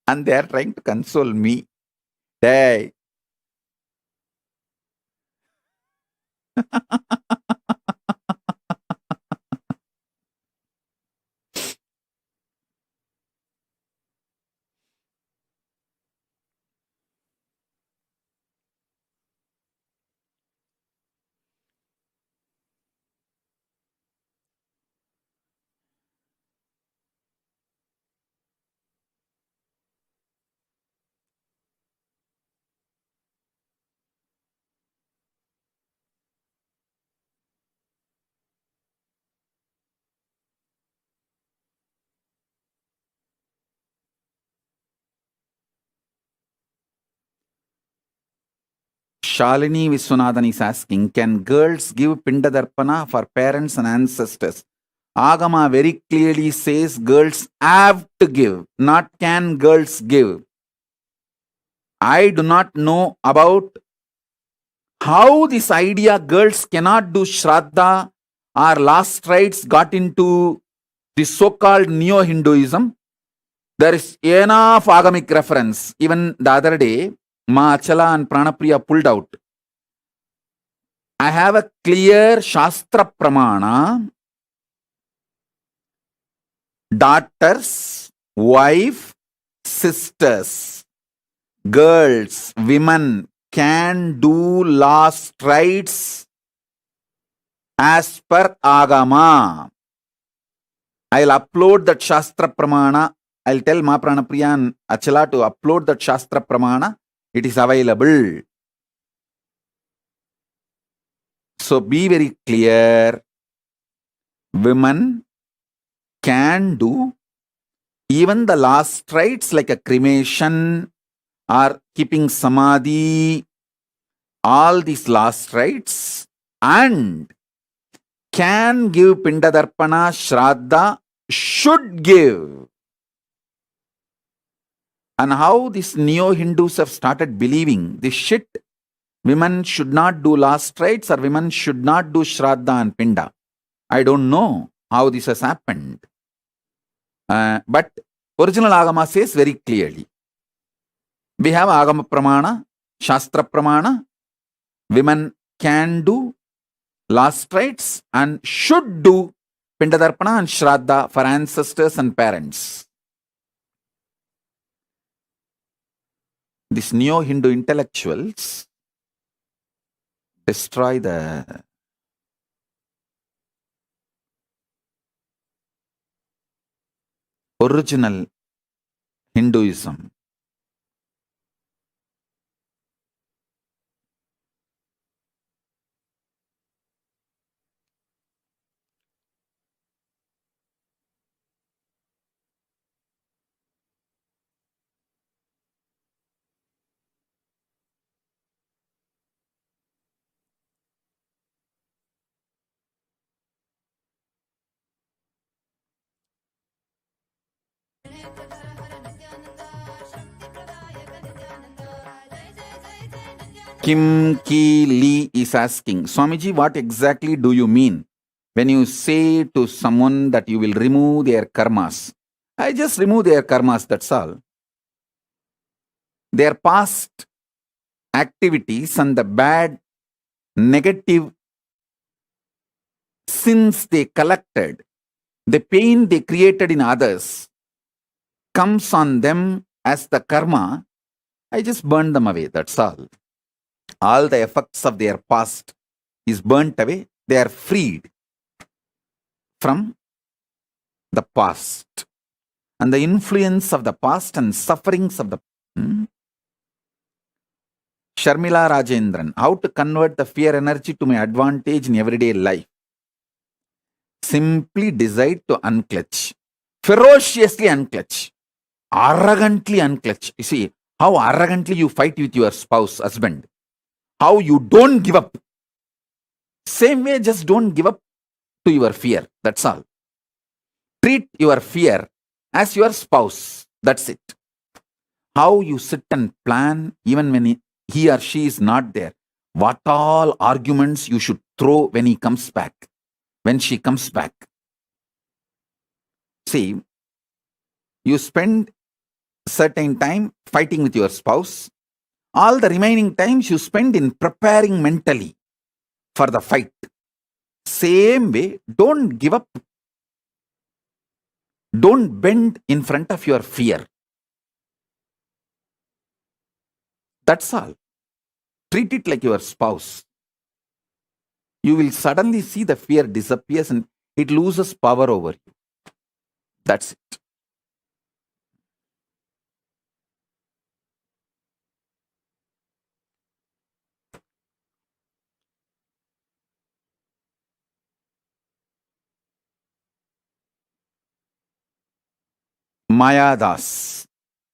And they are trying to console me. Hey. Shalini Viswanathan is asking, can girls give Pindadarpana for parents and ancestors? Agama very clearly says girls have to give, not can girls give. I do not know about how this idea girls cannot do Shraddha or last rites got into the so-called Neo-Hinduism. There is enough agamic reference. Even the other day, Ma Achala and Pranapriya pulled out. I have a clear Shastra Pramana. Daughters, wife, sisters, girls, women can do last rites as per Agama. I'll upload that Shastra Pramana. I'll tell Ma Pranapriya and Achala to upload that Shastra Pramana. It is available. So be very clear. Women can do even the last rites like a cremation or keeping samadhi, all these last rites, and can give Pindadarpana, Shraddha, should give. And how these Neo-Hindus have started believing this shit, women should not do last rites or women should not do Shraddha and Pinda. I don't know how this has happened. But original Agama says very clearly. We have Agama Pramana, Shastra Pramana. Women can do last rites and should do Pindadarpana and Shraddha for ancestors and parents. These Neo-Hindu intellectuals destroy the original Hinduism. Kim Ki Lee is asking, Swamiji, what exactly do you mean when you say to someone that you will remove their karmas? I just remove their karmas, that's all. Their past activities and the bad, negative sins they collected, the pain they created in others, comes on them as the karma. I just burn them away, that's all. All the effects of their past is burnt away. They are freed from the past and the influence of the past and sufferings of the Sharmila Rajendran, how to convert the fear energy to my advantage in everyday life? Simply decide to unclutch. Ferociously unclutch. Arrogantly unclutch. You see how arrogantly you fight with your spouse, husband. How you don't give up. Same way, just don't give up to your fear. That's all. Treat your fear as your spouse. That's it. How you sit and plan even when he or she is not there. What all arguments you should throw when he comes back. When she comes back. See, you spend certain time fighting with your spouse. All the remaining times you spend in preparing mentally for the fight. Same way, don't give up. Don't bend in front of your fear. That's all. Treat it like your spouse. You will suddenly see the fear disappears and it loses power over you. That's it. Mayadas.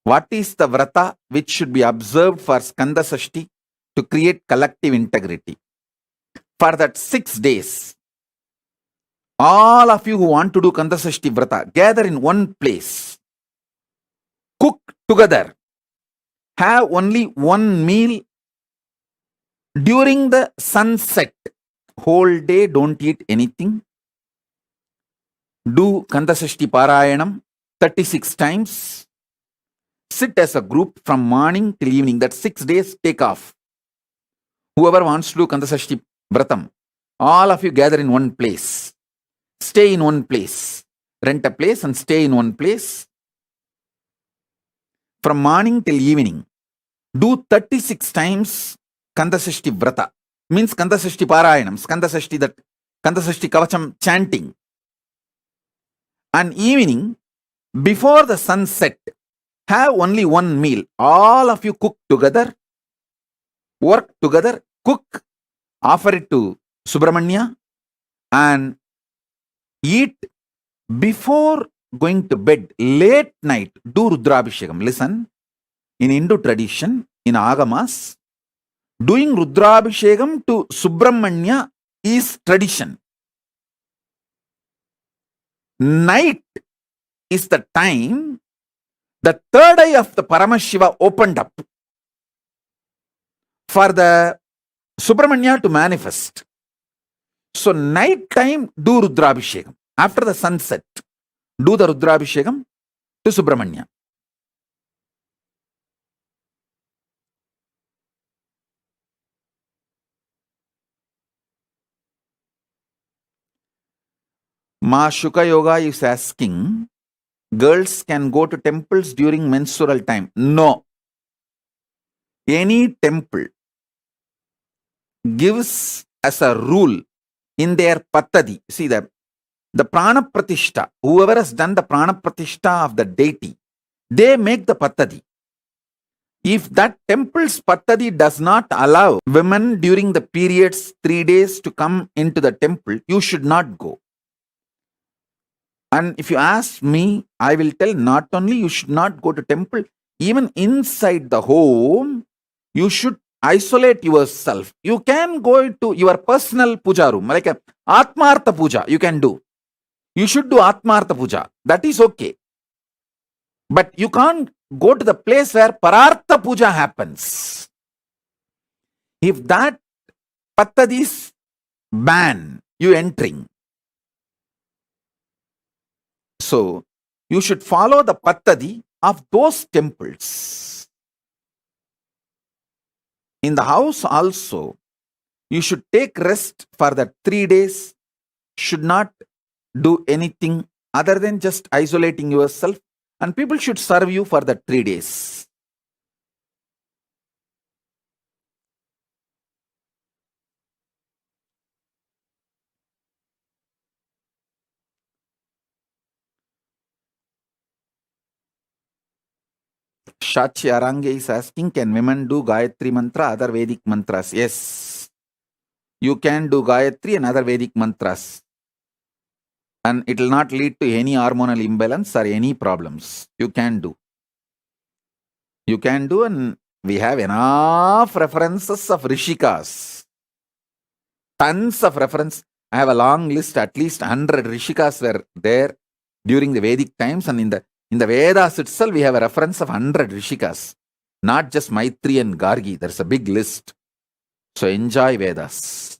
What is the vrata which should be observed for Skanda Sashti to create collective integrity. For that 6 days, all of you who want to do Kandasashti Vrata, gather in one place, cook together, have only one meal during the sunset. Whole day don't eat anything. Do Kandasashti Parayanam 36 times. Sit as a group from morning till evening. That 6 days take off. Whoever wants to do Kandasashti Vratam, all of you gather in one place. Stay in one place. Rent a place and stay in one place. From morning till evening. Do 36 times Kandasashti Vrata. Means Kandasashti Parayanam. Kandasashti Kavacham chanting. And evening, before the sunset, have only one meal. All of you cook together, work together, cook, offer it to Subramanya, and eat before going to bed. Late night, do Rudrabhishekam. Listen, in Hindu tradition, in Agamas, doing Rudrabhishekam to Subramanya is tradition. Night is the time the third eye of the Paramashiva opened up for the Subramanya to manifest. So night time, do Rudrabhishekam. After the sunset, do the Rudrabhishekam to Subramanya. Ma Shuka Yoga is asking, girls can go to temples during menstrual time. No. Any temple gives as a rule in their Pattadi. See the Prana Pratishta, whoever has done the Prana Pratishta of the deity, they make the Pattadi. If that temple's Pattadi does not allow women during the periods 3 days to come into the temple, you should not go. And if you ask me, I will tell not only you should not go to temple, even inside the home, you should isolate yourself. You can go to your personal puja room, like a Atmartha puja, you can do. You should do Atmartha puja. That is okay. But you can't go to the place where Parartha puja happens. If that Pattadis ban you entering, so you should follow the Pattadi of those temples. In the house also, you should take rest for the 3 days, should not do anything other than just isolating yourself, and people should serve you for the 3 days. Shachi Arange is asking, can women do Gayatri mantra, other Vedic mantras? Yes. You can do Gayatri and other Vedic mantras. And it will not lead to any hormonal imbalance or any problems. You can do. You can do, and we have enough references of Rishikas. Tons of reference. I have a long list, at least 100 Rishikas were there during the Vedic times, and in the Vedas itself, we have a reference of 100 Rishikas. Not just Maitri and Gargi. There's a big list. So enjoy Vedas.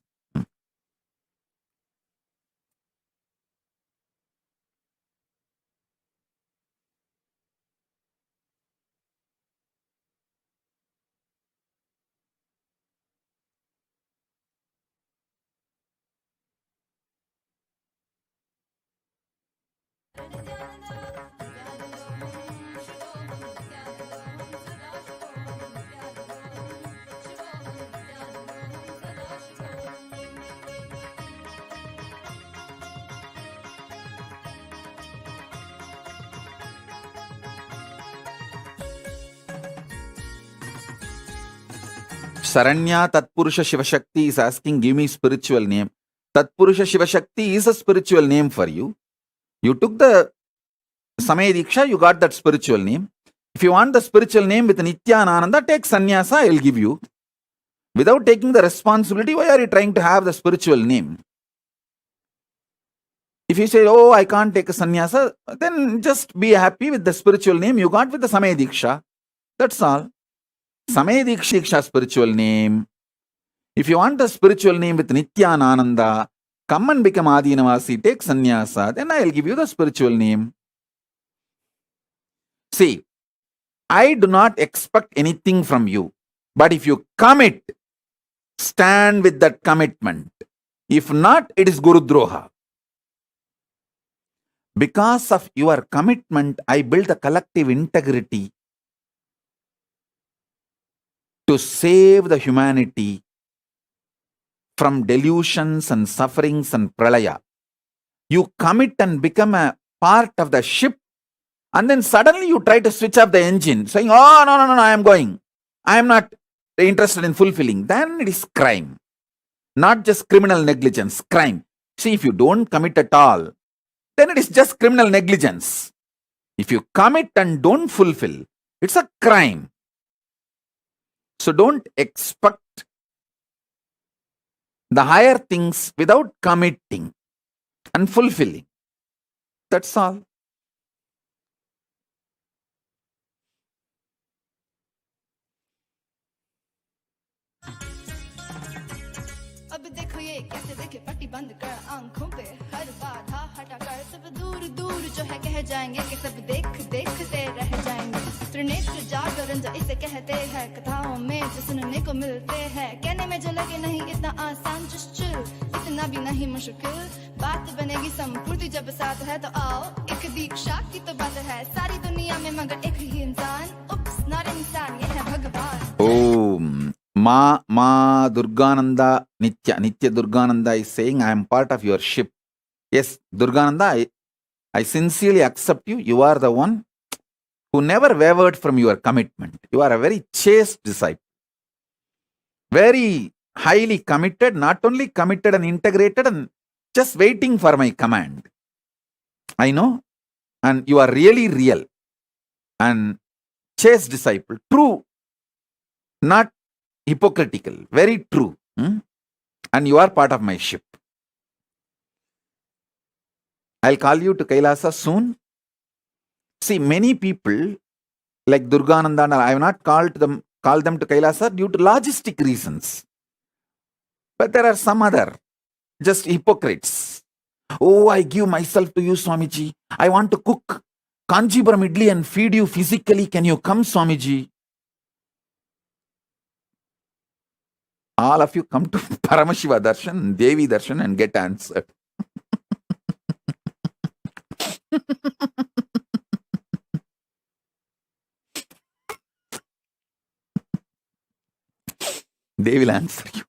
Saranya Tatpurusha Shivashakti is asking, give me spiritual name. Tatpurusha Shivashakti is a spiritual name for you. You took the Samaya Diksha, you got that spiritual name. If you want the spiritual name with Nithyananda, take sannyasa, I will give you. Without taking the responsibility, why are you trying to have the spiritual name? If you say, oh, I can't take a sannyasa, then just be happy with the spiritual name you got with the Samaya Diksha. That's all. Samaya Diksha spiritual name. If you want a spiritual name with Nithyananda, come and become Adinavasi, take sannyasa, then I'll give you the spiritual name. See, I do not expect anything from you. But if you commit, stand with that commitment. If not, it is Gurudroha. Because of your commitment, I build a collective integrity to save the humanity from delusions and sufferings and pralaya. You commit and become a part of the ship, and then suddenly you try to switch off the engine, saying, oh, no, I am going. I am not interested in fulfilling. Then it is crime. Not just criminal negligence, crime. See, if you don't commit at all, then it is just criminal negligence. If you commit and don't fulfill, it's a crime. So don't expect the higher things without committing and fulfilling. That's all. अब देखो ये कैसे देखे पट्टी बंद कर आंखों पे हर बाधा हटा कर सब दूर दूर जो है कह जाएंगे कि सब देखते रह जाएंगे त्रिनेत्र जागरण जो इसे कहते हैं कथाओं में जो सुनने को मिलते हैं कहने में जो लगे नहीं इतना आसान just chill इतना भी नहीं मुश्किल बात बनेगी संपूर्ति जब साथ है तो आओ एक दीक्षा की तो बात है सारी दुनिया में मगर एक ही इंसान उप्स नॉट इंसान ये है भगवान ओम Ma Durgananda Nitya Durgananda is saying, I am part of your ship. Yes, Durgananda, I sincerely accept you. You are the one who never wavered from your commitment. You are a very chaste disciple. Very highly committed, not only committed and integrated and just waiting for my command. I know. And you are really real. And chaste disciple. True. Not hypocritical, very true. And you are part of my ship. I'll call you to Kailasa soon. See, many people like Durgananda, I have not called them to Kailasa due to logistic reasons. But there are some other just hypocrites. Oh, I give myself to you, Swamiji. I want to cook Kanchipuram idli and feed you physically. Can you come, Swamiji? All of you come to Paramashiva Darshan, Devi Darshan and get answered. They will answer you.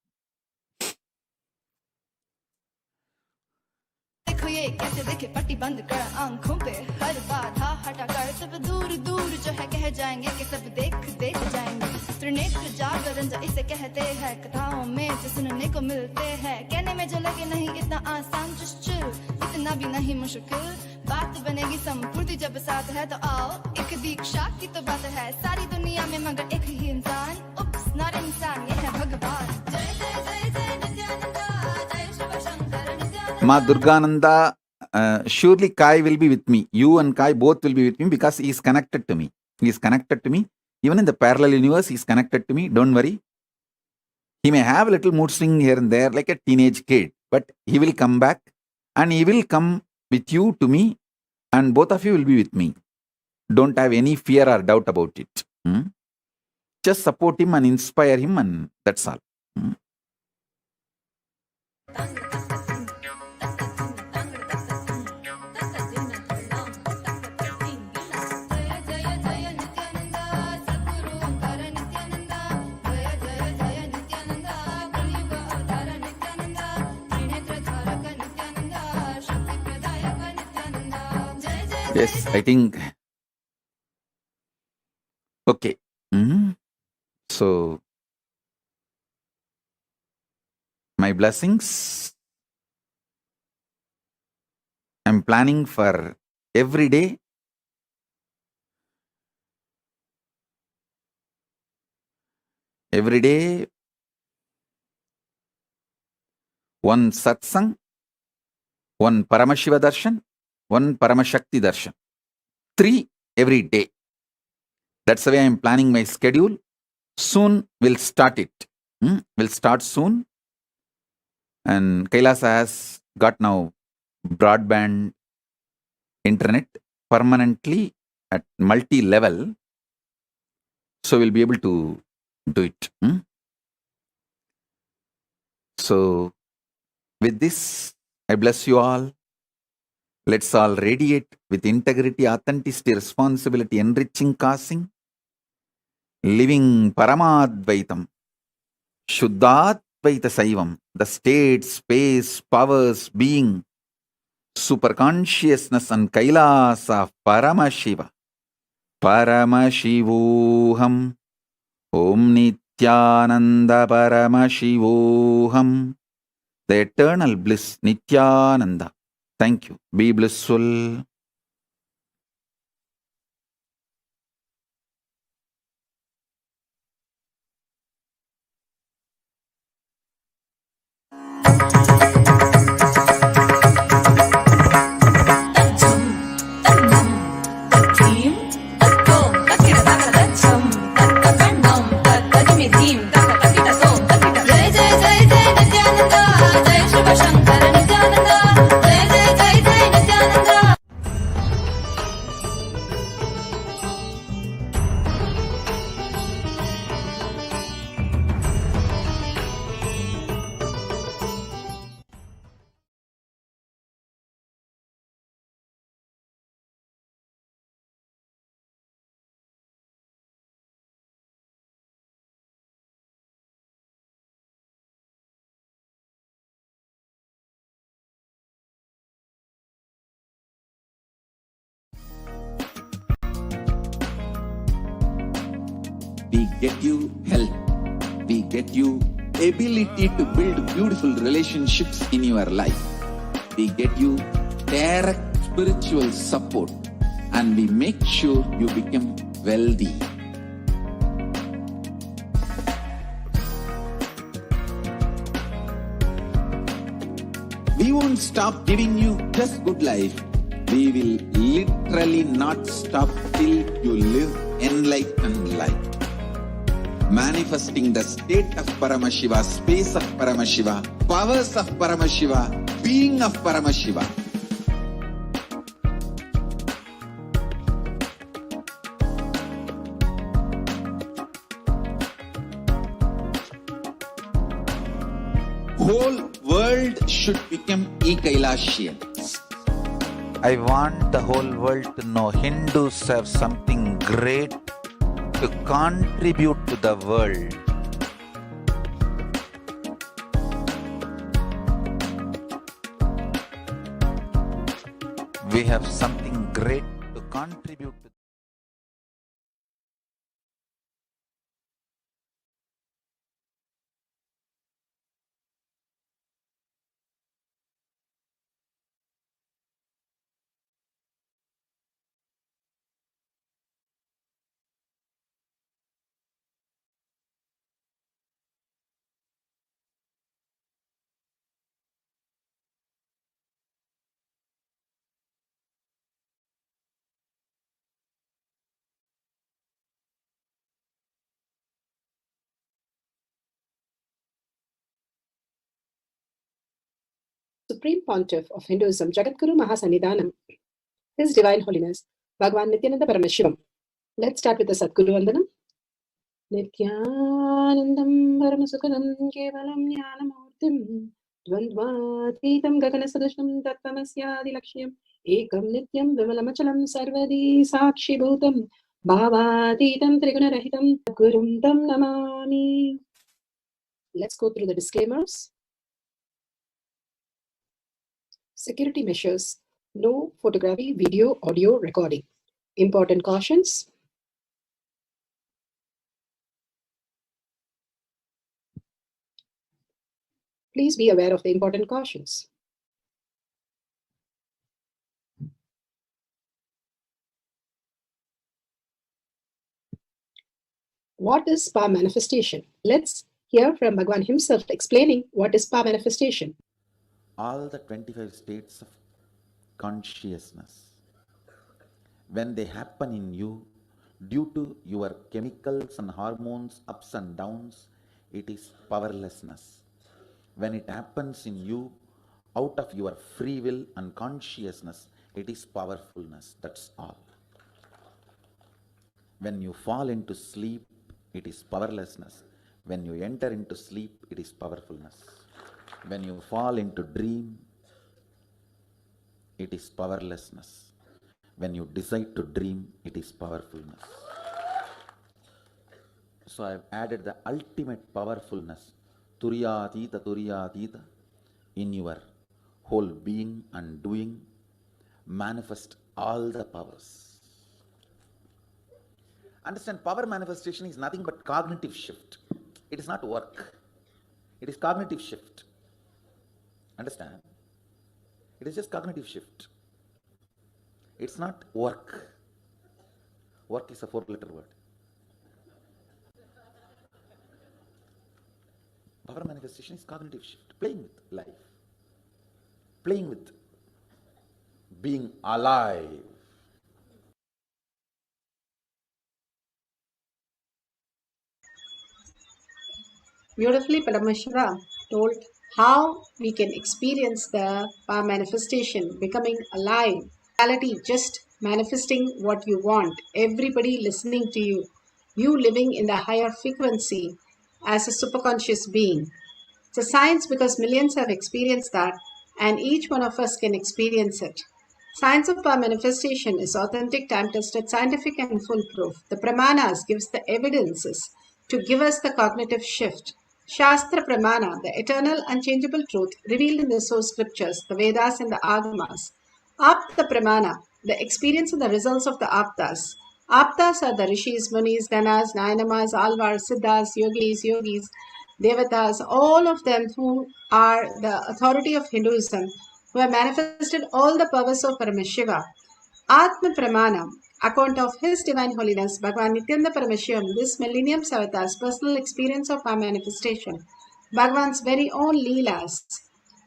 देखो ये कैसे देखे पट्टी बंद कर आंखों पे हर बाधा हटा कर सब दूर दूर जो है कह जाएंगे कि सब देख जाएंगे त्रिनेत्र जागरण जो इसे कहते हैं कथाओं में जो सुनने को मिलते हैं कहने में जो लगे नहीं इतना आसान just chill इतना भी नहीं मुश्किल बात बनेगी संपूर्ति जब साथ है तो आओ एक दीक्षा की तो बात है सारी दुनिया में मगर एक ही इंसान उप्स नॉट इंसान ये है भगवान जय जय जय जय नित्यानंदा जय Shiv Shankar Nityananda Ma Durgananda, surely Kai will be with me. You and Kai both will be with me because he is connected to me. He is connected to me. Even in the parallel universe, he is connected to me. Don't worry. He may have a little mood swing here and there like a teenage kid, but he will come back and he will come with you to me and both of you will be with me. Don't have any fear or doubt about it. Just support him and inspire him and that's all. Yes, I think. Okay. So, my blessings. I'm planning for every day. Every day, one satsang, one Paramashiva darshan, one Paramashakti darshan. 3 every day. That's the way I'm planning my schedule. Soon we'll start it. We'll start soon. And Kailasa has got now broadband internet permanently at multi-level. So we'll be able to do it. So with this, I bless you all. Let's all radiate with integrity, authenticity, responsibility, enriching, causing, living Paramadvaitam, Shuddhadvaita Saivam, the state, space, powers, being, super consciousness and Kailasa of Paramashiva. Paramashivoham. Om Nithyananda Paramashivoham. The eternal bliss, Nithyananda. Thank you. Be blissful. We get you health. We get you ability to build beautiful relationships in your life. We get you direct spiritual support, and we make sure you become wealthy. We won't stop giving you just good life. We will literally not stop till you live enlightened life. Manifesting the state of Paramashiva, space of Paramashiva, powers of Paramashiva, being of Paramashiva. Whole world should become e-Kailashians. I want the whole world to know Hindus have something great to contribute to the world. We have something great to contribute to. Supreme Pontiff of Hinduism, Jagadguru Mahasannidhanam, His Divine Holiness, Bhagavan Nithyananda Paramashivam. Let's start with the Sadguru Vandanam. Nithyanandam Paramasukhanam Kevalam Jnanamurtim Dvandvatitam Gaganasadushnam Tattvamasya Lakshmam Ekam Nityam Vimalamachalam Sarvadi Sakshi Bhutam Bhavatitam Trigunarahitam Gurum Tam Namami. Let's go through the disclaimers. Security measures. No photography, video, audio recording. Important cautions. Please be aware of the important cautions. What is power manifestation? Let's hear from Bhagavan himself explaining what is power manifestation. all the 25 states of consciousness, when they happen in you, due to your chemicals and hormones ups and downs, it is powerlessness. When it happens in you out of your free will and consciousness, it is powerfulness. That's all. When you fall into sleep, it is powerlessness. When you enter into sleep, it is powerfulness. When you fall into dream, it is powerlessness. When you decide to dream, it is powerfulness. So I have added the ultimate powerfulness, Turyatita, in your whole being and doing. Manifest all the powers. Understand, power manifestation is nothing but cognitive shift. It is not work. It is cognitive shift. Understand? It is just cognitive shift. It's not work. Work is a 4-letter word. Power manifestation is cognitive shift. Playing with life. Playing with being alive. Beautifully, Paramashiva told how we can experience the power manifestation, becoming alive. Reality, just manifesting what you want. Everybody listening to you. You living in the higher frequency as a superconscious being. It's a science because millions have experienced that, and each one of us can experience it. Science of power manifestation is authentic, time-tested, scientific, and foolproof. The Pramanas gives the evidences to give us the cognitive shift. Shastra Pramana, the eternal, unchangeable truth revealed in the source scriptures, the Vedas and the Agamas. Apta Pramana, the experience and the results of the Aptas. Aptas are the Rishis, Munis, Ganas, Nayanamas, Alvars, Siddhas, Yogis, Devatas, all of them who are the authority of Hinduism, who have manifested all the powers of Paramashiva. Atma Pramana, account of His Divine Holiness Bhagavan Nithyananda Paramashivam, this millennium's avatar's personal experience of our manifestation, Bhagavan's very own Leelas.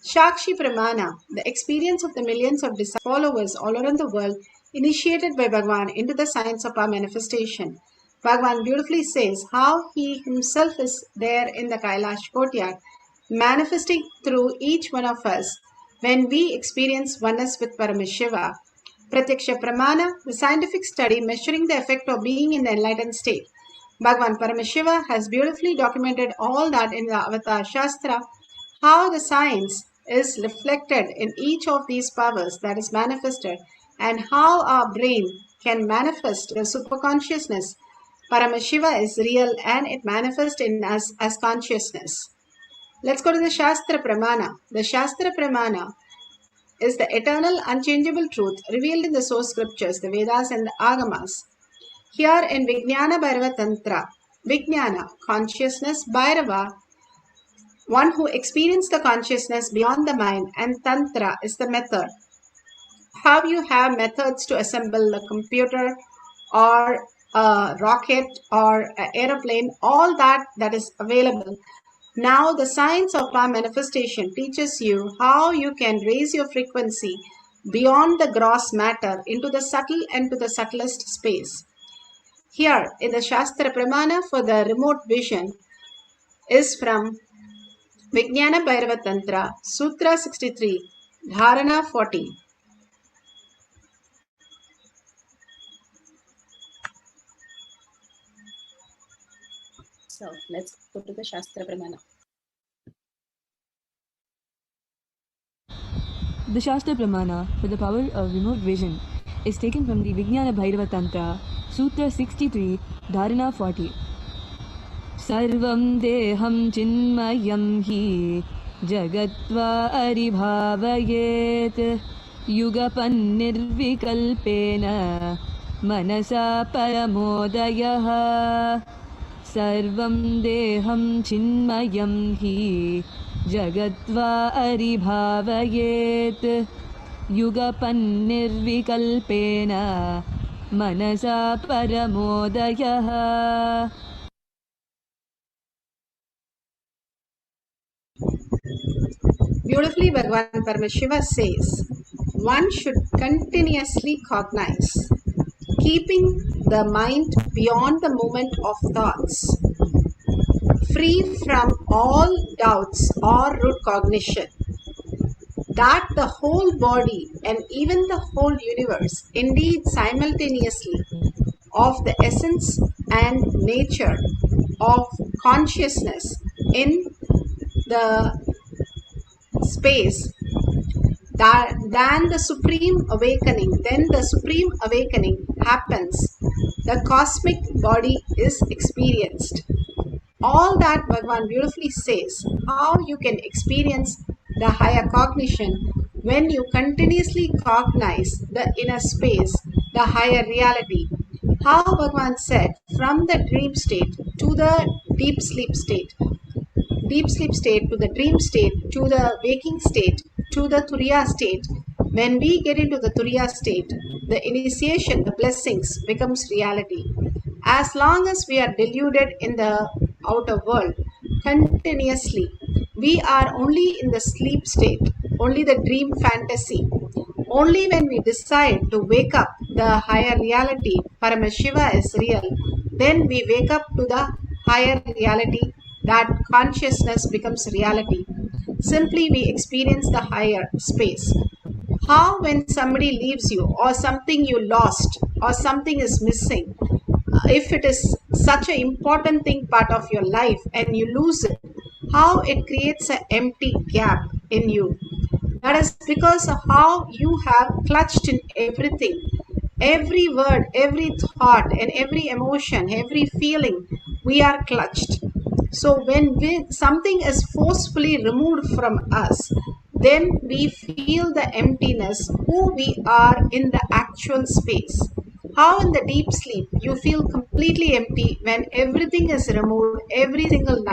Shakshi Pramana, the experience of the millions of followers all around the world, initiated by Bhagavan into the science of our manifestation. Bhagavan beautifully says how he himself is there in the Kailash courtyard, manifesting through each one of us when we experience oneness with Paramashiva. Pratyaksha Pramana, the scientific study measuring the effect of being in the enlightened state. Bhagavan Paramashiva has beautifully documented all that in the Avatar Shastra, how the science is reflected in each of these powers that is manifested, and how our brain can manifest the superconsciousness. Paramashiva is real and it manifests in us as consciousness. Let's go to the Shastra Pramana. The Shastra Pramana is the eternal, unchangeable truth revealed in the source scriptures, the Vedas and the Agamas. Here in Vijnana Bhairava Tantra, Vijnana, consciousness, Bhairava, one who experienced the consciousness beyond the mind, and Tantra is the method. How you have methods to assemble a computer or a rocket or an aeroplane, all that is available. Now the science of our manifestation teaches you how you can raise your frequency beyond the gross matter into the subtle and to the subtlest space. Here in the Shastra Pramana for the remote vision is from Vijnana Bhairava Tantra, Sutra 63, Dharana 40. So let's go to the Shastra Pramana. The Shastra Pramana for the power of remote vision is taken from the Vijnana Bhairava Tantra, Sutra 63, Dharana 40. Sarvam deham chinmayam hi jagatva aribhavayet yugapan nirvikalpena manasa paramodayah. Sarvam deham chinmayam hi jagatva aribhavayet yugapan nirvikalpena manasa paramodayah. beautifully Bhagavan Paramashiva says, one should continuously cognize, keeping the mind beyond the moment of thoughts, free from all doubts or root cognition, that the whole body and even the whole universe, indeed simultaneously, of the essence and nature of consciousness in the space, that then the supreme awakening happens, the cosmic body is experienced. All that Bhagavan beautifully says, how you can experience the higher cognition when you continuously cognize the inner space, the higher reality. How Bhagavan said, from the dream state to the deep sleep state to the dream state, to the waking state, to the Turiya state. When we get into the Turiya state, the initiation, the blessings becomes reality. As long as we are deluded in the outer world, continuously, we are only in the sleep state, only the dream fantasy. Only when we decide to wake up the higher reality, Paramashiva is real, then we wake up to the higher reality, that consciousness becomes reality. Simply we experience the higher space. How when somebody leaves you, or something you lost, or something is missing, if it is such an important thing part of your life and you lose it, how it creates an empty gap in you. That is because of how you have clutched in everything. Every word, every thought, and every emotion, every feeling, we are clutched. So when something is forcefully removed from us, then we feel the emptiness, who we are in the actual space. How in the deep sleep you feel completely empty when everything is removed every single night.